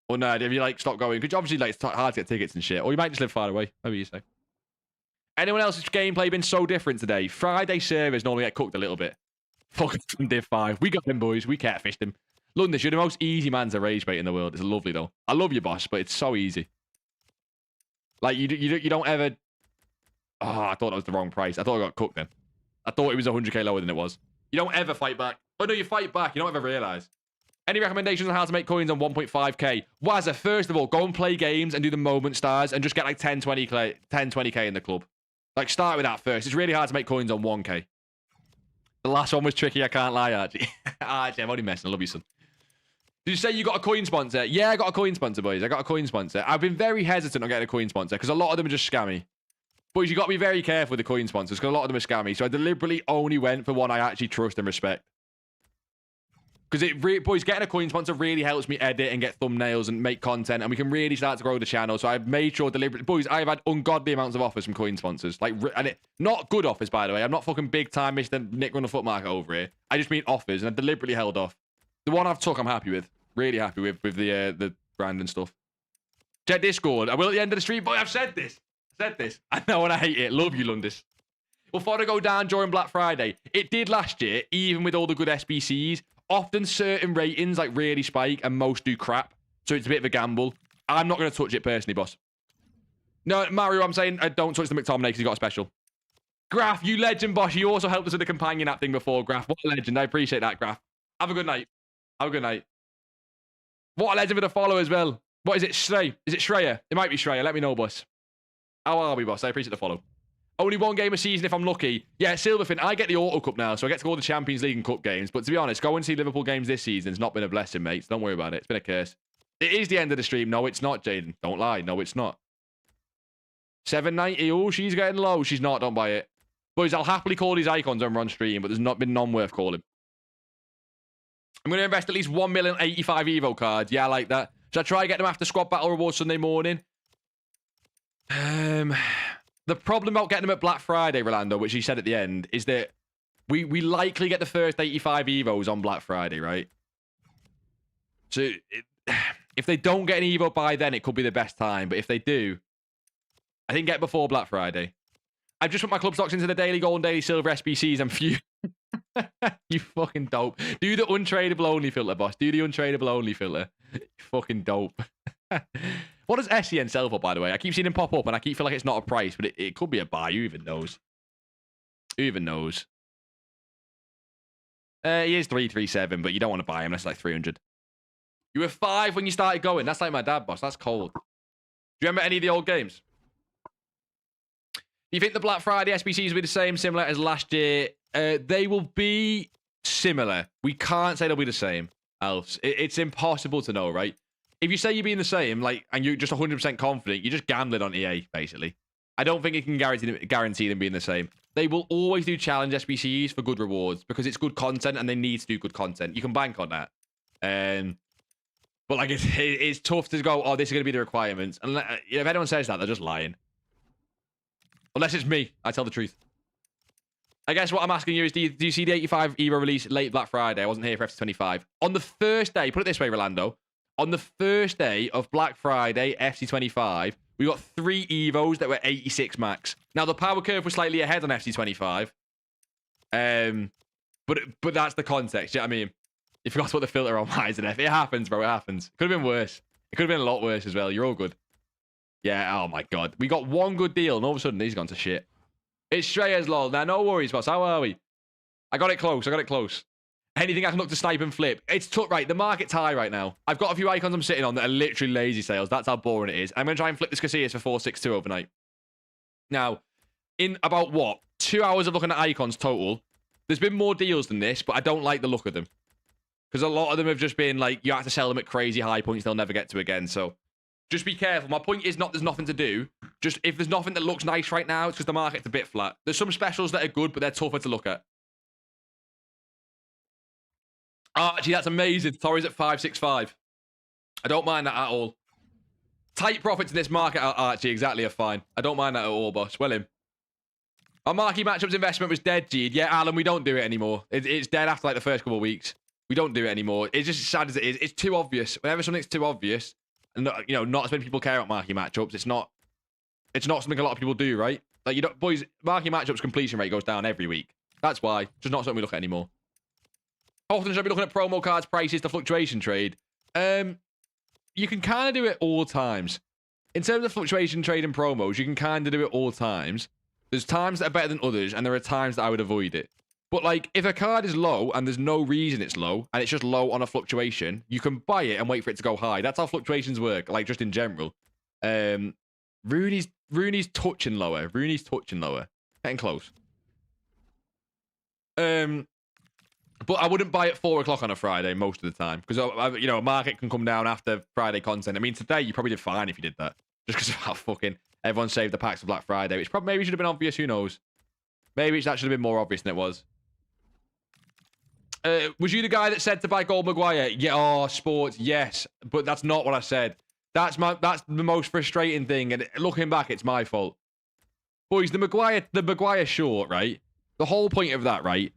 Or no, have you, like, stopped going? Because obviously, like, it's hard to get tickets and shit. Or you might just live far away. Whatever you say. Anyone else's gameplay been so different today? Friday servers normally get cooked a little bit. Fucking from Div 5. We got him, boys. We catfished him. Londis, you're the most easy man to rage bait in the world. It's lovely, though. I love you, boss, but it's so easy. Like, you don't ever... Oh, I thought that was the wrong price. I thought I got cooked then. I thought it was 100k lower than it was. You don't ever fight back. Oh, no, you fight back. You don't ever realise. Any recommendations on how to make coins on 1.5k? Wazza, first of all, go and play games and do the moment stars and just get like 10, 20k in the club. Like, start with that first. It's really hard to make coins on 1k. The last one was tricky, I can't lie, Archie. Archie, I'm only messing. I love you, son. Did you say you got a coin sponsor? Yeah, I got a coin sponsor, boys. I got a coin sponsor. I've been very hesitant on getting a coin sponsor because a lot of them are just scammy. Boys, you got to be very careful with the coin sponsors because a lot of them are scammy. So I deliberately only went for one I actually trust and respect. Because boys, getting a coin sponsor really helps me edit and get thumbnails and make content, and we can really start to grow the channel. So I've made sure deliberately, boys, I've had ungodly amounts of offers from coin sponsors, like, and not good offers, by the way. I'm not fucking big time Mr. Nick Run the Foot Market over here. I just mean offers, and I deliberately held off. The one I've took, I'm happy with, really happy with the brand and stuff. Check Discord. I will at the end of the stream, boy. I've said this. I know, and I hate it. Love you, Lundis. Will fodder go down during Black Friday? It did last year, even with all the good SBCs. Often certain ratings like really spike and most do crap. So it's a bit of a gamble. I'm not going to touch it personally, boss. No, Mario, I'm saying don't touch the McTominay because he got a special. Graf, you legend, boss. You also helped us with the companion app thing before, Graf. What a legend. I appreciate that, Graf. Have a good night. Have a good night. What a legend for the follow as well. What is it? Shrey? Is it Shreya? It might be Shreya. Let me know, boss. How are we, boss? I appreciate the follow. Only one game a season if I'm lucky. Yeah, Silverfin, I get the Auto Cup now, so I get to go to the Champions League and Cup games. But to be honest, going and see Liverpool games this season has not been a blessing, mate. So don't worry about it. It's been a curse. It is the end of the stream. No, it's not, Jaden. Don't lie. No, it's not. 790. Oh, she's getting low. She's not. Don't buy it. Boys, I'll happily call these icons when we're on stream, but there's not been none worth calling. I'm going to invest at least 1,085,000 Evo cards. Yeah, I like that. Should I try and get them after Squad Battle Rewards Sunday morning? The problem about getting them at Black Friday, Rolando, which he said at the end, is that we likely get the first 85 Evos on Black Friday, right? So if they don't get an Evo by then, it could be the best time. But if they do, I think get before Black Friday. I've just put my club stocks into the daily gold and daily silver SBCs and few. You fucking dope. Do the untradeable only filter, boss. Do the untradeable only filter. You fucking dope. What does SEN sell for, by the way? I keep seeing him pop up and I keep feeling like it's not a price, but it could be a buy. Who even knows? Who even knows? He is 337, but you don't want to buy him. That's like 300. You were 5 when you started going. That's like my dad, boss. That's cold. Do you remember any of the old games? Do you think the Black Friday SBCs will be the same, similar as last year? They will be similar. We can't say they'll be the same, Alfs. It's impossible to know, right? If you say you're being the same, like, and you're just 100% confident, you're just gambling on EA, basically. I don't think it can guarantee them being the same. They will always do challenge SBCs for good rewards because it's good content and they need to do good content. You can bank on that. But like, it's tough to go, oh, this is going to be the requirements. And if anyone says that, they're just lying. Unless it's me. I tell the truth. I guess what I'm asking you is, do you see the 85 Evo release late Black Friday? I wasn't here for FC25. On the first day, put it this way, Rolando. On the first day of Black Friday, FC25, we got 3 Evos that were 86 max. Now, the power curve was slightly ahead on FC25. But that's the context. You know what I mean? You forgot to put the filter on YZF. It happens, bro. It happens. It could have been worse. It could have been a lot worse as well. You're all good. Yeah, oh my God. We got one good deal, and all of a sudden, he's gone to shit. It's Shreyas, lol. Now, no worries, boss. How are we? I got it close. Anything I can look to snipe and flip. It's tough, right? The market's high right now. I've got a few icons I'm sitting on that are literally lazy sales. That's how boring it is. I'm going to try and flip this Casillas for 462 overnight. Now, in about, what, 2 hours of looking at icons total. There's been more deals than this, but I don't like the look of them. Because a lot of them have just been like, you have to sell them at crazy high points they'll never get to again. So just be careful. My point is not there's nothing to do. Just if there's nothing that looks nice right now, it's because the market's a bit flat. There's some specials that are good, but they're tougher to look at. Archie, that's amazing. Torres at 565. I don't mind that at all. Tight profits in this market, Archie, exactly, are fine. I don't mind that at all, boss. Well in. Our marquee matchups investment was dead, G'd. Yeah, Alan, we don't do it anymore. It's dead after like the first couple of weeks. We don't do it anymore. It's just as sad as it is. It's too obvious. Whenever something's too obvious, and you know, not as many people care about marquee matchups. It's not something a lot of people do, right? Like, you don't, boys, marquee matchups completion rate goes down every week. That's why. It's just not something we look at anymore. How often should I be looking at promo cards prices to fluctuation trade? You can kind of do it all times. In terms of fluctuation trade and promos, you can kind of do it all times. There's times that are better than others, and there are times that I would avoid it. But, like, if a card is low and there's no reason it's low, and it's just low on a fluctuation, you can buy it and wait for it to go high. That's how fluctuations work, like, just in general. Rooney's touching lower. Rooney's touching lower. Getting close. But I wouldn't buy at 4 o'clock on a Friday most of the time. Because, you know, a market can come down after Friday content. I mean, today you probably did fine if you did that. Just because of how fucking everyone saved the packs for Black Friday. Which probably maybe should have been obvious. Who knows? Maybe that should have been more obvious than it was. Was you the guy that said to buy Gold Maguire? Yeah, oh, sports, yes. But that's not what I said. That's the most frustrating thing. And looking back, it's my fault. Boys, the Maguire short, right? The whole point of that, right?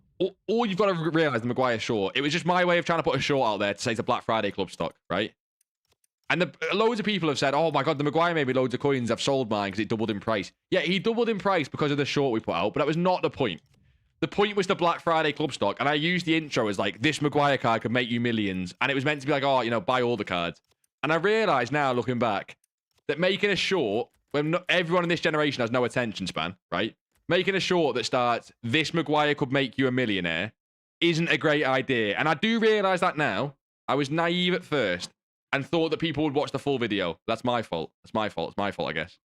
All you've got to realize, the Maguire short, it was just my way of trying to put a short out there to say it's a Black Friday club stock, right? And loads of people have said, oh my God, the Maguire made me loads of coins. I've sold mine because it doubled in price. Yeah, he doubled in price because of the short we put out, but that was not the point. The point was the Black Friday club stock, and I used the intro as like, this Maguire card could make you millions. And it was meant to be like, oh, you know, buy all the cards. And I realized now, looking back, that making a short, when everyone in this generation has no attention span, right? Making a short that starts, this Maguire could make you a millionaire, isn't a great idea. And I do realize that now. I was naive at first and thought that people would watch the full video. That's my fault. That's my fault. It's my fault, I guess.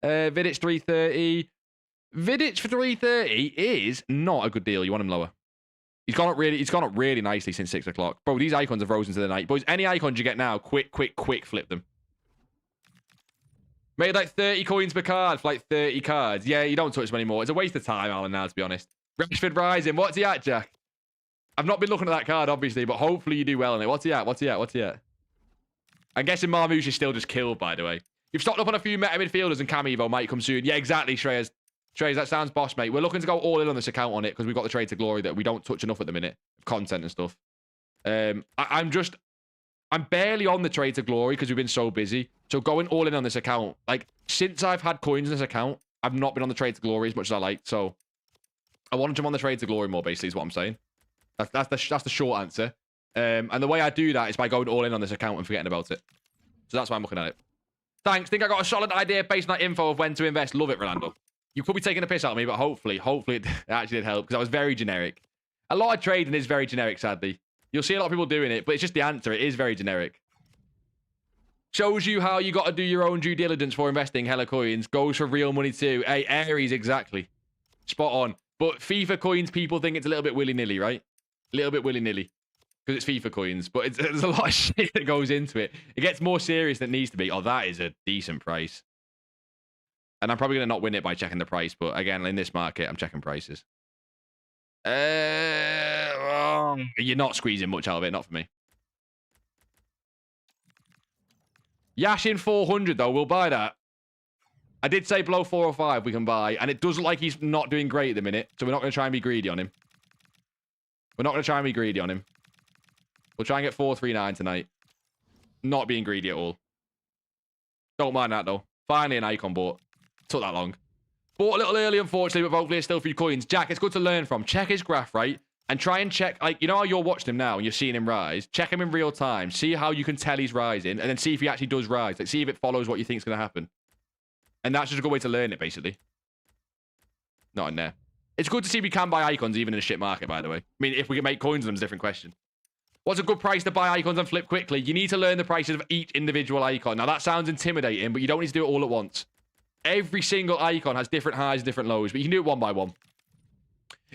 Vidic 330. Vidic for 330 is not a good deal. You want him lower. He's gone up really nicely since 6 o'clock. Bro, these icons have rose into the night. Boys, any icons you get now, quick flip them. Made like 30 coins per card for like 30 cards. Yeah, you don't touch them anymore. It's a waste of time, Alan, now, to be honest. Rashford Rising. What's he at, Jack? I've not been looking at that card, obviously, but hopefully you do well in it. What's he at? I'm guessing Marmouche is still just killed, by the way. You've stocked up on a few meta midfielders and Cam Evo might come soon. Yeah, exactly, Shreyas. Shreyas, that sounds boss, mate. We're looking to go all in on this account on it because we've got the trade to glory that we don't touch enough at the minute. Content and stuff. I'm barely on the trade to glory because we've been so busy. So going all in on this account, like, since I've had coins in this account, I've not been on the trade to glory as much as I like. So I want to jump on the trade to glory more, basically, is what I'm saying. That's the short answer. And the way I do that is by going all in on this account and forgetting about it. So that's why I'm looking at it. Thanks. Think I got a solid idea based on that info of when to invest. Love it, Rolando. You could be taking a piss out of me, but hopefully it actually did help because that was very generic. A lot of trading is very generic, sadly. You'll see a lot of people doing it, but it's just the answer. It is very generic. Shows you how you got to do your own due diligence for investing. Hella coins. Goes for real money too. Hey, Aries, exactly. Spot on. But FIFA coins, people think it's a little bit willy-nilly, right? A little bit willy-nilly. Because it's FIFA coins. But there's a lot of shit that goes into it. It gets more serious than it needs to be. Oh, that is a decent price. And I'm probably going to not win it by checking the price. But again, in this market, I'm checking prices. You're not squeezing much out of it. Not for me. Yashin 400, though. We'll buy that. I did say below 405 we can buy. And it does look like he's not doing great at the minute. So we're not going to try and be greedy on him. We'll try and get 439 tonight. Not being greedy at all. Don't mind that, though. Finally, an icon bought. Took that long. Bought a little early, unfortunately, but hopefully it's still a few coins. Jack, it's good to learn from. Check his graph, right? And try and check, like, you know how you're watching him now and you're seeing him rise? Check him in real time. See how you can tell he's rising. And then see if he actually does rise. Like, see if it follows what you think is going to happen. And that's just a good way to learn it, basically. Not in there. It's good to see we can buy icons even in a shit market, by the way. I mean, if we can make coins of them, it's a different question. What's a good price to buy icons and flip quickly? You need to learn the prices of each individual icon. Now, that sounds intimidating, but you don't need to do it all at once. Every single icon has different highs and different lows, but you can do it one by one.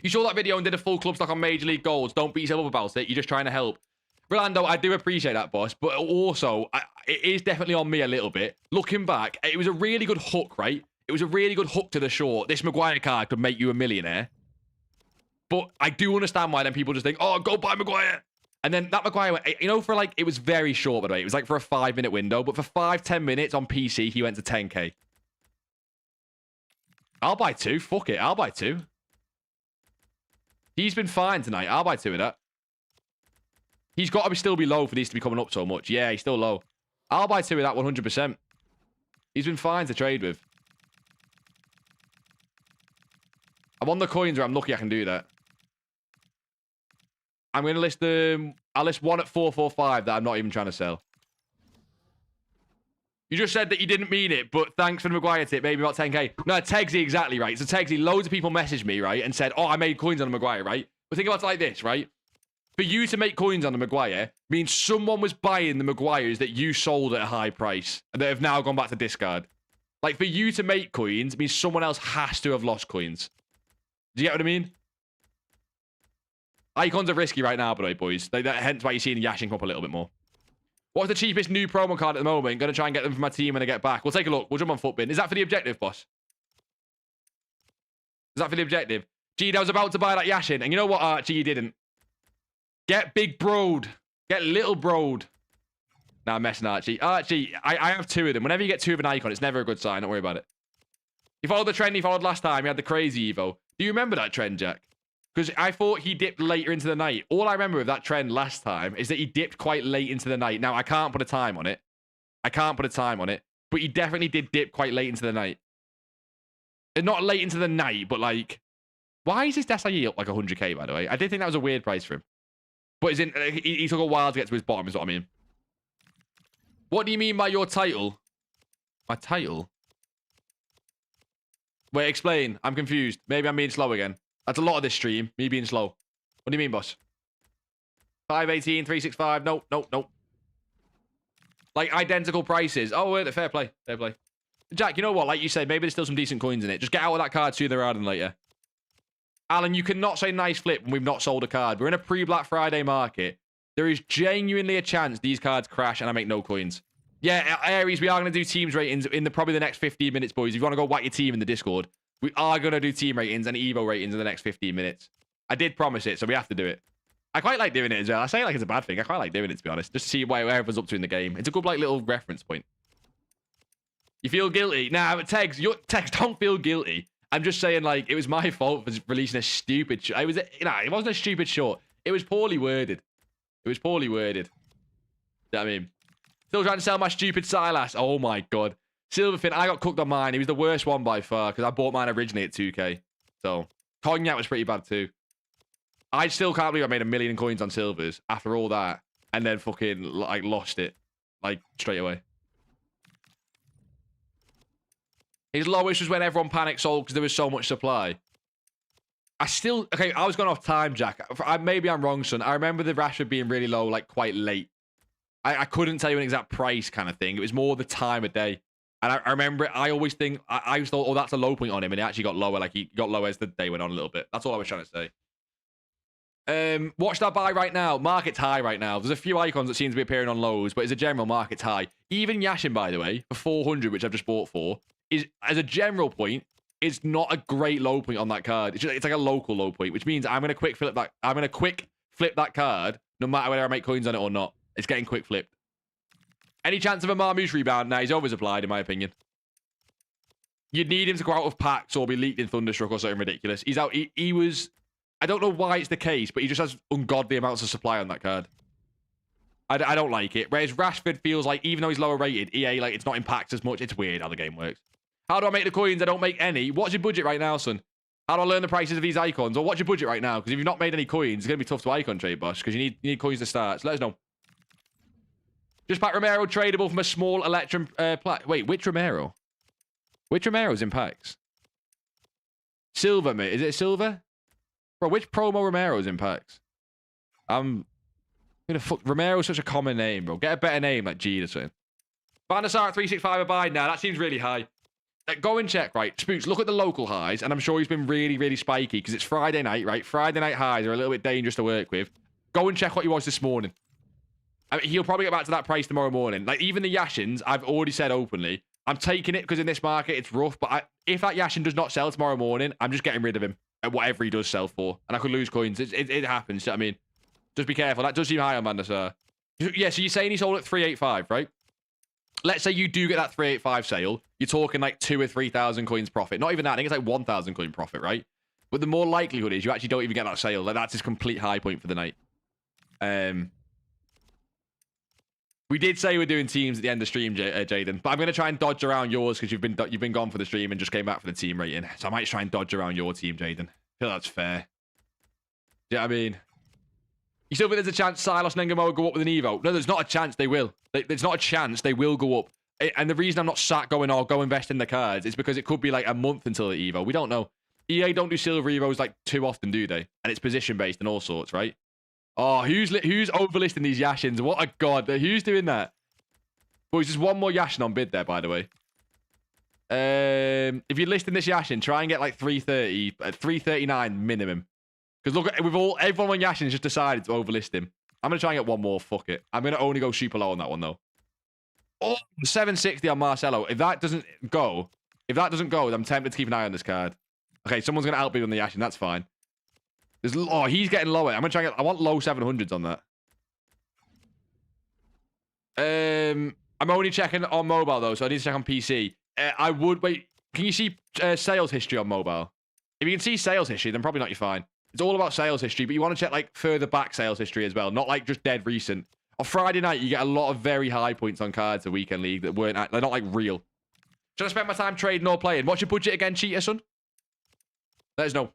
You saw that video and did a full club stock on Major League Golds. Don't beat yourself up about it. You're just trying to help. Rolando, I do appreciate that, boss, but also, it is definitely on me a little bit. Looking back, it was a really good hook, right? It was a really good hook to the short. This Maguire card could make you a millionaire. But I do understand why then people just think, oh, go buy Maguire. And then that Maguire went, you know, for like, it was very short, by the way. It was like for a 5-minute window, but for 5-10 minutes on PC, he went to 10K. I'll buy 2. Fuck it. I'll buy 2. He's been fine tonight. I'll buy 2 of that. He's got to still be low for these to be coming up so much. Yeah, he's still low. I'll buy 2 of that 100%. He's been fine to trade with. I'm on the coins where I'm lucky I can do that. I'm going to list them. I'll list one at 445 that I'm not even trying to sell. You just said that you didn't mean it, but thanks for the Maguire tip. Maybe about 10K. No, Tegsy, exactly right. So Tegsy, loads of people messaged me, right, and said, oh, I made coins on the Maguire, right? But think about it like this, right? For you to make coins on the Maguire means someone was buying the Maguires that you sold at a high price and that have now gone back to discard. Like, for you to make coins means someone else has to have lost coins. Do you get what I mean? Icons are risky right now, by the way, boys. Hence why you're seeing Yashin come up a little bit more. What's the cheapest new promo card at the moment? Going to try and get them for my team when I get back. We'll take a look. We'll jump on Footbin. Is that for the objective, boss? Is that for the objective? Gee, I was about to buy that Yashin. And you know what, Archie? You didn't. Get big broed. Get little broed. Nah, I'm messing Archie. Archie, I have 2 of them. Whenever you get 2 of an icon, it's never a good sign. Don't worry about it. You followed the trend he followed last time. He had the crazy Evo. Do you remember that trend, Jack? Because I thought he dipped later into the night. All I remember of that trend last time is that he dipped quite late into the night. Now, I can't put a time on it. But he definitely did dip quite late into the night. And not late into the night, but like... Why is his Desai up like 100k, by the way? I did think that was a weird price for him. But he took a while to get to his bottom, is what I mean. What do you mean by your title? My title? Wait, explain. I'm confused. Maybe I'm being slow again. That's a lot of this stream, me being slow. What do you mean, boss? 518, 365. Nope, nope, nope. Like, identical prices. Oh, wait, fair play. Fair play. Jack, you know what? Like you said, maybe there's still some decent coins in it. Just get out of that card sooner rather than later. Alan, you cannot say nice flip when we've not sold a card. We're in a pre-Black Friday market. There is genuinely a chance these cards crash and I make no coins. Yeah, Aries, we are going to do teams ratings in probably the next 15 minutes, boys. If you want to go whack your team in the Discord, we are going to do team ratings and Evo ratings in the next 15 minutes. I did promise it, so we have to do it. I quite like doing it as well. I say it like it's a bad thing. I quite like doing it, to be honest. Just to see where everyone's up to in the game. It's a good, like, little reference point. You feel guilty? Nah, but Tegs, don't feel guilty. I'm just saying, like, it was my fault for releasing a stupid... it wasn't a stupid short. It was poorly worded. It was poorly worded. You know what I mean? Still trying to sell my stupid Silas. Oh, my God. Silverfin, I got cooked on mine. He was the worst one by far because I bought mine originally at 2k. So, Cognac was pretty bad too. I still can't believe I made 1 million coins on silvers after all that and then fucking, like, lost it, like, straight away. His lowest was when everyone panicked sold because there was so much supply. Okay, I was going off time, Jack. Maybe I'm wrong, son. I remember the Rashford being really low, like, quite late. I couldn't tell you an exact price kind of thing. It was more the time of day. And I remember, I always thought, oh, that's a low point on him. And it actually got lower. Like, he got lower as the day went on a little bit. That's all I was trying to say. What should I buy right now? Market's high right now. There's a few icons that seem to be appearing on lows, but as a general, market's high. Even Yashin, by the way, for 400, which I've just bought for, is, as a general point, is not a great low point on that card. It's like a local low point, which means I'm going to quick flip that card, no matter whether I make coins on it or not. It's getting quick flipped. Any chance of a Marmouche rebound? Nah, he's always applied, in my opinion. You'd need him to go out of packs or be leaked in Thunderstruck or something ridiculous. He's out. He was... I don't know why it's the case, but he just has ungodly amounts of supply on that card. I don't like it. Whereas Rashford feels like, even though he's lower rated, EA, like, it's not in packs as much. It's weird how the game works. How do I make the coins? I don't make any. What's your budget right now, son? How do I learn the prices of these icons? Or what's your budget right now? Because if you've not made any coins, it's going to be tough to icon trade, boss, because you need coins to start. So let us know. Just pack Romero tradable from a small Electrum wait, which Romero? Which Romero's in packs? Silver, mate. Is it silver? Bro, which promo Romero's in packs? Romero's such a common name, bro. Get a better name like G or something. Bandasar at 365 a buy. Nah, that seems really high. Go and check, right? Spooks, look at the local highs, and I'm sure he's been really, really spiky because it's Friday night, right? Friday night highs are a little bit dangerous to work with. Go and check what he was this morning. I mean, he'll probably get back to that price tomorrow morning. Like, even the Yashins, I've already said openly, I'm taking it because in this market, it's rough. But if that Yashin does not sell tomorrow morning, I'm just getting rid of him at whatever he does sell for. And I could lose coins. It happens. You know what I mean? Just be careful. That does seem high on Mandasar. Yeah, so you're saying he sold at 385, right? Let's say you do get that 385 sale. You're talking like 2,000 or 3,000 coins profit. Not even that. I think it's like 1,000 coin profit, right? But the more likelihood is you actually don't even get that sale. Like, that's his complete high point for the night. We did say we're doing teams at the end of stream, Jaden, but I'm going to try and dodge around yours because you've been gone for the stream and just came back for the team rating. So I might try and dodge around your team, Jaden. I feel that's fair. Do you know what I mean? You still think there's a chance Silas and Engamo will go up with an Evo? No, there's not a chance they will. There's not a chance they will go up. And the reason I'm not sat going, oh, go invest in the cards is because it could be like a month until the Evo. We don't know. EA don't do silver Evos like too often, do they? And it's position based and all sorts, right? Oh, who's overlisting these Yashins? What a god. Who's doing that? Boys, there's one more Yashin on bid there, by the way. If you're listing this Yashin, try and get like 330, 339 minimum. Because look, everyone on Yashin has just decided to overlist him. I'm going to try and get one more. Fuck it. I'm going to only go super low on that one, though. Oh, 760 on Marcelo. If that doesn't go, then I'm tempted to keep an eye on this card. Okay, someone's going to outbid on the Yashin. That's fine. Oh, he's getting lower. I'm going to try and get... I want low 700s on that. I'm only checking on mobile, though, so I need to check on PC. I would... Wait, can you see sales history on mobile? If you can see sales history, then probably not you're fine. It's all about sales history, but you want to check, like, further back sales history as well, not, like, just dead recent. On Friday night, you get a lot of very high points on cards at Weekend League that weren't... They're not, like, real. Should I spend my time trading or playing? What's your budget again, cheater, son? Let us know.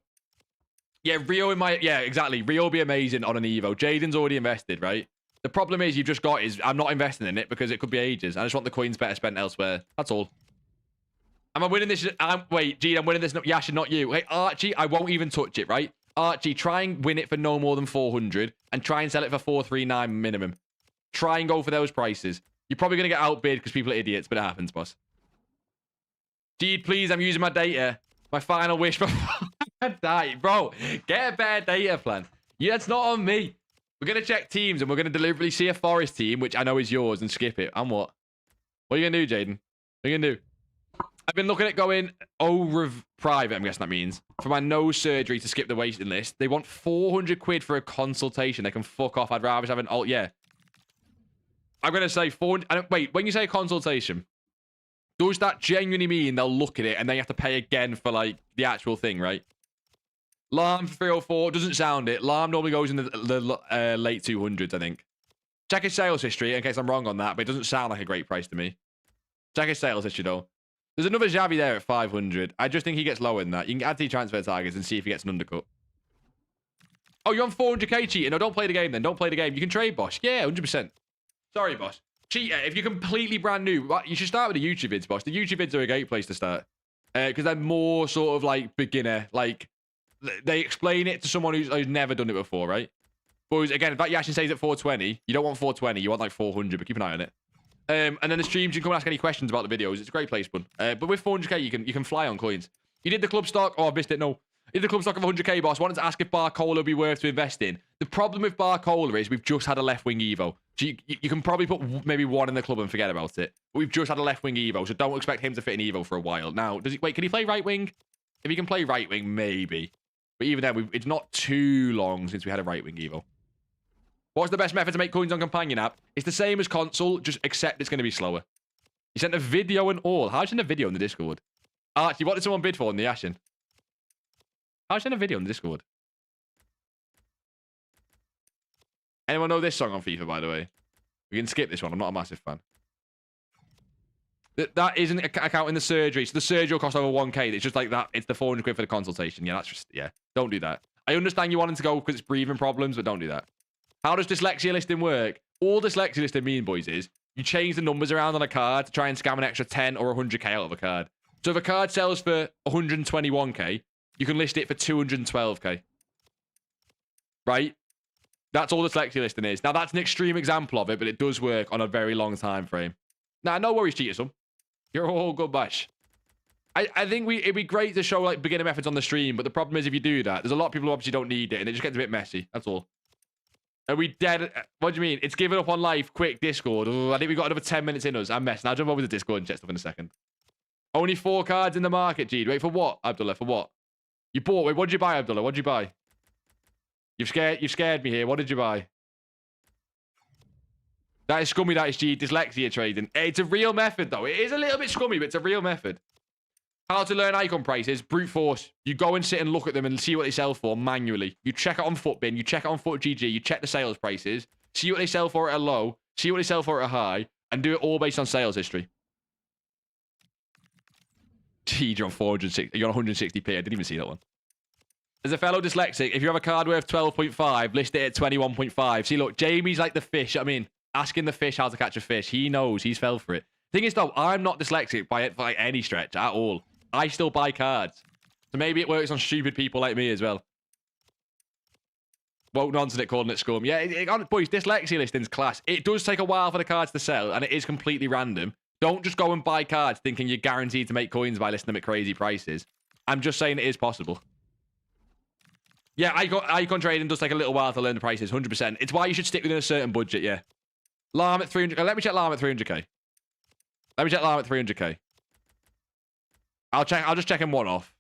Yeah, Rio in my... Yeah, exactly. Rio will be amazing on an Evo. Jaden's already invested, right? The problem is you've just got is I'm not investing in it because it could be ages. I just want the coins better spent elsewhere. That's all. Am I winning this? Wait, Gene, I'm winning this. Yashin, not you. Hey, Archie, I won't even touch it, right? Archie, try and win it for no more than 400 and try and sell it for 439 minimum. Try and go for those prices. You're probably going to get outbid because people are idiots, but it happens, boss. Gene, please, I'm using my data. My final wish before I die. Bro, get a better data plan. Yeah, it's not on me. We're going to check teams and we're going to deliberately see a Forest team, which I know is yours, and skip it. And what? What are you going to do, Jaden? What are you going to do? I've been looking at going over private, I'm guessing that means, for my nose surgery to skip the waiting list. They want 400 quid for a consultation. They can fuck off. I'd rather just have an alt. Yeah. I'm going to say 400. Wait, when you say consultation, does that genuinely mean they'll look at it and then you have to pay again for, like, the actual thing, right? Larm 304 doesn't sound it. Larm normally goes in the late 200s, I think. Check his sales history in case I'm wrong on that, but it doesn't sound like a great price to me. Check his sales history, though. There's another Xavi there at 500. I just think he gets lower than that. You can add to your transfer targets and see if he gets an undercut. Oh, you're on 400k cheating. No, don't play the game then. Don't play the game. You can trade, boss. Yeah, 100%. Sorry, boss. Cheater, if you're completely brand new, you should start with the YouTube vids, boss. The YouTube vids are a great place to start. Because they're more sort of like beginner. Like, they explain it to someone who's never done it before, right? But again, if that Yashin stays at 420, you don't want 420. You want like 400, but keep an eye on it. And then the streams, you can come and ask any questions about the videos. It's a great place, bud. But with 400k, you can fly on coins. You did the club stock. Oh, I missed it. No. You did the club stock of 100k, boss. Wanted to ask if Barcola would be worth to invest in. The problem with Barcola is we've just had a left-wing Evo. So you can probably put maybe one in the club and forget about it. But we've just had a left-wing Evo, so don't expect him to fit an Evo for a while. Now, wait, can he play right-wing? If he can play right-wing, maybe. But even then, it's not too long since we had a right-wing Evo. What's the best method to make coins on Companion app? It's the same as console, just accept it's going to be slower. You sent a video and all. How'd you send a video in the Discord? Archie, what did someone bid for in the Yashin? How'd you send a video in the Discord? Anyone know this song on FIFA, by the way? We can skip this one. I'm not a massive fan. That isn't accounting the surgery. So the surgery will cost over 1k. It's just like that. It's the 400 quid for the consultation. Yeah, that's just... Yeah, don't do that. I understand you wanting to go because it's breathing problems, but don't do that. How does dyslexia listing work? All dyslexia listing mean, boys, is you change the numbers around on a card to try and scam an extra 10 or 100k out of a card. So if a card sells for 121k, you can list it for 212k. Right? That's all dyslexia listing is. Now, that's an extreme example of it, but it does work on a very long time frame. Nah, no worries, cheater, son. You're all good, bash. I think it'd be great to show like beginner methods on the stream, but the problem is if you do that, there's a lot of people who obviously don't need it, and it just gets a bit messy. That's all. Are we dead? What do you mean? It's giving up on live. Quick, Discord. I think we've got another 10 minutes in us. I'm messing. I'll jump over to Discord and check stuff in a second. Only 4 cards in the market, Gede. Wait, for what, Abdullah? For what? You bought. Wait, what did you buy, Abdullah? What did you buy? You've scared me here. What did you buy? That is scummy. That is dyslexia trading. It's a real method, though. It is a little bit scummy, but it's a real method. How to learn icon prices, brute force. You go and sit and look at them and see what they sell for manually. You check it on Footbin, you check it on FootGG, you check the sales prices, see what they sell for at a low, see what they sell for at a high, and do it all based on sales history. Gee, you're on 460. You're on 160p. I didn't even see that one. As a fellow dyslexic, if you have a card worth 12.5, list it at 21.5. See, look, Jamie's like the fish. I mean, asking the fish how to catch a fish. He knows. He's fell for it. Thing is, though, I'm not dyslexic by any stretch at all. I still buy cards. So maybe it works on stupid people like me as well. Won't nonsense it calling it scum. Yeah, boys, dyslexia listing's class. It does take a while for the cards to sell, and it is completely random. Don't just go and buy cards thinking you're guaranteed to make coins by listing them at crazy prices. I'm just saying it is possible. Yeah, icon trading does take a little while to learn the prices, 100%. It's why you should stick within a certain budget, yeah. Lam at 300. Let me check Lam at 300k. Let me check Lam at 300k. I'll just check him one off.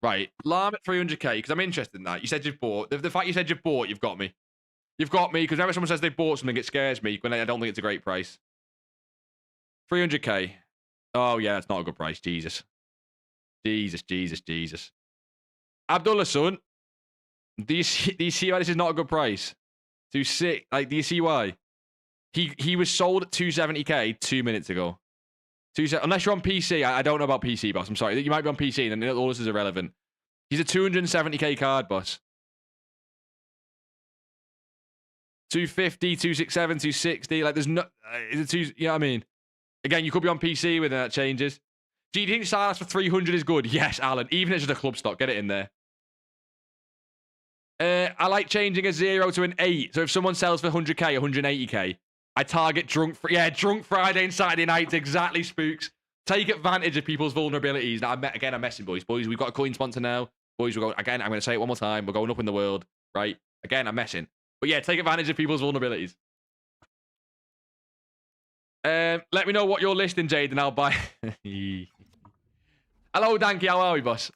Right. Lam at 300k, because I'm interested in that. You said you've bought. The fact you said you've bought, you've got me. You've got me, because whenever someone says they've bought something, it scares me when I don't think it's a great price. 300k. Oh, yeah, it's not a good price. Jesus. Jesus. Abdullah, son. Do you see why this is not a good price? Too sick. Like, do you see why? He was sold at 270k 2 minutes ago. Unless you're on PC. I don't know about PC, boss. I'm sorry. You might be on PC, and all this is irrelevant. He's a 270k card, boss. 250, 267, 260. Like, there's no... you know what I mean? Again, you could be on PC when that changes. Do you think Silas for 300 is good? Yes, Alan. Even if it's just a club stock. Get it in there. I like changing a 0 to an 8. So if someone sells for 100k, 180k, I target Drunk Friday and Saturday nights. Exactly, Spooks. Take advantage of people's vulnerabilities. Now, I'm messing, boys. Boys, we've got a coin sponsor now. Boys, we're going... Again, I'm going to say it one more time. We're going up in the world, right? Again, I'm messing. But yeah, take advantage of people's vulnerabilities. Let me know what you're listing, Jade, and I'll buy... Hello, Danky. How are we, boss?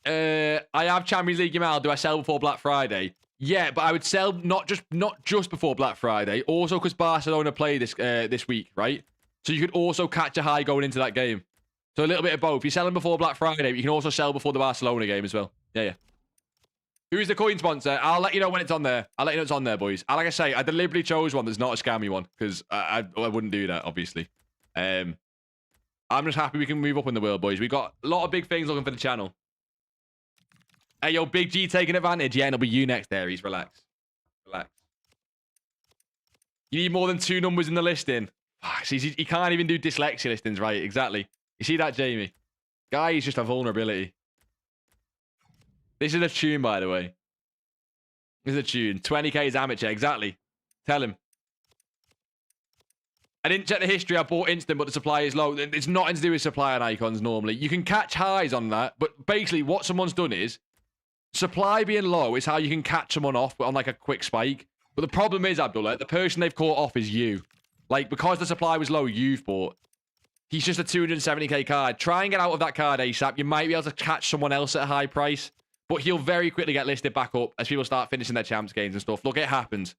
I have Champions League Yamal. Do I sell before Black Friday? Yeah, but I would sell not just before Black Friday, also because Barcelona play this week, right? So you could also catch a high going into that game. So a little bit of both. You're selling before Black Friday, but you can also sell before the Barcelona game as well. Yeah. Who is the coin sponsor? I'll let you know when it's on there. I'll let you know it's on there, boys. And like I say, I deliberately chose one that's not a scammy one because I wouldn't do that, obviously. I'm just happy we can move up in the world, boys. We got a lot of big things looking for the channel. Hey, yo, Big G taking advantage. Yeah, and it'll be you next, Aries. Relax. You need more than 2 numbers in the listing. See, he can't even do dyslexia listings, right? Exactly. You see that, Jamie? Guy is just a vulnerability. This is a tune, by the way. This is a tune. 20k is amateur. Exactly. Tell him. I didn't check the history. I bought instant, but the supply is low. It's nothing to do with supply on icons normally. You can catch highs on that, but basically what someone's done is supply being low is how you can catch someone off on like a quick spike. But the problem is, Abdullah, the person they've caught off is you. Like, because the supply was low, you've bought. He's just a 270k card. Try and get out of that card ASAP. You might be able to catch someone else at a high price, but he'll very quickly get listed back up as people start finishing their champs games and stuff. Look, it happens.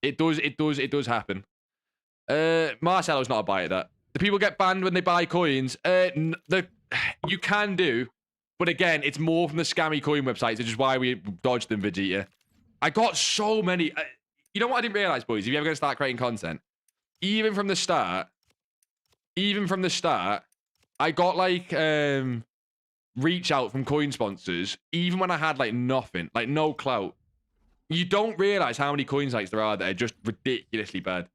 It does happen. Marcelo's not a buy at that. Do people get banned when they buy coins? You can do, but again, it's more from the scammy coin websites, which is why we dodged them, Vegeta. I got so many... you know what I didn't realize, boys? If you're ever going to start creating content, even from the start, I got like reach out from coin sponsors, even when I had like nothing, like no clout. You don't realize how many coin sites there are that are just ridiculously bad.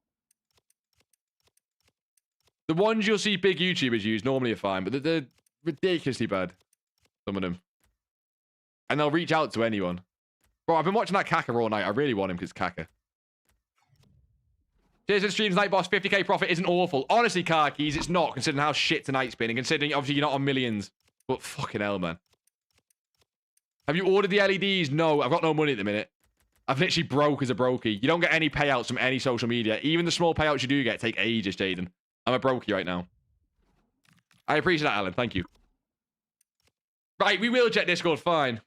The ones you'll see big YouTubers use normally are fine, but they're ridiculously bad. Some of them. And they'll reach out to anyone. Bro, I've been watching that Kaka all night. I really want him because Kaka. Cheers for the streams, Night Boss. 50k profit isn't awful. Honestly, car keys, it's not, considering how shit tonight's been, and considering, obviously, you're not on millions. But fucking hell, man. Have you ordered the LEDs? No, I've got no money at the minute. I've literally broke as a brokey. You don't get any payouts from any social media. Even the small payouts you do get take ages, Jaden. I'm a brokey right now. I appreciate that, Alan. Thank you. Right, we will check Discord. Fine.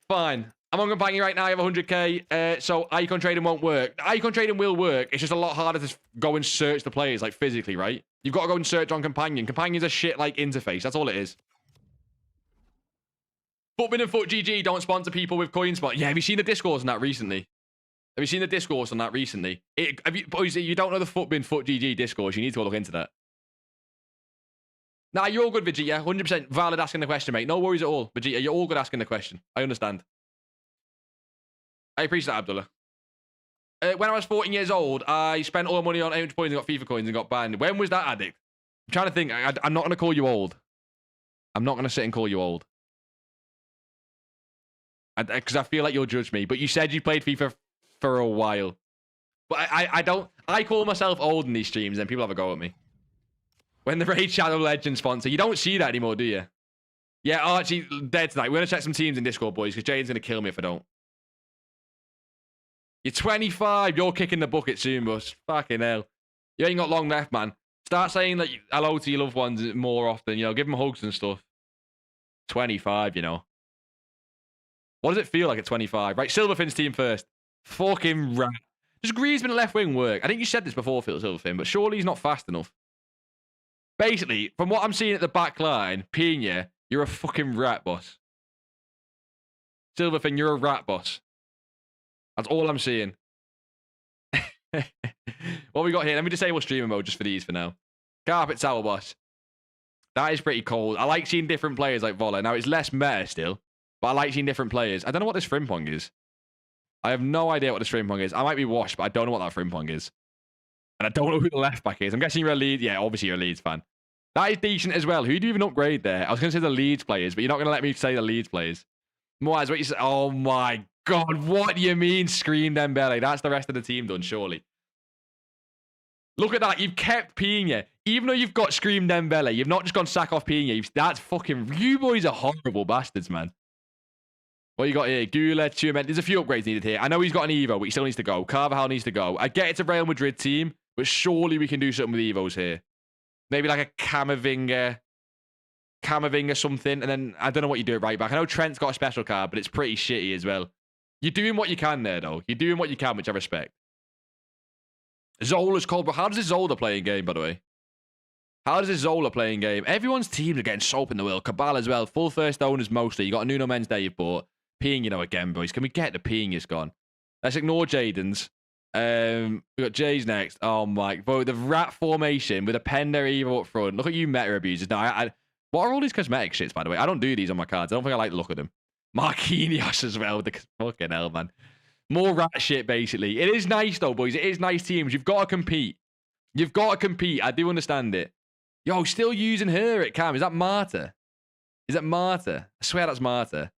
Fine. I'm on bang you right now. I have 100k. So icon trading won't work. Icon trading will work. It's just a lot harder to go and search the players, like physically, right? You've got to go and search on Companion. Companion's a shit like interface. That's all it is. Footbin and Foot GG don't sponsor people with CoinSpot. Yeah, have you seen the discourse on that recently? Have you seen the discourse on that recently? Boys, you don't know the Footbin Foot GG discourse. You need to go look into that. Nah, you're all good, Vegeta. 100% valid asking the question, mate. No worries at all. Vegeta, you're all good asking the question. I understand. I appreciate that, Abdullah. When I was 14 years old, I spent all the money on 800 points and got FIFA coins and got banned. When was that, Addict? I'm trying to think. I'm not going to call you old. I'm not going to sit and call you old. Because I feel like you'll judge me. But you said you played FIFA for a while. But I don't... I call myself old in these streams and people have a go at me. When the Raid Shadow Legend sponsor. You don't see that anymore, do you? Yeah, Archie, dead tonight. We're going to check some teams in Discord, boys, because Jaden's going to kill me if I don't. You're 25. You're kicking the bucket soon, boss. Fucking hell. You ain't got long left, man. Start saying that hello to your loved ones more often. You know, give them hugs and stuff. 25, you know. What does it feel like at 25? Right, Silverfin's team first. Fucking rat. Does Griezmann left wing work? I think you said this before, Phil Silverfin, but surely he's not fast enough. Basically, from what I'm seeing at the back line, Pina, you're a fucking rat, boss. Silverfin, you're a rat, boss. That's all I'm seeing. What we got here? Let me disable streamer mode just for these for now. Carpet Tower, boss. That is pretty cold. I like seeing different players like Voller. Now, it's less meta still. But I like seeing different players. I don't know what this Frimpong is. I have no idea what this Frimpong is. I might be washed, but I don't know what that Frimpong is. And I don't know who the left back is. I'm guessing you're a Leeds. Yeah, obviously you're a Leeds fan. That is decent as well. Who do you even upgrade there? I was going to say the Leeds players, but you're not going to let me say the Leeds players. Moaz, what you say? Oh my God. What do you mean, Scream Dembele? That's the rest of the team done, surely. Look at that. You've kept Pina. Even though you've got Scream Dembele, you've not just gone sack off Pina. That's fucking... You boys are horrible bastards, man. What you got here? Gula, Tuamen. There's a few upgrades needed here. I know he's got an Evo, but he still needs to go. Carvajal needs to go. I get it's a Real Madrid team, but surely we can do something with Evos here. Maybe like a Camavinga something, and then I don't know what you do at right back. I know Trent's got a special card, but it's pretty shitty as well. You're doing what you can there, though. You're doing what you can, which I respect. Zola's cold, but how does this Zola play in game, by the way? How does this Zola play in game? Everyone's teams are getting soap in the wheel. Cabal as well. Full first owners mostly. You got a Nuno Mendes there you've bought. Peeing, you know, again, boys. Can we get the peeing is gone? Let's ignore Jaden's. We got Jay's next. Oh my, bro, the rat formation with a Pender Evo up front. Look at you meta abusers. Now, what are all these cosmetic shits, by the way? I don't do these on my cards. I don't think I like the look of them. Marquinhos as well. The fucking hell, man. More rat shit, basically. It is nice, though, boys. It is nice teams. You've got to compete. You've got to compete. I do understand it. Yo, still using her at Cam. Is that Marta? Is that Marta? I swear that's Marta.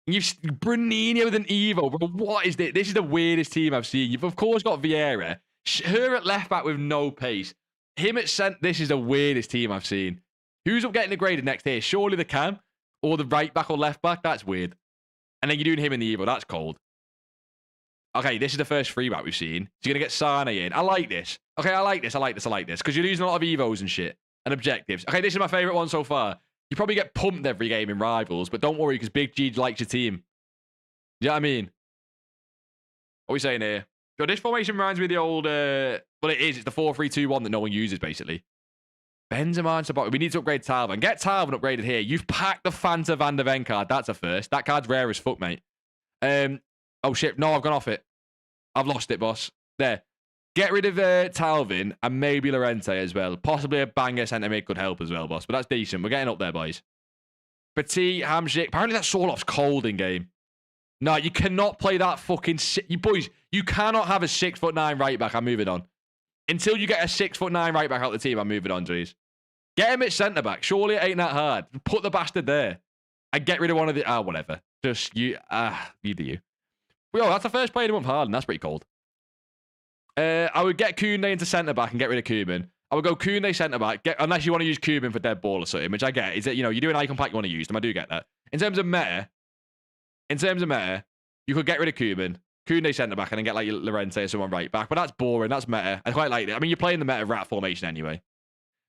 You've Bruninho with an Evo, bro. What is this? This is the weirdest team I've seen. You've, of course, got Vieira. Her at left back with no pace. Him at centre. This is the weirdest team I've seen. Who's up getting degraded next here? Surely the Cam? Or the right back or left back? That's weird. And then you're doing him in the Evo. That's cold. Okay, this is the first free back we've seen. So you're going to get Sane in. I like this. Okay, I like this. Because you're losing a lot of Evos and shit. And objectives. Okay, this is my favourite one so far. You probably get pumped every game in Rivals, but don't worry, because Big G likes your team. You know what I mean? What are we saying here? So this formation reminds me of the old... well, it is. It's the 4-3-2-1 that no one uses, basically. Benzema and Sabot. We need to upgrade Talvin. Get Talvin upgraded here. You've packed the Fanta Van de Ven card. That's a first. That card's rare as fuck, mate. Oh, shit. No, I've gone off it. I've lost it, boss. There. Get rid of Talvin and maybe Lorente as well. Possibly a banger centre mid could help as well, boss. But that's decent. We're getting up there, boys. Petit, Hamsik. Apparently that Sorloff's cold in game. No, you cannot play that fucking... You boys, you cannot have a 6'9" right back. I'm moving on. Until you get a 6'9" right back out of the team, I'm moving on, please. Get him at centre back. Surely it ain't that hard. Put the bastard there. And get rid of one of the... whatever. Just, you do you. Yo, that's the first play of the month, Harden. That's pretty cold. I would get Koundé into centre-back and get rid of Koeman. I would go Koundé centre-back, unless you want to use Koeman for dead ball or something, which I get. Is that, you know, you do an icon pack, you want to use them. I do get that. In terms of meta, you could get rid of Koundé centre-back, and then get like Llorente or someone right back. But that's boring. That's meta. I quite like it. I mean, you're playing the meta rat formation anyway.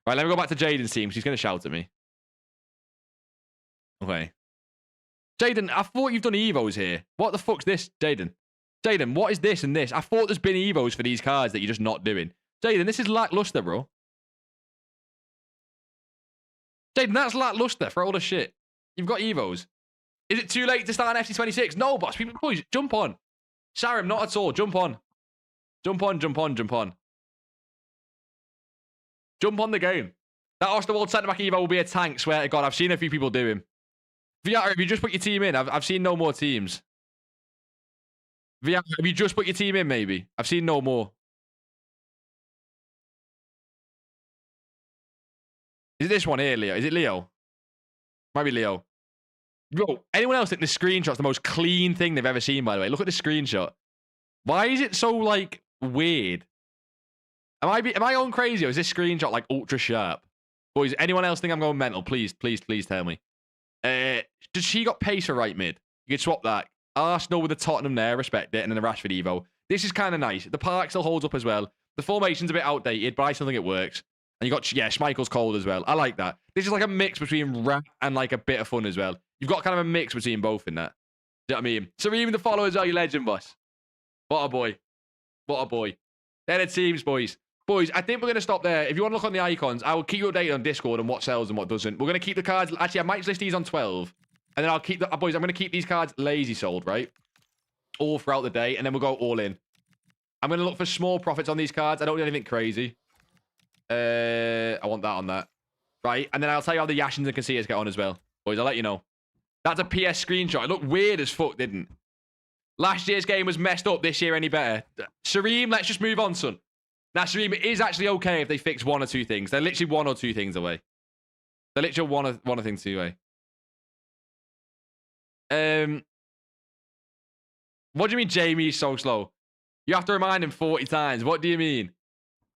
Right, let me go back to Jaden's team. She's going to shout at me. Okay. Jaden, I thought you've done Evos here. What the fuck's this, Jaden? Jaden, what is this and this? I thought there's been Evos for these cards that you're just not doing. Jaden, this is lackluster, bro. Jaden, that's lackluster for all the shit. You've got Evos. Is it too late to start an FC26? No, boss. People, boys, jump on. Sarim, not at all. Jump on. Jump on, jump on, jump on. Jump on the game. That Osterwald centre-back Evo will be a tank, swear to God. I've seen a few people do him. VR, have you just put your team in? I've seen no more teams. VR, have you just put your team in, maybe? I've seen no more. Is it this one here, Leo? Is it Leo? Might be Leo. Bro, anyone else think this screenshot's the most clean thing they've ever seen, by the way? Look at the screenshot. Why is it so, like, weird? Am I going crazy, or is this screenshot, like, ultra sharp? Boys, anyone else think I'm going mental? Please, please, please tell me. Does she got pace for right mid? You could swap that. Arsenal with the Tottenham there, respect it, and then the Rashford Evo. This is kind of nice. The park still holds up as well. The formation's a bit outdated, but I still think it works. And you got, yeah, Schmeichel's cold as well. I like that. This is like a mix between rap and like a bit of fun as well. You've got kind of a mix between both in that. Do you know what I mean? So even the followers are your legend, boss. What a boy. What a boy. They're the teams, boys. Boys, I think we're going to stop there. If you want to look on the icons, I will keep you updated on Discord on what sells and what doesn't. We're going to keep the cards. Actually, I might list these on 12. And then I'll keep the... boys, I'm going to keep these cards lazy sold, right? All throughout the day. And then we'll go all in. I'm going to look for small profits on these cards. I don't do anything crazy. I want that on that. Right? And then I'll tell you how the Yashins and Casillas get on as well. Boys, I'll let you know. That's a PS screenshot. It looked weird as fuck, didn't it? Last year's game was messed up. This year any better? Sareem, let's just move on, son. Now, Sareem, it is actually okay if they fix one or two things. They're literally one or two things away. They're literally one or things away. What do you mean Jamie's so slow? You have to remind him 40 times. What do you mean?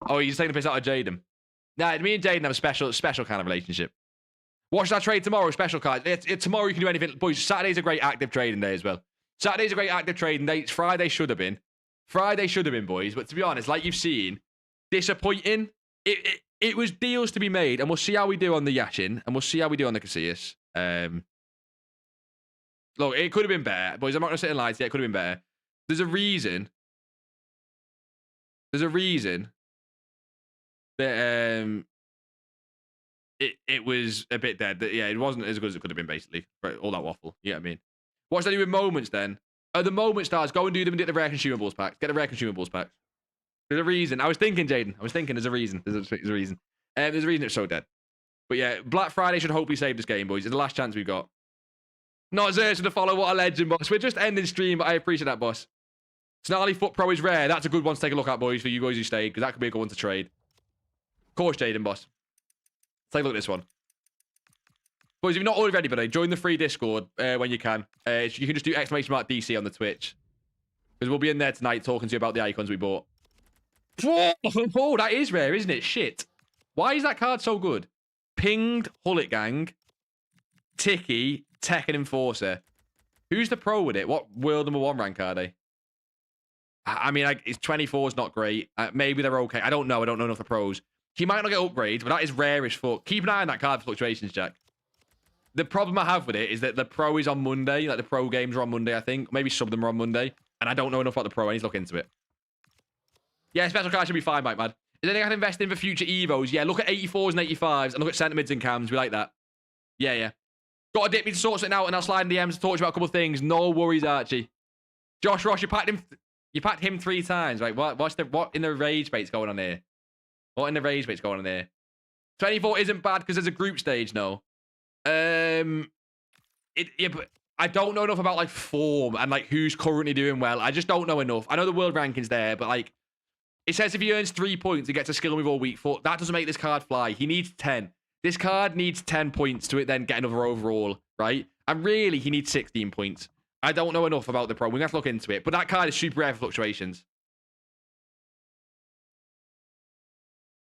Oh, he's taking the piss out of Jaden. Nah, me and Jaden have a special kind of relationship. What should I trade tomorrow? Special cards. Tomorrow you can do anything. Boys, Saturday's a great active trading day as well. Saturday's a great active trading day. Friday should have been. Friday should have been, boys. But to be honest, like you've seen, disappointing. It was deals to be made, and we'll see how we do on the Yashin, and we'll see how we do on the Casillas. Look, it could have been better, boys. I'm not going to sit and lie to you. It could have been better. There's a reason. There's a reason that it was a bit dead. Yeah, it wasn't as good as it could have been, basically. Right, all that waffle. You know what I mean? What should I do with moments then? The moment stars, go and do them and get the rare consumables packs. Get the rare consumables packs. There's a reason. I was thinking, Jaden. I was thinking there's a reason. There's a reason. There's a reason it's so dead. But yeah, Black Friday should hopefully save this game, boys. It's the last chance we've got. Not Xerxes to follow. What a legend, boss. We're just ending stream, but I appreciate that, boss. Snarly Foot Pro is rare. That's a good one to take a look at, boys, for you guys who stayed, because that could be a good one to trade. Of course, Jaden, boss. Take a look at this one. Boys, if you're not already, buddy, join the free Discord when you can. You can just do !DC on the Twitch. Because we'll be in there tonight talking to you about the icons we bought. Oh, that is rare, isn't it? Shit. Why is that card so good? Pinged Hullet Gang. Tiki. Tekken Enforcer. Who's the pro with it? What world #1 rank are they? I mean, it's 24 is not great. Maybe they're okay. I don't know. I don't know enough of pros. He might not get upgrades, but that is rare as fuck. Keep an eye on that card for fluctuations, Jack. The problem I have with it is that the pro is on Monday. Like, the pro games are on Monday, I think. Maybe some of them are on Monday. And I don't know enough about the pro. I need to look into it. Yeah, special cards should be fine, Mike, man. Is there anything I can invest in for future Evos? Yeah, look at 84s and 85s and look at centre mids and cams. We like that. Yeah, yeah. Got to dip me to sort something out and I'll slide in DMs to talk to you about a couple of things. No worries, Archie. Josh Ross, you packed him 3 times. Right, what in the rage bait's going on here? What in the rage bait's going on here? 24 isn't bad because there's a group stage, no. Yeah, but I don't know enough about like form and like who's currently doing well. I just don't know enough. I know the world ranking's there, but like it says if he earns 3 points, he gets a skill move all week. That doesn't make this card fly. He needs 10. This card needs 10 points to it then get another overall, right? And really, he needs 16 points. I don't know enough about the pro. We're going to have to look into it. But that card is super rare for fluctuations.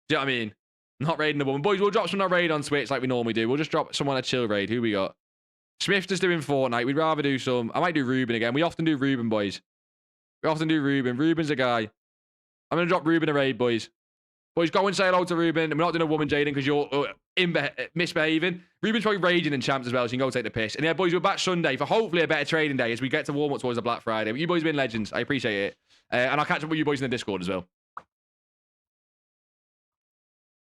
Do you know what I mean? Not raiding the woman. Boys, we'll drop someone a raid on Twitch like we normally do. We'll just drop someone a chill raid. Who we got? Smith just doing Fortnite. We'd rather do some. I might do Ruben again. We often do Ruben, boys. We often do Ruben. Ruben's a guy. I'm going to drop Ruben a raid, boys. Boys, go and say hello to Ruben. We're not doing a woman, Jaden, because you're misbehaving. Ruben's probably raging in champs as well, so you can go take the piss. And yeah, boys, we're back Sunday for hopefully a better trading day as we get to warm up towards the Black Friday. But you boys have been legends. I appreciate it. And I'll catch up with you boys in the Discord as well.